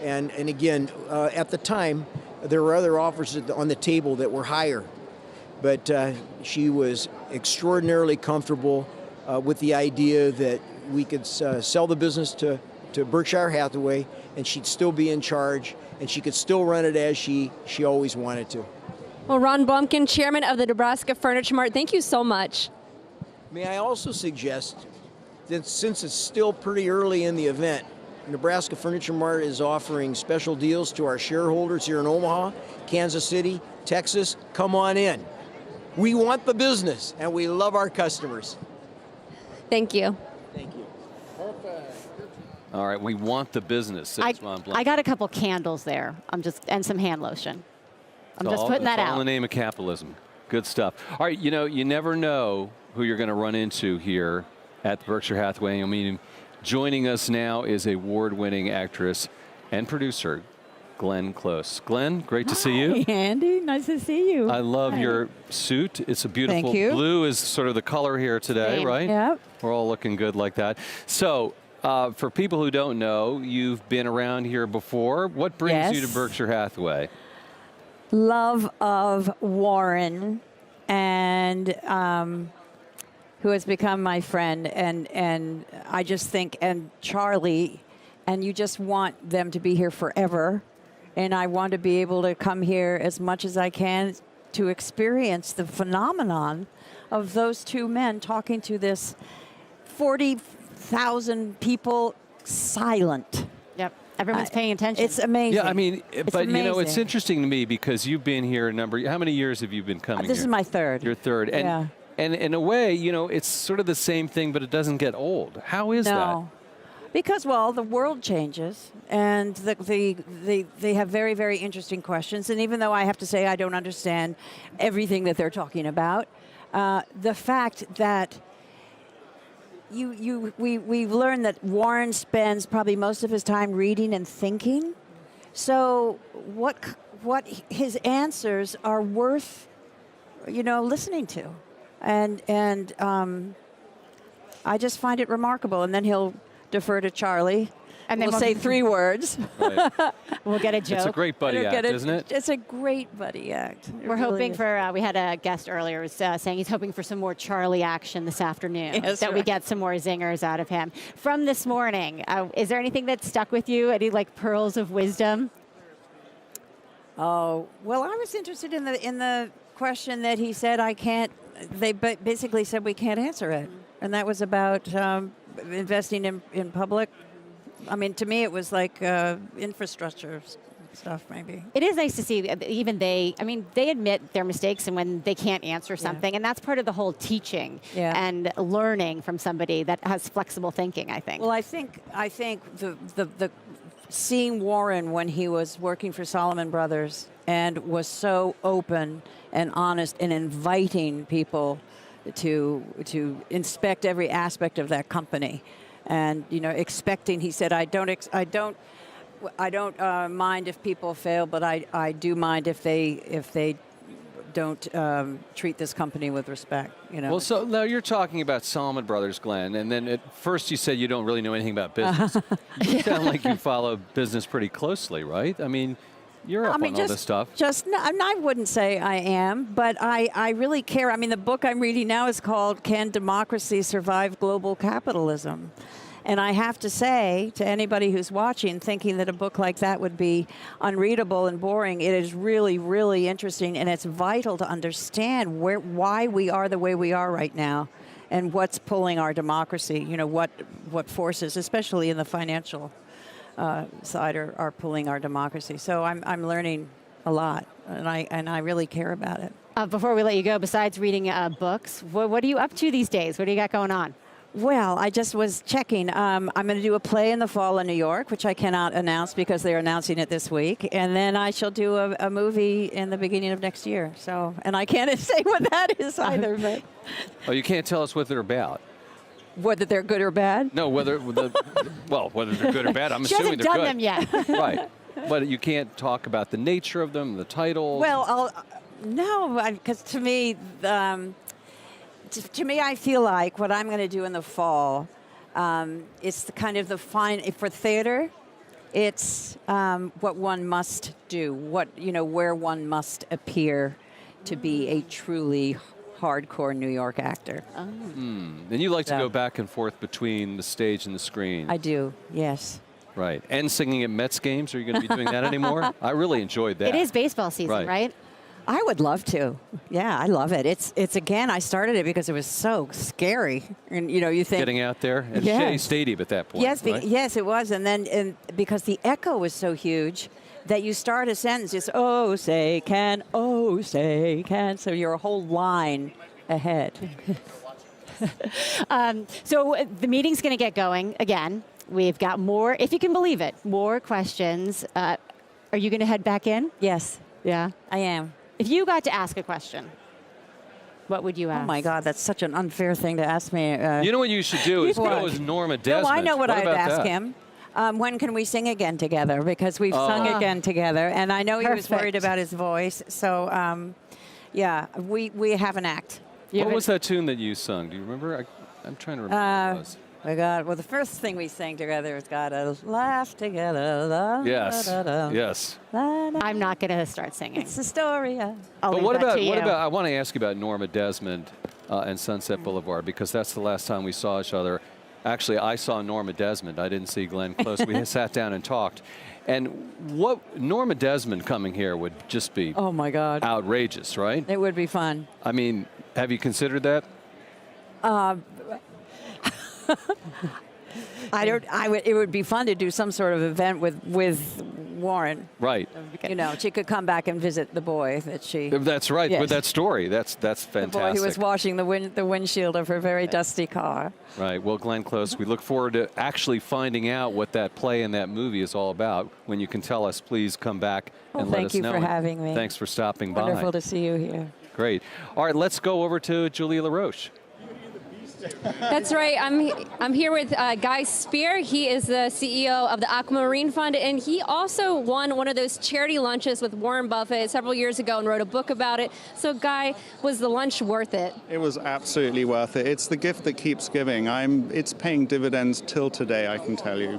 and again, at the time, there were other offers on the table that were higher. But she was extraordinarily comfortable with the idea that we could sell the business to Berkshire Hathaway, and she'd still be in charge, and she could still run it as she always wanted to. Well, Ron Blumkin, chairman of the Nebraska Furniture Mart, thank you so much. May I also suggest that since it's still pretty early in the event, Nebraska Furniture Mart is offering special deals to our shareholders here in Omaha, Kansas City, Texas. Come on in. We want the business, and we love our customers. Thank you. Thank you. All right, we want the business. Says Ron Blumkin. I got a couple candles there. And some hand lotion. I'm just putting that all out. in the name of capitalism. Good stuff. All right, you never know who you're going to run into here at the Berkshire Hathaway annual meeting. Joining us now is award-winning actress and producer, Glenn Close. Glenn, great to see you. Hi, Andy. Nice to see you. I love your suit. It's a beautiful Thank you. blue is sort of the color here today, Same. right? Yep. We're all looking good like that. So, for people who don't know, you've been around here before. What brings you to Yes. Berkshire Hathaway? Love of Warren, and who has become my friend, and I just think, and Charlie, and you just want them to be here forever, and I want to be able to come here as much as I can to experience the phenomenon of those two men talking to this 40,000 people silent. Yep, everyone's paying attention. It's amazing. Yeah, I mean, It's but it's amazing. interesting to me because you've been here how many years have you been coming This here? is my third. Your third. And, Yeah. and in a way, it's sort of the same thing, but it doesn't get old. How is that? No. Because, well, the world changes, and they have very, very interesting questions. And even though I have to say I don't understand everything that they're talking about, the fact that we've learned that Warren spends probably most of his time reading and thinking. So what his answers are worth, listening to, and I just find it remarkable. And then he'll defer to Charlie, and then we'll say 3 words. Right. We'll get a joke. It's a great buddy act, isn't it? It's a great buddy act. We're hoping for, we had a guest earlier who was saying he's hoping for some more Charlie action this afternoon, Yes, we get some more zingers out of him. From this morning, is there anything that stuck with you? Any pearls of wisdom? Oh, well, I was interested in the question that he said they basically said we can't answer it. And that was about investing in public. I mean, to me, it was like infrastructure stuff, maybe. It is nice to see even they admit their mistakes and when they can't answer something. And that's part of the whole teaching and learning from somebody that has flexible thinking, I think. Well, I think the seeing Warren when he was working for Salomon Brothers and was so open and honest and inviting people to inspect every aspect of that company, and expecting. He said, I don't mind if people fail, but I do mind if they don't treat this company with respect. Well, so now you're talking about Salomon Brothers, Glenn, and then at first you said you don't really know anything about business. You sound like you follow business pretty closely, right? I mean, you're up on all this stuff. I wouldn't say I am, but I really care. I mean, the book I'm reading now is called Can Democracy Survive Global Capitalism? And I have to say to anybody who's watching, thinking that a book like that would be unreadable and boring, it is really, really interesting, and it's vital to understand why we are the way we are right now and what's pulling our democracy, what forces, especially in the financial side, are pulling our democracy. So I'm learning a lot, and I really care about it. Before we let you go, besides reading books, what are you up to these days? What do you got going on? Well, I just was checking. I'm going to do a play in the fall in New York, which I cannot announce because they're announcing it this week. And then I shall do a movie in the beginning of next year. So, and I can't say what that is either. But Oh, you can't tell us what they're about. Whether they're good or bad? No, whether they're good or bad. I'm she assuming hasn't they're done good. them yet. Right. But you can't talk about the nature of them, the title. Well, because to me, I feel like what I'm going to do in the fall, it's the kind of for theater. It's what one must do, where one must appear to be a truly hardcore New York actor. And you like to go back and forth between the stage and the screen. I do, yes. Right. And singing at Mets games. Are you going to be doing that anymore? I really enjoyed that. It is baseball season, right? I would love to. Yeah, I love it. It's again, I started it because it was so scary. And you think getting out there at Yes. Shea Stadium at that point. Yes, right? yes, it was. And because the echo was so huge that you start a sentence just say can, so you're a whole line ahead. So the meeting's going to get going again. We've got more, if you can believe it, more questions. Are you going to head back in? Yes. Yeah? I am. If you got to ask a question, what would you ask? Oh my God, that's such an unfair thing to ask me. You know what you should do is What? go as Norma Desmond. No, I know what I'd about ask that? him. When can we sing again together? Because we've sung again together, and I know he was worried Perfect. about his voice. So, we have an act. What was that tune that you sung? Do you remember? I'm trying to remember what it was. The first thing we sang together was "Gotta Laugh Together." La, Yes. da, da, da. Yes. La, da. I'm not going to start singing. It's the story. I'll But leave what that about to you. I want to ask you about Norma Desmond and Sunset Boulevard, because that's the last time we saw each other. Actually, I saw Norma Desmond. I didn't see Glenn Close. We sat down and talked. And what Norma Desmond coming here would just be Oh my God, outrageous, right? it would be fun. I mean, have you considered that? It would be fun to do some sort of event with Warren. Right. You know, she could come back and visit the boy that she. That's right. Yes. With that story, that's fantastic. The boy who was washing the windshield of her very dusty car. Right. Well, Glenn Close, we look forward to actually finding out what that play and that movie is all about. When you can tell us, please come back and let us know. Thank you for having me. Thanks for stopping by. Wonderful to see you here. Great. All right, let's go over to Julia LaRoche. That's right. I'm here with Guy Spear. He is the CEO of the Aquamarine Fund, and he also won one of those charity lunches with Warren Buffett several years ago and wrote a book about it. So, Guy, was the lunch worth it? It was absolutely worth it. It's the gift that keeps giving. It's paying dividends till today, I can tell you.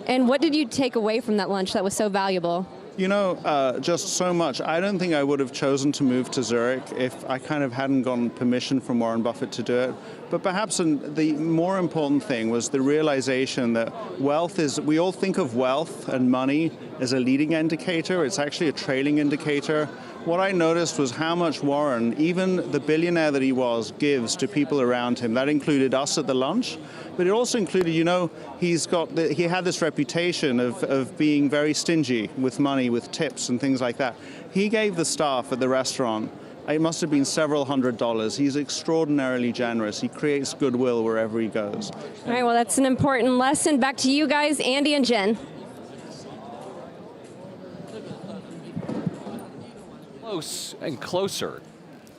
And what did you take away from that lunch that was so valuable? You know, just so much. I don't think I would have chosen to move to Zurich if I kind of hadn't gotten permission from Warren Buffett to do it. But perhaps the more important thing was the realization that we all think of wealth and money as a leading indicator. It's actually a trailing indicator. What I noticed was how much Warren, even the billionaire that he was, gives to people around him. That included us at the lunch, but it also included, you know, he had this reputation of being very stingy with money, with tips and things like that. He gave the staff at the restaurant, it must have been several $100s. He's extraordinarily generous. He creates goodwill wherever he goes. All right, well, that's an important lesson. Back to you guys, Andy and Jen. Close and closer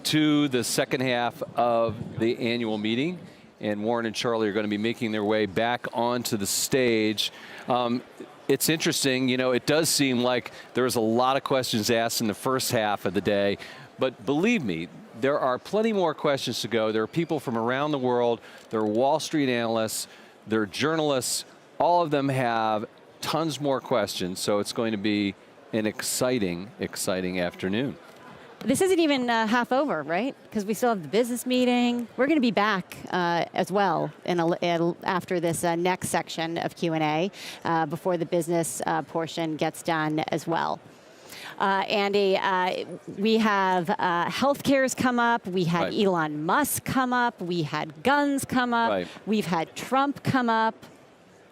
to the second half of the annual meeting, and Warren and Charlie are going to be making their way back onto the stage. It's interesting, you know, it does seem like there was a lot of questions asked in the first half of the day, but believe me, there are plenty more questions to go. There are people from around the world, there are Wall Street analysts, there are journalists, all of them have tons more questions, so it's going to be an exciting, exciting afternoon. This isn't even half over, right? Because we still have the business meeting. We're going to be back as well after this next section of Q&A before the business portion gets done as well. Andy, we have healthcare's come up. We had right. Elon Musk come up. We had guns come up. Right. We've had Trump come up.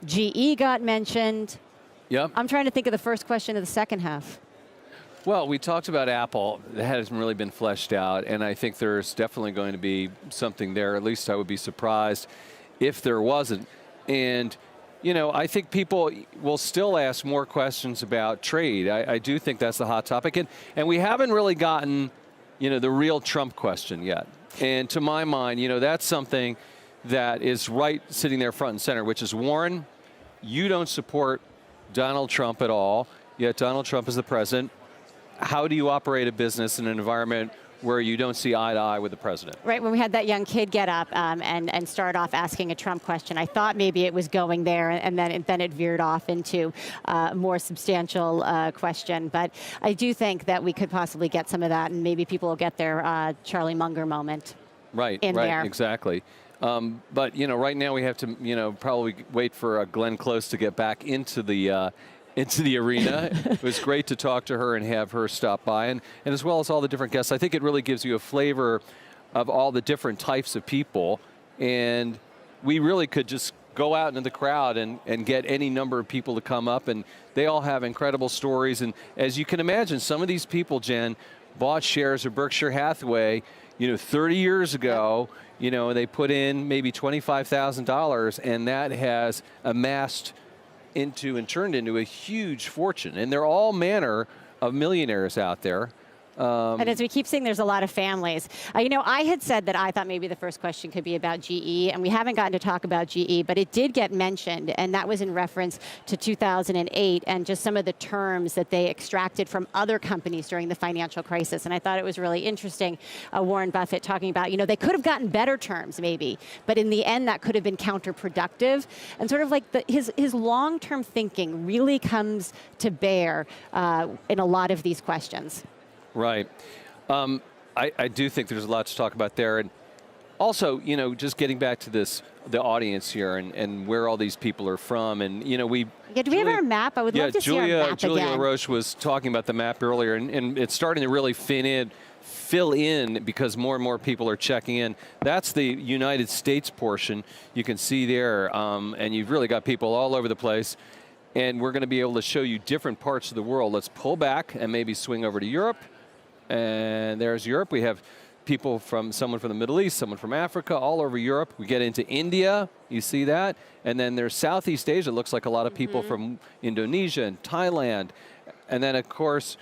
GE got mentioned. Yep. I'm trying to think of the first question of the second half. Well, we talked about Apple. That hasn't really been fleshed out, and I think there's definitely going to be something there. At least I would be surprised if there wasn't. And, you know, I think people will still ask more questions about trade. I do think that's the hot topic. And we haven't really gotten, you know, the real Trump question yet. And to my mind, you know, that's something that is right sitting there front and center, which is, Warren, you don't support Donald Trump at all, yet Donald Trump is the president. How do you operate a business in an environment where you don't see eye to eye with the president? Right, when we had that young kid get up and start off asking a Trump question, I thought maybe it was going there, and then it veered off into a more substantial question. But I do think that we could possibly get some of that, and maybe people will get their Charlie Munger moment. Right, there. Exactly. But, you know, right now we have to, you know, probably wait for Glenn Close to get back into the arena. It was great to talk to her and have her stop by, and as well as all the different guests. I think it really gives you a flavor of all the different types of people, and we really could just go out into the crowd and get any number of people to come up, and they all have incredible stories. And as you can imagine, some of these people, Jen, bought shares of Berkshire Hathaway, you know, 30 years ago. You know, they put in maybe $25,000, and that has amassed into and turned into a huge fortune. And they're all manner of millionaires out there. And as we keep seeing, there's a lot of families. You know, I had said that I thought maybe the first question could be about GE, and we haven't gotten to talk about GE, but it did get mentioned, and that was in reference to 2008 and just some of the terms that they extracted from other companies during the financial crisis. And I thought it was really interesting, Warren Buffett talking about, you know, they could have gotten better terms maybe, but in the end that could have been counterproductive. And sort of like his long-term thinking really comes to bear in a lot of these questions. Right. I do think there's a lot to talk about there. And also, you know, just getting back to the audience here and where all these people are from. And, you know, do we have our map? I would love to see our map Julia again. LaRoche was talking about the map earlier, and it's starting to really fill in because more and more people are checking in. That's the United States portion. You can see there, and you've really got people all over the place. and we're going to be able to show you different parts of the world. Let's pull back and maybe swing over to Europe. And there's Europe. We have people someone from the Middle East, someone from Africa, all over Europe. We get into India, you see that. And then there's Southeast Asia. It looks like a lot of people from Indonesia and Thailand. And then, of course,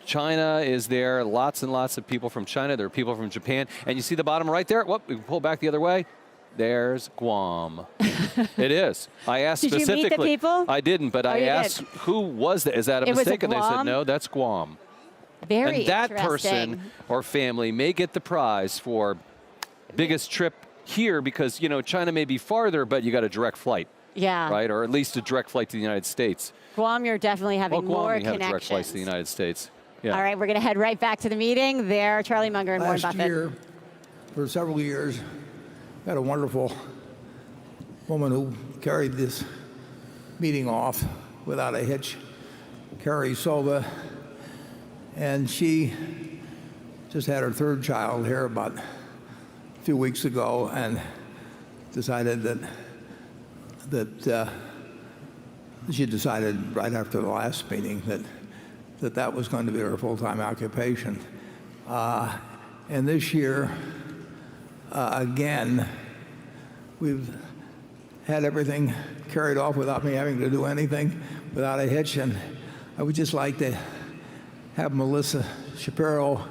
China is there. Lots and lots of people from China. There are people from Japan. And you see the bottom right there? Whoop, we pull back the other way. There's Guam. It is. I asked Did specifically. you meet the people? I didn't, but I asked who was that? Is that a It was mistake? And they said, Guam? no, that's Guam. Very And that interesting. person or family may get the prize for biggest trip here because, you know, China may be farther, but you got a direct flight. Yeah. Right? Or at least a direct flight to the United States. Guam, you're definitely having Well, Guam, more you have direct flights connections. to the United States. Yeah. All right, we're going to head right back to the meeting. There, Charlie Munger and Warren Last Buffett. year, for several years, had a wonderful woman who carried this meeting off without a hitch, Carrie Sova, and she just had her third child here about a few weeks ago and decided that she decided right after the last meeting that was going to be her full-time occupation. And this year, again, we've had everything carried off without me having to do anything, without a hitch. And I would just like to have Melissa Shapiro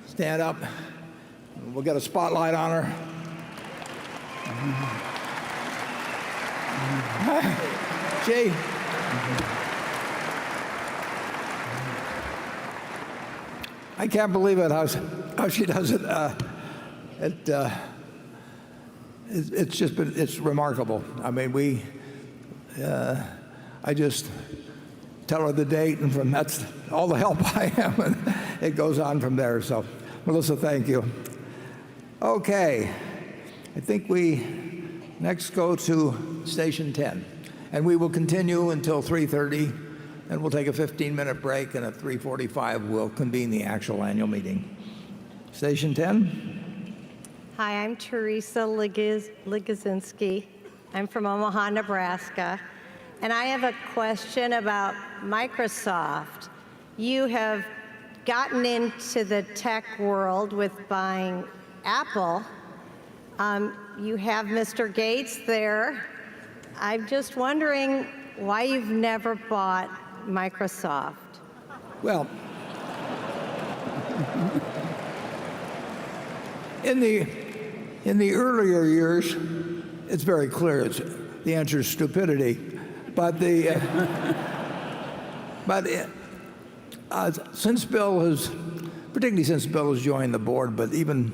stand up. We'll get a spotlight on her. Gee. I can't believe it how she does it. It's remarkable. I mean, I just tell her the date, and that's all the help I am, and it goes on from there. So, Melissa, thank you. Okay, I think we next go to Station 10, and we will continue until 3:30, and we'll take a 15-minute break, and at 3:45 we'll convene the actual annual meeting. Station 10. Hi, I'm Teresa Ligozinski. I'm from Omaha, Nebraska. And I have a question about Microsoft. You have gotten into the tech world with buying Apple. You have Mr. Gates there. I'm just wondering why you've never bought Microsoft. Well, in the earlier years, it's very clear. The answer is stupidity. But since Bill has, particularly since Bill has joined the board, but even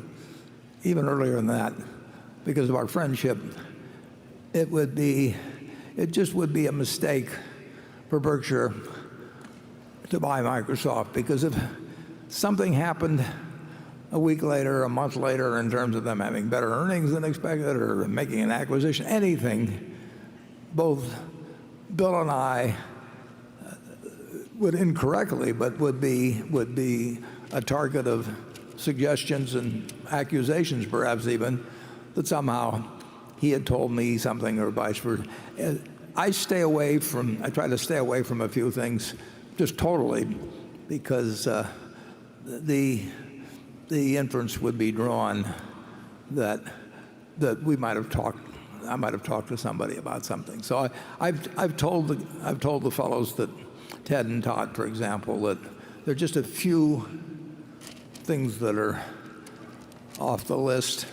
earlier than that, because of our friendship, it just would be a mistake for Berkshire to buy Microsoft, because if something happened a week later, a month later, in terms of them having better earnings than expected or making an acquisition, anything, both Bill and I would incorrectly, but would be a target of suggestions and accusations, perhaps even, that somehow he had told me something or vice versa. I try to stay away from a few things just totally, because the inference would be drawn that we might have talked. I might have talked to somebody about something. So I've told the fellows, that Ted and Todd, for example, that there are just a few things that are off the list,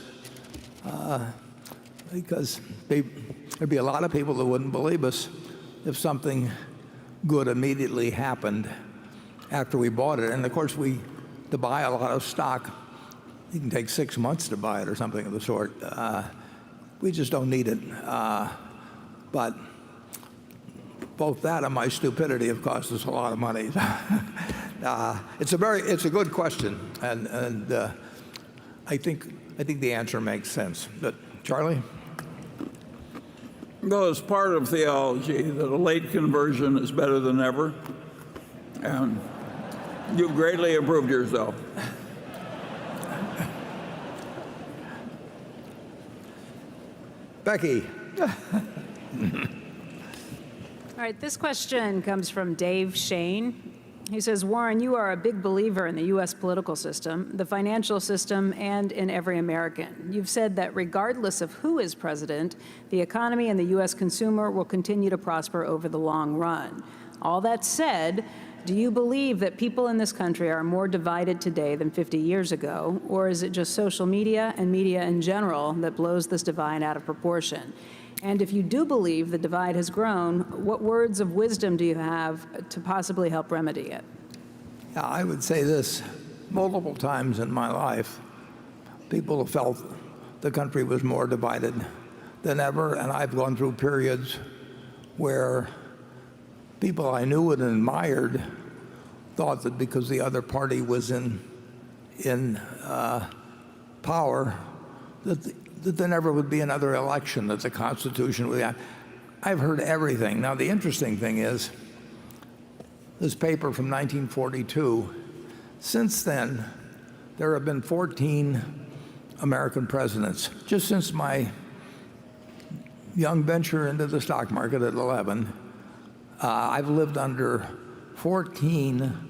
because there'd be a lot of people that wouldn't believe us if something good immediately happened after we bought it. And of course, to buy a lot of stock, it can take 6 months to buy it or something of the sort. We just don't need it. But both that and my stupidity have cost us a lot of money. It's a good question, and I think the answer makes sense. But Charlie? Well, it's part of theology that a late conversion is better than never, and you've greatly improved yourself. Becky. All right, this question comes from Dave Shane. He says, Warren, you are a big believer in the U.S. political system, the financial system, and in every American. You've said that regardless of who is president, the economy and the U.S. consumer will continue to prosper over the long run. All that said, do you believe that people in this country are more divided today than 50 years ago, or is it just social media and media in general that blows this divide out of proportion? And if you do believe the divide has grown, what words of wisdom do you have to possibly help remedy it? Yeah, I would say this. Multiple times in my life, people have felt the country was more divided than ever, and I've gone through periods where people I knew and admired thought that because the other party was in power, that there never would be another election, that the Constitution would. I've heard everything. Now, the interesting thing is, this paper from 1942, since then, there have been 14 American presidents. Just since my young venture into the stock market at 11, I've lived under 14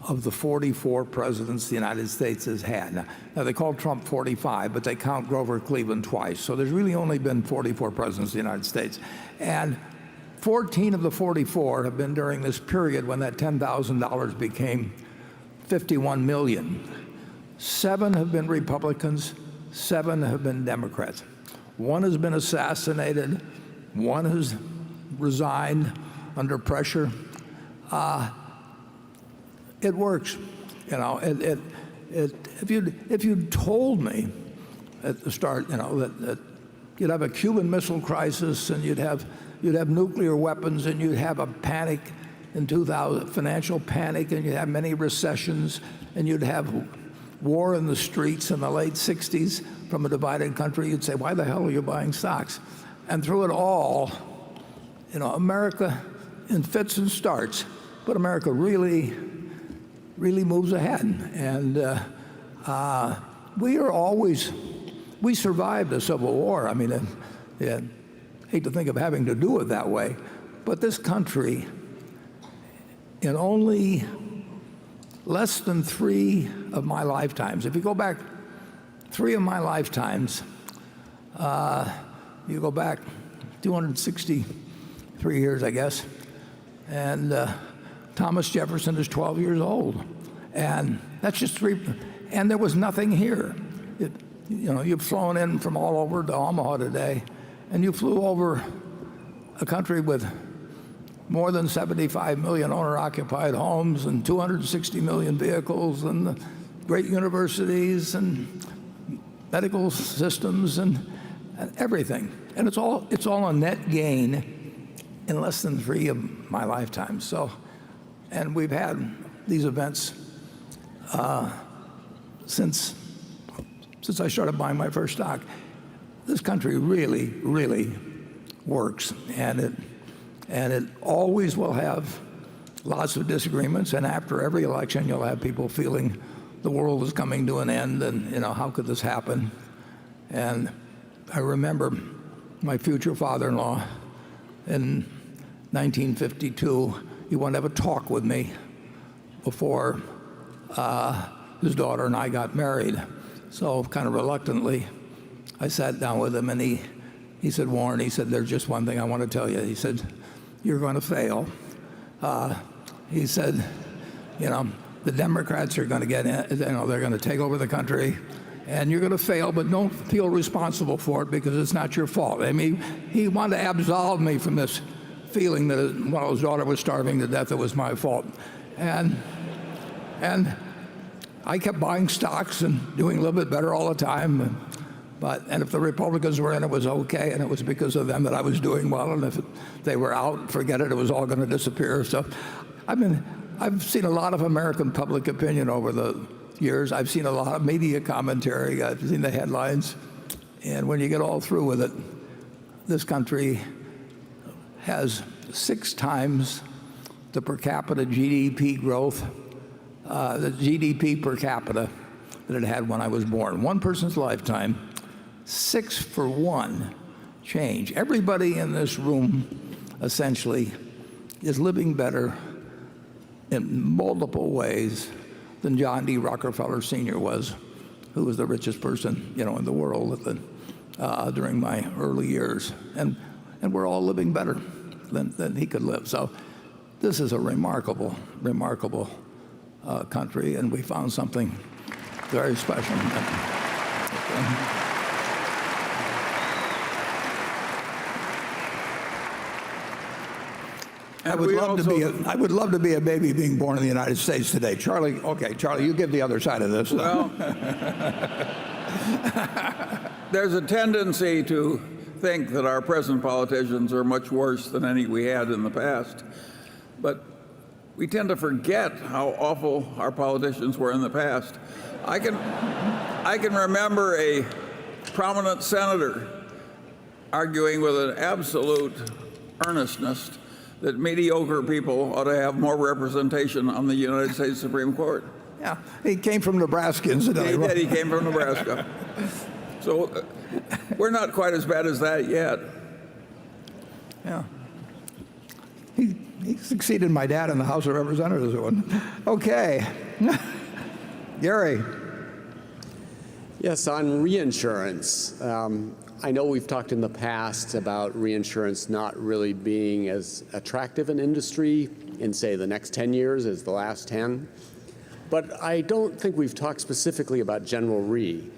of the 44 presidents the United States has had. Now they call Trump 45, but they count Grover Cleveland twice. So there's really only been 44 presidents of the United States. And 14 of the 44 have been during this period when that $10,000 became 51 million. 7 have been Republicans, 7 have been Democrats. 1 has been assassinated, 1 has resigned under pressure. It works, you know. If you'd told me at the start, you know, that you'd have a Cuban Missile Crisis and you'd have nuclear weapons and you'd have a panic in 2000, financial panic, and you'd have many recessions, and you'd have war in the streets in the late 60s from a divided country, you'd say, why the hell are you buying stocks? And through it all, you know, America in fits and starts, but America really moves ahead. And we survived a civil war. I mean, I hate to think of having to do it that way, but this country, in only less than 3 of my lifetimes, if you go back 3 of my lifetimes, you go back 263 years, I guess, and Thomas Jefferson is 12 years old, and that's just 3. And there was nothing here. You know, you've flown in from all over to Omaha today, and you flew over a country with more than 75 million owner-occupied homes and 260 million vehicles and great universities and medical systems and everything. And it's all a net gain in less than 3 of my lifetime. So. And we've had these events since I started buying my first stock. This country really, really works, and it always will have lots of disagreements. And after every election, you'll have people feeling the world is coming to an end, and you know, how could this happen? And I remember my future father-in-law in 1952. He wanted to have a talk with me before his daughter and I got married. So kind of reluctantly, I sat down with him, and he said, Warren, he said, there's just one thing I want to tell you. He said, you're going to fail. He said, you know, the Democrats are going to get in, you know, they're going to take over the country, and you're going to fail, but don't feel responsible for it because it's not your fault. I mean, he wanted to absolve me from this feeling that while his daughter was starving to death, it was my fault. And I kept buying stocks and doing a little bit better all the time. And if the Republicans were in, it was okay, and it was because of them that I was doing well. And if they were out, forget it, it was all going to disappear. So I've seen a lot of American public opinion over the years. I've seen a lot of media commentary. I've seen the headlines. And when you get all through with it, this country has 6 times the per capita GDP growth, the GDP per capita that it had when I was born. One person's lifetime, 6-for-1 change. Everybody in this room essentially is living better in multiple ways than John D. Rockefeller Sr. was, who was the richest person, in the world during my early years. And we're all living better than he could live. So this is a remarkable country, and we found something very special. I would love to be a baby being born in the United States today. Charlie, you give the other side of this. Well, there's a tendency to think that our present politicians are much worse than any we had in the past. But we tend to forget how awful our politicians were in the past. I can remember a prominent senator arguing with an absolute earnestness that mediocre people ought to have more representation on the United States Supreme Court. Yeah, he came from Nebraska, incidentally. He did. He came from Nebraska. So we're not quite as bad as that yet. Yeah. He succeeded my dad in the House of Representatives. Okay. Gary. Yes, on reinsurance. I know we've talked in the past about reinsurance not really being as attractive an industry in, say, the next 10 years as the last 10. But I don't think we've talked specifically about General Re.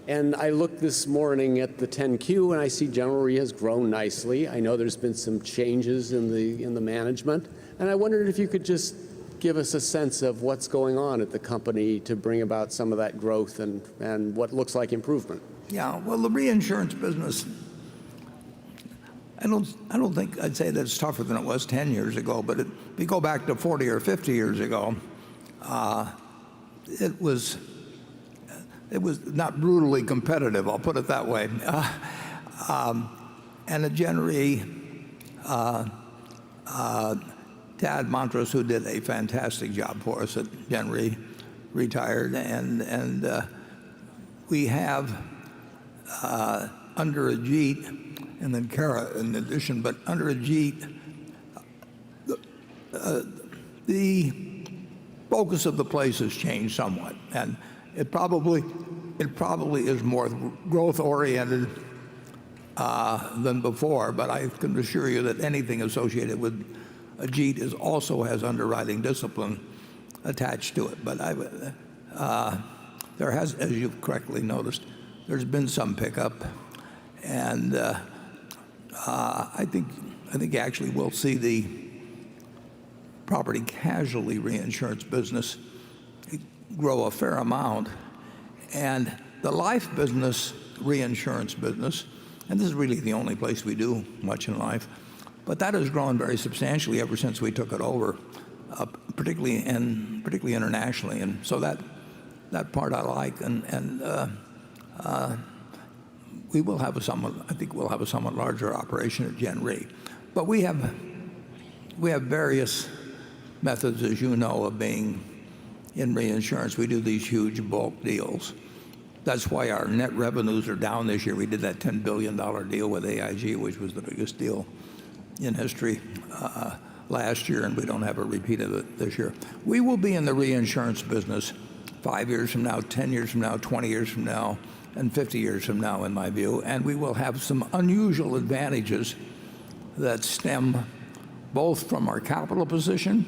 And I looked this morning at the 10Q, and I see General Re has grown nicely. I know there's been some changes in the management. And I wondered if you could just give us a sense of what's going on at the company to bring about some of that growth and what looks like improvement. Yeah, well, the reinsurance business, I don't think I'd say that it's tougher than it was 10 years ago, but if you go back to 40 or 50 years ago, it was not brutally competitive, I'll put it that way. And at Gen Re, Tad Montrose, who did a fantastic job for us at Gen Re, retired, and we have under Ajit, and then Kara in addition, but under Ajit, the focus of the place has changed somewhat, and it probably is more growth oriented than before. But I can assure you that anything associated with Ajit also has underwriting discipline attached to it. But there has, as you've correctly noticed, there's been some pickup, and I think actually we'll see the property casualty reinsurance business grow a fair amount, and the life business, reinsurance business, and this is really the only place we do much in life, but that has grown very substantially ever since we took it over, particularly internationally, and so that part I like, and we will have I think we'll have a somewhat larger operation at Gen Re, but we have various methods, as you know, of being in reinsurance. We do these huge bulk deals. That's why our net revenues are down this year. We did that $10 billion deal with AIG, which was the biggest deal in history last year, and we don't have a repeat of it this year. We will be in the reinsurance business 5 years from now, 10 years from now, 20 years from now, and 50 years from now, in my view, and we will have some unusual advantages that stem both from our capital position,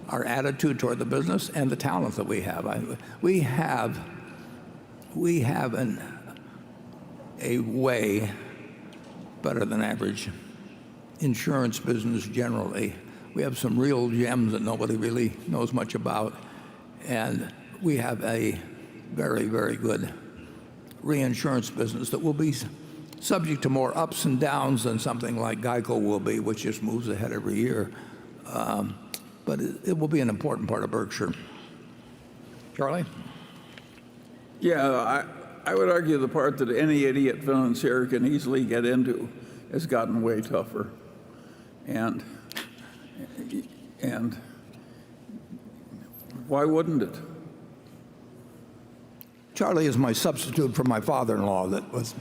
our attitude toward the business, and the talent that we have. We have a way better than average insurance business generally. We have some real gems that nobody really knows much about, and we have a very, very good reinsurance business that will be subject to more ups and downs than something like GEICO will be, which just moves ahead every year. But it will be an important part of Berkshire. Charlie? Yeah, I would argue the part that any idiot financier can easily get into has gotten way tougher. And why wouldn't it? Charlie is my substitute for my father-in-law. That was.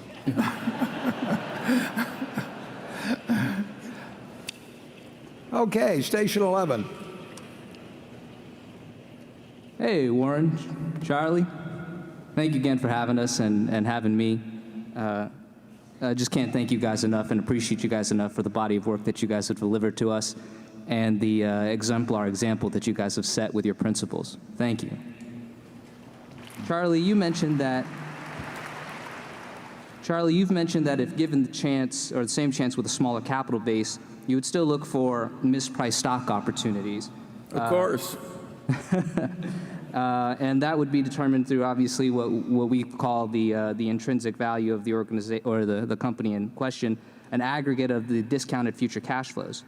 Okay, station 11. Hey, Warren, Charlie. Thank you again for having us and having me. I just can't thank you guys enough and appreciate you guys enough for the body of work that you guys have delivered to us and the exemplar example that you guys have set with your principles. Thank you. Charlie, you've mentioned that if given the chance, or the same chance with a smaller capital base, you would still look for mispriced stock opportunities. Of course. And that would be determined through obviously what we call the intrinsic value of the organization or the company in question, an aggregate of the discounted future cash flows.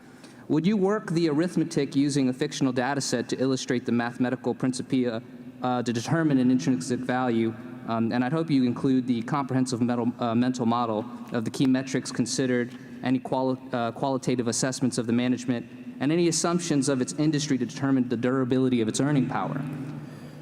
Would you work the arithmetic using a fictional data set to illustrate the mathematical principia to determine an intrinsic value? And I'd hope you include the comprehensive mental model of the key metrics considered, any qualitative assessments of the management, and any assumptions of its industry to determine the durability of its earning power.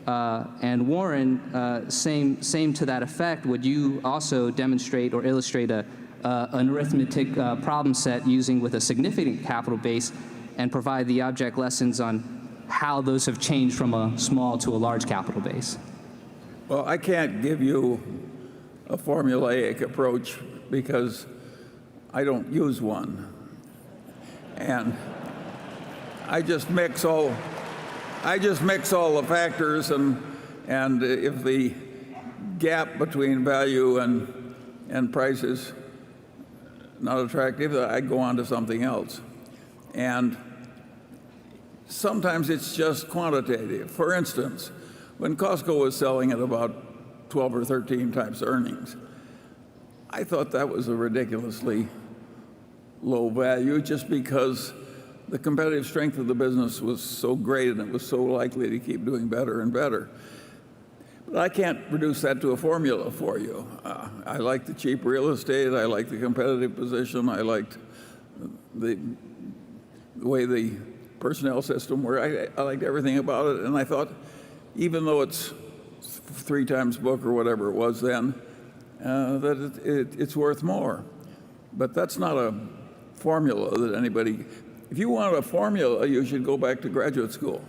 And Warren, same to that effect, would you also demonstrate or illustrate an arithmetic problem set using with a significant capital base and provide the object lessons on how those have changed from a small to a large capital base? Well, I can't give you a formulaic approach because I don't use one. And I just mix all the factors, and if the gap between value and price is not attractive, I go on to something else. And sometimes it's just quantitative. For instance, when Costco was selling at about 12 or 13 times earnings, I thought that was a ridiculously low value just because the competitive strength of the business was so great and it was so likely to keep doing better and better. But I can't reduce that to a formula for you. I like the cheap real estate. I like the competitive position. I liked the way the personnel system worked. I liked everything about it. And I thought, even though it's 3 times book or whatever it was then, that it's worth more. But that's not a formula that anybody. If you want a formula, you should go back to graduate school.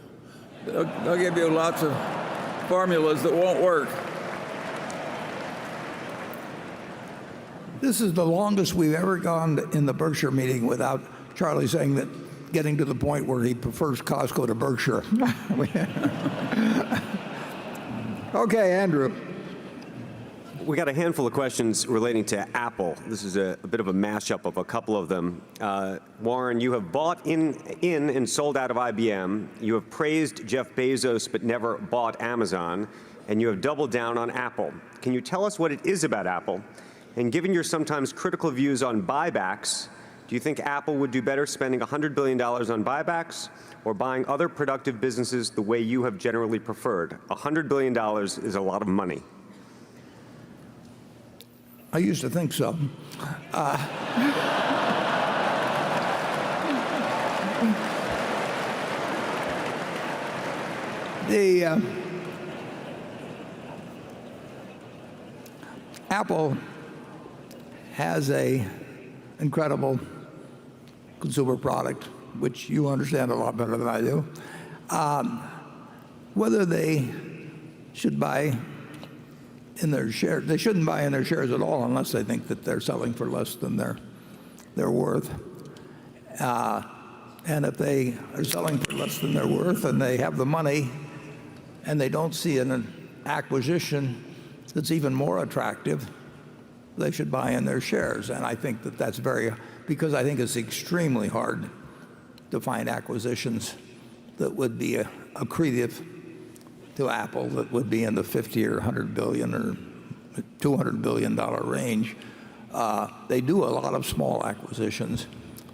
They'll give you lots of formulas that won't work. This is the longest we've ever gone in the Berkshire meeting without Charlie saying that, getting to the point where he prefers Costco to Berkshire. Okay, Andrew. We got a handful of questions relating to Apple. This is a bit of a mashup of a couple of them. Warren, you have bought in and sold out of IBM. You have praised Jeff Bezos but never bought Amazon. And you have doubled down on Apple. Can you tell us what it is about Apple? And given your sometimes critical views on buybacks, do you think Apple would do better spending $100 billion on buybacks or buying other productive businesses the way you have generally preferred? $100 billion is a lot of money. I used to think so. Apple has an incredible consumer product, which you understand a lot better than I do. Whether they should buy in their shares, they shouldn't buy in their shares at all unless they think that they're selling for less than they're worth. And if they are selling for less than they're worth and they have the money and they don't see an acquisition that's even more attractive, they should buy in their shares. And I think that that's because I think it's extremely hard to find acquisitions that would be accretive to Apple, that would be in the 50 or 100 billion or $200 billion range. They do a lot of small acquisitions.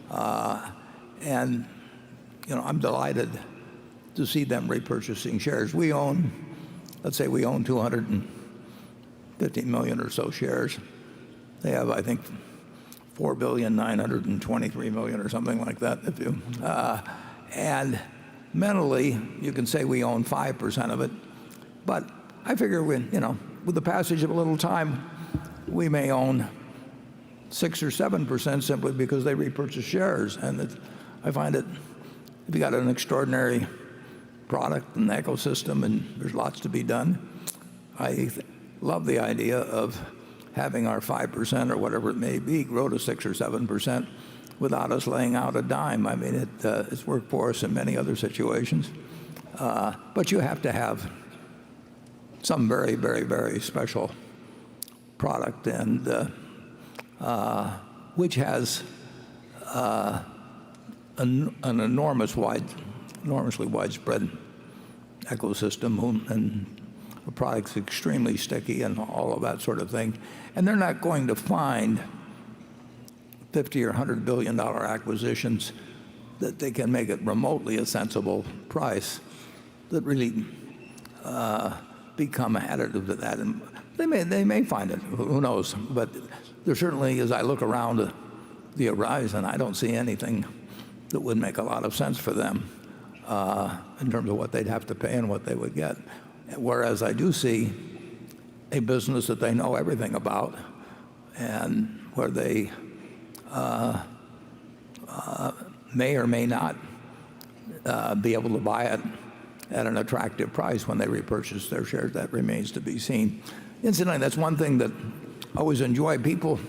And I'm delighted to see them repurchasing shares. Let's say we own 250 million or so shares. They have, I think, 4,923,000,000 or something like that. And mentally, you can say we own 5% of it. But I figure with the passage of a little time, we may own 6 or 7% simply because they repurchase shares. And I find it you've got an extraordinary product and ecosystem, and there's lots to be done. I love the idea of having our 5% or whatever it may be grow to 6 or 7% without us laying out a dime. I mean, it's worked for us in many other situations. But you have to have some very, very, very special product, and which has an enormously widespread ecosystem, and the product's extremely sticky and all of that sort of thing. And they're not going to find $50 or $100 billion acquisitions that they can make it remotely a sensible price that really become additive to that. And they may find it, who knows? But there certainly, as I look around the horizon, I don't see anything that would make a lot of sense for them in terms of what they'd have to pay and what they would get. Whereas I do see a business that they know everything about, and where they may or may not be able to buy it at an attractive price when they repurchase their shares. That remains to be seen. Incidentally, that's one thing that I always enjoy. People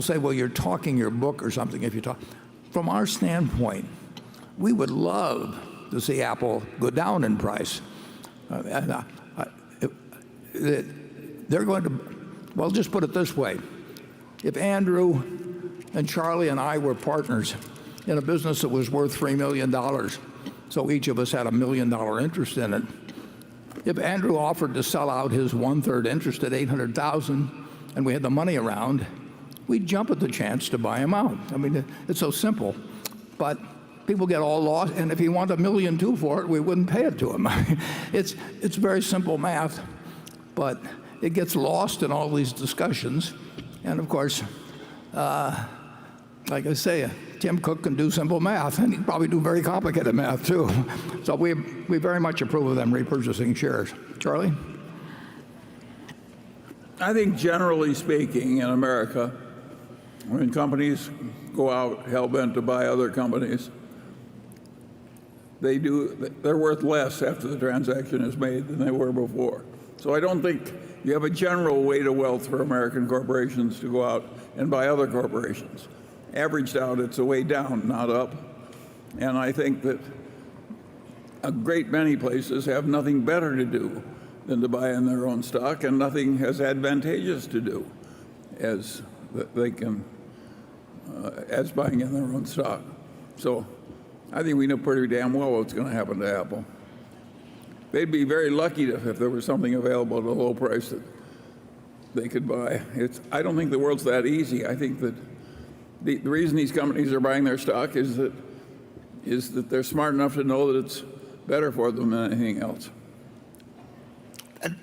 say, well, you're talking your book or something if you talk. From our standpoint, we would love to see Apple go down in price. They're going to, well, just put it this way. If Andrew and Charlie and I were partners in a business that was worth $3 million, so each of us had $1 million interest in it, if Andrew offered to sell out his 1/3 interest at $800,000 and we had the money around, we'd jump at the chance to buy him out. I mean, it's so simple. But people get all lost, and if he wanted $1 million too for it, we wouldn't pay it to him. It's very simple math, but it gets lost in all these discussions. And of course, like I say, Tim Cook can do simple math, and he'd probably do very complicated math too. So we very much approve of them repurchasing shares. Charlie? I think generally speaking in America, when companies go out hell-bent to buy other companies, they're worth less after the transaction is made than they were before. So I don't think you have a general weight of wealth for American corporations to go out and buy other corporations. Averaged out, it's a way down, not up. And I think that a great many places have nothing better to do than to buy in their own stock, and nothing as advantageous to do as as buying in their own stock. So I think we know pretty damn well what's going to happen to Apple. They'd be very lucky if there was something available at a low price that they could buy. I don't think the world's that easy. I think that the reason these companies are buying their stock is that they're smart enough to know that it's better for them than anything else.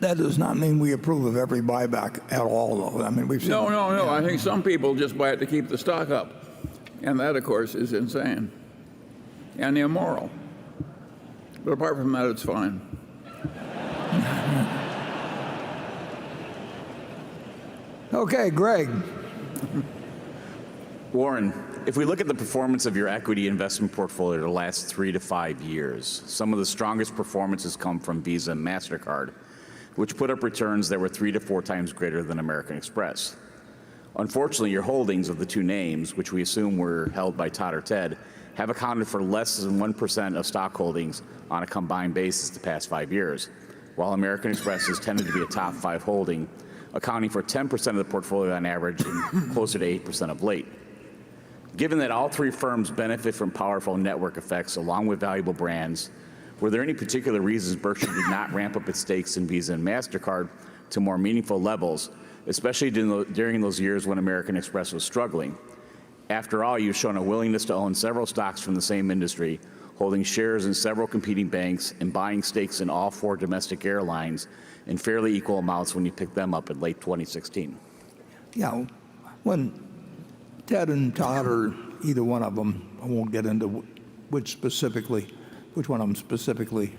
That does not mean we approve of every buyback at all, though. I mean, we've seen. No. Yeah. I think some people just buy it to keep the stock up, and that, of course, is insane and immoral. But apart from that, it's fine. Okay, Greg. Warren, if we look at the performance of your equity investment portfolio the last 3 to 5 years, some of the strongest performances come from Visa and MasterCard, which put up returns that were 3 to 4 times greater than American Express. Unfortunately, your holdings of the two names, which we assume were held by Todd or Ted, have accounted for less than 1% of stock holdings on a combined basis the past 5 years, while American Express has tended to be a top 5 holding, accounting for 10% of the portfolio on average and closer to 8% of late. Given that all three firms benefit from powerful network effects along with valuable brands, were there any particular reasons Berkshire did not ramp up its stakes in Visa and MasterCard to more meaningful levels, especially during those years when American Express was struggling? After all, you've shown a willingness to own several stocks from the same industry, holding shares in several competing banks and buying stakes in all 4 domestic airlines in fairly equal amounts when you picked them up in late 2016. Yeah, when Ted and Todd, or either one of them, I won't get into which one of them specifically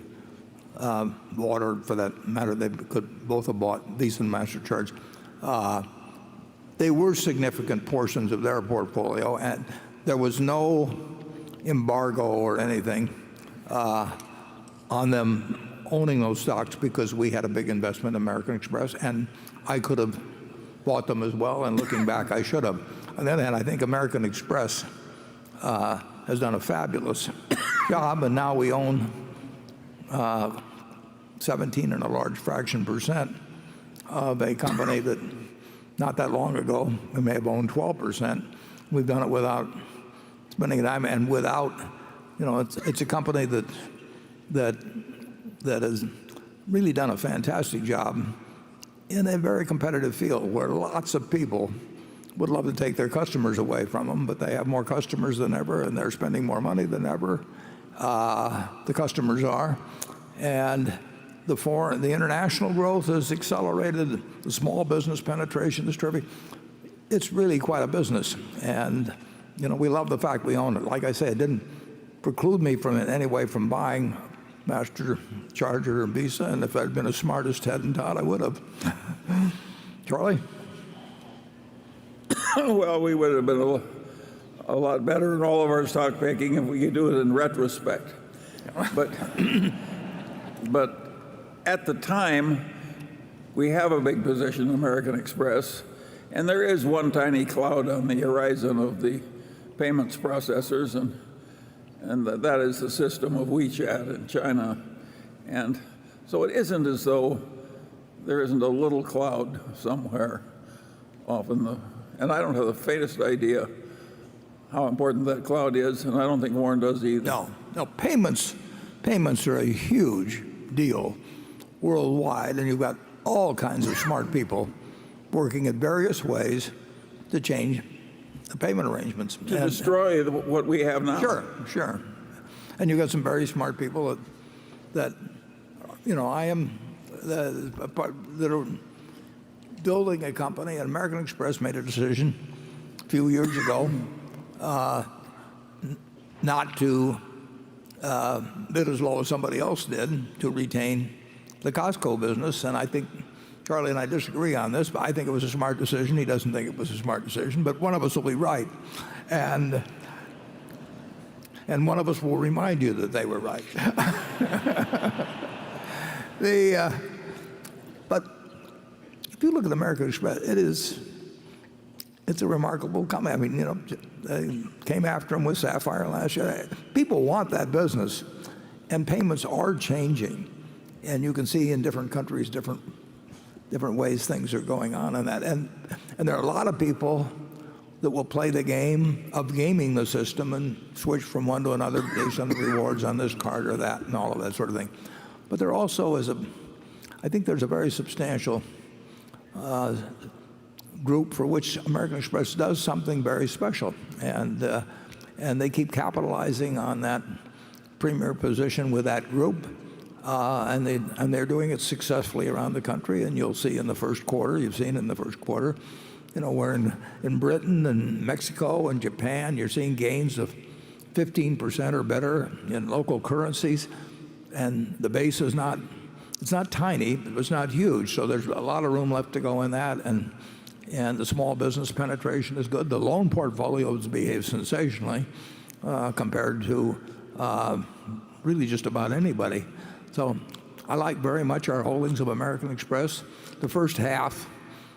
bought, or for that matter, they could both have bought Visa and MasterCard. They were significant portions of their portfolio, and there was no embargo or anything on them owning those stocks because we had a big investment in American Express, and I could have bought them as well, and looking back, I should have. On the other hand, I think American Express has done a fabulous job, and now we own 17 and a large fraction percent of a company that not that long ago we may have owned 12%. We've done it without spending time and without, it's a company that has really done a fantastic job in a very competitive field where lots of people would love to take their customers away from them, but they have more customers than ever, and they're spending more money than ever. The customers are, and the international growth has accelerated. The small business penetration is terrific. It's really quite a business, and we love the fact we own it. Like I say, it didn't preclude me from in any way from buying Master, Charger, and Visa, and if I'd been as smart as Ted and Todd, I would have. Charlie? Well, we would have been a lot better in all of our stock picking if we could do it in retrospect. But at the time, we have a big position in American Express, and there is one tiny cloud on the horizon of the payments processors, and that is the system of WeChat in China. And so it isn't as though there isn't a little cloud somewhere off in the, and I don't have the faintest idea how important that cloud is, and I don't think Warren does either. No, payments are a huge deal worldwide, and you've got all kinds of smart people working in various ways to change the payment arrangements. To destroy what we have now. Sure. And you've got some very smart people that that are building a company, and American Express made a decision a few years ago not to bid as low as somebody else did to retain the Costco business, and I think Charlie and I disagree on this, but I think it was a smart decision. He doesn't think it was a smart decision, but one of us will be right, and one of us will remind you that they were right. But if you look at American Express, it's a remarkable company. I mean, they came after them with Sapphire last year. People want that business, and payments are changing, and you can see in different countries different ways things are going on in that. And there are a lot of people that will play the game of gaming the system and switch from one to another based on the rewards on this card or that and all of that sort of thing. But there also is I think there's a very substantial group for which American Express does something very special, and they keep capitalizing on that premier position with that group, and they're doing it successfully around the country. And you'll see in the first quarter, you've seen in the first quarter, we're in Britain and Mexico and Japan, you're seeing gains of 15% or better in local currencies, and the base is it's not tiny, but it's not huge, so there's a lot of room left to go in that, and the small business penetration is good. The loan portfolios behave sensationally compared to really just about anybody. So I like very much our holdings of American Express. The first half,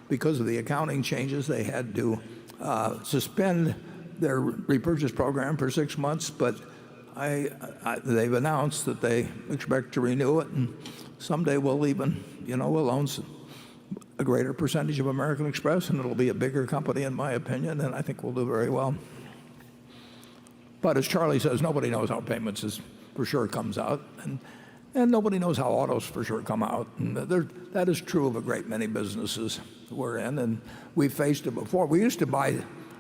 because of the accounting changes, they had to suspend their repurchase program for 6 months, but they've announced that they expect to renew it, and someday we'll even, we'll own a greater percentage of American Express, and it'll be a bigger company, in my opinion, and I think we'll do very well. But as Charlie says, nobody knows how payments for sure comes out, and nobody knows how autos for sure come out. And that is true of a great many businesses we're in, and we've faced it before. We used to buy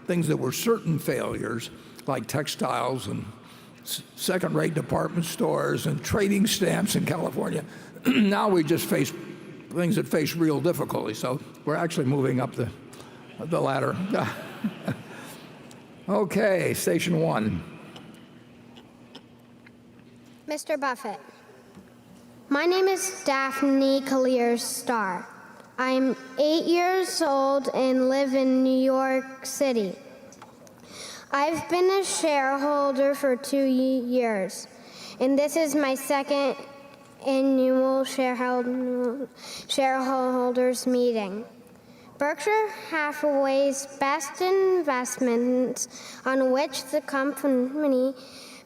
things that were certain failures, like textiles and second-rate department stores and trading stamps in California. Now we just face things that face real difficulty, so we're actually moving up the ladder. Okay, station one. Mr. Buffett, my name is Daphne Kalir Starr. I'm 8 years old and live in New York City. I've been a shareholder for 2 years, and this is my second annual shareholders meeting. Berkshire Hathaway's best investments on which the company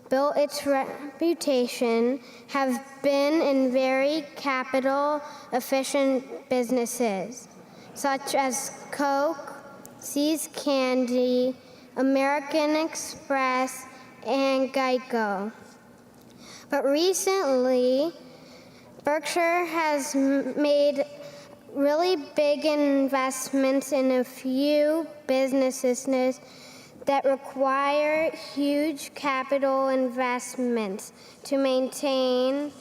built its reputation have been in very capital efficient businesses, such as Coke, See's Candy, American Express, and Geico. But recently, Berkshire has made really big investments in a few businesses that require huge capital investments to maintain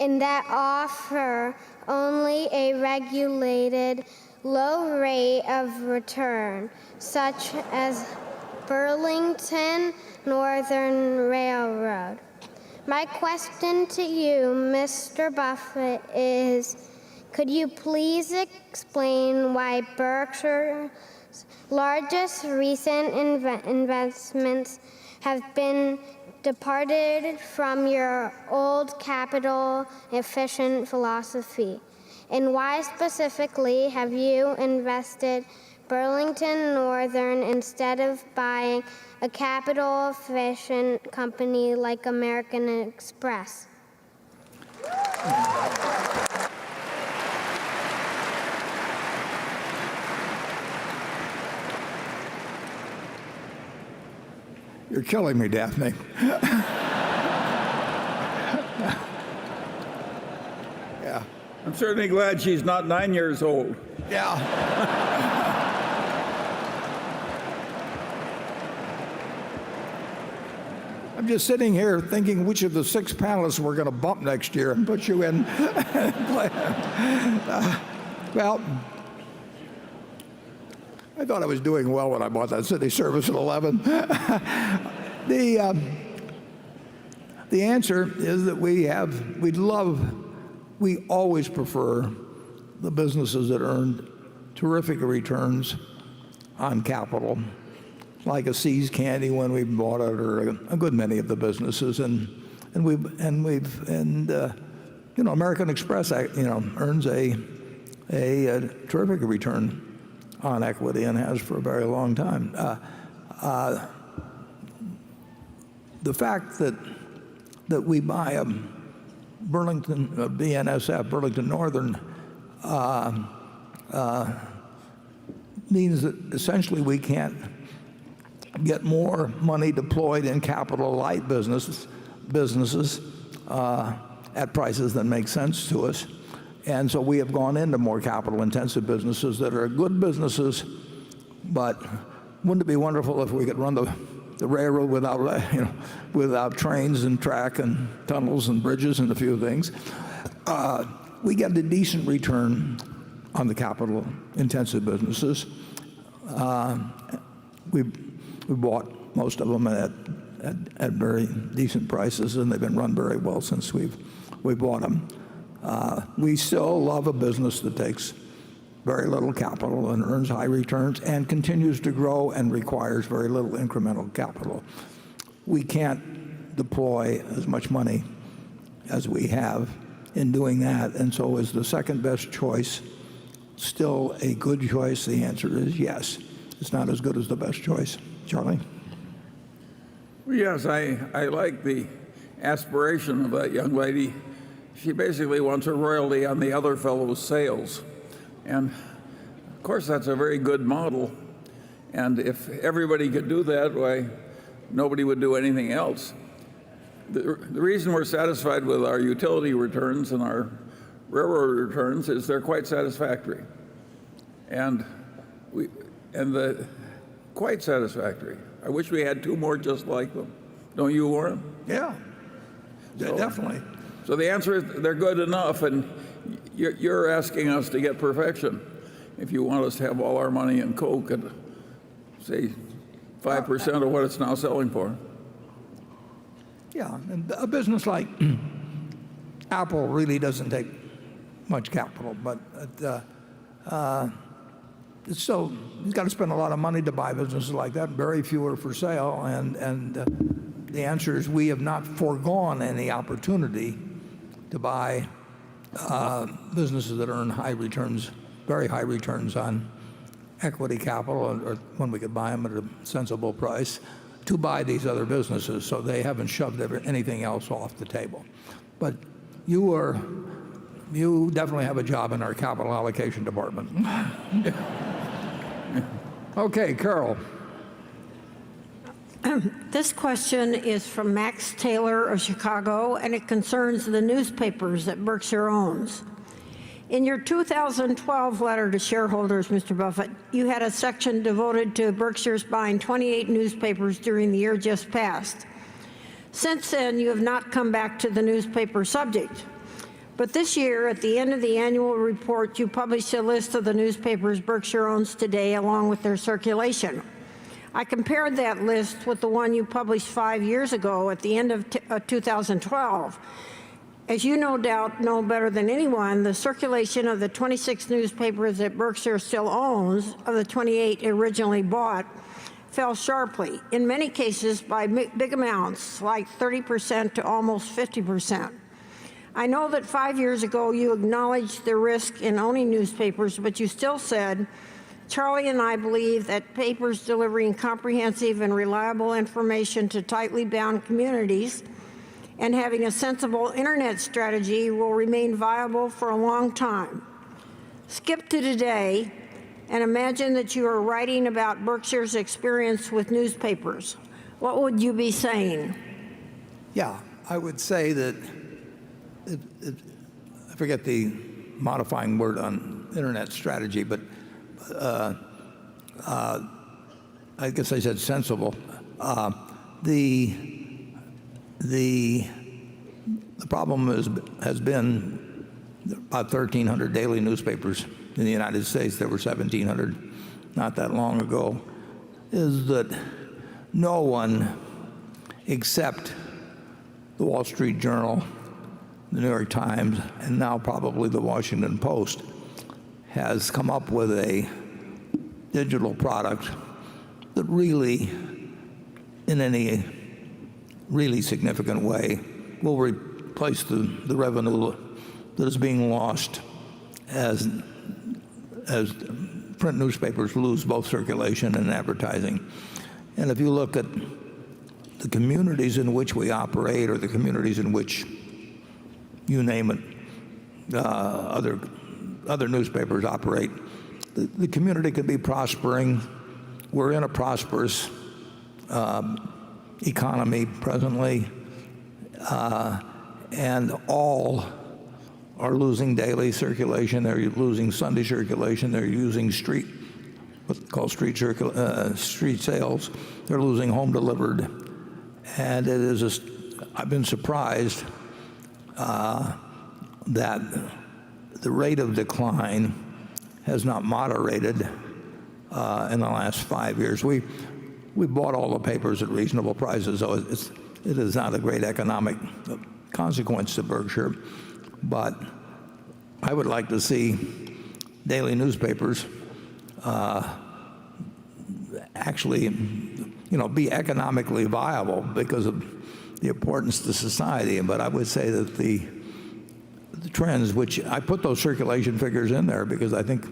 and that offer only a regulated low rate of return, such as Burlington Northern Railroad. My question to you, Mr. Buffett, is could you please explain why Berkshire's largest recent investments have been departed from your old capital efficient philosophy? And why specifically have you invested Burlington Northern instead of buying a capital efficient company like American Express? You're killing me, Daphne. Yeah. I'm certainly glad she's not 9 years old. Yeah. I'm just sitting here thinking which of the 6 panelists we're going to bump next year and put you in. Well, I thought I was doing well when I bought that city service at 11. The answer is that we always prefer the businesses that earn terrific returns on capital, like a See's Candy when we bought it, or a good many of the businesses, and American Express, earns a terrific return on equity and has for a very long time. The fact that we buy a BNSF, Burlington Northern, means that essentially we can't get more money deployed in capital light businesses at prices that make sense to us. And so we have gone into more capital intensive businesses that are good businesses, but wouldn't it be wonderful if we could run the railroad without trains and track and tunnels and bridges and a few things? We get a decent return on the capital intensive businesses. We bought most of them at very decent prices, and they've been run very well since we bought them. We still love a business that takes very little capital and earns high returns and continues to grow and requires very little incremental capital. We can't deploy as much money as we have in doing that, and so is the second best choice still a good choice? The answer is yes. It's not as good as the best choice. Charlie? Yes, I like the aspiration of that young lady. She basically wants a royalty on the other fellow's sales. And of course, that's a very good model. And if everybody could do that, why, nobody would do anything else. The reason we're satisfied with our utility returns and our railroad returns is they're quite satisfactory. Quite satisfactory. I wish we had 2 more just like them. Don't you, Warren? Yeah, definitely. So the answer is they're good enough, and you're asking us to get perfection. If you want us to have all our money in Coke at, say, 5% of what it's now selling for. Yeah, and a business like Apple really doesn't take much capital, but it's still, you've got to spend a lot of money to buy businesses like that. Very few are for sale, and the answer is we have not foregone any opportunity to buy businesses that earn high returns, very high returns on equity capital, or when we could buy them at a sensible price, to buy these other businesses. So they haven't shoved anything else off the table. But you definitely have a job in our capital allocation department. Okay, Carol. This question is from Max Taylor of Chicago, and it concerns the newspapers that Berkshire owns. In your 2012 letter to shareholders, Mr. Buffett, you had a section devoted to Berkshire's buying 28 newspapers during the year just passed. Since then, you have not come back to the newspaper subject. But this year, at the end of the annual report, you published a list of the newspapers Berkshire owns today, along with their circulation. I compared that list with the one you published 5 years ago at the end of 2012. As you no doubt know better than anyone, the circulation of the 26 newspapers that Berkshire still owns, of the 28 originally bought, fell sharply, in many cases by big amounts, like 30% to almost 50%. I know that 5 years ago you acknowledged the risk in owning newspapers, but you still said, Charlie and I believe that papers delivering comprehensive and reliable information to tightly bound communities and having a sensible internet strategy will remain viable for a long time. Skip to today and imagine that you are writing about Berkshire's experience with newspapers. What would you be saying? Yeah, I would say that, I forget the modifying word on internet strategy, but I guess I said sensible. The problem has been about 1,300 daily newspapers in the United States. There were 1,700 not that long ago. Is that no one except the Wall Street Journal, the New York Times, and now probably the Washington Post has come up with a digital product that really, in any really significant way, will replace the revenue that is being lost as print newspapers lose both circulation and advertising. And if you look at the communities in which we operate, or the communities in which, you name it, other newspapers operate, the community could be prospering. We're in a prosperous economy presently, and all are losing daily circulation. They're losing Sunday circulation. They're using what's called street sales. They're losing home delivered, and it is I've been surprised that the rate of decline has not moderated in the last 5 years. We bought all the papers at reasonable prices, so it is not a great economic consequence to Berkshire. But I would like to see daily newspapers actually, be economically viable because of the importance to society. But I would say that the trends, which I put those circulation figures in there because I think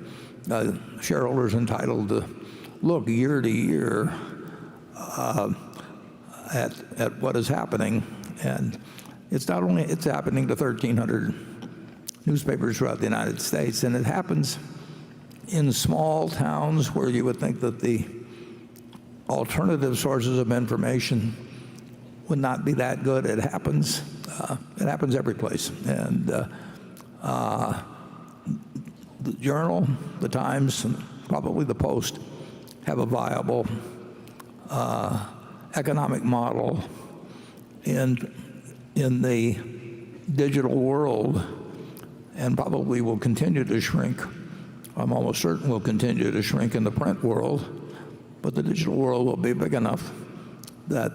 shareholders are entitled to look year to year at what is happening. And it's happening to 1,300 newspapers throughout the United States, and it happens in small towns where you would think that the alternative sources of information would not be that good. It happens every place. And the Journal, the Times, and probably the Post have a viable economic model in the digital world, and probably will continue to shrink. I'm almost certain will continue to shrink in the print world, but the digital world will be big enough that,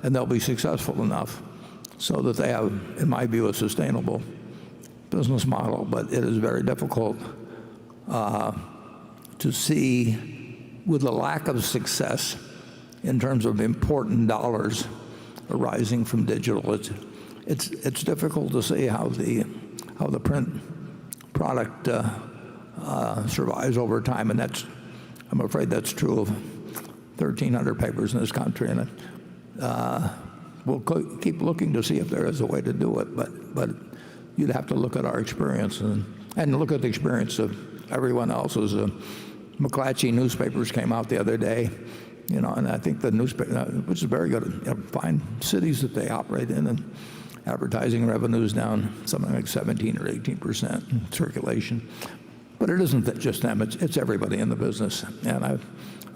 and they'll be successful enough so that they have, in my view, a sustainable business model. But it is very difficult to see, with the lack of success in terms of important dollars arising from digital, it's difficult to see how the print product survives over time, and I'm afraid that's true of 1,300 papers in this country, and we'll keep looking to see if there is a way to do it, but you'd have to look at our experience and look at the experience of everyone else's. McClatchy newspapers came out the other day, and I think the newspaper, which is very good, fine cities that they operate in, and advertising revenues down something like 17 or 18% in circulation. But it isn't just them, it's everybody in the business. And I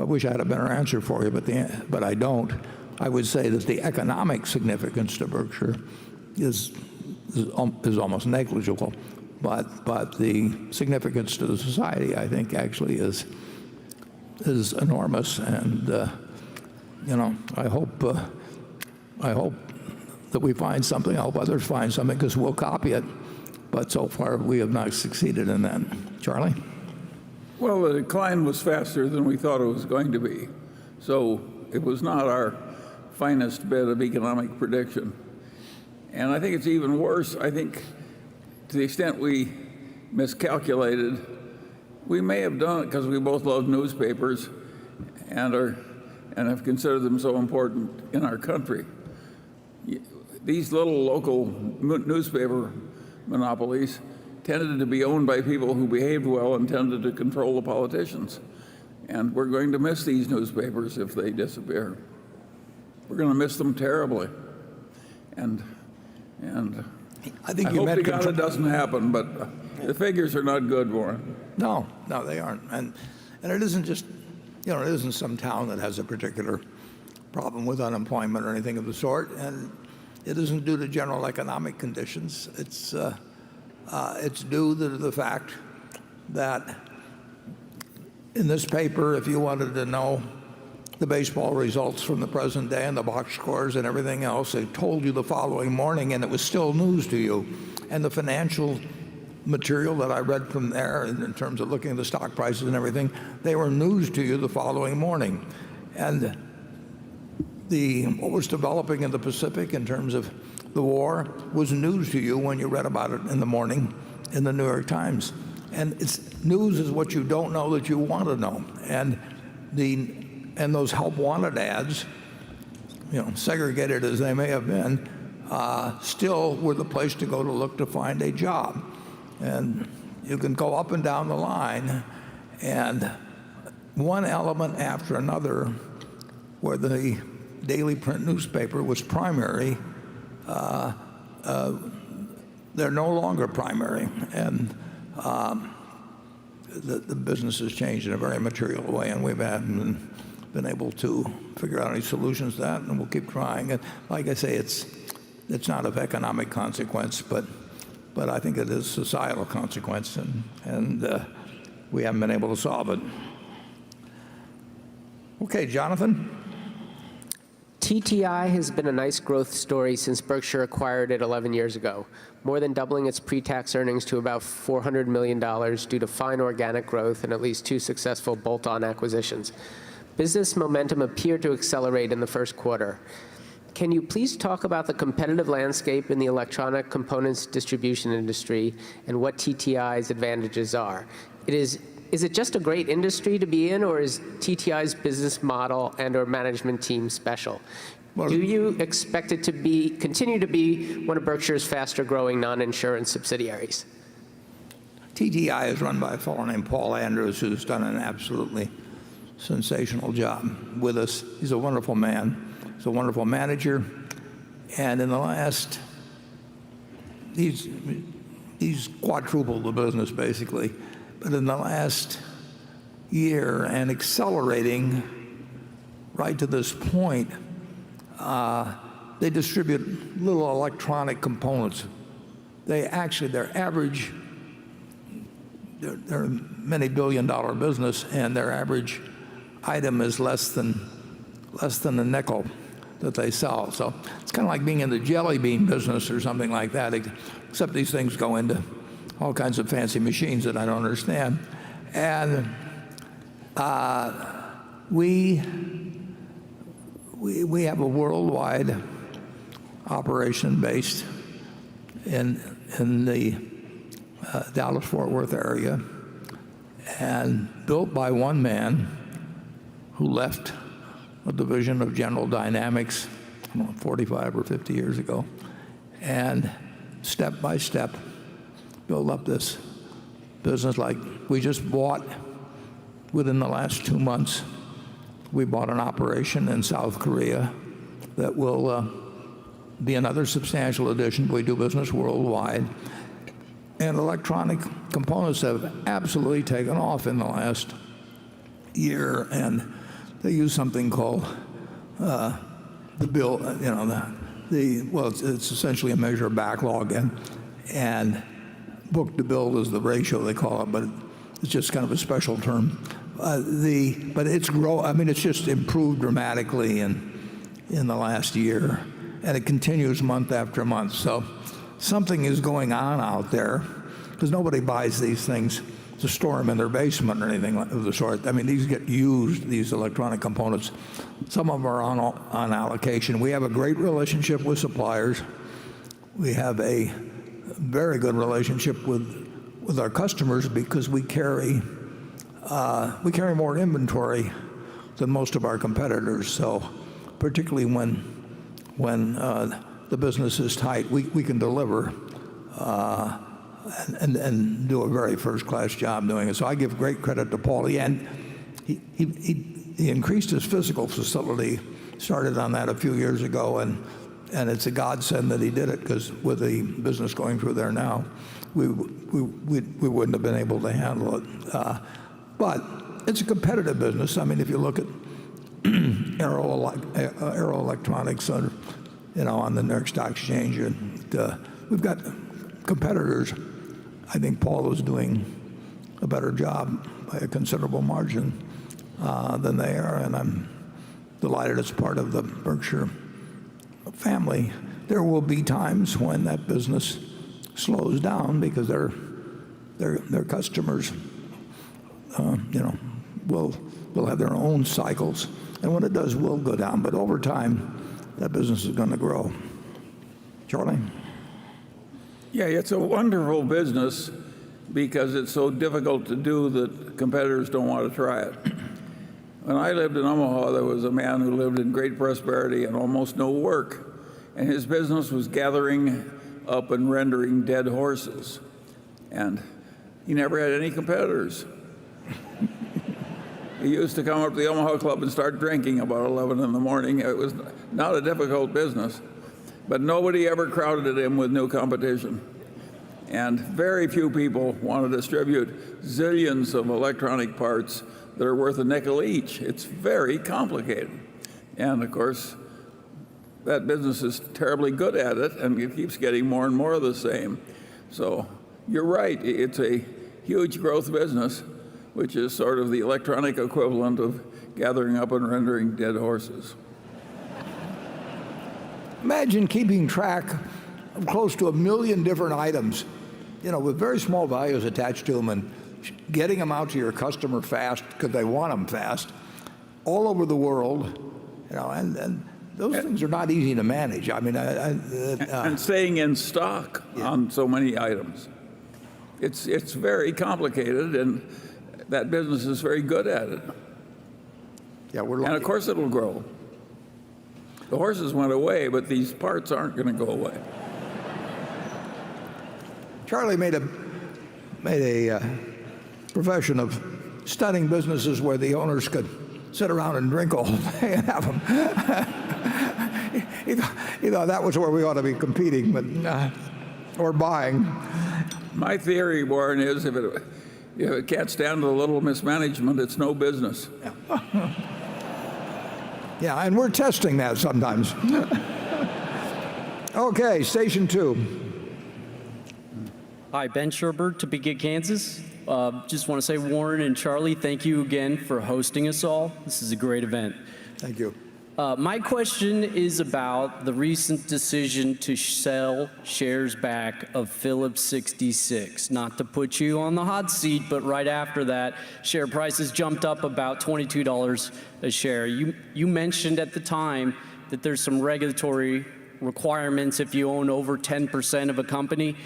wish I had a better answer for you, but I don't. I would say that the economic significance to Berkshire is almost negligible, but the significance to the society, I think, actually is enormous. And I hope that we find something. I hope others find something, because we'll copy it. But so far, we have not succeeded in that. Charlie? Well, the decline was faster than we thought it was going to be. So it was not our finest bit of economic prediction. And I think it's even worse. I think to the extent we miscalculated, we may have done it because we both love newspapers and have considered them so important in our country. These little local newspaper monopolies tended to be owned by people who behaved well and tended to control the politicians. And we're going to miss these newspapers if they disappear. We're going to miss them terribly. And I hope to God it doesn't happen, but the figures are not good, Warren. No, they aren't. And it isn't just, it isn't some town that has a particular problem with unemployment or anything of the sort. And it isn't due to general economic conditions. It's due to the fact that in this paper, if you wanted to know the baseball results from the present day and the box scores and everything else, they told you the following morning, and it was still news to you. And the financial material that I read from there, in terms of looking at the stock prices and everything, they were news to you the following morning. And what was developing in the Pacific in terms of the war was news to you when you read about it in the morning in the New York Times. And news is what you don't know that you want to know. And those help wanted ads, segregated as they may have been, still were the place to go to look to find a job. And you can go up and down the line, and one element after another, where the daily print newspaper was primary, they're no longer primary. And the business has changed in a very material way, and we haven't been able to figure out any solutions to that, and we'll keep trying. And like I say, it's not of economic consequence, but I think it is societal consequence, and we haven't been able to solve it. Okay, Jonathan? TTI has been a nice growth story since Berkshire acquired it 11 years ago, more than doubling its pre-tax earnings to about $400 million due to fine organic growth and at least 2 successful bolt-on acquisitions. Business momentum appeared to accelerate in the first quarter. Can you please talk about the competitive landscape in the electronic components distribution industry and what TTI's advantages are? Is it just a great industry to be in, or is TTI's business model and/or management team special? Do you expect it to continue to be one of Berkshire's faster-growing non-insurance subsidiaries? TTI is run by a fellow named Paul Andrews, who's done an absolutely sensational job with us. He's a wonderful man. He's a wonderful manager. And in the last, he's quadrupled the business, basically. But in the last year, and accelerating right to this point, they distribute little electronic components. They're a many billion-dollar business, and their average item is less than a nickel that they sell. So it's kind of like being in the jelly bean business or something like that, except these things go into all kinds of fancy machines that I don't understand. And We have a worldwide operation based in the Dallas-Fort Worth area, and built by one man who left a division of General Dynamics 45 or 50 years ago, and step by step build up this business. Like we just bought, within the last 2 months, we bought an operation in South Korea that will be another substantial addition. We do business worldwide. And electronic components have absolutely taken off in the last year, and they use something called the bill, well, it's essentially a measure of backlog, and book to bill is the ratio they call it, but it's just kind of a special term. But it's it's just improved dramatically in the last year, and it continues month after month. So something is going on out there, because nobody buys these things to store them in their basement or anything of the sort. I mean, these get used, these electronic components. Some of them are on allocation. We have a great relationship with suppliers. We have a very good relationship with our customers, because we carry more inventory than most of our competitors. So particularly when the business is tight, we can deliver and do a very first-class job doing it. So I give great credit to Paul. And he increased his physical facility, started on that a few years ago, and it's a godsend that he did it, because with the business going through there now, we wouldn't have been able to handle it. But it's a competitive business. I mean, if you look at Aero Electronics on the New York Stock Exchange, we've got competitors. I think Paul is doing a better job by a considerable margin than they are, and I'm delighted it's part of the Berkshire family. There will be times when that business slows down, because their customers will have their own cycles, and when it does, we'll go down. But over time, that business is going to grow. Charlie? Yeah, it's a wonderful business, because it's so difficult to do that competitors don't want to try it. When I lived in Omaha, there was a man who lived in great prosperity and almost no work, and his business was gathering up and rendering dead horses, and he never had any competitors. He used to come up to the Omaha Club and start drinking about 11 in the morning. It was not a difficult business, but nobody ever crowded him with new competition. And very few people want to distribute zillions of electronic parts that are worth a nickel each. It's very complicated. And of course, that business is terribly good at it, and it keeps getting more and more of the same. So you're right, it's a huge growth business, which is sort of the electronic equivalent of gathering up and rendering dead horses. Imagine keeping track of close to 1 million different items, with very small values attached to them, and getting them out to your customer fast, because they want them fast, all over the world, and those things are not easy to manage. I mean, and staying in stock on so many items. It's very complicated, and that business is very good at it. Yeah, we're lucky. And of course it'll grow. The horses went away, but these parts aren't going to go away. Charlie made a profession of studying businesses where the owners could sit around and drink all day and have them. He thought that was where we ought to be competing, but or buying. My theory, Warren, is if it can't stand a little mismanagement, it's no business. Yeah, and we're testing that sometimes. Okay, station 2. Hi, Ben Sherbert, Topeka, Kansas. Just want to say, Warren and Charlie, thank you again for hosting us all. This is a great event. Thank you. My question is about the recent decision to sell shares back of Phillips 66. Not to put you on the hot seat, but right after that, share prices jumped up about $22 a share. You mentioned at the time that there's some regulatory requirements if you own over 10% of a company.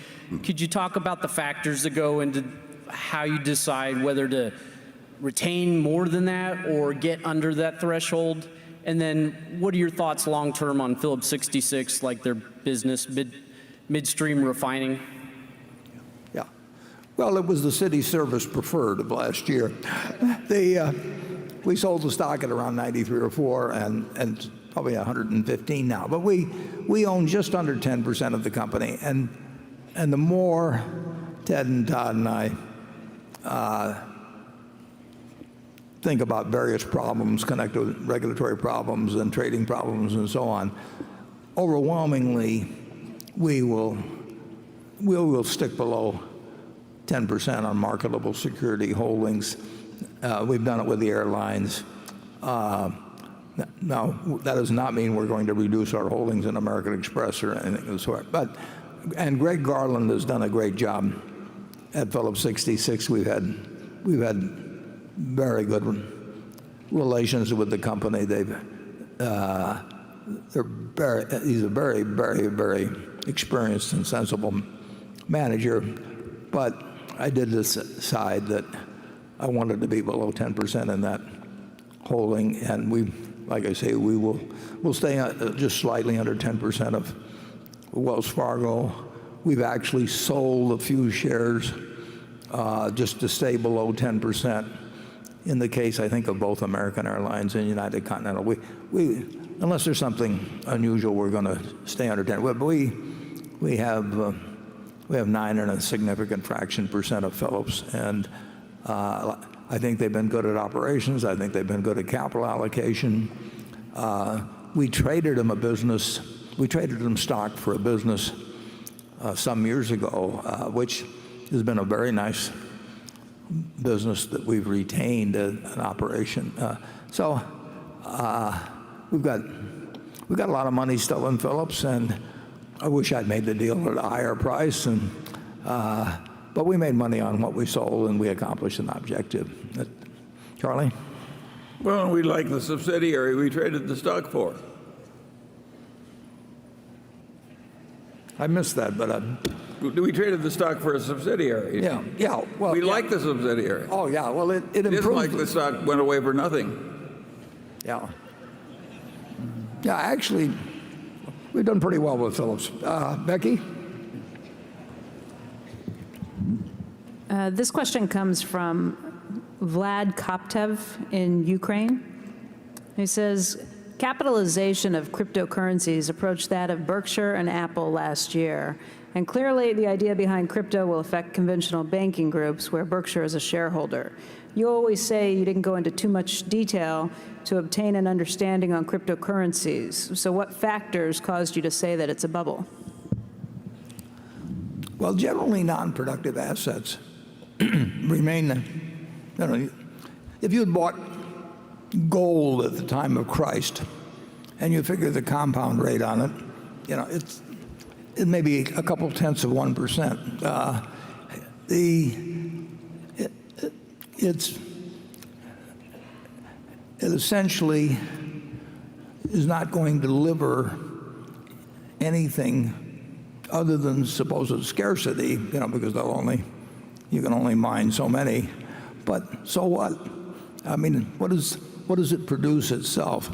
Could you talk about the factors that go into how you decide whether to retain more than that or get under that threshold? And then what are your thoughts long term on Phillips 66, like their business, midstream refining? Yeah. Well, it was the city service preferred of last year. We sold the stock at around 93 or 4 and probably 115 now. But we own just under 10% of the company. And the more Ted and Todd and I think about various problems connected with regulatory problems and trading problems and so on, overwhelmingly we will stick below 10% on marketable security holdings. We've done it with the airlines. Now, that does not mean we're going to reduce our holdings in American Express or anything of the sort. And Greg Garland has done a great job at Phillips 66. We've had very good relations with the company. He's a very, very, very experienced and sensible manager. But I did decide that I wanted to be below 10% in that holding, and like I say, we'll stay just slightly under 10% of Wells Fargo. We've actually sold a few shares just to stay below 10%. In the case, I think, of both American Airlines and United Continental, unless there's something unusual, we're going to stay under 10. But we have 9 and a significant fraction percent of Phillips, and I think they've been good at operations. I think they've been good at capital allocation. We traded them stock for a business some years ago, which has been a very nice business that we've retained an operation. So we've got a lot of money still in Phillips, and I wish I'd made the deal at a higher price. But we made money on what we sold, and we accomplished an objective. Charlie? Well, we like the subsidiary we traded the stock for. I missed that, but we traded the stock for a subsidiary. Yeah. Well, we like the subsidiary. Oh, yeah. Well, it improved. It isn't like the stock went away for nothing. Yeah. Yeah, actually, we've done pretty well with Phillips. Becky? This question comes from Vlad Koptev in Ukraine. He says, capitalization of cryptocurrencies approached that of Berkshire and Apple last year. And clearly, the idea behind crypto will affect conventional banking groups where Berkshire is a shareholder. You always say you didn't go into too much detail to obtain an understanding on cryptocurrencies. So what factors caused you to say that it's a bubble? Well, generally non-productive assets remain. If you had bought gold at the time of Christ and you figure the compound rate on it, it may be a couple tenths of 1%. It essentially is not going to deliver anything other than supposed scarcity, because you can only mine so many. But so what? I mean, what does it produce itself?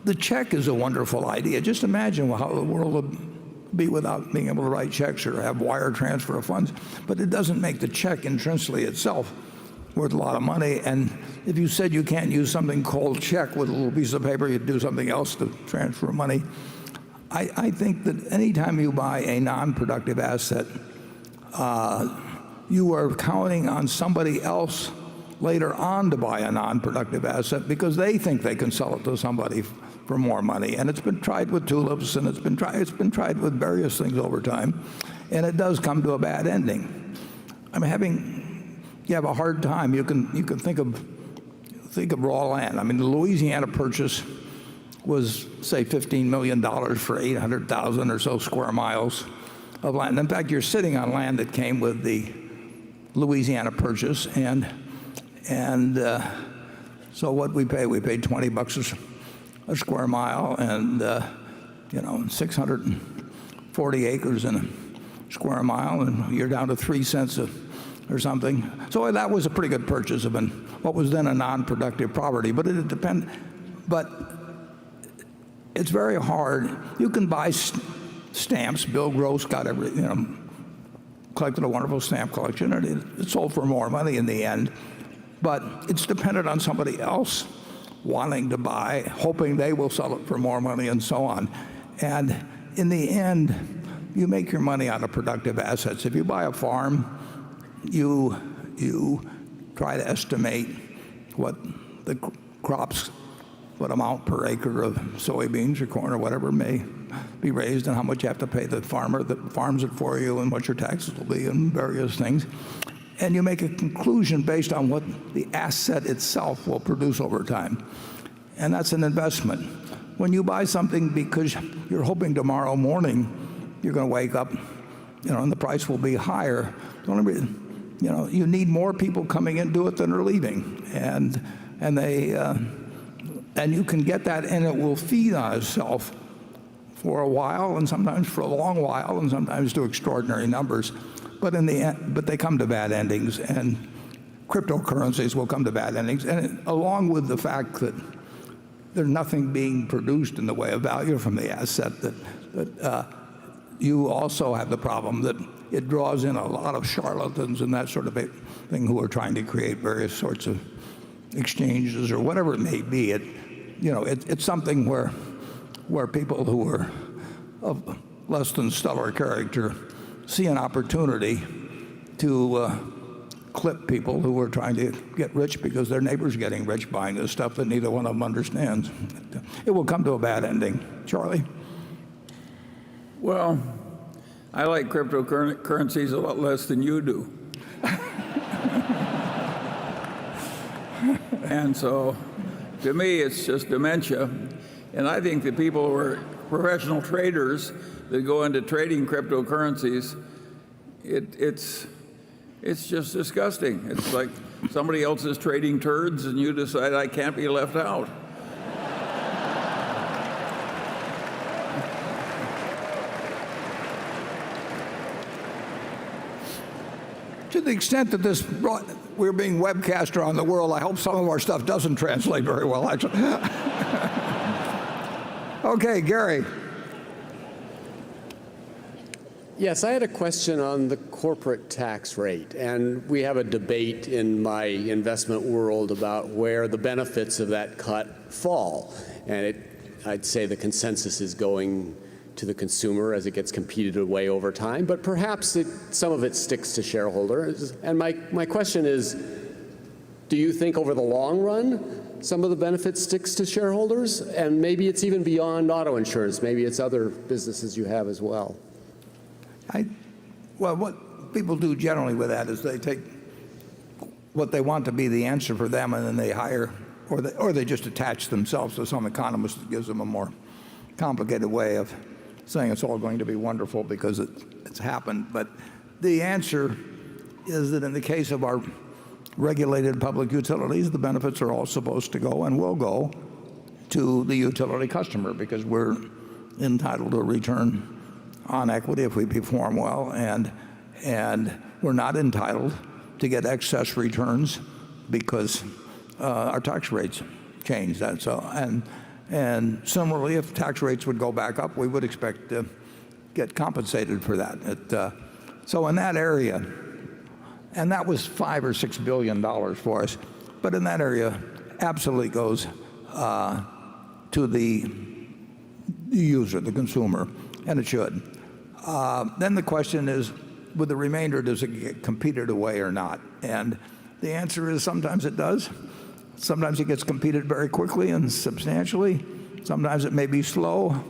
The check is a wonderful idea. Just imagine how the world would be without being able to write checks or have wire transfer of funds. But it doesn't make the check intrinsically itself worth a lot of money. And if you said you can't use something called check with a little piece of paper, you'd do something else to transfer money. I think that anytime you buy a non-productive asset, you are counting on somebody else later on to buy a non-productive asset because they think they can sell it to somebody for more money. And it's been tried with tulips, and it's been tried with various things over time, and it does come to a bad ending. I mean, you have a hard time. You can think of think of raw land. I mean, the Louisiana purchase was, say, $15 million for 800,000 or so square miles of land. In fact, you're sitting on land that came with the Louisiana purchase, and so what we pay? We paid $20 a square mile, and 640 acres in a square mile, and you're down to 3 cents or something. So that was a pretty good purchase of what was then a non-productive property. But it depends. But it's very hard. You can buy stamps. Bill Gross got collected a wonderful stamp collection, and it sold for more money in the end. But it's dependent on somebody else wanting to buy, hoping they will sell it for more money, and so on. And in the end, you make your money out of productive assets. If you buy a farm, you try to estimate what the crops, what amount per acre of soybeans or corn or whatever may be raised, and how much you have to pay the farmer that farms it for you, and what your taxes will be, and various things. And you make a conclusion based on what the asset itself will produce over time. And that's an investment. When you buy something because you're hoping tomorrow morning you're going to wake up, and the price will be higher, the only reason, you need more people coming in to do it than are leaving. And you can get that, and it will feed on itself for a while, and sometimes for a long while, and sometimes to extraordinary numbers. But in the end, they come to bad endings, and cryptocurrencies will come to bad endings. And along with the fact that there's nothing being produced in the way of value from the asset, that you also have the problem that it draws in a lot of charlatans and that sort of thing who are trying to create various sorts of exchanges or whatever it may be. It's something where people who are of less than stellar character see an opportunity to clip people who are trying to get rich because their neighbor's getting rich buying this stuff that neither one of them understands. It will come to a bad ending. Charlie? Well, I like cryptocurrencies a lot less than you do. And so, to me, it's just dementia. And I think the people who are professional traders that go into trading cryptocurrencies, it's just disgusting. It's like somebody else is trading turds and you decide I can't be left out. To the extent that we're being webcast around the world, I hope some of our stuff doesn't translate very well, actually. Okay, Gary. Yes, I had a question on the corporate tax rate, and we have a debate in my investment world about where the benefits of that cut fall. And I'd say the consensus is going to the consumer as it gets competed away over time, but perhaps some of it sticks to shareholders. And my question is, do you think over the long run some of the benefits sticks to shareholders? And maybe it's even beyond auto insurance. Maybe it's other businesses you have as well. Well, what people do generally with that is they take what they want to be the answer for them, and then they hire, or they just attach themselves to some economist that gives them a more complicated way of saying it's all going to be wonderful because it's happened. But the answer is that in the case of our regulated public utilities, the benefits are all supposed to go and will go to the utility customer because we're entitled to a return on equity if we perform well, and we're not entitled to get excess returns because our tax rates change. That so and similarly, if tax rates would go back up, we would expect to get compensated for that. So in that area, and that was $5 or $6 billion for us, but in that area, absolutely goes to the user, the consumer, and it should. Then the question is, with the remainder, does it get competed away or not? And the answer is sometimes it does. Sometimes it gets competed very quickly and substantially. Sometimes it may be slow,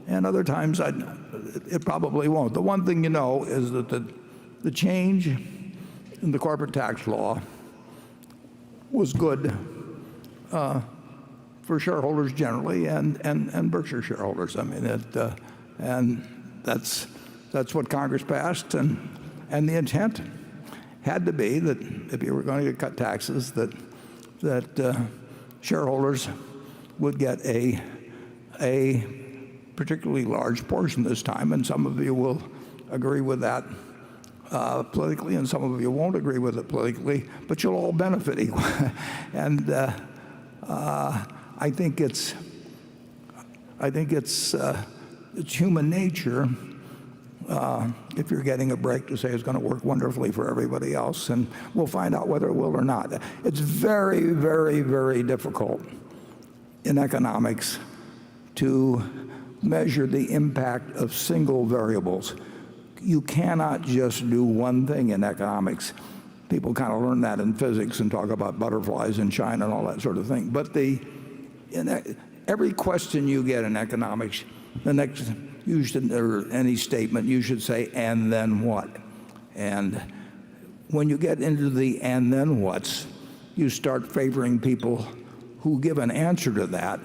and other times it probably won't. The one thing you know is that the change in the corporate tax law was good for shareholders generally and Berkshire shareholders. I mean, and that's what Congress passed, and the intent had to be that if you were going to cut taxes, that shareholders would get a particularly large portion this time, and some of you will agree with that politically, and some of you won't agree with it politically, but you'll all benefit equally. And I think it's human nature, if you're getting a break, to say it's going to work wonderfully for everybody else, and we'll find out whether it will or not. It's very, very, very difficult in economics to measure the impact of single variables. You cannot just do one thing in economics. People kind of learn that in physics and talk about butterflies in China and all that sort of thing. But every question you get in economics, or any statement, you should say, and then what? And when you get into the and then whats, you start favoring people who give an answer to that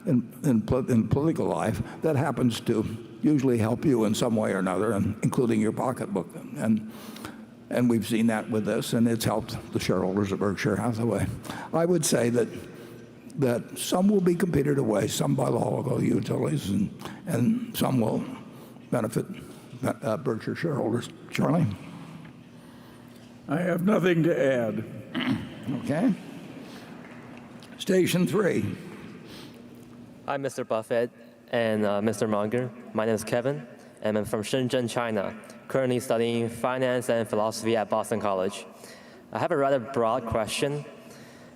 in political life that happens to usually help you in some way or another, including your pocketbook. And we've seen that with this, and it's helped the shareholders of Berkshire Hathaway. I would say that some will be competed away, some by the local utilities, and some will benefit Berkshire shareholders. Charlie? I have nothing to add. Okay. Station 3. Hi, Mr. Buffett and Mr. Munger. My name is Kevin, and I'm from Shenzhen, China, currently studying finance and philosophy at Boston College. I have a rather broad question.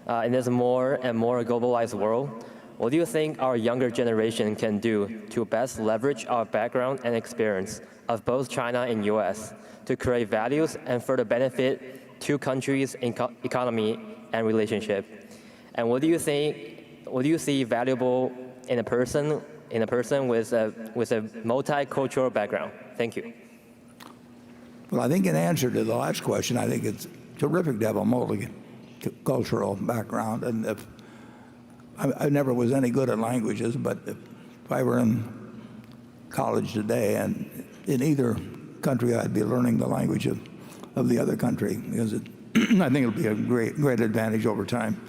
In this more and more globalized world, what do you think our younger generation can do to best leverage our background and experience of both China and US to create values and further benefit two countries' economy and relationship? And what do you see valuable in a person with a multicultural background? Thank you. Well, I think in answer to the last question, I think it's terrific to have a multicultural background. And if I never was any good at languages, but if I were in college today and in either country, I'd be learning the language of the other country, because I think it'll be a great advantage over time.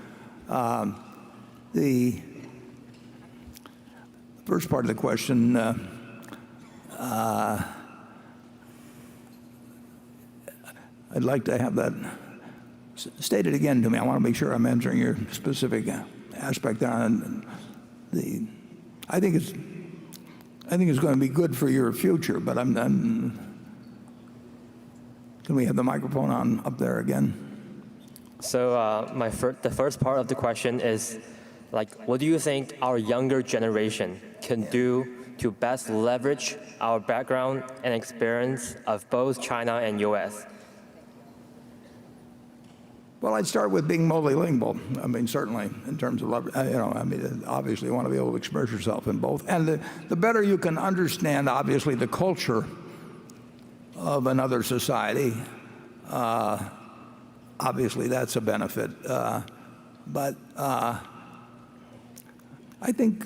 The first part of the question, I'd like to have that stated again to me. I want to make sure I'm answering your specific aspect on I think it's going to be good for your future, but can we have the microphone on up there again? So the first part of the question is, what do you think our younger generation can do to best leverage our background and experience of both China and US? Well, I'd start with being multilingual. I mean, certainly in terms of, obviously you want to be able to express yourself in both. And the better you can understand, obviously, the culture of another society, obviously that's a benefit. But I think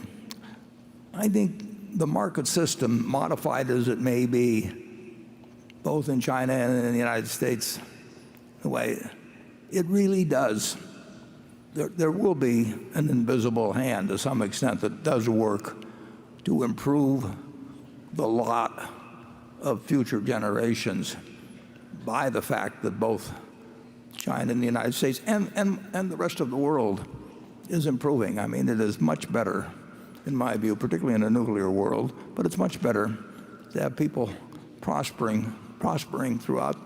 the market system, modified as it may be, both in China and in the United States, the way it really does, there will be an invisible hand to some extent that does work to improve the lot of future generations by the fact that both China and the United States and the rest of the world is improving. I mean, it is much better, in my view, particularly in a nuclear world, but it's much better to have people prospering throughout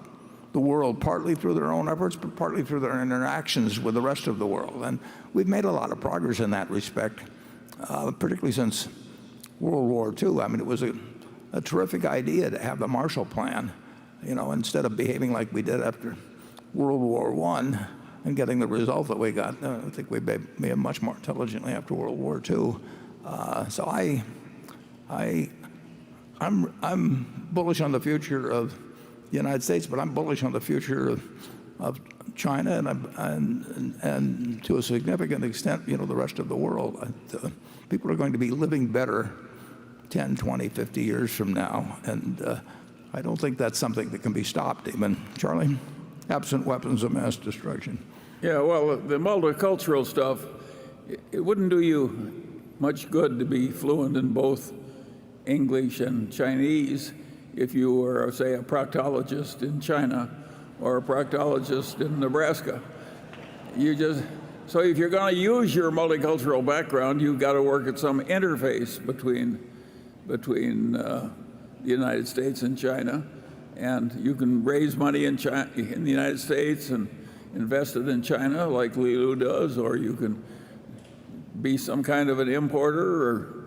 the world, partly through their own efforts, but partly through their interactions with the rest of the world. And we've made a lot of progress in that respect, particularly since World War II. I mean, it was a terrific idea to have the Marshall Plan, instead of behaving like we did after World War I and getting the result that we got. I think we behaved much more intelligently after World War II. So I'm bullish on the future of the United States, but I'm bullish on the future of China and to a significant extent, the rest of the world. People are going to be living better 10, 20, 50 years from now. And I don't think that's something that can be stopped even. Charlie? Absent weapons of mass destruction. Yeah, well, the multicultural stuff, it wouldn't do you much good to be fluent in both English and Chinese if you were, say, a proctologist in China or a proctologist in Nebraska. So if you're going to use your multicultural background, you've got to work at some interface between the United States and China. And you can raise money in the United States and invest it in China like Li Lu does, or you can be some kind of an importer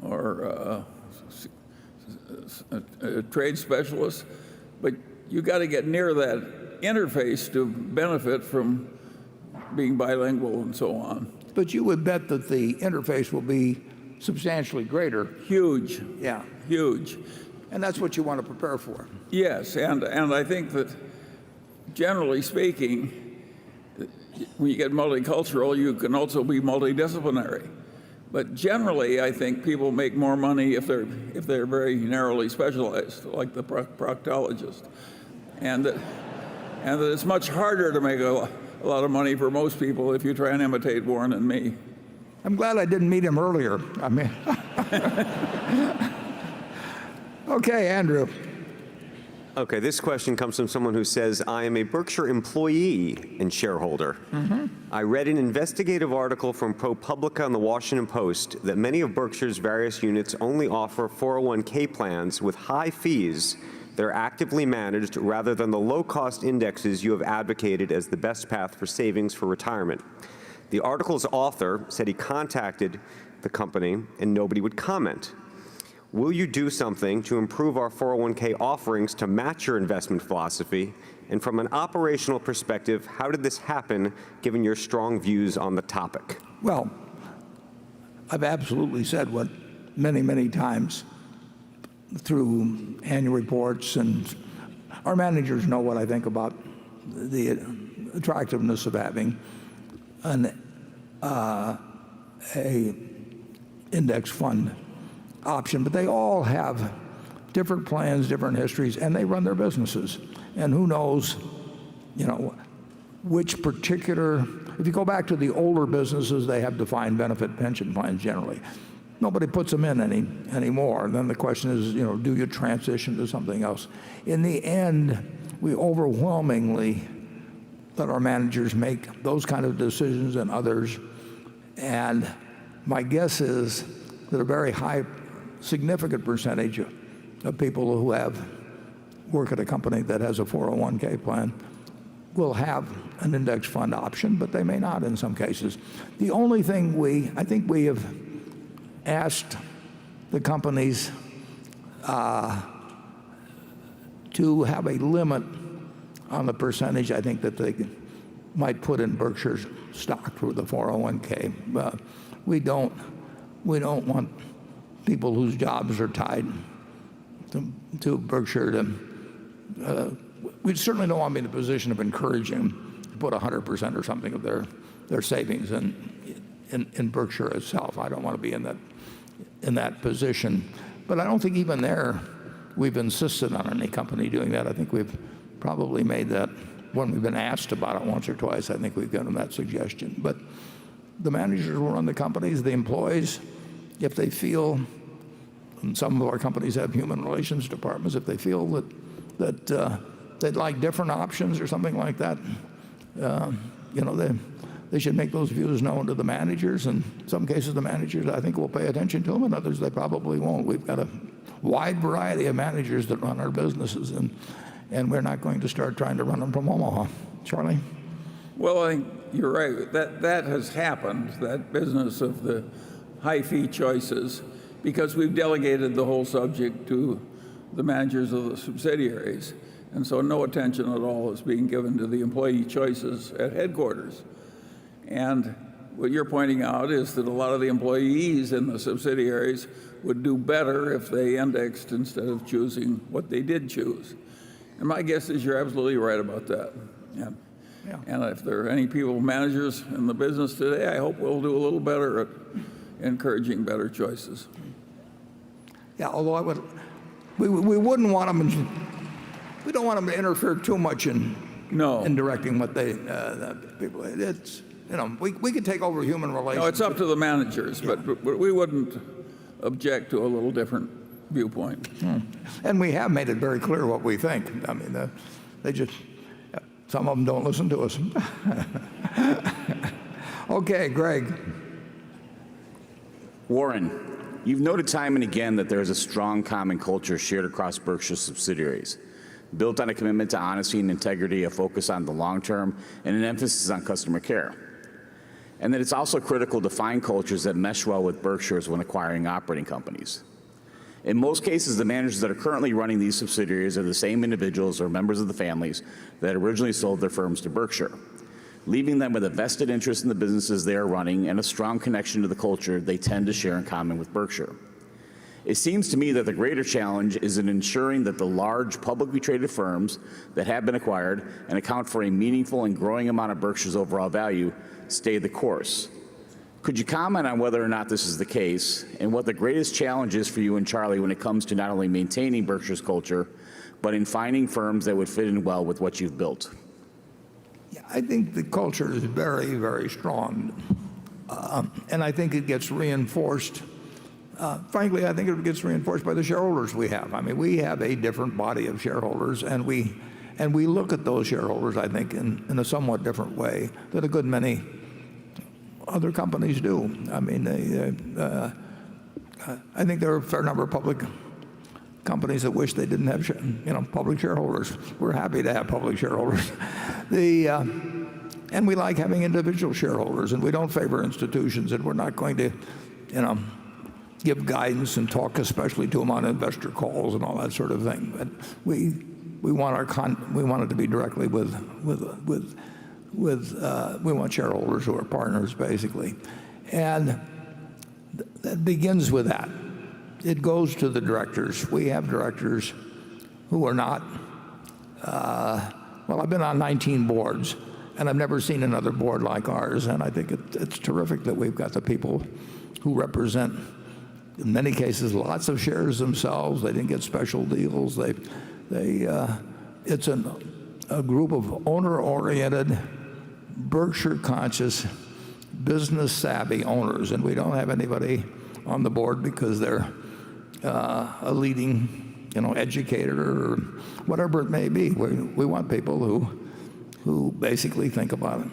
or a trade specialist. But you got to get near that interface to benefit from being bilingual and so on. But you would bet that the interface will be substantially greater. Huge. Yeah. Huge. And that's what you want to prepare for. Yes, and I think that generally speaking, when you get multicultural, you can also be multidisciplinary. But generally, I think people make more money if they're very narrowly specialized, like the proctologist, and that it's much harder to make a lot of money for most people if you try and imitate Warren and me. I'm glad I didn't meet him earlier. I mean, okay, Andrew. Okay, this question comes from someone who says, I am a Berkshire employee and shareholder. I read an investigative article from ProPublica in the Washington Post that many of Berkshire's various units only offer 401k plans with high fees that are actively managed rather than the low-cost indexes you have advocated as the best path for savings for retirement. The article's author said he contacted the company and nobody would comment. Will you do something to improve our 401k offerings to match your investment philosophy? And from an operational perspective, how did this happen, given your strong views on the topic? Well, I've absolutely said what many, many times through annual reports, and our managers know what I think about the attractiveness of having a index fund option, but they all have different plans, different histories, and they run their businesses. And who knows, which particular, if you go back to the older businesses, they have defined benefit pension plans generally. Nobody puts them in anymore. And then the question is, do you transition to something else? In the end, we overwhelmingly let our managers make those kind of decisions and others. And my guess is that a very high, significant percentage of people who work at a company that has a 401k plan will have an index fund option, but they may not in some cases. The only thing I think we have asked the companies to have a limit on the percentage I think that they might put in Berkshire's stock through the 401k. We don't want people whose jobs are tied to Berkshire we certainly don't want to be in a position of encouraging them to put 100% or something of their savings in Berkshire itself. I don't want to be in that position. But I don't think even there we've insisted on any company doing that. I think we've probably made that when we've been asked about it once or twice. I think we've given that suggestion. But the managers who run the companies, the employees, if they feel, and some of our companies have human relations departments, if they feel that they'd like different options or something like that, they should make those views known to the managers. And in some cases, the managers, I think, will pay attention to them, and others, they probably won't. We've got a wide variety of managers that run our businesses, and we're not going to start trying to run them from Omaha. Charlie? Well, I think you're right. That has happened, that business of the high fee choices, because we've delegated the whole subject to the managers of the subsidiaries. And so no attention at all is being given to the employee choices at headquarters. And what you're pointing out is that a lot of the employees in the subsidiaries would do better if they indexed instead of choosing what they did choose. And my guess is you're absolutely right about that. Yeah. And if there are any people, managers in the business today, I hope we'll do a little better at encouraging better choices. Yeah, although we wouldn't want them. We don't want them to interfere too much in directing what they people. It's we could take over human relations. No, it's up to the managers, but we wouldn't object to a little different viewpoint. And we have made it very clear what we think. I mean, they just some of them don't listen to us. Okay, Greg. Warren, you've noted time and again that there is a strong common culture shared across Berkshire subsidiaries, built on a commitment to honesty and integrity, a focus on the long term, and an emphasis on customer care. And that it's also critical to find cultures that mesh well with Berkshire's when acquiring operating companies. In most cases, the managers that are currently running these subsidiaries are the same individuals or members of the families that originally sold their firms to Berkshire, leaving them with a vested interest in the businesses they are running and a strong connection to the culture they tend to share in common with Berkshire. It seems to me that the greater challenge is in ensuring that the large publicly traded firms that have been acquired and account for a meaningful and growing amount of Berkshire's overall value stay the course. Could you comment on whether or not this is the case and what the greatest challenge is for you and Charlie when it comes to not only maintaining Berkshire's culture, but in finding firms that would fit in well with what you've built? Yeah, I think the culture is very, very strong. And I think it gets reinforced. Frankly, I think it gets reinforced by the shareholders we have. I mean, we have a different body of shareholders, and we look at those shareholders, I think, in a somewhat different way than a good many other companies do. I mean, I think there are a fair number of public companies that wish they didn't have, public shareholders. We're happy to have public shareholders. And we like having individual shareholders, and we don't favor institutions, and we're not going to, give guidance and talk especially to them on investor calls and all that sort of thing. But we want it to be directly with we want shareholders who are partners, basically. And that begins with that. It goes to the directors. We have directors who are not, well, I've been on 19 boards, and I've never seen another board like ours, and I think it's terrific that we've got the people who represent, in many cases, lots of shares themselves. They didn't get special deals. It's a group of owner-oriented, Berkshire-conscious, business-savvy owners, and we don't have anybody on the board because they're a leading, educator or whatever it may be. We want people who basically think about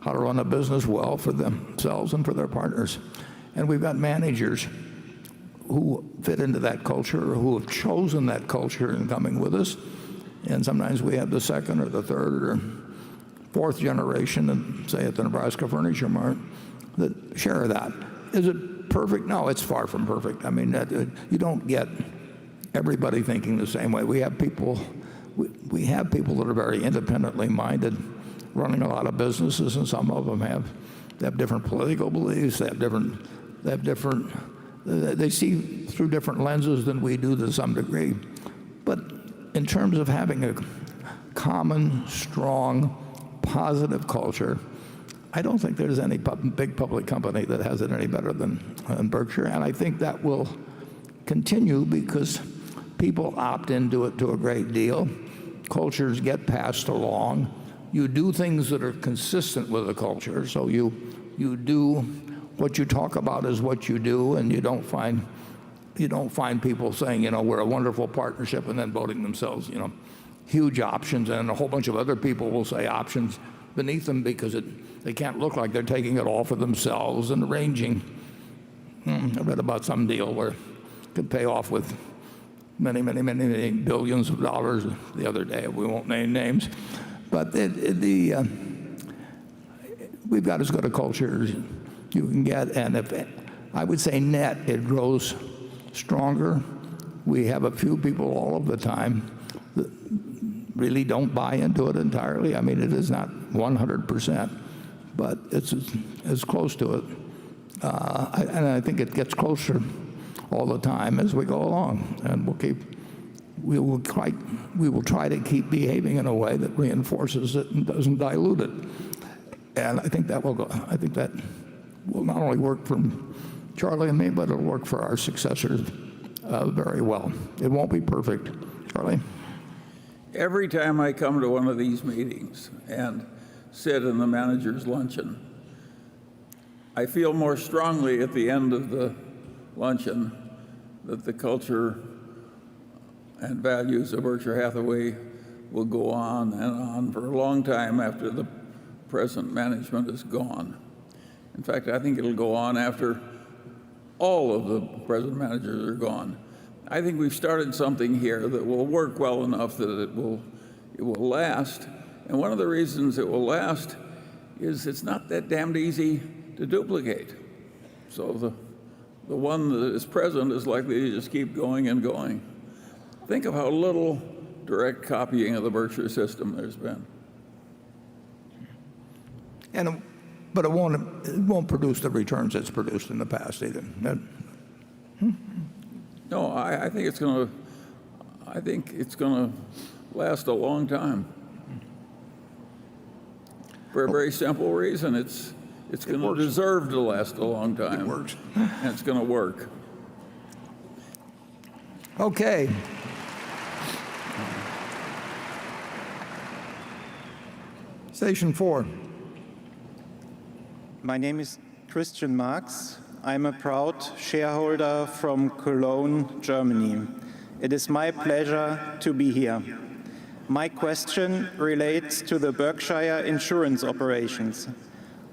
how to run a business well for themselves and for their partners. And we've got managers who fit into that culture or who have chosen that culture in coming with us. And sometimes we have the second or the third or fourth generation, and say at the Nebraska Furniture Mart, that share that. Is it perfect? No, it's far from perfect. I mean, you don't get everybody thinking the same way. We have people that are very independently minded, running a lot of businesses, and some of them have different political beliefs. They see through different lenses than we do to some degree. But in terms of having a common, strong, positive culture, I don't think there's any big public company that has it any better than Berkshire. And I think that will continue because people opt into it to a great deal. Cultures get passed along. You do things that are consistent with the culture. So you do what you talk about is what you do, and you don't find people saying, we're a wonderful partnership, and then voting themselves, huge options, and a whole bunch of other people will say options beneath them because they can't look like they're taking it all for themselves and arranging. I read about some deal where it could pay off with many, many, many, many billions of dollars the other day. We won't name names, but we've got as good a culture as you can get, and I would say net, it grows stronger. We have a few people all of the time that really don't buy into it entirely. I mean, it is not 100%, but it's as close to it. And I think it gets closer all the time as we go along, and we'll we will try to keep behaving in a way that reinforces it and doesn't dilute it. And I think that will not only work for Charlie and me, but it'll work for our successors very well. It won't be perfect. Charlie? Every time I come to one of these meetings and sit in the manager's luncheon, I feel more strongly at the end of the luncheon that the culture and values of Berkshire Hathaway will go on and on for a long time after the present management is gone. In fact, I think it'll go on after all of the present managers are gone. I think we've started something here that will work well enough that it will last. And one of the reasons it will last is it's not that damned easy to duplicate. So the one that is present is likely to just keep going and going. Think of how little direct copying of the Berkshire system there's been. But it won't produce the returns it's produced in the past either. No, I think it's going to last a long time. For a very simple reason, it's going to deserve to last a long time. It works. And it's going to work. Okay. Station 4. My name is Christian Marx. I'm a proud shareholder from Cologne, Germany. It is my pleasure to be here. My question relates to the Berkshire insurance operations.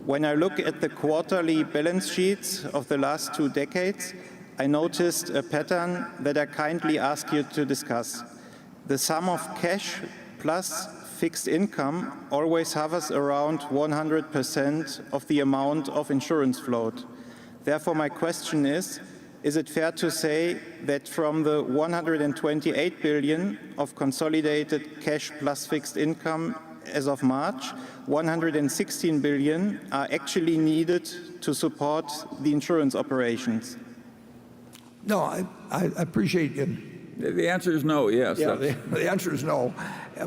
When I look at the quarterly balance sheets of the last 2 decades, I noticed a pattern that I kindly ask you to discuss. The sum of cash plus fixed income always hovers around 100% of the amount of insurance float. Therefore, my question is it fair to say that from the 128 billion of consolidated cash plus fixed income as of March, 116 billion are actually needed to support the insurance operations? No, I appreciate you. The answer is no, yes. Yeah, the answer is no.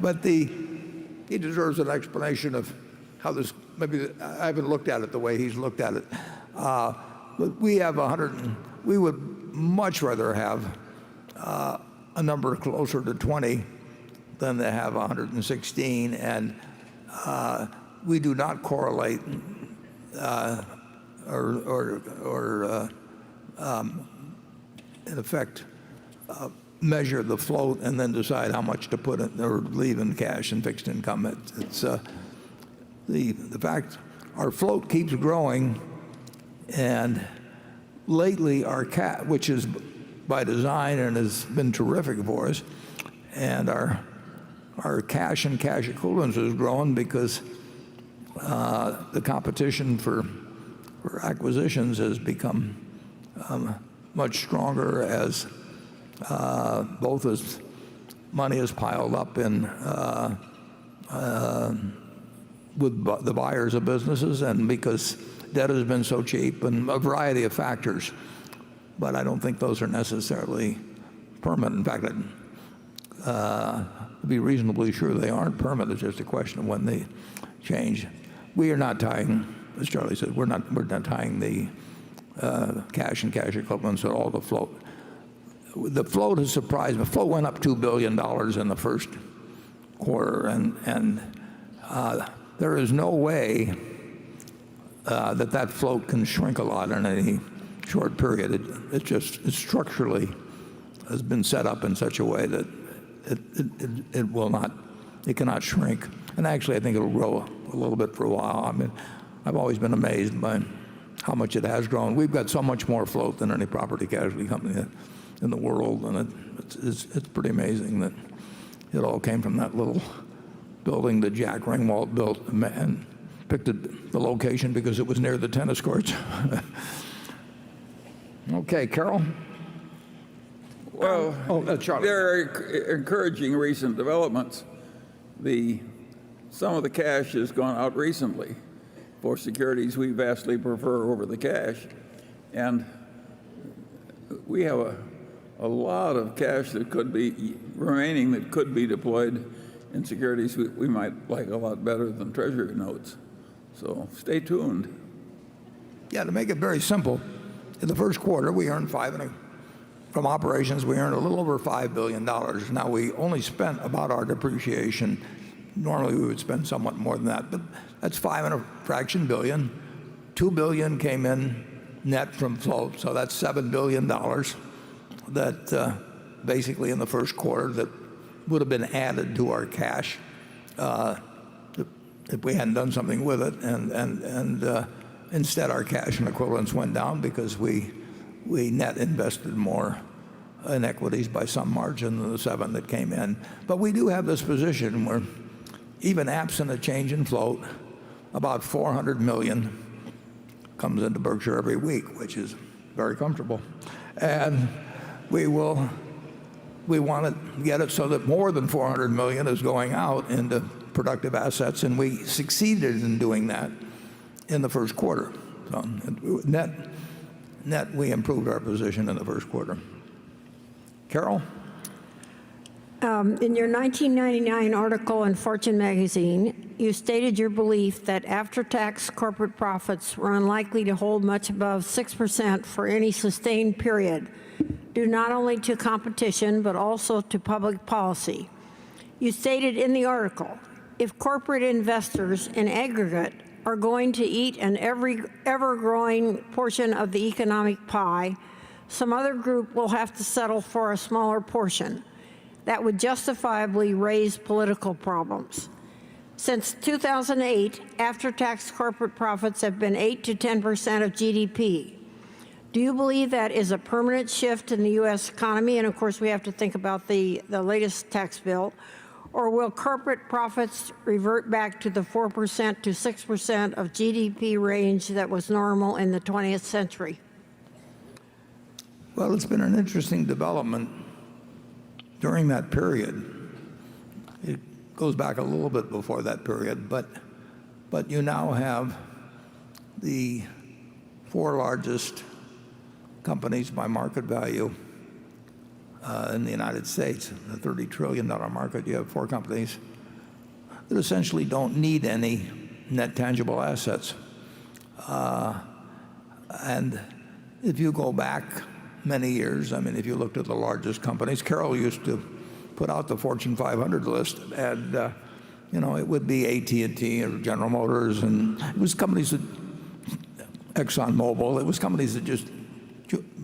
But he deserves an explanation of how this, maybe I haven't looked at it the way he's looked at it. But we have we would much rather have a number closer to 20 than to have 116, and we do not correlate or in effect measure the float and then decide how much to put in or leave in cash and fixed income. It's the fact our float keeps growing, and lately our which is by design and has been terrific for us, and our cash and cash equivalents has grown because the competition for acquisitions has become much stronger as both as money is piled up in with the buyers of businesses and because debt has been so cheap and a variety of factors. But I don't think those are necessarily permanent. In fact, to be reasonably sure they aren't permanent. It's just a question of when they change. We are not tying, as Charlie said, we're not tying the cash and cash equivalents at all the float. The float has surprised me. The float went up $2 billion in the first quarter, and there is no way that float can shrink a lot in any short period. It structurally has been set up in such a way that it cannot shrink. And actually, I think it'll grow a little bit for a while. I mean, I've always been amazed by how much it has grown. We've got so much more float than any property casualty company in the world, and it's pretty amazing that it all came from that little building that Jack Ringwalt built and picked the location because it was near the tennis courts. Okay, Carol? Well, Charlie. there are encouraging recent developments. Some of the cash has gone out recently for securities we vastly prefer over the cash. And we have a lot of cash that could be remaining that could be deployed in securities we might like a lot better than Treasury notes. So stay tuned. Yeah, to make it very simple, in the first quarter we earned from operations we earned a little over $5 billion. Now we only spent about our depreciation. Normally we would spend somewhat more than that, but that's 5 and a fraction billion. $2 billion came in net from float, so that's $7 billion that basically in the first quarter that would have been added to our cash if we hadn't done something with it, and instead our cash and equivalents went down because we net invested more in equities by some margin than the 7 that came in. But we do have this position where even absent a change in float, about $400 million comes into Berkshire every week, which is very comfortable. And we want to get it so that more than $400 million is going out into productive assets, and we succeeded in doing that in the first quarter. So net, we improved our position in the first quarter. Carol? In your 1999 article in Fortune magazine, you stated your belief that after-tax corporate profits were unlikely to hold much above 6% for any sustained period, due not only to competition but also to public policy. You stated in the article, if corporate investors in aggregate are going to eat an ever-growing portion of the economic pie, some other group will have to settle for a smaller portion. That would justifiably raise political problems. Since 2008, after-tax corporate profits have been 8 to 10% of GDP. Do you believe that is a permanent shift in the U.S. economy? And of course, we have to think about the latest tax bill. Or will corporate profits revert back to the 4% to 6% of GDP range that was normal in the 20th century? Well, it's been an interesting development during that period. It goes back a little bit before that period, but you now have the 4 largest companies by market value in the United States, a $30 trillion market. You have 4 companies that essentially don't need any net tangible assets. And if you go back many years, I mean, if you looked at the largest companies, Carol used to put out the Fortune 500 list, and it would be AT&T or General Motors, and it was companies that, ExxonMobil, it was companies that just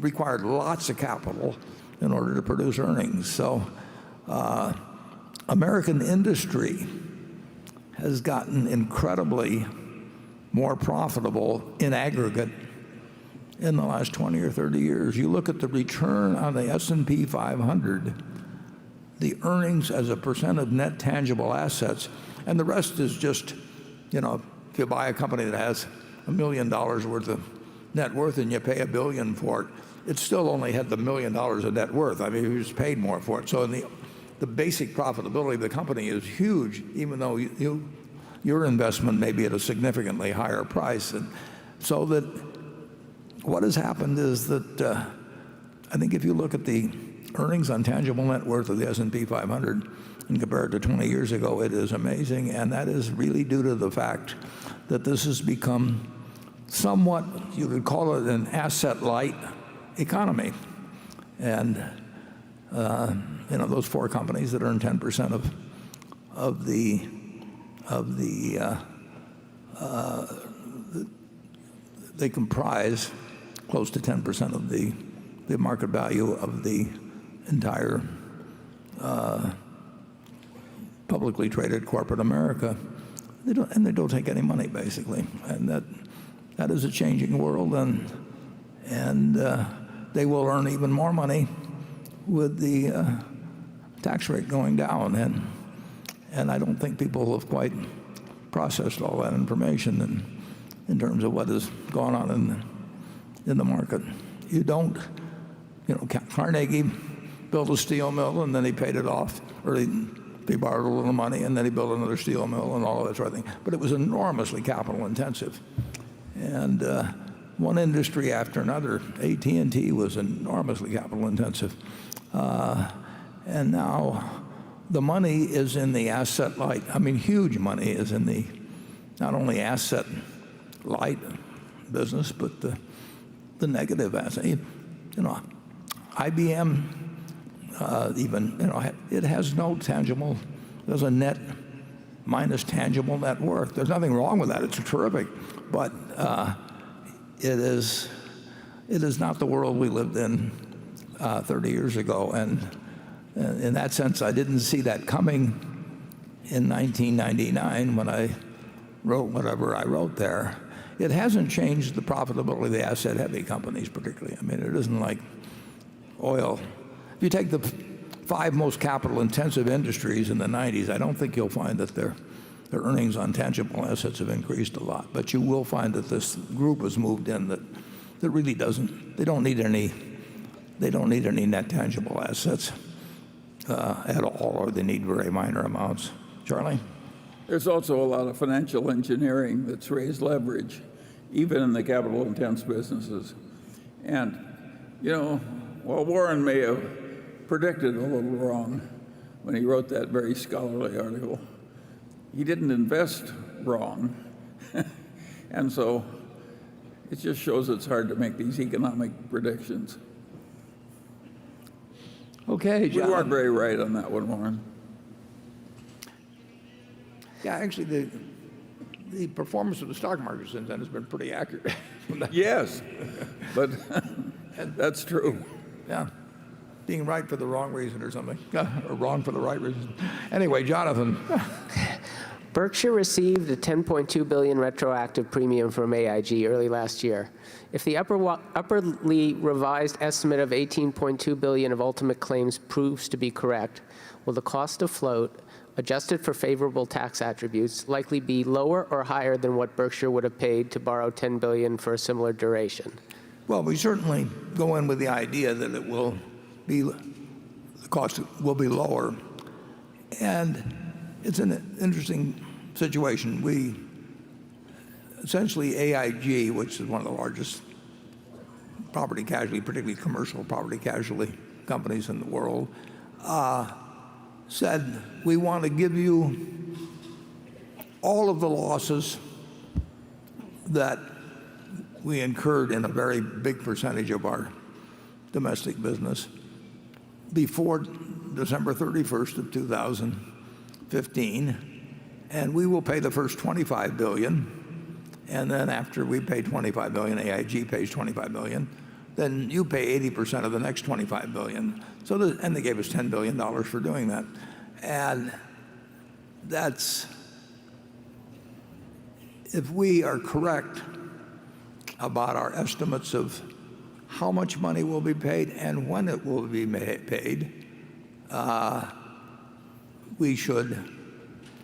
required lots of capital in order to produce earnings. So American industry has gotten incredibly more profitable in aggregate in the last 20 or 30 years. You look at the return on the S&P 500, the earnings as a percent of net tangible assets, and the rest is just, if you buy a company that has $1 million worth of net worth and you pay $1 billion for it, it still only had the $1 million of net worth. I mean, you just paid more for it. So the basic profitability of the company is huge, even though your investment may be at a significantly higher price. And so that what has happened is that I think if you look at the earnings on tangible net worth of the S&P 500 and compare it to 20 years ago, it is amazing. And that is really due to the fact that this has become somewhat, you could call it an asset-light economy. And those 4 companies that earn 10% they comprise close to 10% of the market value of the entire publicly traded corporate America. They don't take any money, basically, and that is a changing world, and they will earn even more money with the tax rate going down, and I don't think people have quite processed all that information in terms of what has gone on in the market. Carnegie built a steel mill and then he paid it off, or he borrowed a little money and then he built another steel mill and all of that sort of thing. But it was enormously capital intensive. And one industry after another. AT&T was enormously capital intensive. And now the money is in the asset light. I mean, huge money is in the not only asset light business, but the negative asset. IBM, it has no tangible, there's a net minus tangible net worth. There's nothing wrong with that. It's terrific. But it is not the world we lived in 30 years ago. And in that sense, I didn't see that coming in 1999 when I wrote whatever I wrote there. It hasn't changed the profitability of the asset-heavy companies particularly. I mean, it isn't like oil. If you take the 5 most capital-intensive industries in the 90s, I don't think you'll find that their earnings on tangible assets have increased a lot. But you will find that this group has moved in that really doesn't. They don't need any net tangible assets at all, or they need very minor amounts. Charlie? There's also a lot of financial engineering that's raised leverage, even in the capital-intense businesses. And, while Warren may have predicted a little wrong when he wrote that very scholarly article, he didn't invest wrong. And so it just shows it's hard to make these economic predictions. Okay, John. You are very right on that one, Warren. Yeah, actually, the performance of the stock market since then has been pretty accurate. Yes, but that's true. Yeah, being right for the wrong reason or something, or wrong for the right reason. Anyway, Jonathan. Berkshire received a $10.2 billion retroactive premium from AIG early last year. If the upwardly revised estimate of $18.2 billion of ultimate claims proves to be correct, will the cost of float, adjusted for favorable tax attributes, likely be lower or higher than what Berkshire would have paid to borrow $10 billion for a similar duration? Well, we certainly go in with the idea that the cost will be lower. And it's an interesting situation. Essentially AIG, which is one of the largest property casualty, particularly commercial property casualty companies in the world, said, we want to give you all of the losses that we incurred in a very big percentage of our domestic business before December 31st of 2015, and we will pay the first $25 billion, and then after we pay $25 billion, AIG pays $25 billion, then you pay 80% of the next $25 billion. And they gave us $10 billion for doing that. And that's, if we are correct about our estimates of how much money will be paid and when it will be paid, we should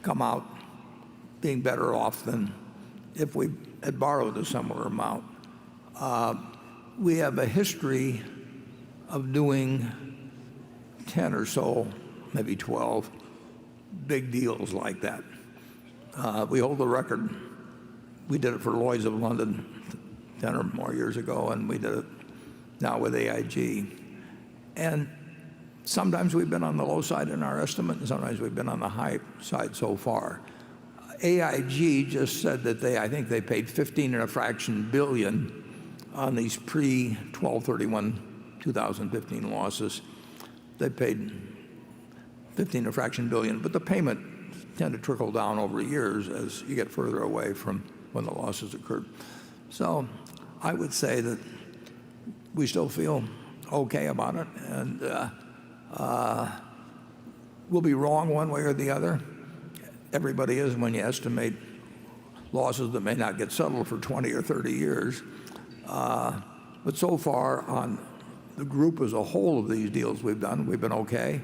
come out being better off than if we had borrowed a similar amount. We have a history of doing 10 or so, maybe 12, big deals like that. We hold the record. We did it for Lloyd's of London 10 or more years ago, and we did it now with AIG. And sometimes we've been on the low side in our estimate, and sometimes we've been on the high side so far. AIG just said that I think they paid 15 and a fraction billion on these pre-12/31/2015 losses. They paid 15 and a fraction billion, but the payment tend to trickle down over years as you get further away from when the losses occurred. So I would say that we still feel okay about it, and we'll be wrong one way or the other. Everybody is when you estimate losses that may not get settled for 20 or 30 years. But so far on the group as a whole of these deals we've been okay.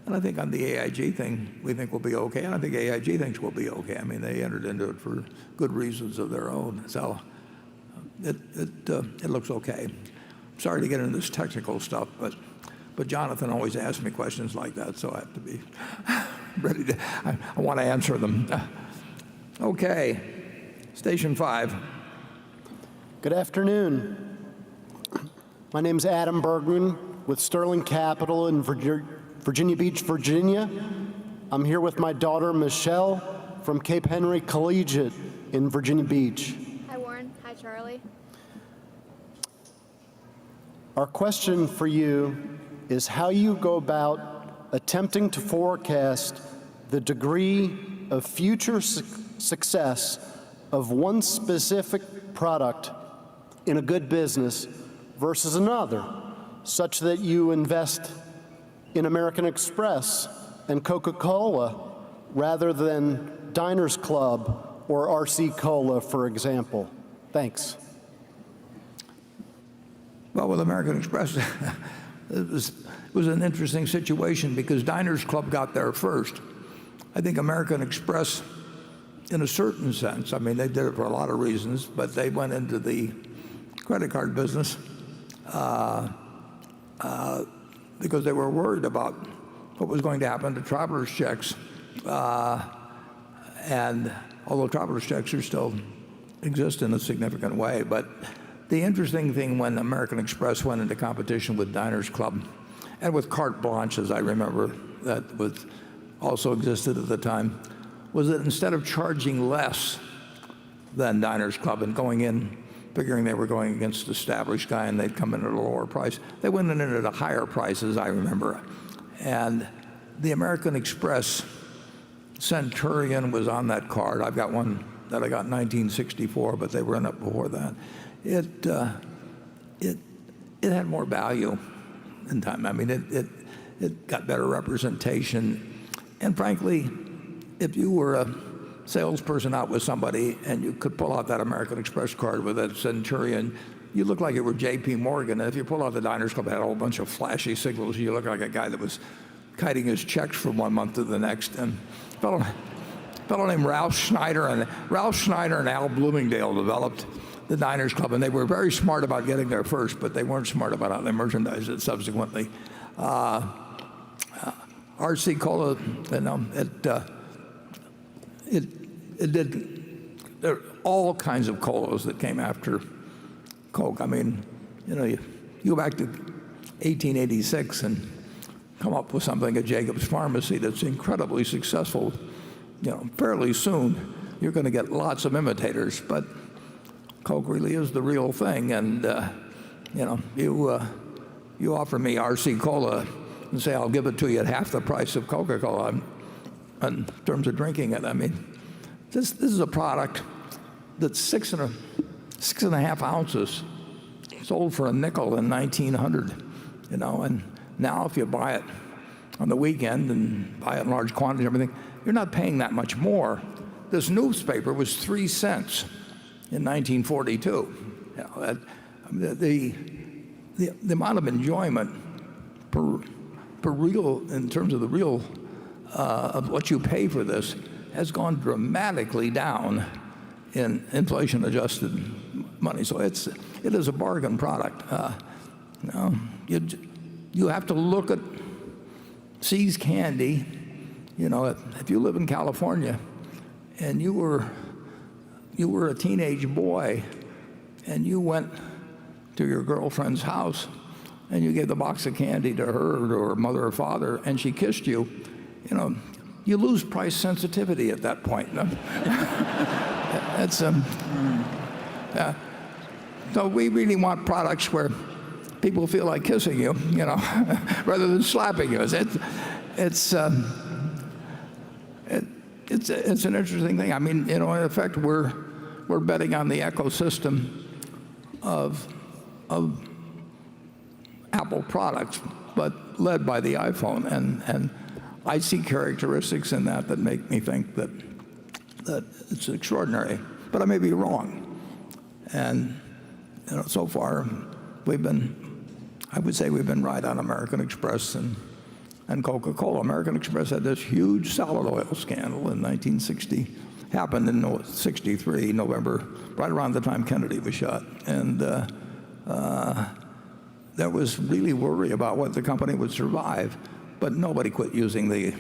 And I think on the AIG thing, we think we'll be okay. And I think AIG thinks we'll be okay. I mean, they entered into it for good reasons of their own. So it looks okay. Sorry to get into this technical stuff, but Jonathan always asks me questions like that, so I have to be ready to, I want to answer them. Okay, Station 5. Good afternoon. My name's Adam Bergman with Sterling Capital in Virginia Beach, Virginia. I'm here with my daughter, Michelle, from Cape Henry Collegiate in Virginia Beach. Hi, Warren. Hi, Charlie. Our question for you is how you go about attempting to forecast the degree of future success of one specific product in a good business versus another, such that you invest in American Express and Coca-Cola rather than Diners Club or RC Cola, for example. Thanks. Well, with American Express, it was an interesting situation because Diners Club got there first. I think American Express, in a certain sense, I mean, they did it for a lot of reasons, but they went into the credit card business because they were worried about what was going to happen to traveler's checks. And although traveler's checks are still exist in a significant way, but the interesting thing when American Express went into competition with Diners Club and with Carte Blanche, as I remember, that also existed at the time, was that instead of charging less than Diners Club and going in figuring they were going against the established guy and they'd come in at a lower price, they went in at a higher price, as I remember. And the American Express Centurion was on that card. I've got one that I got in 1964, but they were in it before that. It had more value in time. I mean, it got better representation. And frankly, if you were a salesperson out with somebody and you could pull out that American Express card with that Centurion, you look like it were J.P. Morgan. And if you pull out the Diners Club, it had a whole bunch of flashy signals. You look like a guy that was kiting his checks from one month to the next. And a fellow named Ralph Schneider and Al Bloomingdale developed the Diners Club, and they were very smart about getting there first, but they weren't smart about how they merchandised it subsequently. RC Cola, you know, it did. There are all kinds of colas that came after Coke. I mean, you know, you go back to 1886 and come up with something at Jacob's Pharmacy that's incredibly successful. You know, fairly soon you're going to get lots of imitators, but Coke really is the real thing. And you know, you offer me RC Cola and say I'll give it to you at half the price of Coca-Cola in terms of drinking it. I mean, this is a product that's 6.5 ounces, sold for a nickel in 1900. You know, and now if you buy it on the weekend and buy it in large quantities and everything, you're not paying that much more. This newspaper was 3 cents in 1942. You know, the amount of enjoyment per real, in terms of the real of what you pay for this, has gone dramatically down in inflation-adjusted money. So it is a bargain product. You know, you have to look at See's Candy. You know, if you live in California and you were a teenage boy and you went to your girlfriend's house and you gave the box of candy to her or to her mother or father and she kissed you, you know, you lose price sensitivity at that point. No? That's so we really want products where people feel like kissing you, you know, rather than slapping you. It's an interesting thing. I mean, you know, in effect, we're betting on the ecosystem of Apple products, but led by the iPhone, and I see characteristics in that make me think that it's extraordinary. But I may be wrong. And you know, so far, I would say we've been right on American Express and Coca-Cola. American Express had this huge salad oil scandal in 1960, happened in 63, November, right around the time Kennedy was shot. And there was really worry about whether the company would survive, but nobody quit using the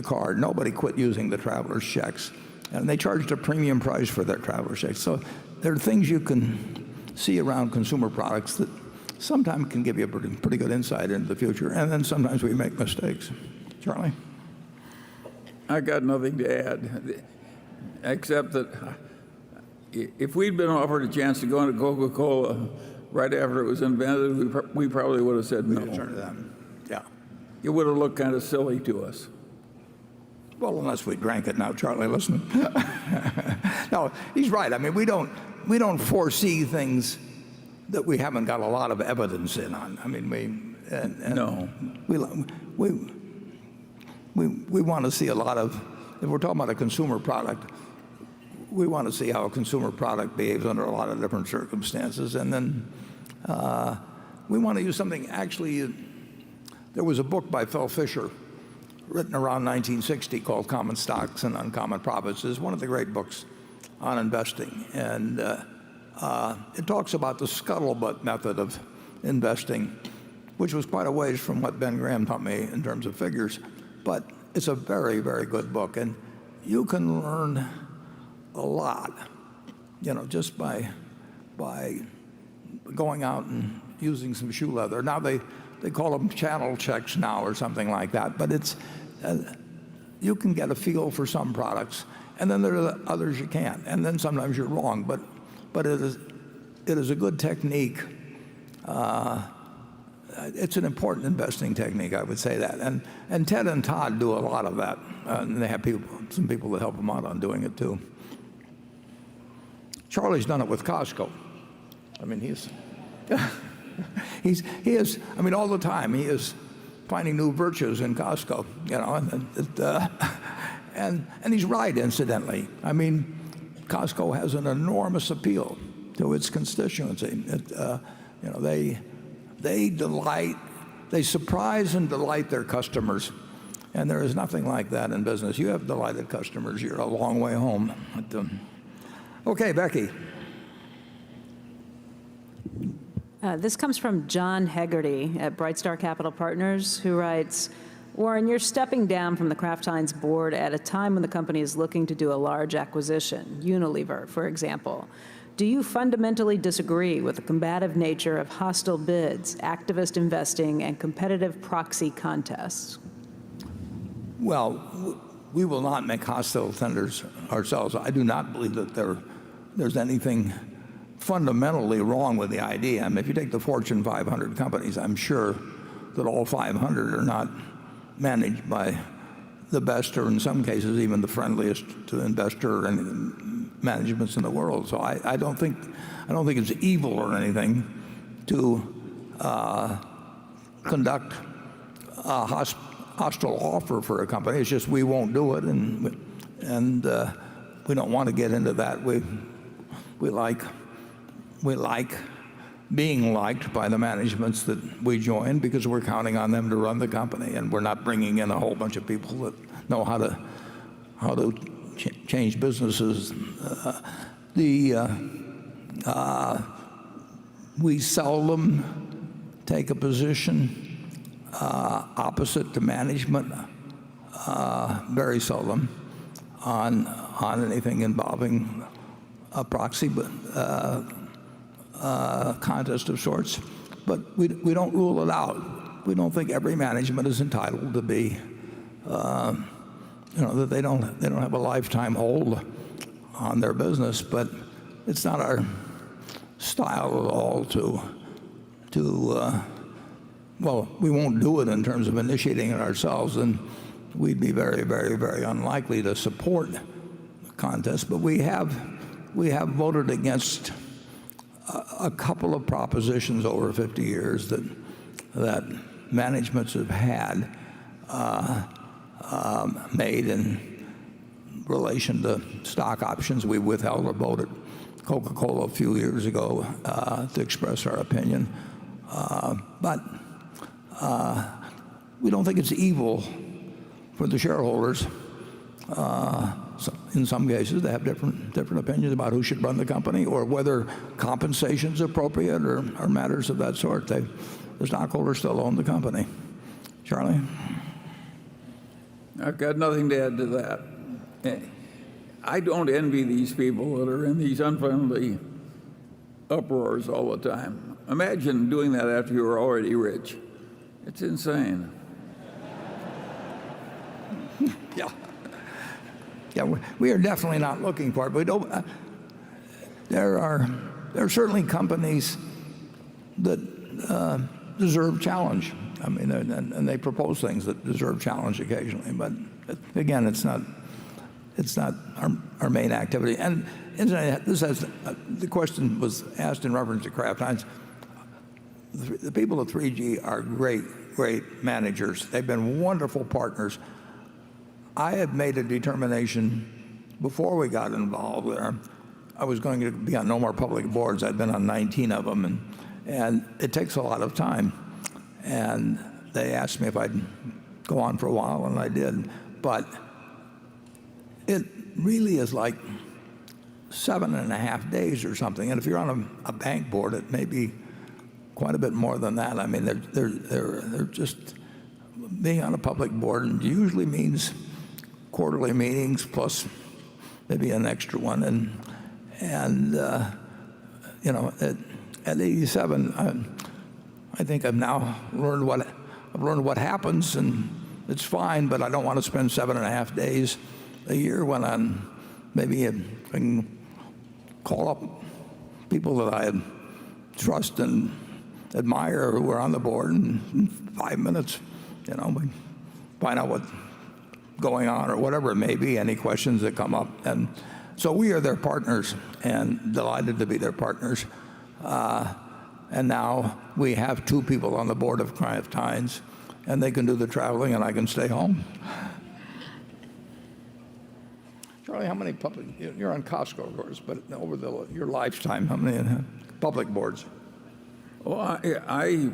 card. Nobody quit using the traveler's checks. And they charged a premium price for their traveler's checks. So there are things you can see around consumer products that sometimes can give you a pretty good insight into the future, and then sometimes we make mistakes. Charlie? I got nothing to add, except that if we'd been offered a chance to go into Coca-Cola right after it was invented, we probably would have said no. Yeah. It would have looked kind of silly to us. Well, unless we drank it now, Charlie, listen. No, he's right. I mean, we don't foresee things that we haven't got a lot of evidence in on. I mean, no. We want to see a lot of, if we're talking about a consumer product, we want to see how a consumer product behaves under a lot of different circumstances. And then we want to use something, actually, there was a book by Phil Fisher written around 1960 called Common Stocks and Uncommon Profits. It's one of the great books on investing. And it talks about the scuttlebutt method of investing, which was quite a ways from what Ben Graham taught me in terms of figures. But it's a very, very good book. And you can learn a lot, just by going out and using some shoe leather. Now they call them channel checks now or something like that. But it's you can get a feel for some products, and then there are others you can't. And then sometimes you're wrong. But it is a good technique. It's an important investing technique, I would say that. And Ted and Todd do a lot of that. And they have some people that help them out on doing it too. Charlie's done it with Costco. I mean, he is, I mean, all the time he is finding new virtues in Costco, and he's right, incidentally. I mean, Costco has an enormous appeal to its constituency. They surprise and delight their customers, and there is nothing like that in business. You have delighted customers, you're a long way home. Okay, Becky. This comes from John Hegarty at Brightstar Capital Partners, who writes, Warren, you're stepping down from the Kraft Heinz board at a time when the company is looking to do a large acquisition, Unilever, for example. Do you fundamentally disagree with the combative nature of hostile bids, activist investing, and competitive proxy contests? Well, we will not make hostile tenders ourselves. I do not believe that there's anything fundamentally wrong with the idea. I mean, if you take the Fortune 500 companies, I'm sure that all 500 are not managed by the best, or in some cases even the friendliest to investor and managements in the world. So I don't think it's evil or anything to conduct a hostile offer for a company. It's just we won't do it, and we don't want to get into that. We like being liked by the managements that we join because we're counting on them to run the company, and we're not bringing in a whole bunch of people that know how to change businesses. We seldom take a position opposite to management, very seldom, on anything involving a proxy contest of sorts. But we don't rule it out. We don't think every management is entitled to be, that they don't have a lifetime hold on their business. But it's not our style at all well, we won't do it in terms of initiating it ourselves, and we'd be very, very, very unlikely to support the contest. But we have voted against a couple of propositions over 50 years that managements have had made in relation to stock options. We withheld a vote at Coca-Cola a few years ago to express our opinion. But we don't think it's evil for the shareholders, in some cases, to have different opinions about who should run the company or whether compensation is appropriate or matters of that sort. The stockholders still own the company. Charlie? I've got nothing to add to that. I don't envy these people that are in these unfriendly uproars all the time. Imagine doing that after you were already rich. It's insane. Yeah, we are definitely not looking for it. We don't. There are certainly companies that deserve challenge. I mean, and they propose things that deserve challenge occasionally. But again, it's not our main activity. And incidentally, the question was asked in reference to Kraft Heinz. The people at 3G are great managers. They've been wonderful partners. I had made a determination before we got involved there. I was going to be on no more public boards. I'd been on 19 of them, and it takes a lot of time. And they asked me if I'd go on for a while, and I did. But it really is like 7.5 days or something. And if you're on a bank board, it may be quite a bit more than that. I mean, they're just being on a public board, and usually means quarterly meetings plus maybe an extra one. And you know, at 87, I think I've now learned what happens, and it's fine. But I don't want to spend 7.5 days a year when I'm maybe I can call up people that I trust and admire who are on the board, and in 5 minutes, you know, we find out what's going on or whatever it may be, any questions that come up. And so we are their partners and delighted to be their partners. And now we have 2 people on the board of Kraft Heinz, and they can do the traveling and I can stay home. Charlie, how many public, you're on Costco, of course, but over your lifetime, how many public boards? Well, I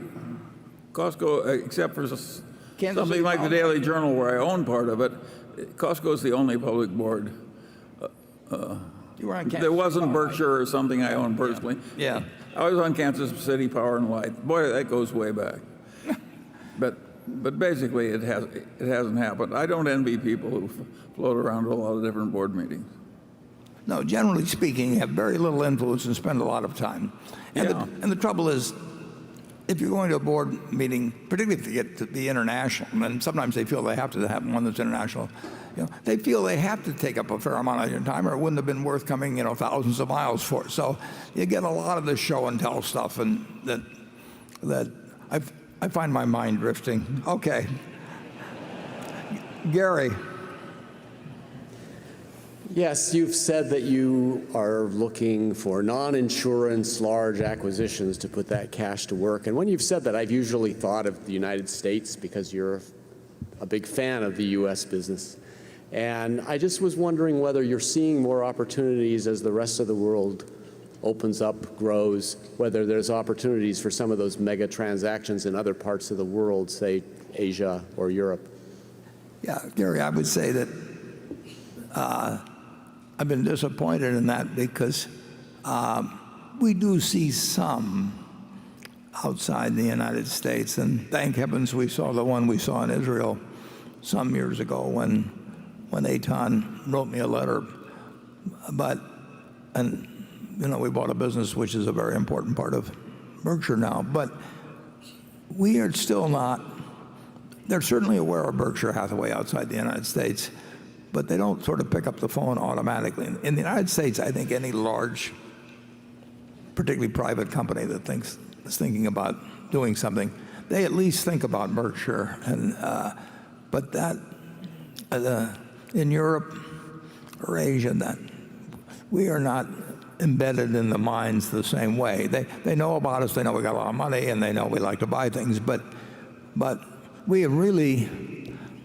Costco, except for something like the Daily Journal where I own part of it, Costco is the only public board. You were on there wasn't Berkshire or something I own personally. Yeah. I was on Kansas City Power and Light. Boy, that goes way back. But basically, it hasn't happened. I don't envy people who float around to a lot of different board meetings. No, generally speaking, you have very little influence and spend a lot of time. And the trouble is, if you're going to a board meeting, particularly if you get to be international, and sometimes they feel they have to have one that's international, you know, they feel they have to take up a fair amount of your time, or it wouldn't have been worth coming, you know, thousands of miles for. So you get a lot of this show and tell stuff, and that I find my mind drifting. Okay, Gary. Yes, you've said that you are looking for non-insurance large acquisitions to put that cash to work. And when you've said that, I've usually thought of the United States because you're a big fan of the U.S. business. And I just was wondering whether you're seeing more opportunities as the rest of the world opens up, grows, whether there's opportunities for some of those mega transactions in other parts of the world, say Asia or Europe. Yeah, Gary, I would say that I've been disappointed in that because we do see some outside the United States, and thank heavens we saw the one we saw in Israel some years ago when Eitan wrote me a letter. And you know, we bought a business which is a very important part of Berkshire now, but we are still not. They're certainly aware of Berkshire Hathaway outside the United States, but they don't sort of pick up the phone automatically. In the United States, I think any large, particularly private company that is thinking about doing something, they at least think about Berkshire. But that in Europe or Asia, that we are not embedded in the minds the same way. They know about us. They know we got a lot of money, and they know we like to buy things. But we have really.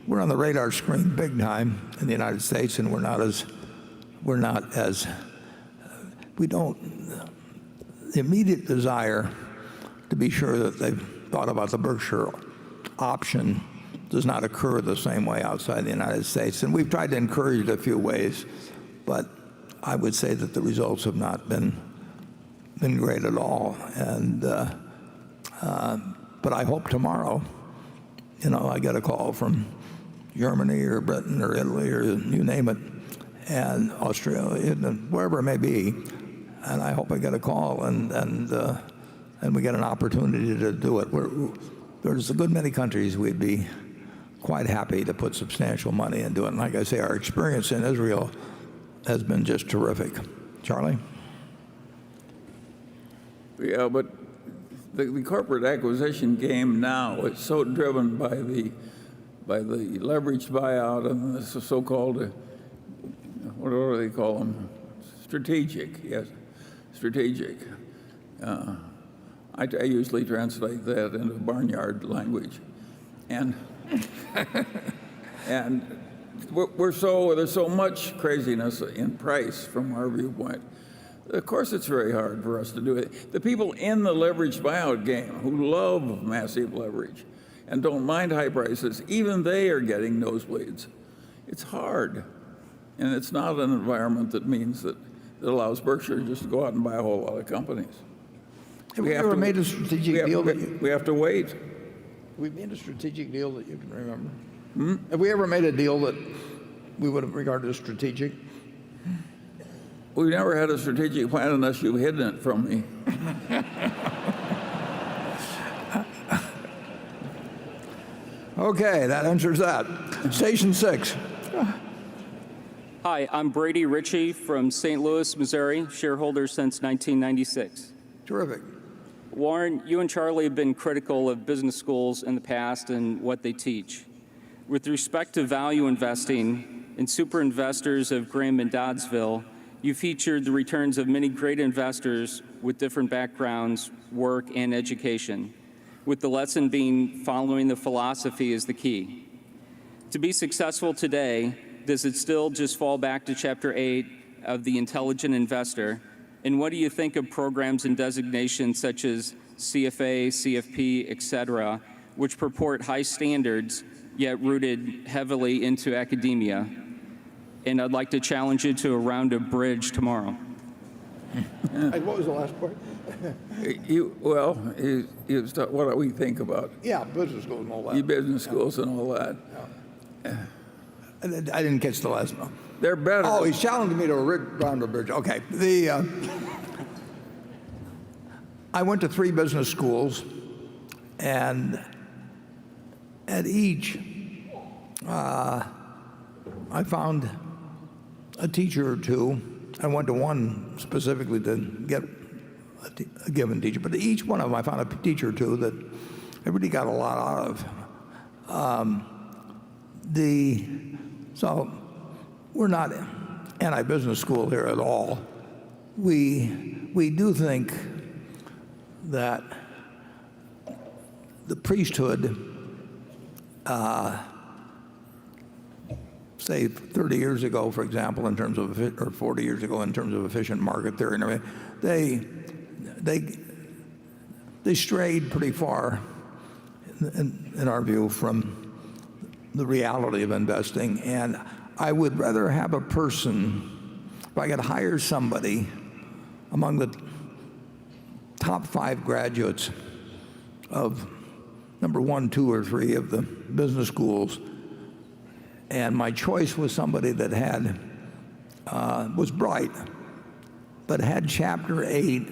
We're on the radar screen big time in the United States, and we don't, the immediate desire to be sure that they've thought about the Berkshire option does not occur the same way outside the United States. And we've tried to encourage it a few ways, but I would say that the results have not been great at all. And but I hope tomorrow, you know, I get a call from Germany or Britain or Italy or you name it, and Australia, wherever it may be, and I hope I get a call and we get an opportunity to do it. There's a good many countries we'd be quite happy to put substantial money into it. And like I say, our experience in Israel has been just terrific. Charlie? Yeah, but the corporate acquisition game now is so driven by the leveraged buyout and the so-called, what do they call them? Strategic, yes, strategic. I usually translate that into barnyard language, and and there's so much craziness in price from our viewpoint. Of course, it's very hard for us to do it. The people in the leveraged buyout game who love massive leverage and don't mind high prices, even they are getting nosebleeds. It's hard, and it's not an environment that means that allows Berkshire just to go out and buy a whole lot of companies. Have we ever made a strategic deal we have to wait. We've made a strategic deal that you can remember? Have we ever made a deal that we would have regarded as strategic? We've never had a strategic plan unless you've hidden it from me. Okay, that answers that. Station 6. Hi, I'm Brady Ritchie from St. Louis, Missouri, shareholder since 1996. Terrific. Warren, you and Charlie have been critical of business schools in the past and what they teach. With respect to value investing in Super Investors of Graham and Doddsville, you featured the returns of many great investors with different backgrounds, work, and education, with the lesson being following the philosophy is the key. To be successful today, does it still just fall back to Chapter 8 of The Intelligent Investor? And what do you think of programs and designations such as CFA, CFP, et cetera, which purport high standards, yet rooted heavily into academia? And I'd like to challenge you to a round of bridge tomorrow. What was the last part? What do we think about? Yeah, business schools and all that. Business schools and all that. I didn't catch the last one. They're better. Oh, he's challenging me to a round of bridge. Okay. I went to 3 business schools, and at each, I found a teacher or two. I went to one specifically to get a given teacher, but each one of them I found a teacher or two that I really got a lot out of. So we're not anti-business school here at all. We do think that the priesthood, say 30 years ago, for example, in terms of, or 40 years ago, in terms of efficient market theory and everything, they strayed pretty far, in our view, from the reality of investing. And I would rather have a person, if I could hire somebody among the top 5 graduates of number 1, 2, or 3 of the business schools, and my choice was somebody that had was bright, but had Chapter 8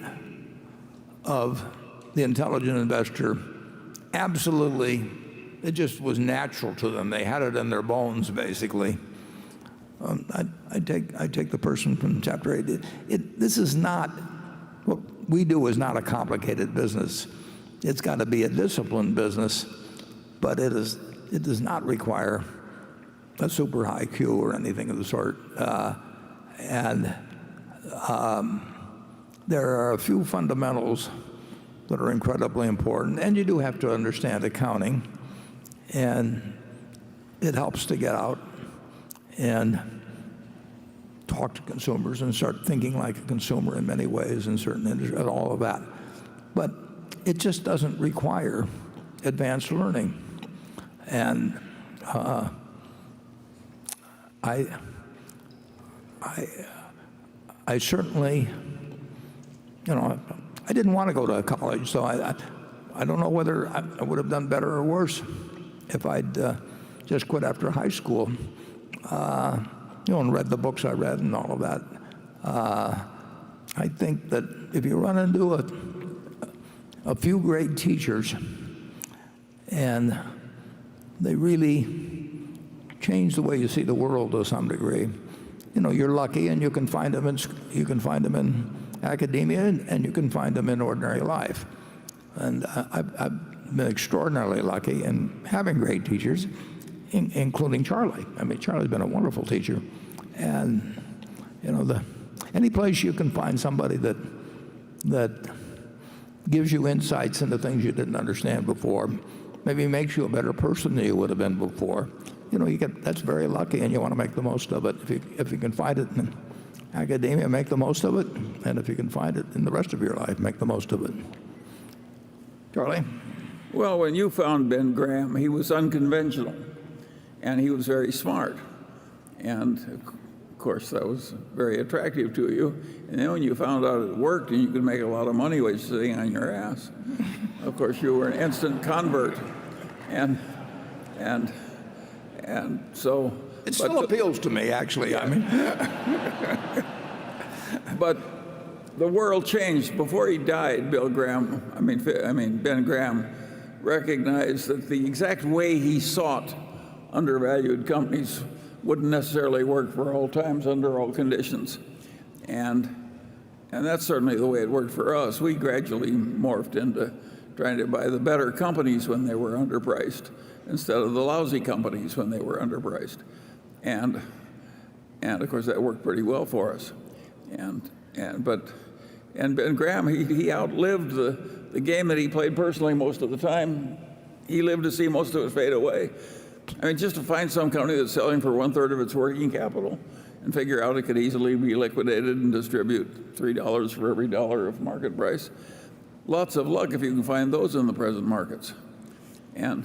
of The Intelligent Investor. Absolutely, it just was natural to them. They had it in their bones, basically. I take the person from Chapter 8. This is not, what we do is not a complicated business. It's got to be a disciplined business, but it does not require a super high IQ or anything of the sort. There are a few fundamentals that are incredibly important, and you do have to understand accounting, and it helps to get out and talk to consumers and start thinking like a consumer in many ways in certain industries and all of that. But it just doesn't require advanced learning. And I certainly, I didn't want to go to college, so I don't know whether I would have done better or worse if I'd just quit after high school, and read the books I read and all of that. I think that if you run into a few great teachers and they really change the way you see the world to some degree, you're lucky, and you can find them in academia, and you can find them in ordinary life. And I've been extraordinarily lucky in having great teachers, including Charlie. I mean, Charlie's been a wonderful teacher, and any place you can find somebody that gives you insights into things you didn't understand before, maybe makes you a better person than you would have been before. That's very lucky, and you want to make the most of it. If you can find it in academia, make the most of it, and if you can find it in the rest of your life, make the most of it. Charlie? Well, when you found Ben Graham, he was unconventional, and he was very smart. And of course, that was very attractive to you. And then when you found out it worked and you could make a lot of money while sitting on your ass, of course, you were an instant convert. And so it still appeals to me, actually. I mean, but the world changed before he died. Ben Graham recognized that the exact way he sought undervalued companies wouldn't necessarily work for all times under all conditions, and that's certainly the way it worked for us. We gradually morphed into trying to buy the better companies when they were underpriced, instead of the lousy companies when they were underpriced. And of course that worked pretty well for us. And Ben Graham, he outlived the game that he played personally most of the time. He lived to see most of it fade away. I mean, just to find some company that's selling for 1/3 of its working capital and figure out it could easily be liquidated and distribute $3 for every dollar of market price. Lots of luck if you can find those in the present markets. And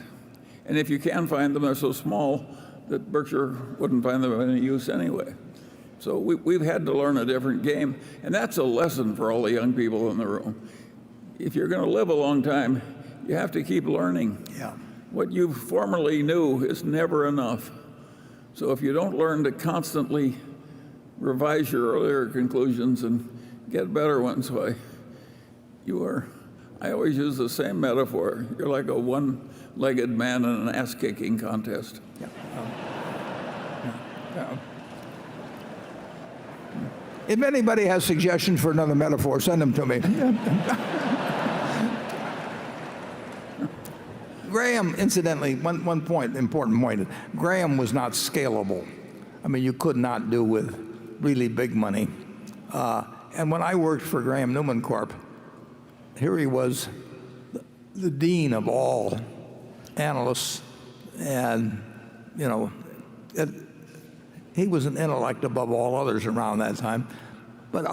if you can find them, they're so small that Berkshire wouldn't find them of any use anyway. So we've had to learn a different game, and that's a lesson for all the young people in the room. If you're going to live a long time, you have to keep learning. Yeah. What you formerly knew is never enough. So if you don't learn to constantly revise your earlier conclusions and get better ones, why, I always use the same metaphor. You're like a one-legged man in an ass-kicking contest. Yeah. If anybody has suggestions for another metaphor, send them to me. Graham, incidentally, one important point, Graham was not scalable. I mean, you could not do with really big money. And when I worked for Graham Newman Corp., here he was, the dean of all analysts, and he was an intellect above all others around that time. But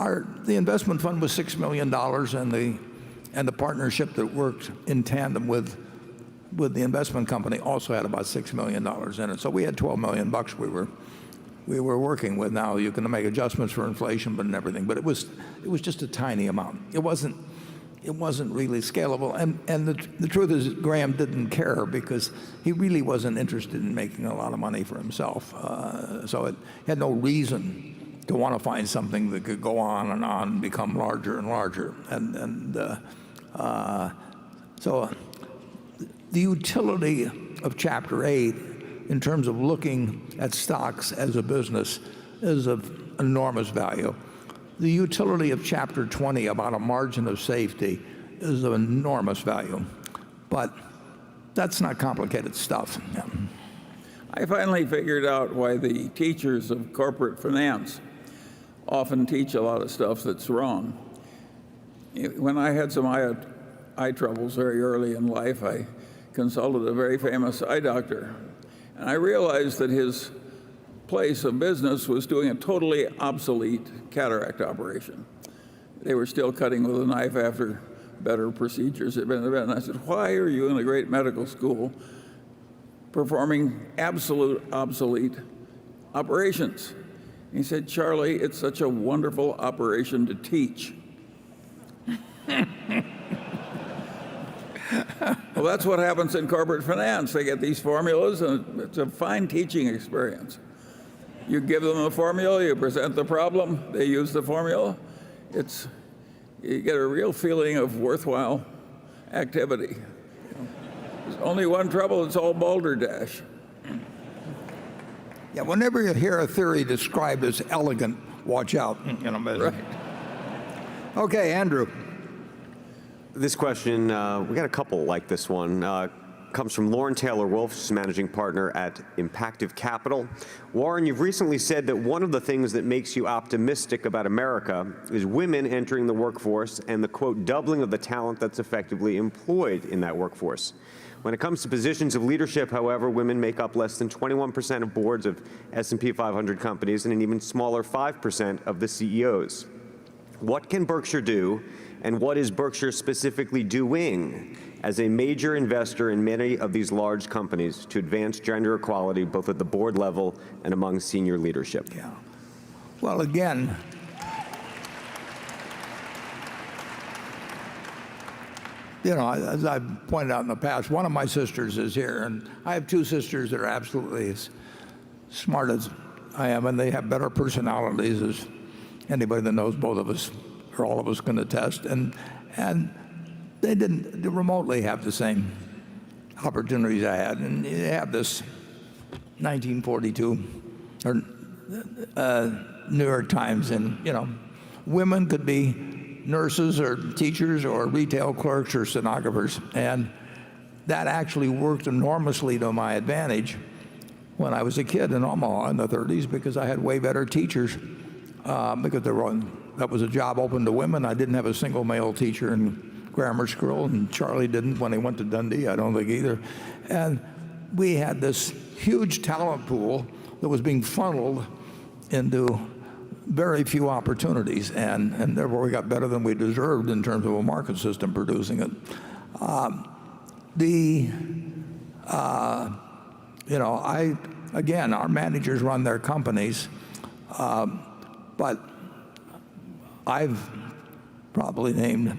the investment fund was $6 million, and the partnership that worked in tandem with the investment company also had about $6 million in it. So we had $12 million we were working with. Now you can make adjustments for inflation, but and everything. But it was just a tiny amount. It wasn't really scalable. And the truth is, Graham didn't care because he really wasn't interested in making a lot of money for himself. So it had no reason to want to find something that could go on and become larger and larger. So the utility of Chapter 8 in terms of looking at stocks as a business is of enormous value. The utility of Chapter 20 about a margin of safety is of enormous value. But that's not complicated stuff. Yeah. I finally figured out why the teachers of corporate finance often teach a lot of stuff that's wrong. When I had some eye troubles very early in life, I consulted a very famous eye doctor. And I realized that his place of business was doing a totally obsolete cataract operation. They were still cutting with a knife after better procedures had been invented. And I said, why are you in a great medical school performing absolute obsolete operations? He said, Charlie, it's such a wonderful operation to teach. Well, that's what happens in corporate finance. They get these formulas, and it's a fine teaching experience. You give them a formula, you present the problem, they use the formula, you get a real feeling of worthwhile activity. There's only one trouble, it's all balderdash. Yeah, whenever you hear a theory described as elegant, watch out. Right. Okay, Andrew. This question, we got a couple like this one. Comes from Lauren Taylor Wolf, she's managing partner at Impactive Capital. Warren, you've recently said that one of the things that makes you optimistic about America is women entering the workforce and the, quote, doubling of the talent that's effectively employed in that workforce. When it comes to positions of leadership, however, women make up less than 21% of boards of S&P 500 companies and an even smaller 5% of the CEOs. What can Berkshire do, and what is Berkshire specifically doing as a major investor in many of these large companies to advance gender equality both at the board level and among senior leadership? Yeah. Well, again, as I've pointed out in the past, one of my sisters is here, and I have two sisters that are absolutely as smart as I am, and they have better personalities, as anybody that knows both of us or all of us can attest. And they didn't remotely have the same opportunities I had. And you have this 1942 or New York Times, and women could be nurses or teachers or retail clerks or stenographers, and that actually worked enormously to my advantage when I was a kid in Omaha in the 30s, because I had way better teachers, because that was a job open to women. I didn't have a single male teacher in grammar school, and Charlie didn't when he went to Dundee, I don't think either. And we had this huge talent pool that was being funneled into very few opportunities, and therefore we got better than we deserved in terms of a market system producing it. Again, our managers run their companies, but I've probably named,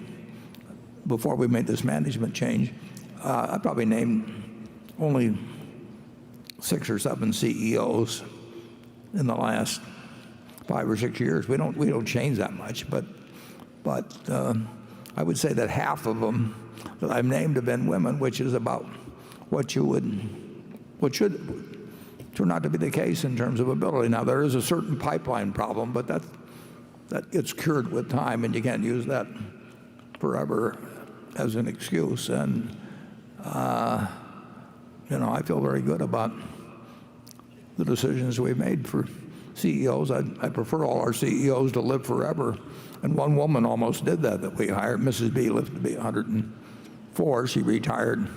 before we made this management change, I probably named only 6 or 7 CEOs in the last 5 or 6 years. We don't change that much, but I would say that half of them that I've named have been women, which is about what should turn out to be the case in terms of ability. Now, there is a certain pipeline problem, but that gets cured with time, and you can't use that forever as an excuse. And I feel very good about the decisions we've made for CEOs. I prefer all our CEOs to live forever, and one woman almost did that we hired. Mrs. B lived to be 104. She retired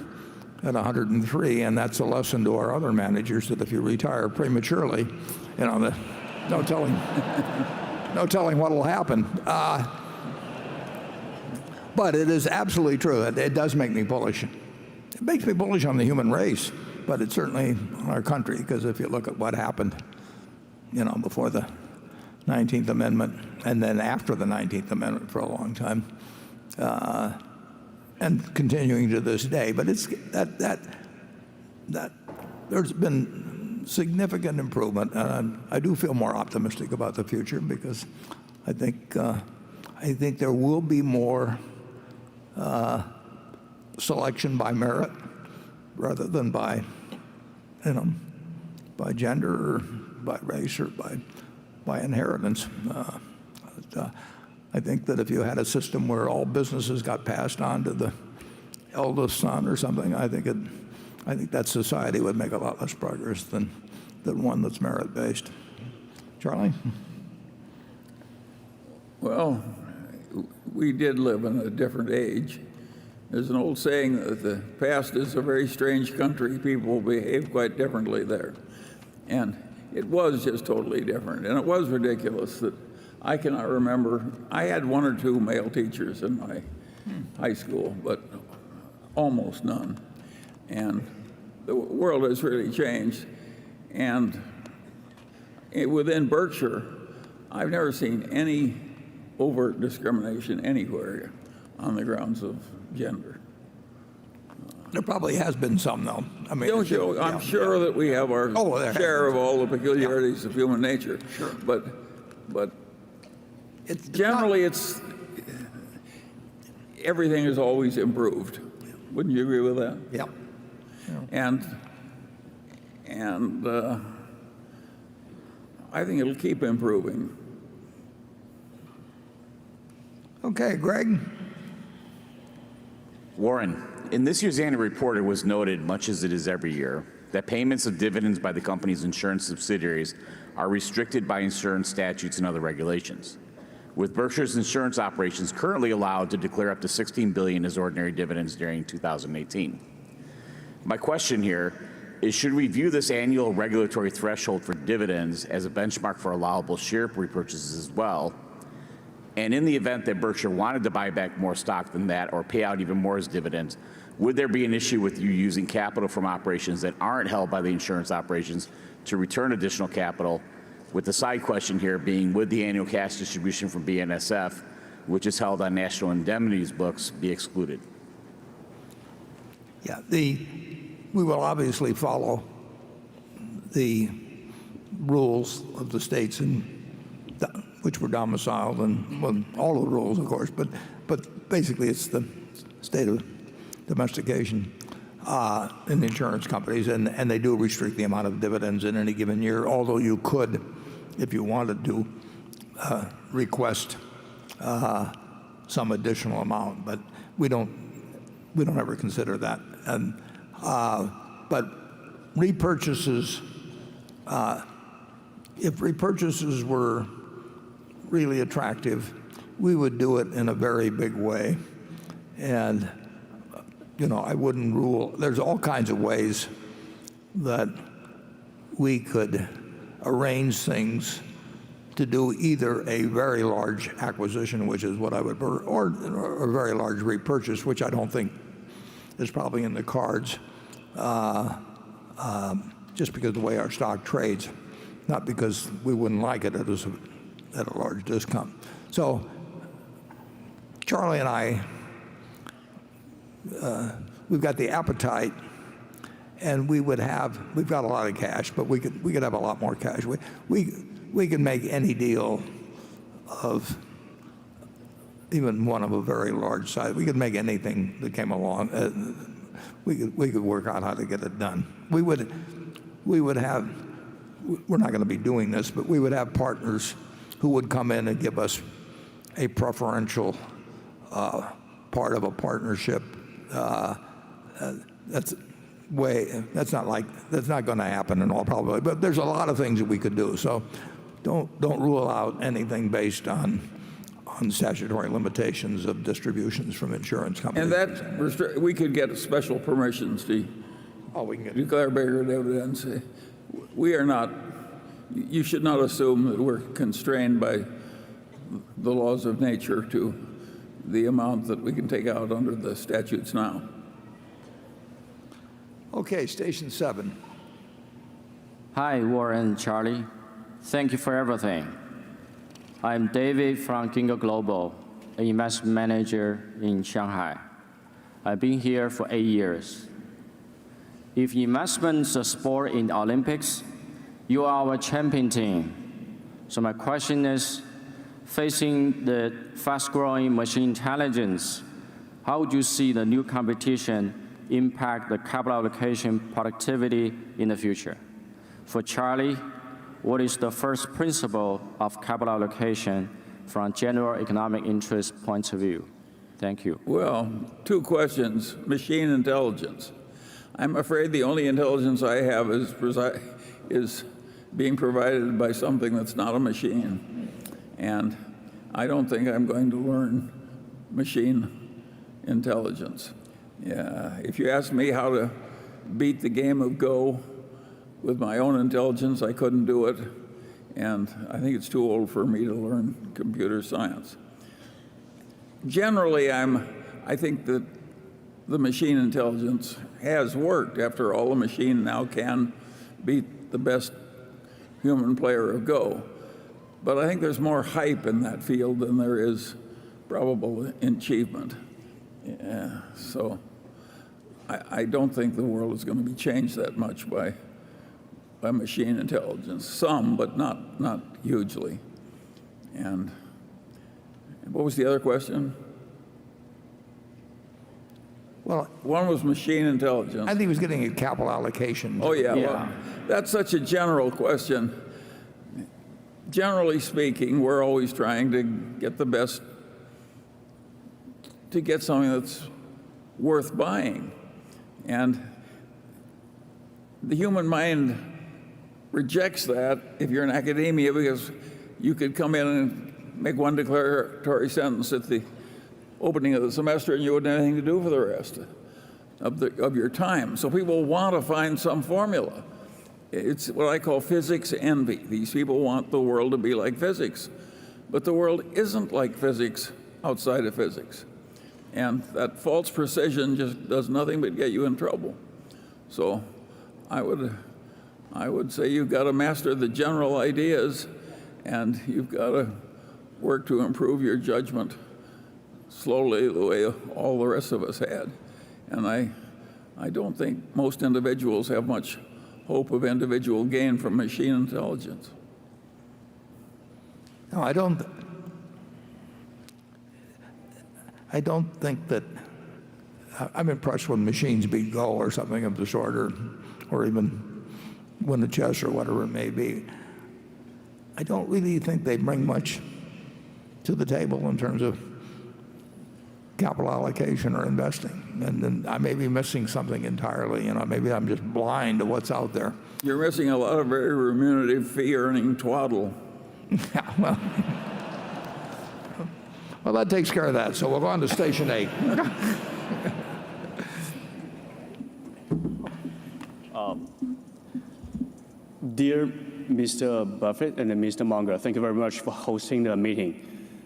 at 103, and that's a lesson to our other managers that if you retire prematurely, no telling what will happen. But it is absolutely true. It does make me bullish. It makes me bullish on the human race, but it's certainly on our country, because if you look at what happened, before the 19th Amendment and then after the 19th Amendment for a long time, and continuing to this day. But it's that there's been significant improvement, and I do feel more optimistic about the future, because I think there will be more selection by merit rather than by gender or by race or by inheritance. I think that if you had a system where all businesses got passed on to the eldest son or something, I think that society would make a lot less progress than one that's merit-based. Charlie? Well, we did live in a different age. There's an old saying that the past is a very strange country. People behave quite differently there. And it was just totally different. And it was ridiculous that I cannot remember. I had 1 or 2 male teachers in my high school, but almost none. And the world has really changed. And within Berkshire, I've never seen any overt discrimination anywhere on the grounds of gender. There probably has been some, though. I mean, I'm sure that we have our share of all the peculiarities of human nature. Sure. But generally, everything is always improved. Wouldn't you agree with that? Yeah. And I think it'll keep improving. Okay, Greg. Warren, in this year's annual report, it was noted, much as it is every year, that payments of dividends by the company's insurance subsidiaries are restricted by insurance statutes and other regulations, with Berkshire's insurance operations currently allowed to declare up to $16 billion as ordinary dividends during 2018. My question here is, should we view this annual regulatory threshold for dividends as a benchmark for allowable share repurchases as well? And in the event that Berkshire wanted to buy back more stock than that or pay out even more as dividends, would there be an issue with you using capital from operations that aren't held by the insurance operations to return additional capital, with the side question here being, would the annual cash distribution from BNSF, which is held on National Indemnity's books, be excluded? Yeah, we will obviously follow the rules of the states in which were domiciled, and well, all of the rules, of course, but basically it's the state of domestication in the insurance companies, and they do restrict the amount of dividends in any given year, although you could, if you wanted to, request some additional amount, but we don't ever consider that. And but repurchases, if repurchases were really attractive, we would do it in a very big way. And I wouldn't rule. There's all kinds of ways that we could arrange things to do either a very large acquisition, which is what I would, or a very large repurchase, which I don't think is probably in the cards, just because of the way our stock trades, not because we wouldn't like it at a large discount. So Charlie and I, we've got the appetite, and we've got a lot of cash, but we could have a lot more cash. We can make any deal of even one of a very large size. We could make anything that came along. We could work out how to get it done. We would have, we're not going to be doing this, but we would have partners who would come in and give us a preferential part of a partnership. That's not going to happen in all probability. But there's a lot of things that we could do. So don't rule out anything based on statutory limitations of distributions from insurance companies. And that we could get special permissions to declare bigger dividends. We are not. You should not assume that we're constrained by the laws of nature to the amount that we can take out under the statutes now. Okay, station 7. Hi, Warren and Charlie. Thank you for everything. I'm David from Kingo Global, an investment manager in Shanghai. I've been here for 8 years. If investment's a sport in the Olympics, you are our champion team. So my question is, facing the fast-growing machine intelligence, how would you see the new competition impact the capital allocation productivity in the future? For Charlie, what is the first principle of capital allocation from general economic interest point of view? Thank you. Well, 2 questions. Machine intelligence. I'm afraid the only intelligence I have is being provided by something that's not a machine. And I don't think I'm going to learn machine intelligence. Yeah, if you ask me how to beat the game of Go with my own intelligence, I couldn't do it. And I think it's too old for me to learn computer science. Generally, I think that the machine intelligence has worked. After all, a machine now can beat the best human player of Go. But I think there's more hype in that field than there is probable achievement. Yeah, so I don't think the world is going to be changed that much by machine intelligence. Some, but not hugely. And What was the other question? Well, one was machine intelligence. I think he was getting a capital allocation. Oh, yeah. Well, that's such a general question. Generally speaking, we're always trying to get the best, to get something that's worth buying. And the human mind rejects that if you're in academia, because you could come in and make one declaratory sentence at the opening of the semester and you wouldn't have anything to do for the rest of your time. So people want to find some formula. It's what I call physics envy. These people want the world to be like physics. But the world isn't like physics outside of physics. And that false precision just does nothing but get you in trouble. So I would say you've got to master the general ideas, and you've got to work to improve your judgment slowly, the way all the rest of us had. And I don't think most individuals have much hope of individual gain from machine intelligence. No, I don't think that. I'm impressed when machines beat Go or something of the sort, or even win the chess or whatever it may be. I don't really think they bring much to the table in terms of capital allocation or investing. And then I may be missing something entirely. Maybe I'm just blind to what's out there. You're missing a lot of very remunerative fee-earning twaddle. Yeah, well, that takes care of that. So we'll go on to station 8. Dear Mr. Buffett and Mr. Munger, thank you very much for hosting the meeting.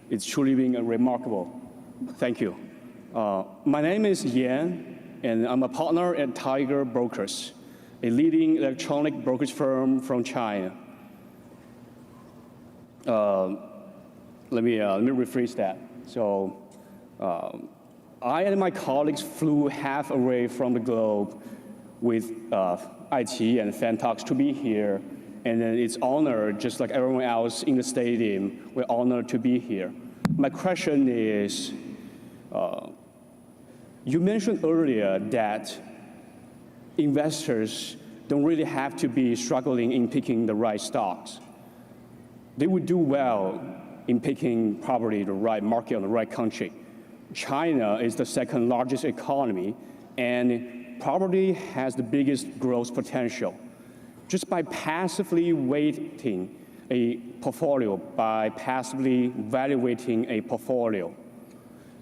It's truly been remarkable. Thank you. My name is Yan, and I'm a partner at Tiger Brokers, a leading electronic brokerage firm from China. Let me rephrase that. So, I and my colleagues flew half away from the globe with IT and fan talks to be here, and then it's honored, just like everyone else in the stadium, we're honored to be here. My question is, you mentioned earlier that investors don't really have to be struggling in picking the right stocks. They would do well in picking probably the right market or the right country. China is the second largest economy and probably has the biggest growth potential. Just by passively weighting a portfolio, by passively evaluating a portfolio,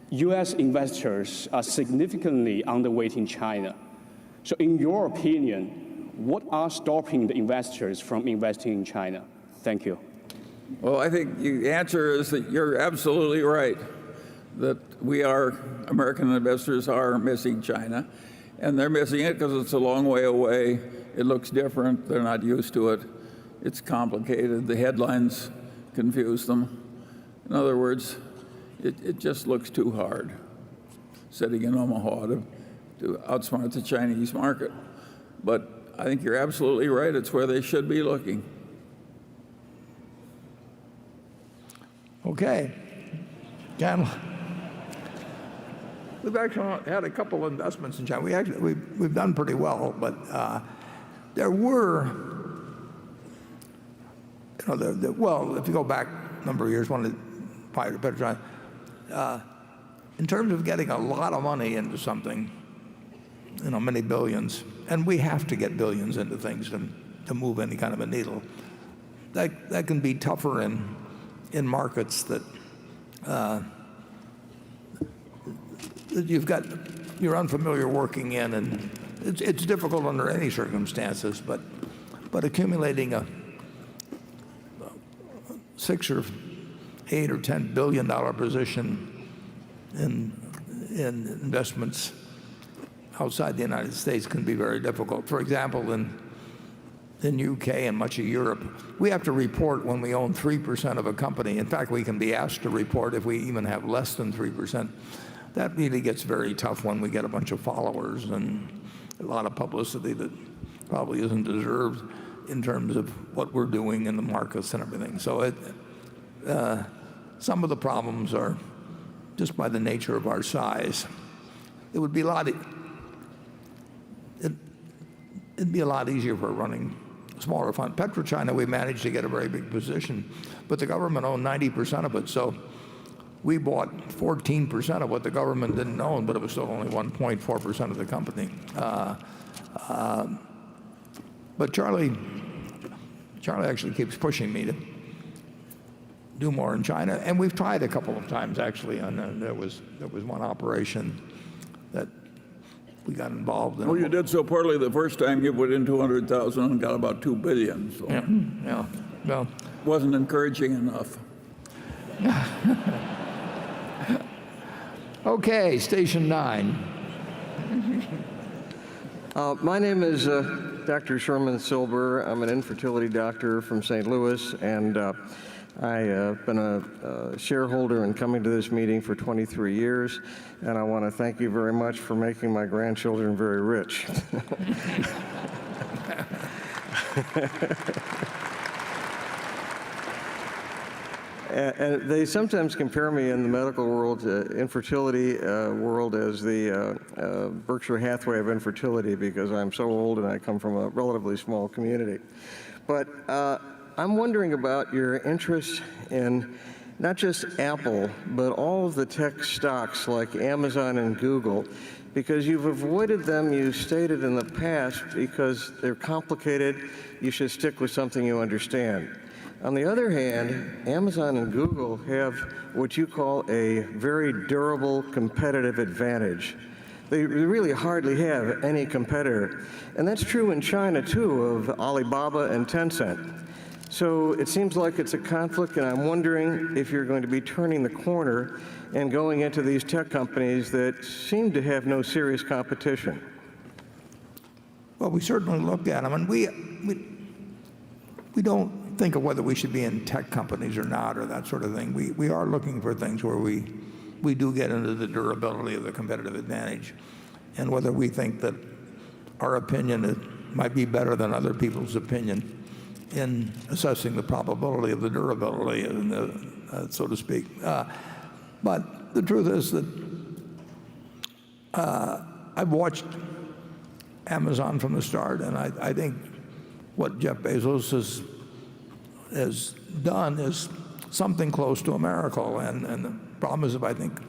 US investors are significantly underweighting China. So in your opinion, what are stopping the investors from investing in China? Thank you. Well, I think the answer is that you're absolutely right, that American investors are missing China, and they're missing it because it's a long way away. It looks different. They're not used to it. It's complicated. The headlines confuse them. In other words, it just looks too hard, sitting in Omaha to outsmart the Chinese market. But I think you're absolutely right. It's where they should be looking. Okay. Jan, we've actually had a couple investments in China. We've done pretty well, but there were, well, if you go back a number of years, one of the probably better times, in terms of getting a lot of money into something, many billions, and we have to get billions into things to move any kind of a needle. That can be tougher in markets that you're unfamiliar working in, and it's difficult under any circumstances. But accumulating a $6 or $8 or $10 billion position in investments outside the United States can be very difficult. For example, in UK and much of Europe, we have to report when we own 3% of a company. In fact, we can be asked to report if we even have less than 3%. That really gets very tough when we get a bunch of followers and a lot of publicity that probably isn't deserved in terms of what we're doing in the markets and everything. So some of the problems are just by the nature of our size. It would be a lot. It'd be a lot easier for running smaller fund. PetroChina, we managed to get a very big position, but the government owned 90% of it. So we bought 14% of what the government didn't own, but it was still only 1.4% of the company. But Charlie actually keeps pushing me to do more in China, and we've tried a couple of times actually. And there was one operation that we got involved in. Well, you did so poorly the first time you put in 200,000 and got about $2 billion. So yeah. Well, wasn't encouraging enough. Okay, station 9. My name is Dr. Sherman Silber. I'm an infertility doctor from St. Louis, and I've been a shareholder and coming to this meeting for 23 years, and I want to thank you very much for making my grandchildren very rich. And they sometimes compare me in the medical world, infertility world, as the Berkshire Hathaway of infertility, because I'm so old and I come from a relatively small community. But I'm wondering about your interest in not just Apple, but all of the tech stocks like Amazon and Google, because you've avoided them, you stated in the past, because they're complicated, you should stick with something you understand. On the other hand, Amazon and Google have what you call a very durable competitive advantage. They really hardly have any competitor. And that's true in China, too, of Alibaba and Tencent. So it seems like it's a conflict, and I'm wondering if you're going to be turning the corner and going into these tech companies that seem to have no serious competition. Well, we certainly looked at them, and we don't think of whether we should be in tech companies or not, or that sort of thing. We are looking for things where we do get into the durability of the competitive advantage, and whether we think that our opinion might be better than other people's opinion in assessing the probability of the durability, so to speak. But the truth is that I've watched Amazon from the start, and I think what Jeff Bezos has done is something close to a miracle. And the problem is, if I think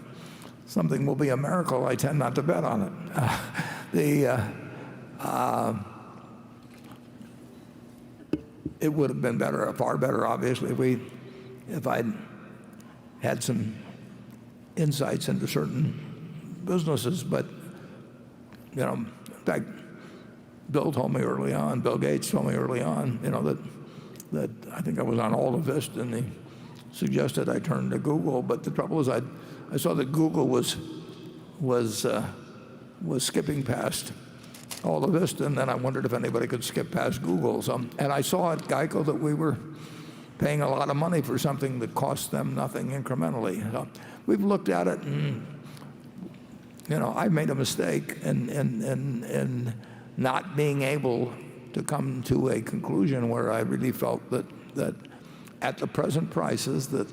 something will be a miracle, I tend not to bet on it. It would have been better, far better, obviously, if I'd had some insights into certain businesses. But, in fact, Bill Gates told me early on, that I think I was on all of this, and he suggested I turn to Google. But the trouble is, I saw that Google was skipping past all of this, and then I wondered if anybody could skip past Google. And I saw at Geico that we were paying a lot of money for something that cost them nothing incrementally. So we've looked at it, and I made a mistake in not being able to come to a conclusion where I really felt that at the present prices that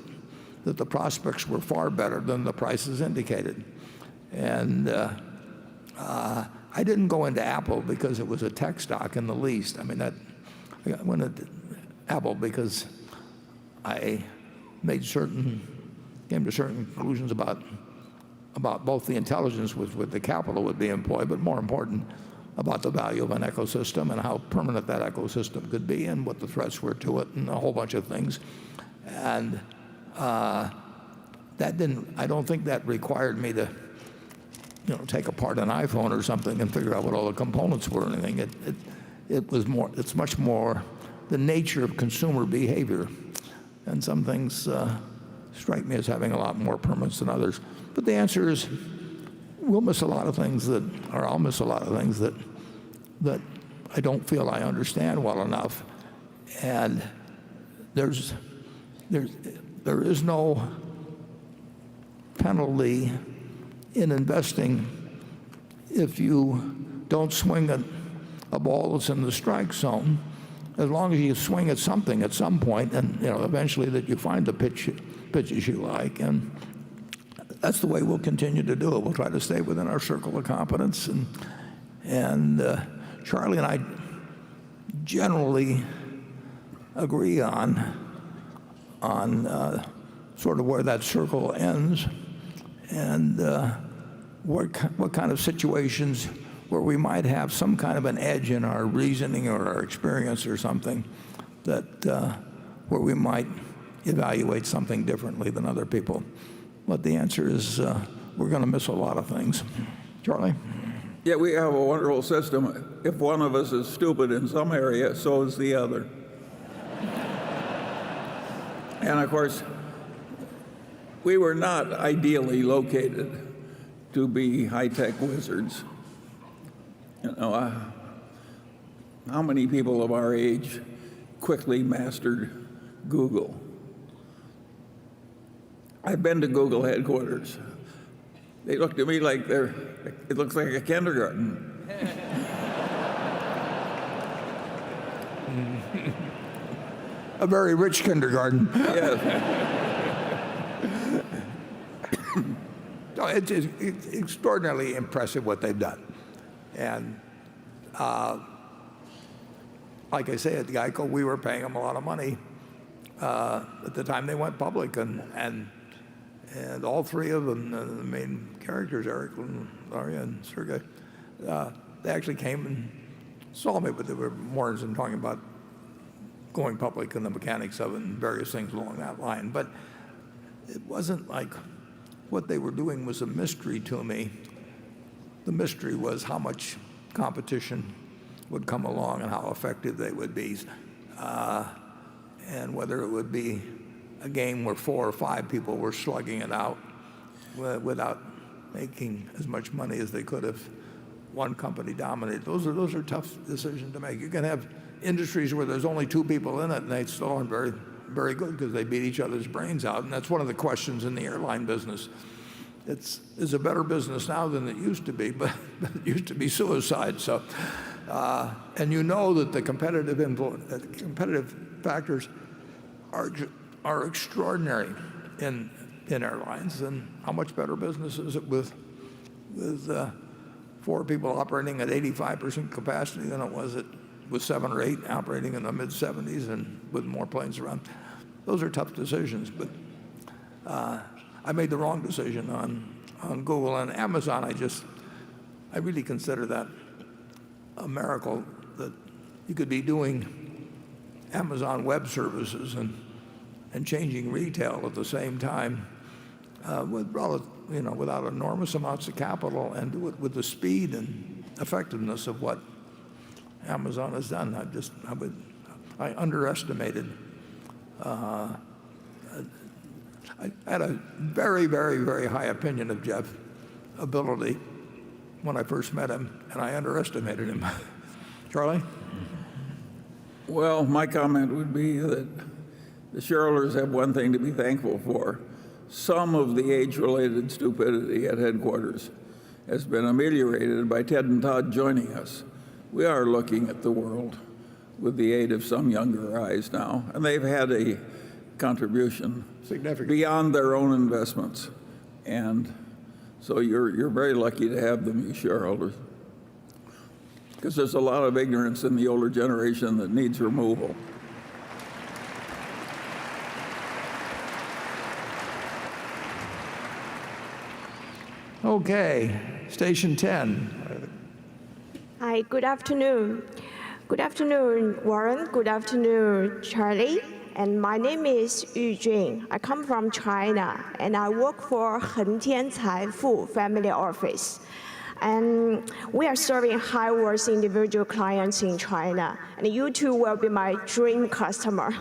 the prospects were far better than the prices indicated. And I didn't go into Apple because it was a tech stock in the least. I mean, I went into Apple because I came to certain conclusions about both the intelligence with the capital would be employed, but more important, about the value of an ecosystem and how permanent that ecosystem could be and what the threats were to it and a whole bunch of things. And I don't think that required me to take apart an iPhone or something and figure out what all the components were or anything. It's much more the nature of consumer behavior. And some things strike me as having a lot more permanence than others. But the answer is, I'll miss a lot of things that I don't feel I understand well enough. And there is no penalty in investing if you don't swing a ball that's in the strike zone, as long as you swing at something at some point, and eventually that you find the pitch pitches you like. And that's the way we'll continue to do it. We'll try to stay within our circle of competence. And Charlie and I generally agree on sort of where that circle ends and what kind of situations where we might have some kind of an edge in our reasoning or our experience or something that where we might evaluate something differently than other people. But the answer is we're going to miss a lot of things. Charlie? Yeah, we have a wonderful system. If one of us is stupid in some area, so is the other. And of course, we were not ideally located to be high-tech wizards. You know, how many people of our age quickly mastered Google? I've been to Google headquarters. They looked at me like it looks like a kindergarten. A very rich kindergarten. Yes. No, it's extraordinarily impressive what they've done. And like I say, at Geico, we were paying them a lot of money at the time they went public. And all three of them, the main characters, Eric, and Larry, and Sergey, they actually came and saw me, but they were more than talking about going public and the mechanics of it and various things along that line. But it wasn't like what they were doing was a mystery to me. The mystery was how much competition would come along and how effective they would be, and whether it would be a game where 4 or 5 people were slugging it out without making as much money as they could if one company dominated. Those are tough decisions to make. You can have industries where there's only 2 people in it and they still aren't very, very good because they beat each other's brains out. And that's one of the questions in the airline business. It's a better business now than it used to be, but it used to be suicide. So, and you know that the competitive factors are extraordinary in airlines, and how much better business is it with 4 people operating at 85% capacity than it was with 7 or 8 operating in the mid-70s and with more planes around. Those are tough decisions, but I made the wrong decision on Google and Amazon. I really consider that a miracle that you could be doing Amazon Web Services and changing retail at the same time without enormous amounts of capital, and do it with the speed and effectiveness of what Amazon has done. I underestimated. I had a very, very, very high opinion of Jeff's ability when I first met him, and I underestimated him. Charlie? Well, my comment would be that the shareholders have one thing to be thankful for. Some of the age-related stupidity at headquarters has been ameliorated by Ted and Todd joining us. We are looking at the world with the aid of some younger eyes now, and they've had a contribution beyond their own investments. And so you're very lucky to have them, you shareholders, because there's a lot of ignorance in the older generation that needs removal. Okay, station 10. Hi, good afternoon. Good afternoon, Warren. Good afternoon, Charlie. And my name is Yu Jun. I come from China, and I work for Hengtian Caifu Family Office. And we are serving high-worth individual clients in China. And you two will be my dream customer.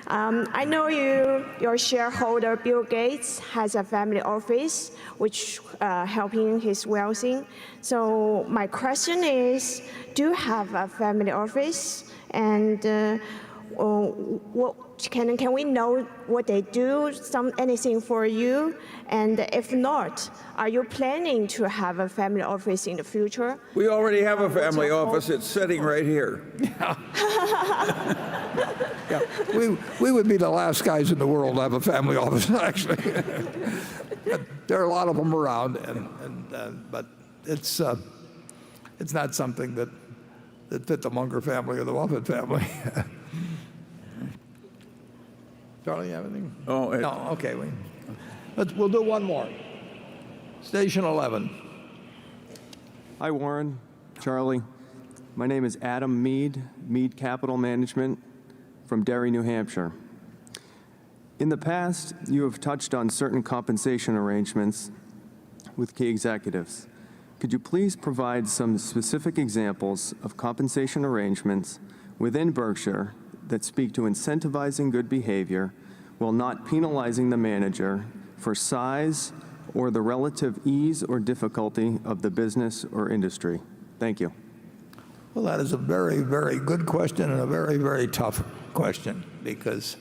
I know your shareholder, Bill Gates, has a family office, which helping his wealthy. So my question is, do you have a family office? And can we know what they do, anything for you? And if not, are you planning to have a family office in the future? We already have a family office. It's sitting right here. Yeah, we would be the last guys in the world to have a family office, actually. There are a lot of them around, but it's not something that fit the Munger family or the Buffett family. Charlie, you have anything? Oh, no. Okay, we'll do one more. Station 11. Hi, Warren, Charlie. My name is Adam Mead, Mead Capital Management from Derry, New Hampshire. In the past, you have touched on certain compensation arrangements with key executives. Could you please provide some specific examples of compensation arrangements within Berkshire that speak to incentivizing good behavior while not penalizing the manager for size or the relative ease or difficulty of the business or industry? Thank you. Well, that is a very, very good question and a very, very tough question because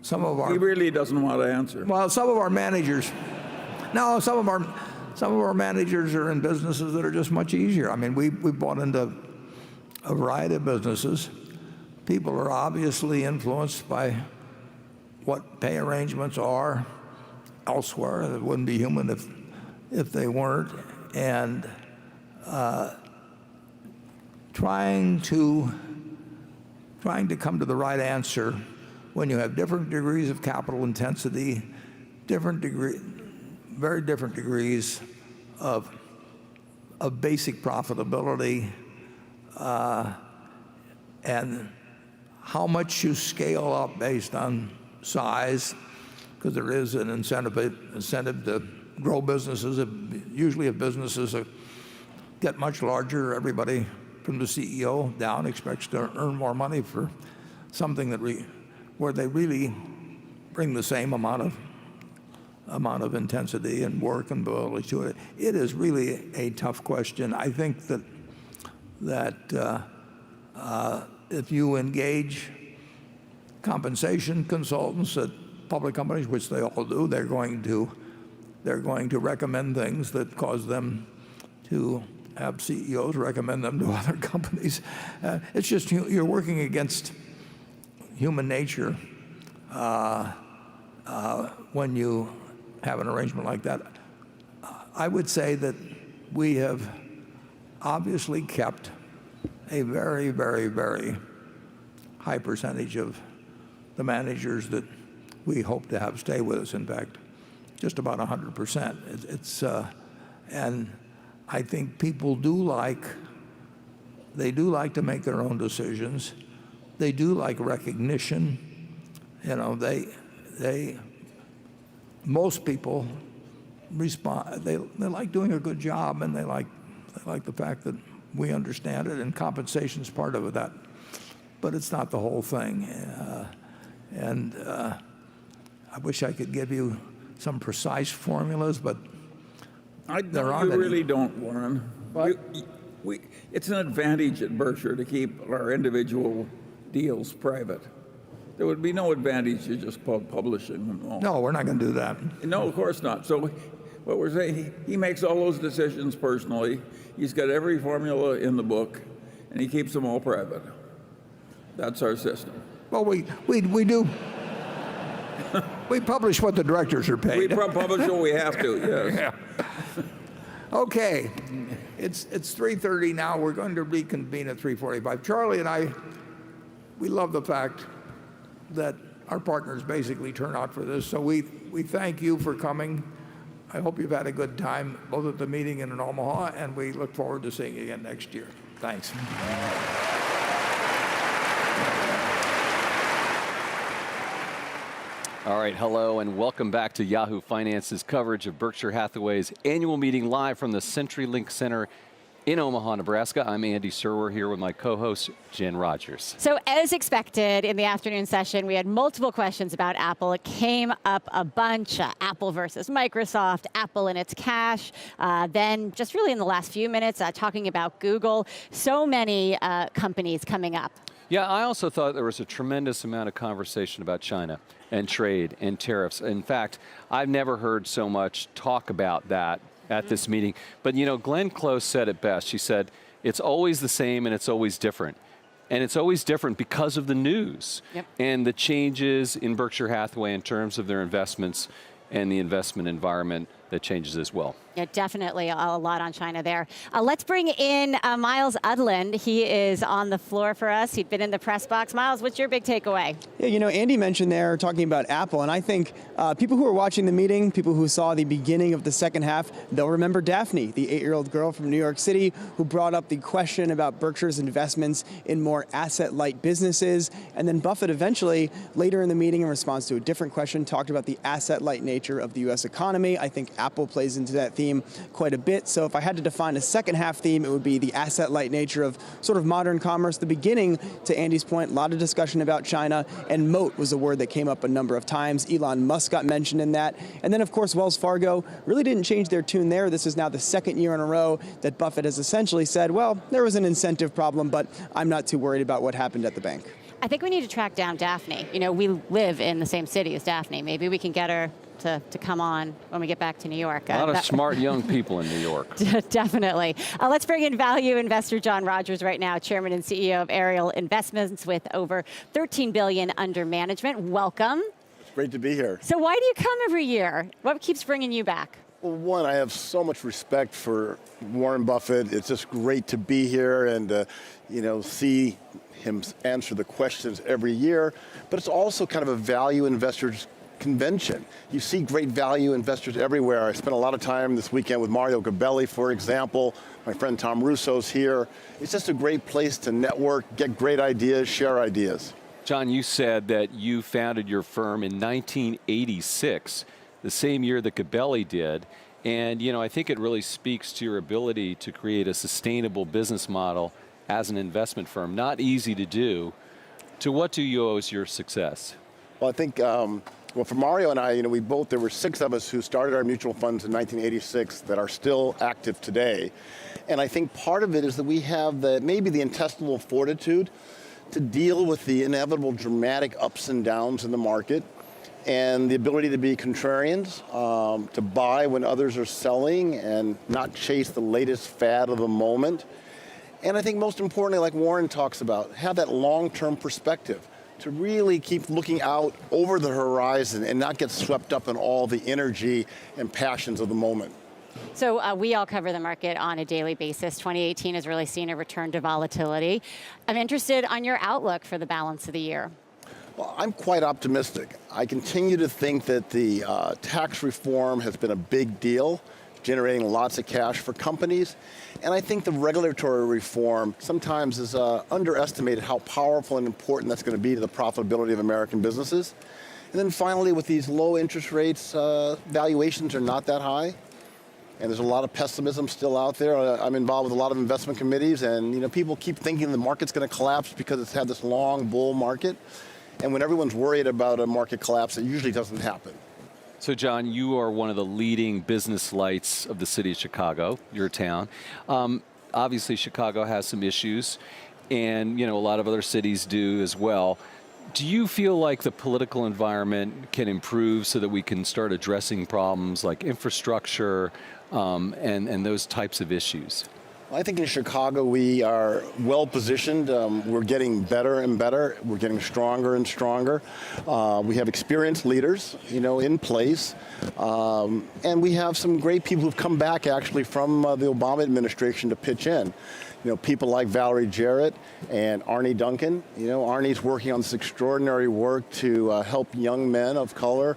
some of our... He really doesn't want to answer. Well, some of our managers... No, some of our managers are in businesses that are just much easier. I mean, we bought into a variety of businesses. People are obviously influenced by what pay arrangements are elsewhere. It wouldn't be human if they weren't. And trying to come to the right answer when you have different degrees of capital intensity, very different degrees of basic profitability, and how much you scale up based on size, because there is an incentive to grow businesses. Usually if businesses get much larger, everybody from the CEO down expects to earn more money for something where they really bring the same amount of intensity and work and ability to it. It is really a tough question. I think that if you engage compensation consultants at public companies, which they all do, they're going to recommend things that cause them to have CEOs recommend them to other companies. It's just you're working against human nature when you have an arrangement like that. I would say that we have obviously kept a very, very, very high percentage of the managers that we hope to have stay with us. In fact, just about 100%. And I think people do like to make their own decisions. They do like recognition. Most people respond. They like doing a good job, and they like the fact that we understand it, and compensation is part of that. But it's not the whole thing. I wish I could give you some precise formulas, but there aren't any. You really don't, Warren. It's an advantage at Berkshire to keep our individual deals private. There would be no advantage to just publishing them all. No, we're not going to do that. No, of course not. So what we're saying, he makes all those decisions personally. He's got every formula in the book, and he keeps them all private. That's our system. Well, we do. We publish what the directors are paid. We publish what we have to, yes. Yeah. Okay, it's 3:30 now. We're going to reconvene at 3:45. Charlie and I, we love the fact that our partners basically turn out for this. So we thank you for coming. I hope you've had a good time, both at the meeting and in Omaha, and we look forward to seeing you again next year. Thanks. All right, hello and welcome back to Yahoo Finance's coverage of Berkshire Hathaway's annual meeting live from the CenturyLink Center in Omaha, Nebraska. I'm Andy Serwer here with my co-host, Jen Rogers. So as expected, in the afternoon session, we had multiple questions about Apple. It came up a bunch, Apple versus Microsoft, Apple and its cash. Then just really in the last few minutes, talking about Google. So many companies coming up. Yeah, I also thought there was a tremendous amount of conversation about China and trade and tariffs. In fact, I've never heard so much talk about that at this meeting. But you know, Glenn Close said it best. She said, it's always the same and it's always different. And it's always different because of the news and the changes in Berkshire Hathaway in terms of their investments and the investment environment that changes as well. Yeah, definitely a lot on China there. Let's bring in Miles Udland. He is on the floor for us. He'd been in the press box. Miles, what's your big takeaway? Yeah, you know, Andy mentioned there talking about Apple, and I think people who are watching the meeting, people who saw the beginning of the second half, they'll remember Daphne, the 8-year-old girl from New York City who brought up the question about Berkshire's investments in more asset-light businesses. And then Buffett eventually, later in the meeting, in response to a different question, talked about the asset-light nature of the U.S. economy. I think Apple plays into that theme quite a bit. So if I had to define a second half theme, it would be the asset-light nature of sort of modern commerce. The beginning, to Andy's point, a lot of discussion about China, and moat was a word that came up a number of times. Elon Musk got mentioned in that. And then, of course, Wells Fargo really didn't change their tune there. This is now the second year in a row that Buffett has essentially said, well, there was an incentive problem, but I'm not too worried about what happened at the bank. I think we need to track down Daphne. You know, we live in the same city as Daphne. Maybe we can get her to come on when we get back to New York. A lot of smart young people in New York. Definitely. Let's bring in value investor John Rogers right now, Chairman and CEO of Ariel Investments with over $13 billion under management. Welcome. It's great to be here. So why do you come every year? What keeps bringing you back? Well, one, I have so much respect for Warren Buffett. It's just great to be here and, see him answer the questions every year. But it's also kind of a value investors convention. You see great value investors everywhere. I spent a lot of time this weekend with Mario Gabelli, for example. My friend Tom Russo's here. It's just a great place to network, get great ideas, share ideas. John, you said that you founded your firm in 1986, the same year that Gabelli did. And, I think it really speaks to your ability to create a sustainable business model as an investment firm. Not easy to do. To what do you owe your success? Well, I think, for Mario and I, there were 6 of us who started our mutual funds in 1986 that are still active today. And I think part of it is that we have maybe the intestinal fortitude to deal with the inevitable dramatic ups and downs in the market, and the ability to be contrarians, to buy when others are selling and not chase the latest fad of the moment. And I think most importantly, like Warren talks about, have that long-term perspective to really keep looking out over the horizon and not get swept up in all the energy and passions of the moment. So we all cover the market on a daily basis. 2018 has really seen a return to volatility. I'm interested on your outlook for the balance of the year. Well, I'm quite optimistic. I continue to think that the tax reform has been a big deal, generating lots of cash for companies. And I think the regulatory reform sometimes is underestimated how powerful and important that's going to be to the profitability of American businesses. And then finally, with these low interest rates, valuations are not that high. And there's a lot of pessimism still out there. I'm involved with a lot of investment committees, and people keep thinking the market's going to collapse because it's had this long bull market. And when everyone's worried about a market collapse, it usually doesn't happen. So, John, you are one of the leading business lights of the city of Chicago, your town. Obviously, Chicago has some issues, and a lot of other cities do as well. Do you feel like the political environment can improve so that we can start addressing problems like infrastructure and those types of issues? I think in Chicago we are well positioned. We're getting better and better. We're getting stronger and stronger. We have experienced leaders, in place. And we have some great people who've come back actually from the Obama administration to pitch in. People like Valerie Jarrett and Arnie Duncan. Arnie's working on this extraordinary work to help young men of color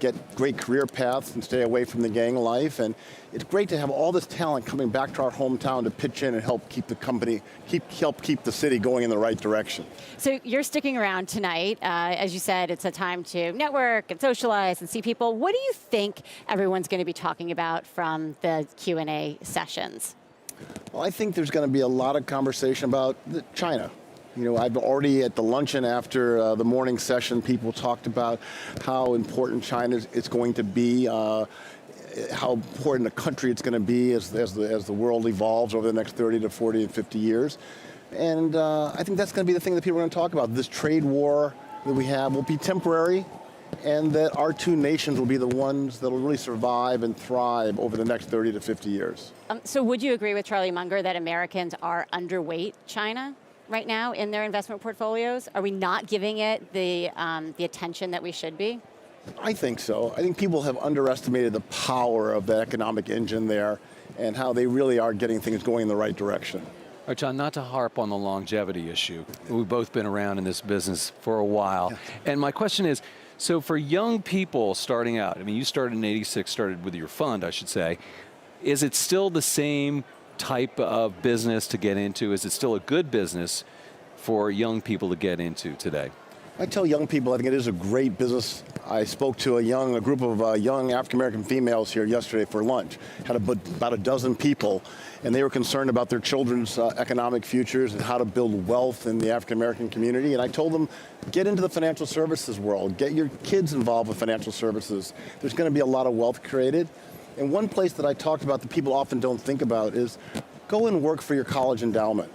get great career paths and stay away from the gang life. And it's great to have all this talent coming back to our hometown to pitch in and help keep the company, help keep the city going in the right direction. So you're sticking around tonight. As you said, it's a time to network and socialize and see people. What do you think everyone's going to be talking about from the Q&A sessions? Well, I think there's going to be a lot of conversation about China. I've already at the luncheon after the morning session, people talked about how important China is going to be, how important a country it's going to be as the world evolves over the next 30 to 40 and 50 years. And I think that's going to be the thing that people are going to talk about. This trade war that we have will be temporary. and that our two nations will be the ones that will really survive and thrive over the next 30 to 50 years. So would you agree with Charlie Munger that Americans are underweight China right now in their investment portfolios? Are we not giving it the attention that we should be? I think so. I think people have underestimated the power of the economic engine there and how they really are getting things going in the right direction. All right, John, not to harp on the longevity issue. We've both been around in this business for a while. Yeah. And my question is, so for young people starting out, I mean, you started in '86, started with your fund, I should say. Is it still the same type of business to get into? Is it still a good business for young people to get into today? I tell young people I think it is a great business. I spoke to a group of young African-American females here yesterday for lunch. Had about a dozen people, and they were concerned about their children's economic futures and how to build wealth in the African-American community. And I told them, get into the financial services world. Get your kids involved with financial services. There's going to be a lot of wealth created. And one place that I talked about that people often don't think about is go and work for your college endowment.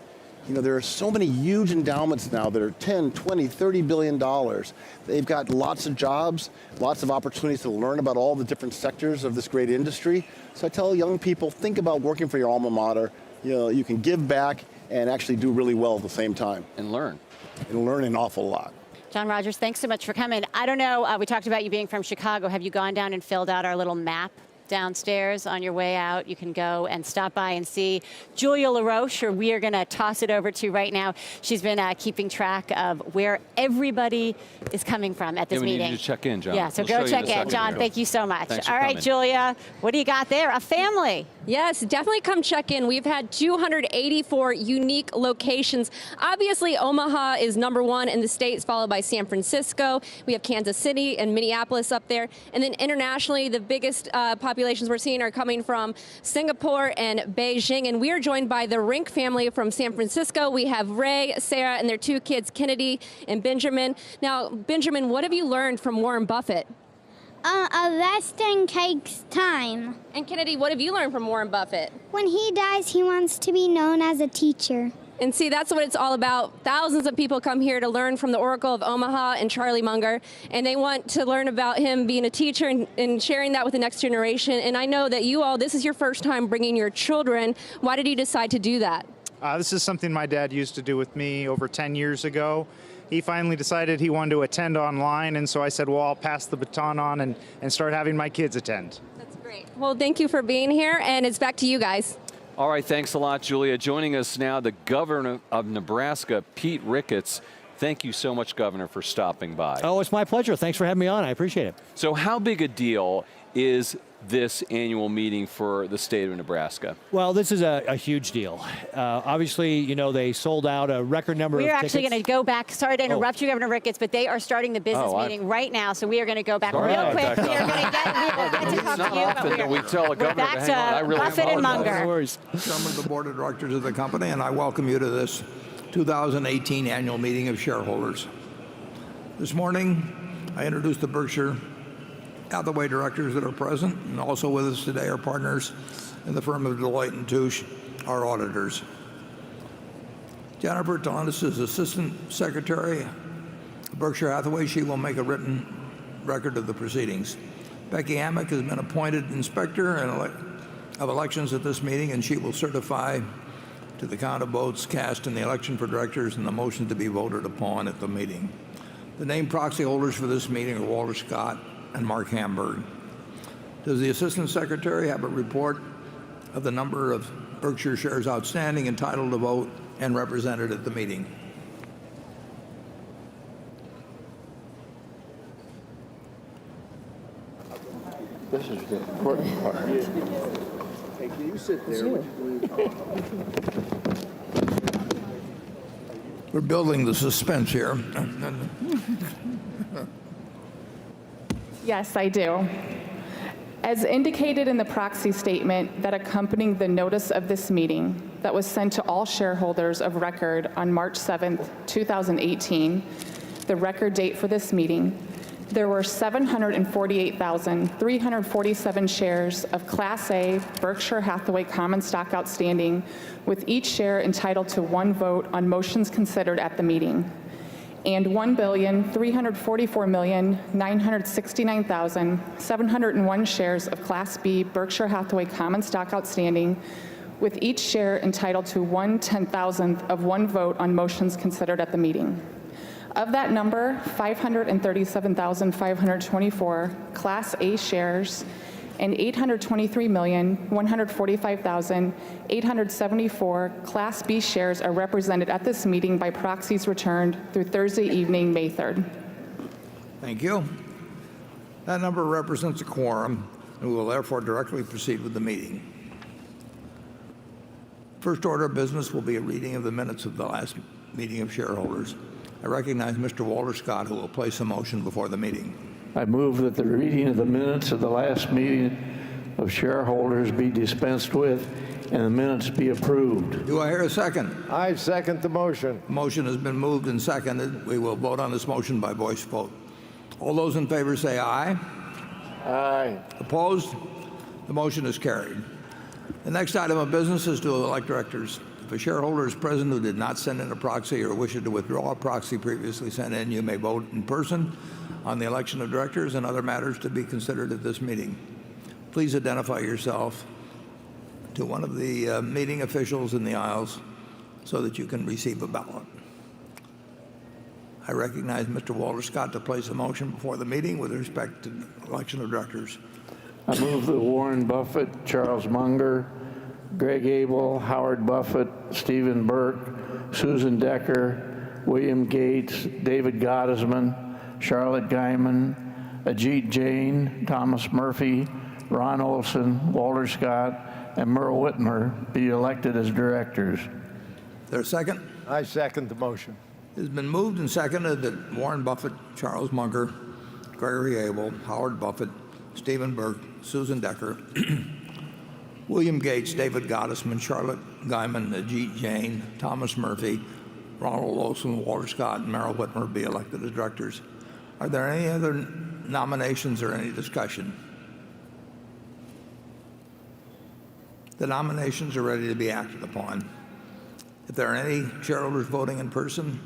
You know, there are so many huge endowments now that are 10, 20, 30 billion dollars. They've got lots of jobs, lots of opportunities to learn about all the different sectors of this great industry. So I tell young people, think about working for your alma mater. You know, you can give back and actually do really well at the same time. And learn. And learn an awful lot. John Rogers, thanks so much for coming. I don't know, we talked about you being from Chicago. Have you gone down and filled out our little map downstairs on your way out? You can go and stop by and see Julia LaRoche, or we are going to toss it over to right now. She's been keeping track of where everybody is coming from at this meeting. We need to check in, John. Yeah, so go check in. John, thank you so much. All right, Julia, what do you got there? A family. Yes, definitely come check in. We've had 284 unique locations. Obviously, Omaha is #1 in the States, followed by San Francisco. We have Kansas City and Minneapolis up there. And then internationally, the biggest populations we're seeing are coming from Singapore and Beijing. And we are joined by the Rink family from San Francisco. We have Ray, Sarah, and their 2 kids, Kennedy and Benjamin. Now, Benjamin, what have you learned from Warren Buffett? Investing takes time. And Kennedy, what have you learned from Warren Buffett? When he dies, he wants to be known as a teacher. And see, that's what it's all about. Thousands of people come here to learn from the Oracle of Omaha and Charlie Munger, and they want to learn about him being a teacher and sharing that with the next generation. And I know that you all, this is your first time bringing your children. Why did you decide to do that? This is something my dad used to do with me over 10 years ago. He finally decided he wanted to attend online, and so I said, well, I'll pass the baton on and start having my kids attend. That's great. Well, thank you for being here, and it's back to you guys. All right, thanks a lot, Julia. Joining us now, the governor of Nebraska, Pete Ricketts. Thank you so much, Governor, for stopping by. Oh, it's my pleasure. Thanks for having me on. I appreciate it. So how big a deal is this annual meeting for the state of Nebraska? Well, this is a huge deal. Obviously, you know, they sold out a record number of tickets. We're actually going to go back. Sorry to interrupt you, Governor Ricketts, but they are starting the business meeting right now, so we are going to go back real quick. We are going to get to talk to you, but we tell a governor back to hang on. I really Buffett and Munger. Some of the board of directors of the company, and I welcome you to this 2018 annual meeting of shareholders. This morning, I introduced the Berkshire Hathaway directors that are present, and also with us today are partners in the firm of Deloitte & Touche, our auditors. Jennifer Tonnis is Assistant Secretary of Berkshire Hathaway. She will make a written record of the proceedings. Becky Hammock has been appointed Inspector of Elections at this meeting, and she will certify to the count of votes cast in the election for directors and the motion to be voted upon at the meeting. The named proxy holders for this meeting are Walter Scott and Mark Hamburg. Does the Assistant Secretary have a report of the number of Berkshire shares outstanding, entitled to vote, and represented at the meeting? This is the important part. Hey, can you sit there? We're building the suspense here. Yes, I do. As indicated in the proxy statement that accompanied the notice of this meeting that was sent to all shareholders of record on March 7th, 2018, the record date for this meeting, there were 748,347 shares of Class A Berkshire Hathaway common stock outstanding, with each share entitled to 1 vote on motions considered at the meeting. and 1,344,969,701 shares of Class B Berkshire Hathaway common stock outstanding, with each share entitled to 1/10,000th of one vote on motions considered at the meeting. Of that number, 537,524 Class A shares and 823,145,874 Class B shares are represented at this meeting by proxies returned through Thursday evening, May 3rd. Thank you. That number represents a quorum, and we will therefore directly proceed with the meeting. First order of business will be a reading of the minutes of the last meeting of shareholders. I recognize Mr. Walter Scott, who will place a motion before the meeting. I move that the reading of the minutes of the last meeting of shareholders be dispensed with and the minutes be approved. Do I hear a second? I second the motion. Motion has been moved and seconded. We will vote on this motion by voice vote. All those in favor say aye. Aye. Opposed? The motion is carried. The next item of business is to elect directors. If a shareholder is present who did not send in a proxy or wishes to withdraw a proxy previously sent in, you may vote in person on the election of directors and other matters to be considered at this meeting. Please identify yourself to one of the meeting officials in the aisles so that you can receive a ballot. I recognize Mr. Walter Scott to place a motion before the meeting with respect to the election of directors. I move that Warren Buffett, Charles Munger, Greg Abel, Howard Buffett, Stephen Burke, Susan Decker, William Gates, David Gottesman, Charlotte Guyman, Ajit Jain, Thomas Murphy, Ron Olson, Walter Scott, and Merle Whitmer be elected as directors. Is there a second? I second the motion. It has been moved and seconded that Warren Buffett, Charles Munger, Gregory Abel, Howard Buffett, Stephen Burke, Susan Decker, William Gates, David Gottesman, Charlotte Guyman, Ajit Jain, Thomas Murphy, Ronald Olson, Walter Scott, and Merrill Whitmer be elected as directors. Are there any other nominations or any discussion? The nominations are ready to be acted upon. If there are any shareholders voting in person,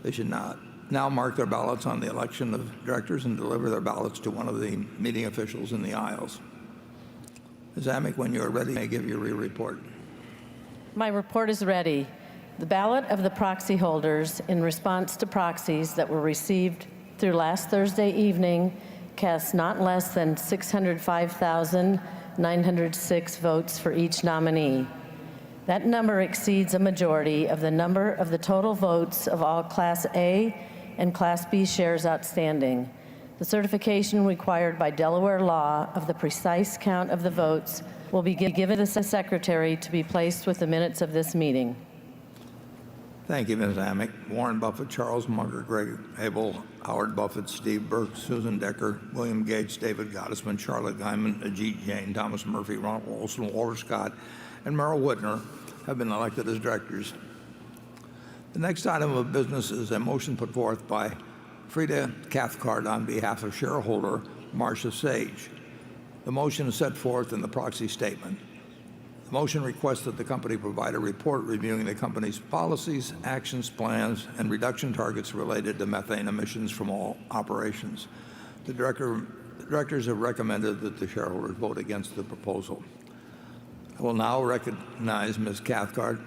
they should not now mark their ballots on the election of directors and deliver their ballots to one of the meeting officials in the aisles. Ms. Amick, when you are ready, may give your report. My report is ready. The ballot of the proxy holders in response to proxies that were received through last Thursday evening cast not less than 605,906 votes for each nominee. That number exceeds a majority of the number of the total votes of all Class A and Class B shares outstanding. The certification required by Delaware law of the precise count of the votes will be given to the Secretary to be placed with the minutes of this meeting. Thank you, Ms. Amick. Warren Buffett, Charles Munger, Greg Abel, Howard Buffett, Steve Burke, Susan Decker, William Gates, David Gottesman, Charlotte Guyman, Ajit Jain, Thomas Murphy, Ronald Olson, Walter Scott, and Merrill Whitmer have been elected as directors. The next item of business is a motion put forth by Frida Cathcart on behalf of shareholder Marcia Sage. The motion is set forth in the proxy statement. The motion requests that the company provide a report reviewing the company's policies, actions, plans, and reduction targets related to methane emissions from all operations. The directors have recommended that the shareholders vote against the proposal. I will now recognize Ms. Cathcart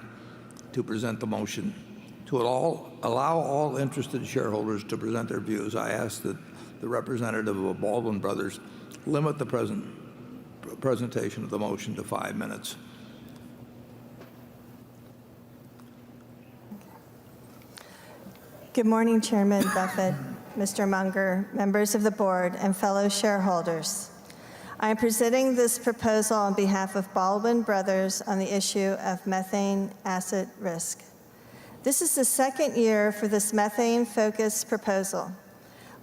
to present the motion. To allow all interested shareholders to present their views, I ask that the representative of Baldwin Brothers limit the presentation of the motion to 5 minutes. Good morning, Chairman Buffett, Mr. Munger, members of the board, and fellow shareholders. I am presenting this proposal on behalf of Baldwin Brothers on the issue of methane asset risk. This is the second year for this methane-focused proposal.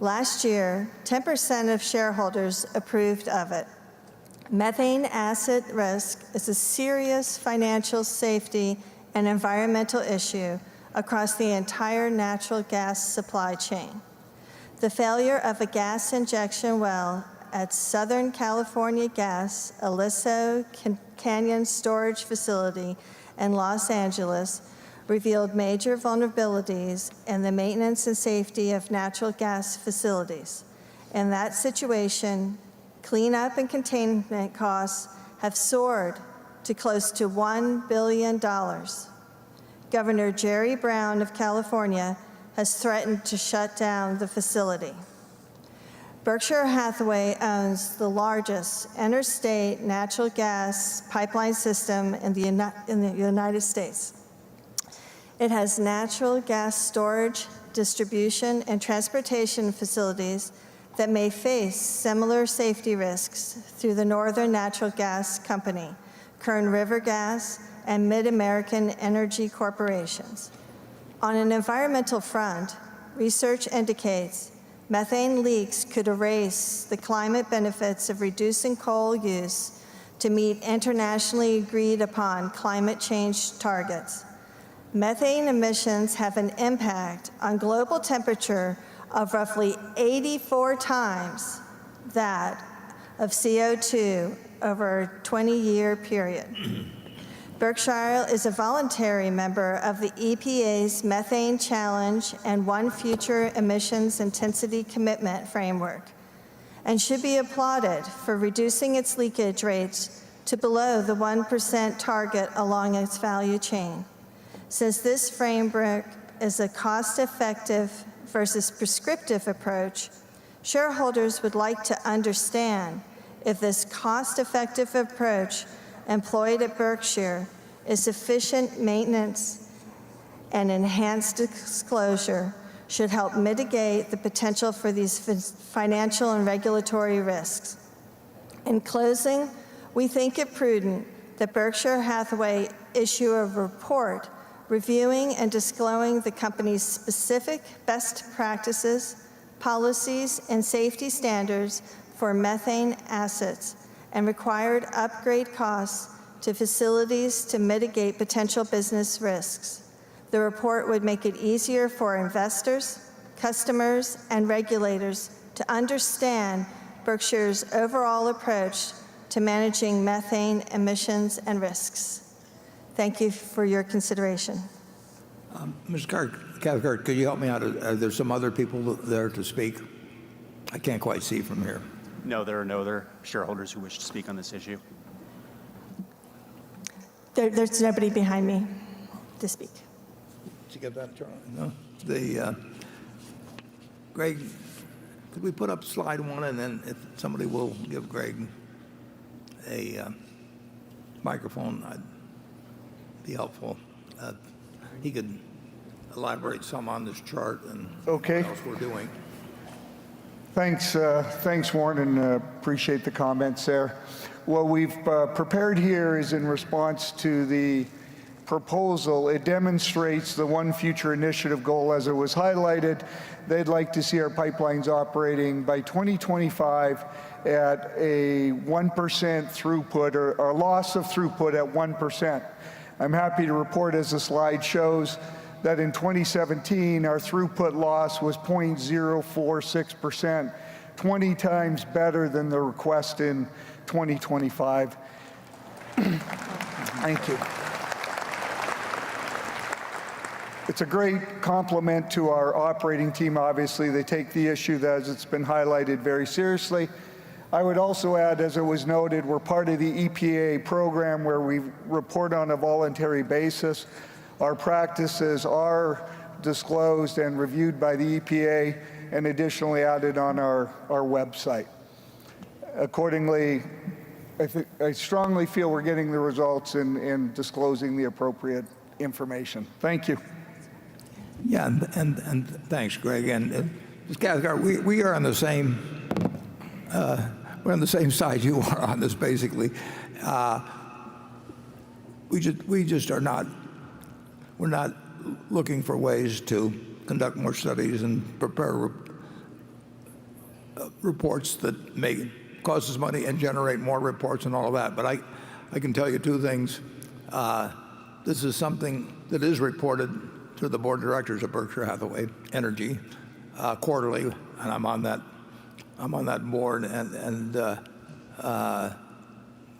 Last year, 10% of shareholders approved of it. Methane asset risk is a serious financial safety and environmental issue across the entire natural gas supply chain. The failure of a gas injection well at Southern California Gas Aliso Canyon Storage Facility in Los Angeles revealed major vulnerabilities in the maintenance and safety of natural gas facilities. In that situation, cleanup and containment costs have soared to close to $1 billion. Governor Jerry Brown of California has threatened to shut down the facility. Berkshire Hathaway owns the largest interstate natural gas pipeline system in the United States. It has natural gas storage, distribution, and transportation facilities that may face similar safety risks through the Northern Natural Gas Company, Kern River Gas, and Mid-American Energy Corporations. On an environmental front, research indicates methane leaks could erase the climate benefits of reducing coal use to meet internationally agreed upon climate change targets. Methane emissions have an impact on global temperature of roughly 84 times that of CO2 over a 20-year period. Berkshire is a voluntary member of the EPA's Methane Challenge and One Future Emissions Intensity Commitment Framework, and should be applauded for reducing its leakage rates to below the 1% target along its value chain. Since this framework is a cost-effective versus prescriptive approach, shareholders would like to understand if this cost-effective approach employed at Berkshire is sufficient maintenance and enhanced disclosure should help mitigate the potential for these financial and regulatory risks. In closing, we think it prudent that Berkshire Hathaway issue a report reviewing and disclosing the company's specific best practices, policies, and safety standards for methane assets and required upgrade costs to facilities to mitigate potential business risks. The report would make it easier for investors, customers, and regulators to understand Berkshire's overall approach to managing methane emissions and risks. Thank you for your consideration. Ms. Cathcart, could you help me out? Are there some other people there to speak? I can't quite see from here. No, there are no other shareholders who wish to speak on this issue. There's nobody behind me to speak. Did you get that, Charlie? No. Greg, could we put up slide 1, and then if somebody will give Greg a microphone, I'd be helpful. He could elaborate some on this chart and what else we're doing. Thanks, Warren, and appreciate the comments there. What we've prepared here is in response to the proposal. It demonstrates the One Future Initiative goal as it was highlighted. They'd like to see our pipelines operating by 2025 at a 1% throughput, or a loss of throughput at 1%. I'm happy to report, as the slide shows, that in 2017, our throughput loss was 0.046%, 20 times better than the request in 2025. Thank you. It's a great compliment to our operating team, obviously. They take the issue, as it's been highlighted, very seriously. I would also add, as it was noted, we're part of the EPA program where we report on a voluntary basis. Our practices are disclosed and reviewed by the EPA and additionally added on our website. Accordingly, I strongly feel we're getting the results in disclosing the appropriate information. Thank you. Yeah, and thanks, Greg. And Ms. Cathcart, we are on the same we're on the same side you are on this, basically. We just are not. We're not looking for ways to conduct more studies and prepare reports that may cost us money and generate more reports and all of that. But I can tell you two things. This is something that is reported to the board of directors of Berkshire Hathaway Energy quarterly, and I'm on that board. And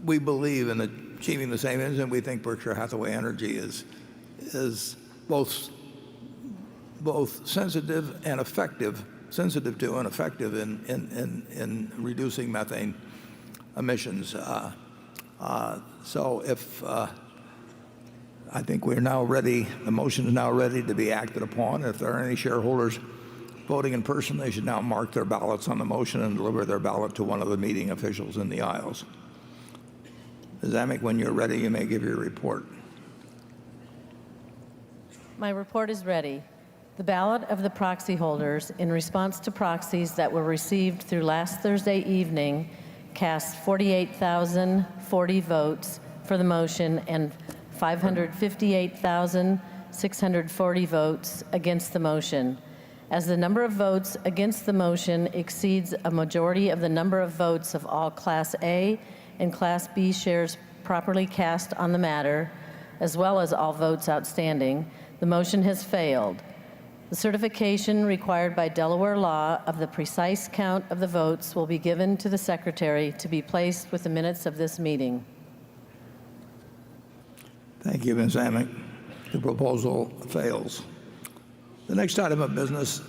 we believe in achieving the same ends, and we think Berkshire Hathaway Energy is both sensitive and effective, sensitive to and effective in reducing methane emissions. So if I think we're now ready, the motion is now ready to be acted upon. If there are any shareholders voting in person, they should now mark their ballots on the motion and deliver their ballot to one of the meeting officials in the aisles. Ms. Amick, when you're ready, you may give your report. My report is ready. The ballot of the proxy holders in response to proxies that were received through last Thursday evening cast 48,040 votes for the motion and 558,640 votes against the motion. As the number of votes against the motion exceeds a majority of the number of votes of all Class A and Class B shares properly cast on the matter, as well as all votes outstanding, the motion has failed. The certification required by Delaware law of the precise count of the votes will be given to the Secretary to be placed with the minutes of this meeting. Thank you, Ms. Amick. The proposal fails. The next item of business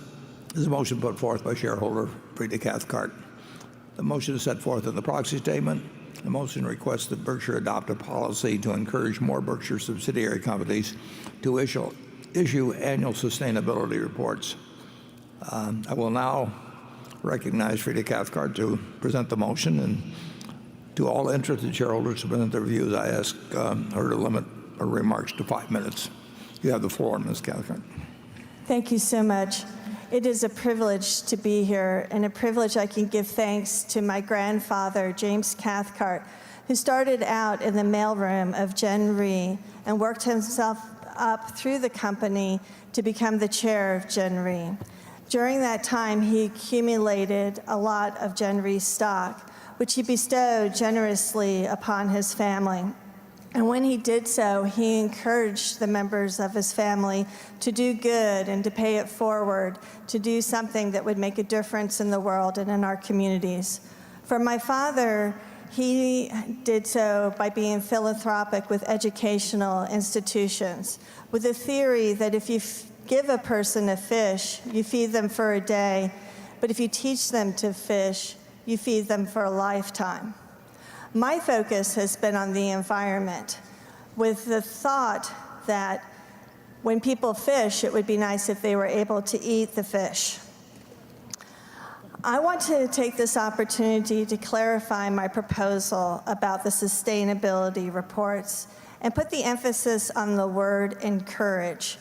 is a motion put forth by shareholder Frida Cathcart. The motion is set forth in the proxy statement. The motion requests that Berkshire adopt a policy to encourage more Berkshire subsidiary companies to issue annual sustainability reports. I will now recognize Frida Cathcart to present the motion, and to all interested shareholders to present their views, I ask her to limit her remarks to 5 minutes. You have the floor, Ms. Cathcart. Thank you so much. It is a privilege to be here, and a privilege I can give thanks to my grandfather, James Cathcart, who started out in the mailroom of Gen Re and worked himself up through the company to become the chair of Gen Re. During that time, he accumulated a lot of Gen Re stock, which he bestowed generously upon his family. And when he did so, he encouraged the members of his family to do good and to pay it forward, to do something that would make a difference in the world and in our communities. For my father, he did so by being philanthropic with educational institutions, with the theory that if you give a person a fish, you feed them for a day, but if you teach them to fish, you feed them for a lifetime. My focus has been on the environment, with the thought that when people fish, it would be nice if they were able to eat the fish. I want to take this opportunity to clarify my proposal about the sustainability reports and put the emphasis on the word encourage.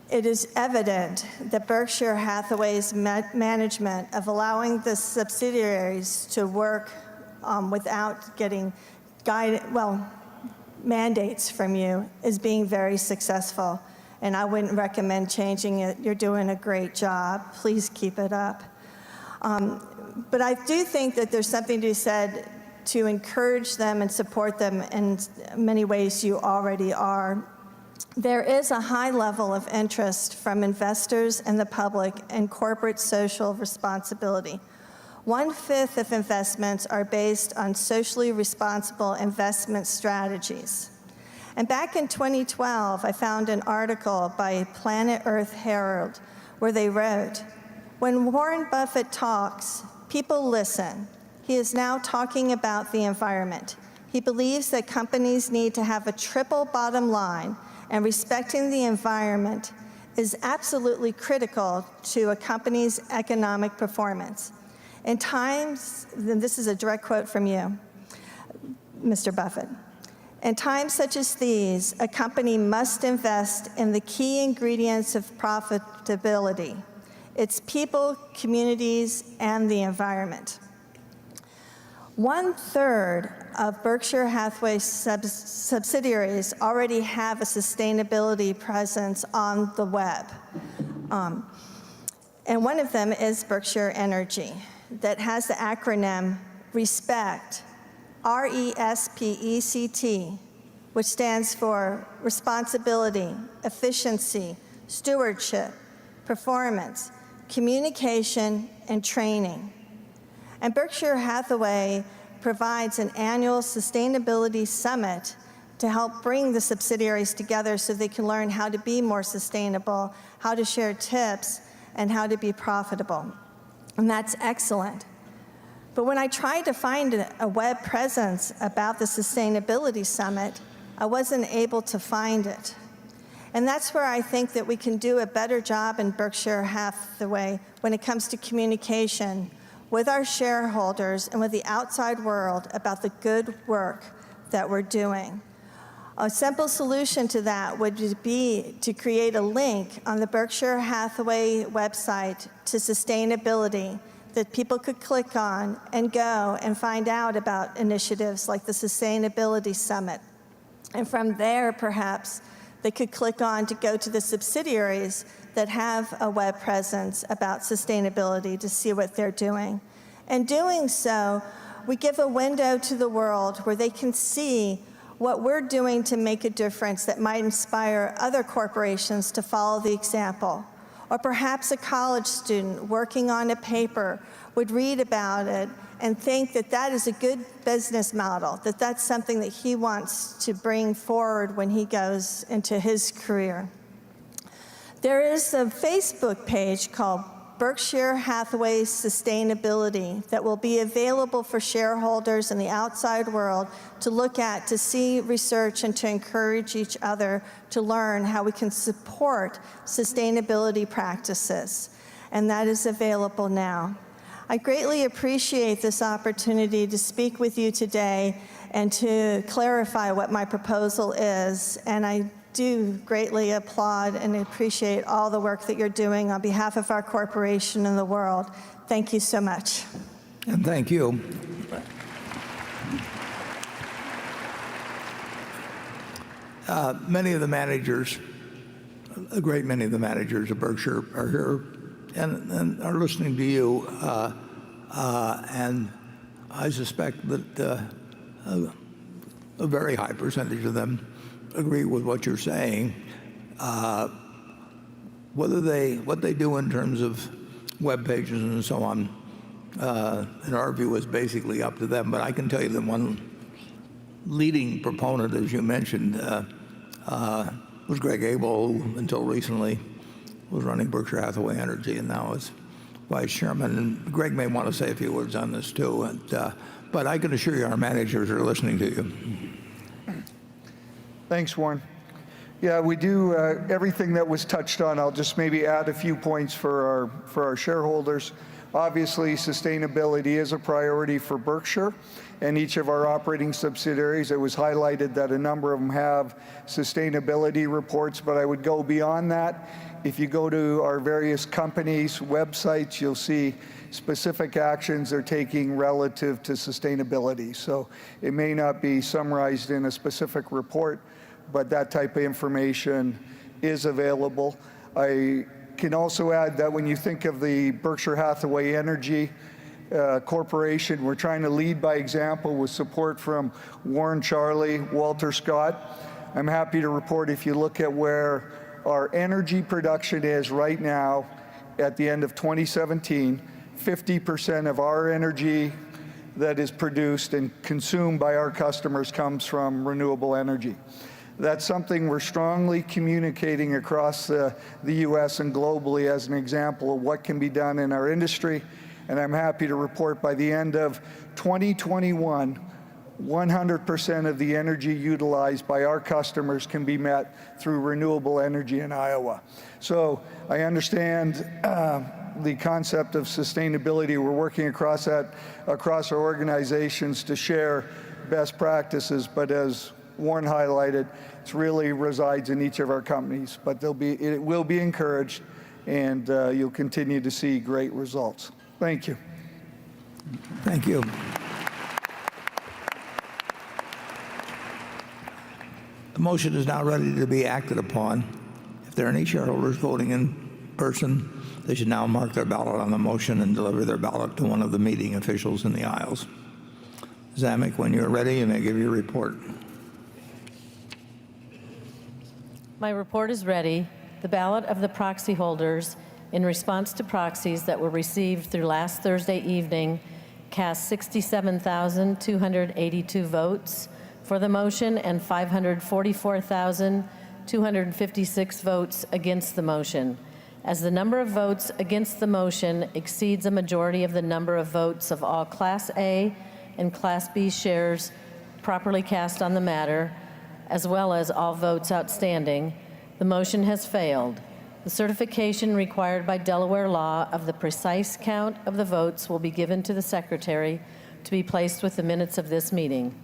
It is evident that Berkshire Hathaway's management of allowing the subsidiaries to work without getting mandates from you is being very successful, and I wouldn't recommend changing it. You're doing a great job. Please keep it up. But I do think that there's something to be said to encourage them and support them in many ways you already are. There is a high level of interest from investors and the public in corporate social responsibility. 1/5 of investments are based on socially responsible investment strategies. And back in 2012, I found an article by Planet Earth Herald where they wrote, "When Warren Buffett talks, people listen. He is now talking about the environment. He believes that companies need to have a triple bottom line, and respecting the environment is absolutely critical to a company's economic performance. In times," and this is a direct quote from you, Mr. Buffett, "in times such as these, a company must invest in the key ingredients of profitability, its people, communities, and the environment." 1/3 of Berkshire Hathaway subsidiaries already have a sustainability presence on the web. And one of them is Berkshire Energy, that has the acronym RESPECT, RESPECT, which stands for responsibility, efficiency, stewardship, performance, communication, and training. And Berkshire Hathaway provides an annual sustainability summit to help bring the subsidiaries together so they can learn how to be more sustainable, how to share tips, and how to be profitable. And that's excellent. But when I tried to find a web presence about the Sustainability Summit, I wasn't able to find it. And that's where I think that we can do a better job in Berkshire Hathaway when it comes to communication with our shareholders and with the outside world about the good work that we're doing. A simple solution to that would be to create a link on the Berkshire Hathaway website to sustainability that people could click on and go and find out about initiatives like the Sustainability Summit. And from there, perhaps, they could click on to go to the subsidiaries that have a web presence about sustainability to see what they're doing. And doing so, we give a window to the world where they can see what we're doing to make a difference that might inspire other corporations to follow the example. Or perhaps a college student working on a paper would read about it and think that that is a good business model, that that's something that he wants to bring forward when he goes into his career. There is a Facebook page called Berkshire Hathaway Sustainability that will be available for shareholders in the outside world to look at, to see research, and to encourage each other to learn how we can support sustainability practices. And that is available now. I greatly appreciate this opportunity to speak with you today and to clarify what my proposal is. And I do greatly applaud and appreciate all the work that you're doing on behalf of our corporation and the world. Thank you so much. And thank you. Many of the managers, a great many of the managers of Berkshire are here and are listening to you. And I suspect that a very high percentage of them agree with what you're saying. What they do in terms of web pages and so on, in our view, is basically up to them. But I can tell you that one leading proponent, as you mentioned, was Greg Abel, who until recently was running Berkshire Hathaway Energy and now is vice chairman. And Greg may want to say a few words on this too. But I can assure you our managers are listening to you. Thanks, Warren. Yeah, we do everything that was touched on. I'll just maybe add a few points for our shareholders. Obviously, sustainability is a priority for Berkshire and each of our operating subsidiaries. It was highlighted that a number of them have sustainability reports, but I would go beyond that. If you go to our various companies' websites, you'll see specific actions they're taking relative to sustainability. So it may not be summarized in a specific report, but that type of information is available. I can also add that when you think of the Berkshire Hathaway Energy Corporation, we're trying to lead by example with support from Warren, Charlie, Walter Scott. I'm happy to report if you look at where our energy production is right now at the end of 2017, 50% of our energy that is produced and consumed by our customers comes from renewable energy. That's something we're strongly communicating across the US and globally as an example of what can be done in our industry. And I'm happy to report by the end of 2021, 100% of the energy utilized by our customers can be met through renewable energy in Iowa. So I understand the concept of sustainability. We're working across our organizations to share best practices, but as Warren highlighted, it really resides in each of our companies, but it will be encouraged, and you'll continue to see great results. Thank you. Thank you. The motion is now ready to be acted upon. If there are any shareholders voting in person, they should now mark their ballot on the motion and deliver their ballot to one of the meeting officials in the aisles. Zamek, when you're ready, you may give your report. My report is ready. The ballot of the proxy holders in response to proxies that were received through last Thursday evening cast 67,282 votes for the motion and 544,256 votes against the motion. As the number of votes against the motion exceeds a majority of the number of votes of all Class A and Class B shares properly cast on the matter, as well as all votes outstanding, the motion has failed. The certification required by Delaware law of the precise count of the votes will be given to the Secretary to be placed with the minutes of this meeting.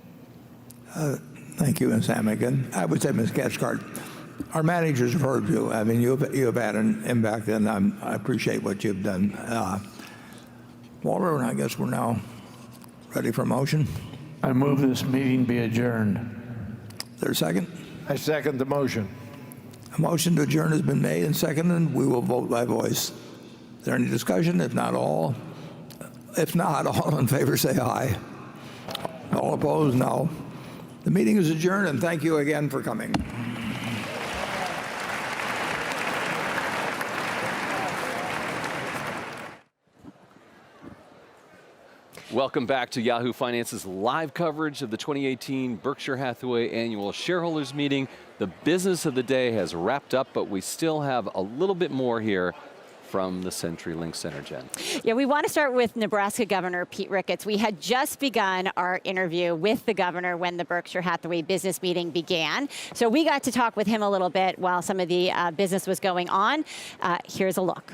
Thank you, Ms. Hamigan. I would say, Ms. Cathcart, our managers have heard you. I mean, you have had an impact, and I appreciate what you've done. Walter, I guess we're now ready for a motion. I move this meeting be adjourned. Is there a second? I second the motion. A motion to adjourn has been made and seconded, and we will vote by voice. Is there any discussion? If not, all in favor say aye. All opposed, no. The meeting is adjourned, and thank you again for coming. Welcome back to Yahoo Finance's live coverage of the 2018 Berkshire Hathaway Annual Shareholders Meeting. The business of the day has wrapped up, but we still have a little bit more here from the CenturyLink Center, Jen. Yeah, we want to start with Nebraska Governor Pete Ricketts. We had just begun our interview with the governor when the Berkshire Hathaway business meeting began. So we got to talk with him a little bit while some of the business was going on. Here's a look.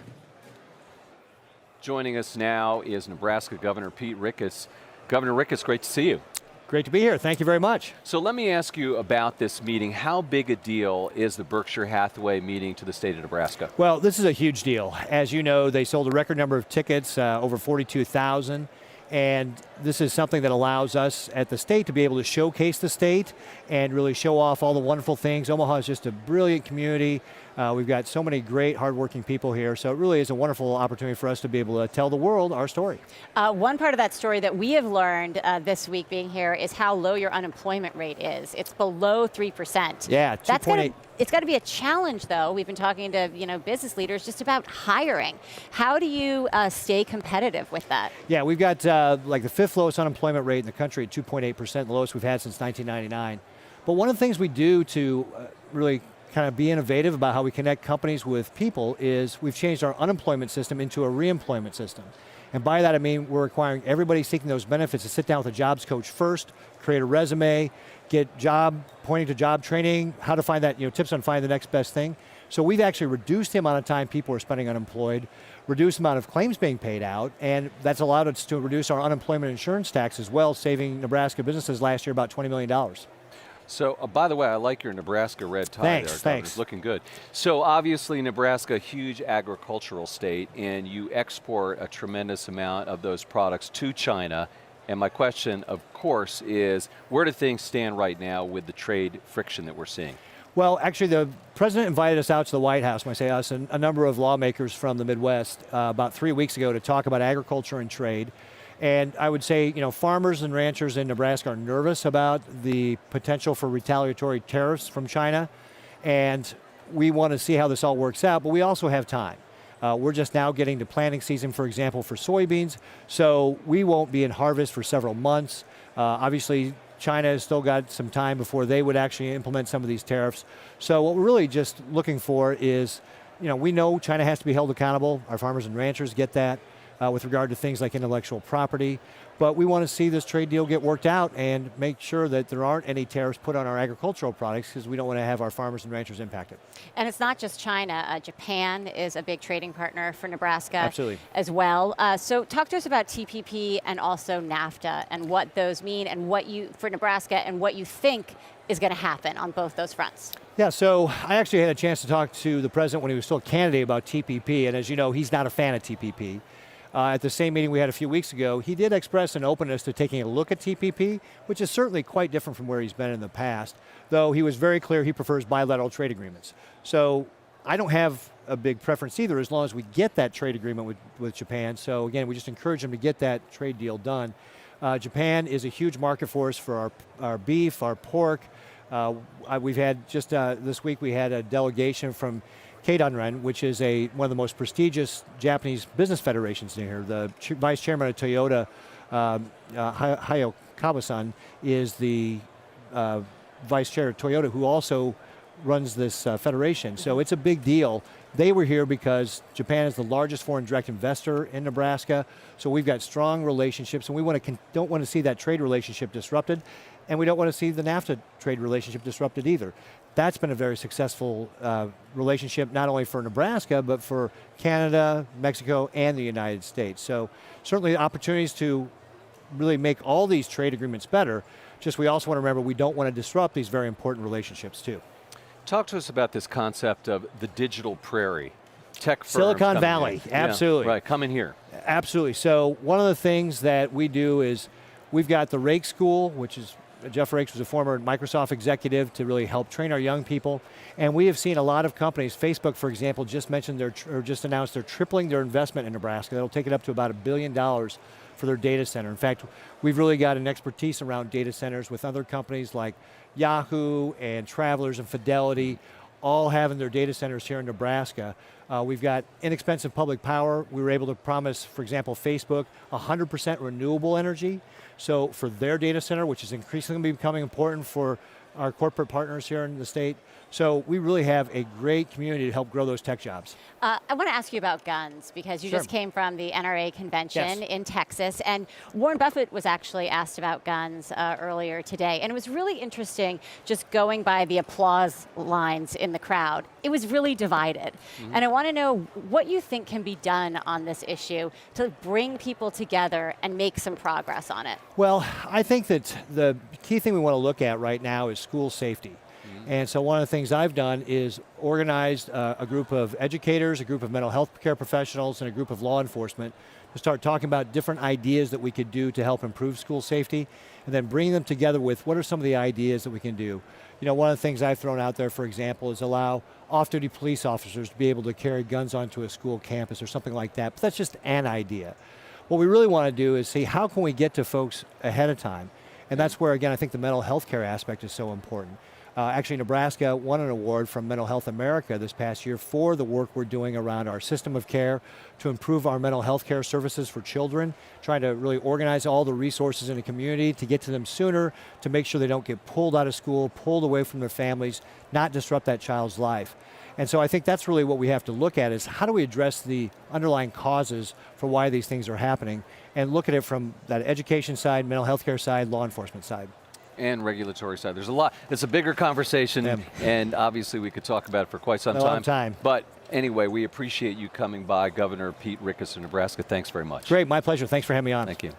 Joining us now is Nebraska Governor Pete Ricketts. Governor Ricketts, great to see you. Great to be here. Thank you very much. So let me ask you about this meeting. How big a deal is the Berkshire Hathaway meeting to the state of Nebraska? Well, this is a huge deal. As you know, they sold a record number of tickets, over 42,000. And this is something that allows us at the state to be able to showcase the state and really show off all the wonderful things. Omaha is just a brilliant community. We've got so many great, hardworking people here. So it really is a wonderful opportunity for us to be able to tell the world our story. One part of that story that we have learned this week being here is how low your unemployment rate is. It's below 3%. Yeah, 2.8. It's got to be a challenge, though. We've been talking to business leaders just about hiring. How do you stay competitive with that? Yeah, we've got like the fifth lowest unemployment rate in the country at 2.8%, the lowest we've had since 1999. But one of the things we do to really kind of be innovative about how we connect companies with people is we've changed our unemployment system into a reemployment system. And by that I mean we're requiring everybody seeking those benefits to sit down with a jobs coach first, create a resume, get pointing to job training, how to find that, tips on finding the next best thing. So we've actually reduced the amount of time people are spending unemployed, reduced the amount of claims being paid out, and that's allowed us to reduce our unemployment insurance tax as well, saving Nebraska businesses last year about $20 million. So, by the way, I like your Nebraska red tie there. Thanks. It's looking good. So, obviously, Nebraska, a huge agricultural state, and you export a tremendous amount of those products to China. And my question, of course, is where do things stand right now with the trade friction that we're seeing? Well, actually, the president invited us out to the White House, when I say us, and a number of lawmakers from the Midwest about 3 weeks ago to talk about agriculture and trade. And I would say, farmers and ranchers in Nebraska are nervous about the potential for retaliatory tariffs from China. And we want to see how this all works out, but we also have time. We're just now getting to planting season, for example, for soybeans. So we won't be in harvest for several months. Obviously, China has still got some time before they would actually implement some of these tariffs. So what we're really just looking for is, we know China has to be held accountable. Our farmers and ranchers get that. With regard to things like intellectual property. But we want to see this trade deal get worked out and make sure that there aren't any tariffs put on our agricultural products because we don't want to have our farmers and ranchers impacted. And it's not just China. Japan is a big trading partner for Nebraska as well. So talk to us about TPP and also NAFTA and what those mean and what for Nebraska and what you think is going to happen on both those fronts. Yeah, so I actually had a chance to talk to the president when he was still a candidate about TPP, and as you know, he's not a fan of TPP. At the same meeting we had a few weeks ago, he did express an openness to taking a look at TPP, which is certainly quite different from where he's been in the past, though he was very clear he prefers bilateral trade agreements. So I don't have a big preference either as long as we get that trade agreement with Japan. So again, we just encourage him to get that trade deal done. Japan is a huge market for us for our beef, our pork. We've had just this week we had a delegation from Keidanren, which is one of the most prestigious Japanese business federations near here. The vice chairman of Toyota, Hayakawa-san, is the vice chair of Toyota, who also runs this federation. So it's a big deal. They were here because Japan is the largest foreign direct investor in Nebraska. So we've got strong relationships, and we don't want to see that trade relationship disrupted, and we don't want to see the NAFTA trade relationship disrupted either. That's been a very successful relationship, not only for Nebraska, but for Canada, Mexico, and the United States. So certainly opportunities to really make all these trade agreements better. Just we also want to remember we don't want to disrupt these very important relationships too. Talk to us about this concept of the digital prairie. Tech firms Silicon Valley, absolutely. Yeah, right, come in here. Absolutely. So one of the things that we do is we've got the Rake School, which is Jeff Rakes was a former Microsoft executive to really help train our young people. And we have seen a lot of companies, Facebook, for example, just announced they're tripling their investment in Nebraska. That'll take it up to about $1 billion for their data center. In fact, we've really got an expertise around data centers with other companies like Yahoo and Travelers and Fidelity, all having their data centers here in Nebraska. We've got inexpensive public power. We were able to promise, for example, Facebook 100% renewable energy. So for their data center, which is increasingly becoming important for our corporate partners here in the state. So we really have a great community to help grow those tech jobs. I want to ask you about guns, because you just came from the NRA convention in Texas, and Warren Buffett was actually asked about guns earlier today, and it was really interesting just going by the applause lines in the crowd. It was really divided. And I want to know what you think can be done on this issue to bring people together and make some progress on it. Well, I think that the key thing we want to look at right now is school safety. And so one of the things I've done is organized a group of educators, a group of mental health care professionals, and a group of law enforcement to start talking about different ideas that we could do to help improve school safety, and then bring them together with what are some of the ideas that we can do. You know, one of the things I've thrown out there, for example, is allow off-duty police officers to be able to carry guns onto a school campus or something like that. But that's just an idea. What we really want to do is see how can we get to folks ahead of time. And that's where, again, I think the mental health care aspect is so important. Actually, Nebraska won an award from Mental Health America this past year for the work we're doing around our system of care to improve our mental health care services for children, trying to really organize all the resources in the community to get to them sooner, to make sure they don't get pulled out of school, pulled away from their families, not disrupt that child's life. And so I think that's really what we have to look at, is how do we address the underlying causes for why these things are happening, and look at it from that education side, mental health care side, law enforcement side. And regulatory side. There's a lot. It's a bigger conversation, and obviously we could talk about it for quite some time. But anyway, we appreciate you coming by, Governor Pete Rickus of Nebraska. Thanks very much. Great, my pleasure. Thanks for having me on. Thank you.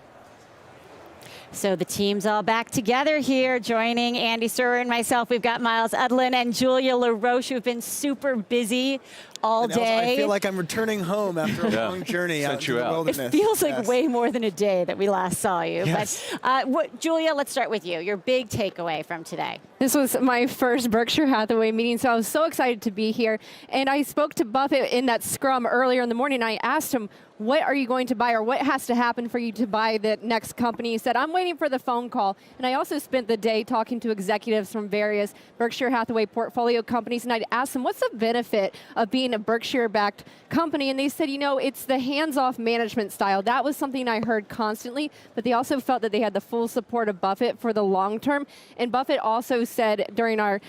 So the team's all back together here, joining Andy Serwer and myself. We've got Miles Udlin and Julia LaRoche, who've been super busy all day. I feel like I'm returning home after a long journey out into the wilderness. It feels like way more than a day that we last saw you. Yes. But Julia, let's start with you. Your big takeaway from today. This was my first Berkshire Hathaway meeting, so I was so excited to be here. And I spoke to Buffett in that scrum earlier in the morning. I asked him, what are you going to buy, or what has to happen for you to buy the next company? He said, I'm waiting for the phone call. And I also spent the day talking to executives from various Berkshire Hathaway portfolio companies, and I'd asked them, what's the benefit of being a Berkshire-backed company? And they said, you know, it's the hands-off management style. That was something I heard constantly, but they also felt that they had the full support of Buffett for the long term. And Buffett also said during our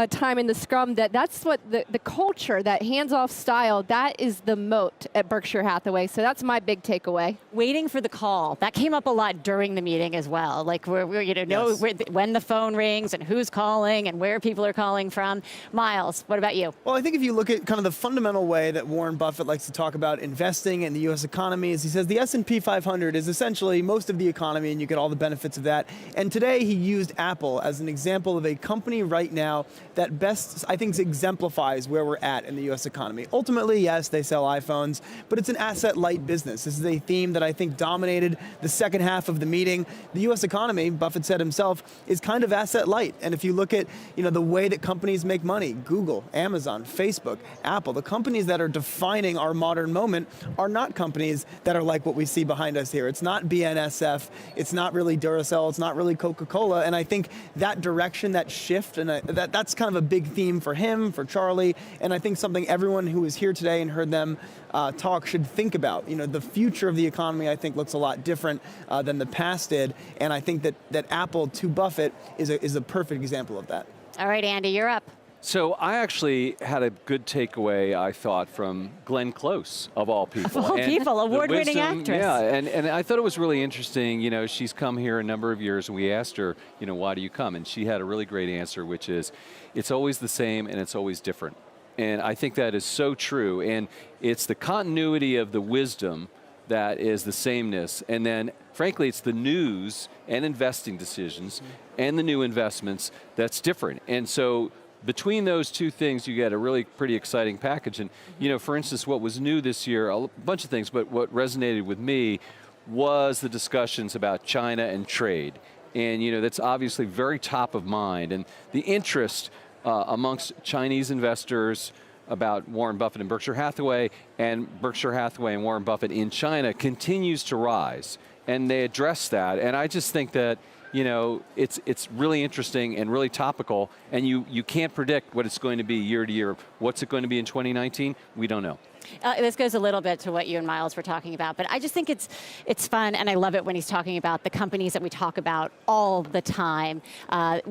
time in the scrum that that's what the culture, that hands-off style, that is the moat at Berkshire Hathaway. So that's my big takeaway. Waiting for the call. That came up a lot during the meeting as well. Like we're you know, when the phone rings and who's calling and where people are calling from. Miles, what about you? Well, I think if you look at kind of the fundamental way that Warren Buffett likes to talk about investing in the U.S. economy is he says the S&P 500 is essentially most of the economy, and you get all the benefits of that. And today he used Apple as an example of a company right now that best, I think, exemplifies where we're at in the U.S. economy. Ultimately, yes, they sell iPhones, but it's an asset-light business. This is a theme that I think dominated the second half of the meeting. The U.S. economy, Buffett said himself, is kind of asset-light. And if you look at, you know, the way that companies make money, Google, Amazon, Facebook, Apple, the companies that are defining our modern moment are not companies that are like what we see behind us here. It's not BNSF, it's not really Duracell, it's not really Coca-Cola, and I think that direction, that shift, and that's kind of a big theme for him, for Charlie, and I think something everyone who was here today and heard them talk should think about. You know, the future of the economy, I think, looks a lot different than the past did, and I think that Apple to Buffett is a perfect example of that. All right, Andy, you're up. So I actually had a good takeaway, I thought, from Glenn Close, of all people. Of all people, the award-winning wisdom, actress. Yeah, and I thought it was really interesting. You know, she's come here a number of years, and we asked her, you know, why do you come? And she had a really great answer, which is, it's always the same and it's always different. And I think that is so true. And it's the continuity of the wisdom that is the sameness. And then, frankly, it's the news and investing decisions and the new investments that's different. And so between those two things, you get a really pretty exciting package. And, you know, for instance, what was new this year, a bunch of things, but what resonated with me was the discussions about China and trade. And, you know, that's obviously very top of mind. And the interest amongst Chinese investors about Warren Buffett and Berkshire Hathaway and Warren Buffett in China continues to rise. And they address that. And I just think that, you know, it's really interesting and really topical, and you can't predict what it's going to be year to year. What's it going to be in 2019? We don't know. This goes a little bit to what you and Miles were talking about, but I just think it's fun, and I love it when he's talking about the companies that we talk about all the time.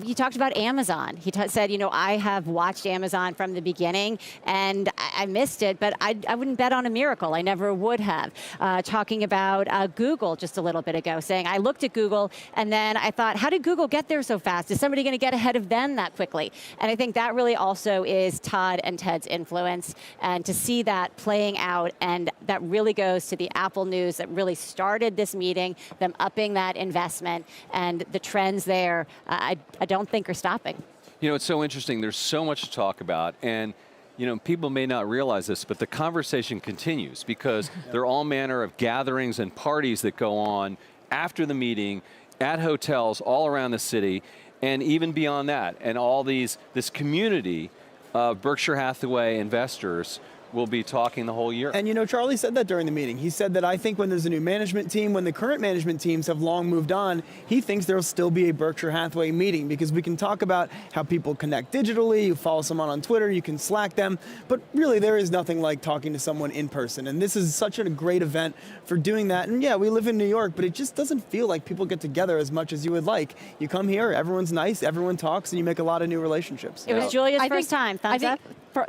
He talked about Amazon. He said, you know, I have watched Amazon from the beginning, and I missed it, but I wouldn't bet on a miracle. I never would have. Talking about Google just a little bit ago, saying, I looked at Google, and then I thought, how did Google get there so fast? Is somebody going to get ahead of them that quickly? And I think that really also is Todd and Ted's influence, and to see that playing out, and that really goes to the Apple news that really started this meeting, them upping that investment, and the trends there, I don't think are stopping. You know, it's so interesting. There's so much to talk about, and you know, people may not realize this, but the conversation continues because there are all manner of gatherings and parties that go on after the meeting at hotels all around the city, and even beyond that, and all this community of Berkshire Hathaway investors will be talking the whole year. And you know, Charlie said that during the meeting. He said that I think when there's a new management team, when the current management teams have long moved on, he thinks there'll still be a Berkshire Hathaway meeting, because we can talk about how people connect digitally, you follow someone on Twitter, you can Slack them, but really there is nothing like talking to someone in person. And this is such a great event for doing that. And yeah, we live in New York, but it just doesn't feel like people get together as much as you would like. You come here, everyone's nice, everyone talks, and you make a lot of new relationships. It was Julia's first time. Thumbs up?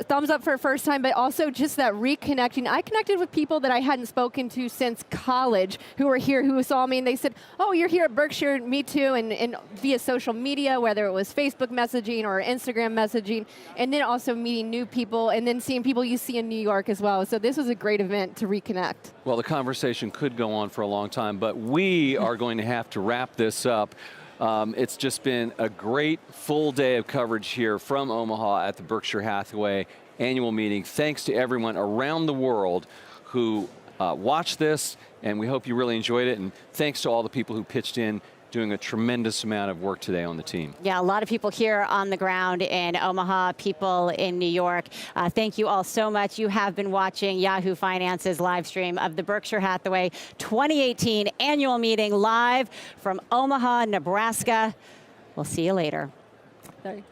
Thumbs up for first time, but also just that reconnecting. I connected with people that I hadn't spoken to since college who were here, who saw me, and they said, oh, you're here at Berkshire, me too, and via social media, whether it was Facebook messaging or Instagram messaging, and then also meeting new people, and then seeing people you see in New York as well. So this was a great event to reconnect. Well, the conversation could go on for a long time, but we are going to have to wrap this up. It's just been a great full day of coverage here from Omaha at the Berkshire Hathaway annual meeting. Thanks to everyone around the world who watched this, and we hope you really enjoyed it. And thanks to all the people who pitched in, doing a tremendous amount of work today on the team. Yeah, a lot of people here on the ground in Omaha, people in New York. Thank you all so much. You have been watching Yahoo Finance's live stream of the Berkshire Hathaway 2018 annual meeting live from Omaha, Nebraska. We'll see you later. Sorry.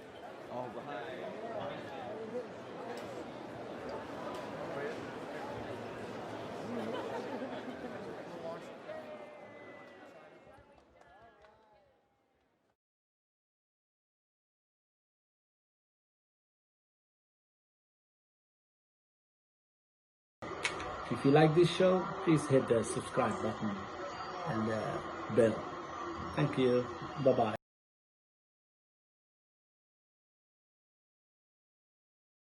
If you like this show, please hit the subscribe button and the bell. Thank you. Bye-bye.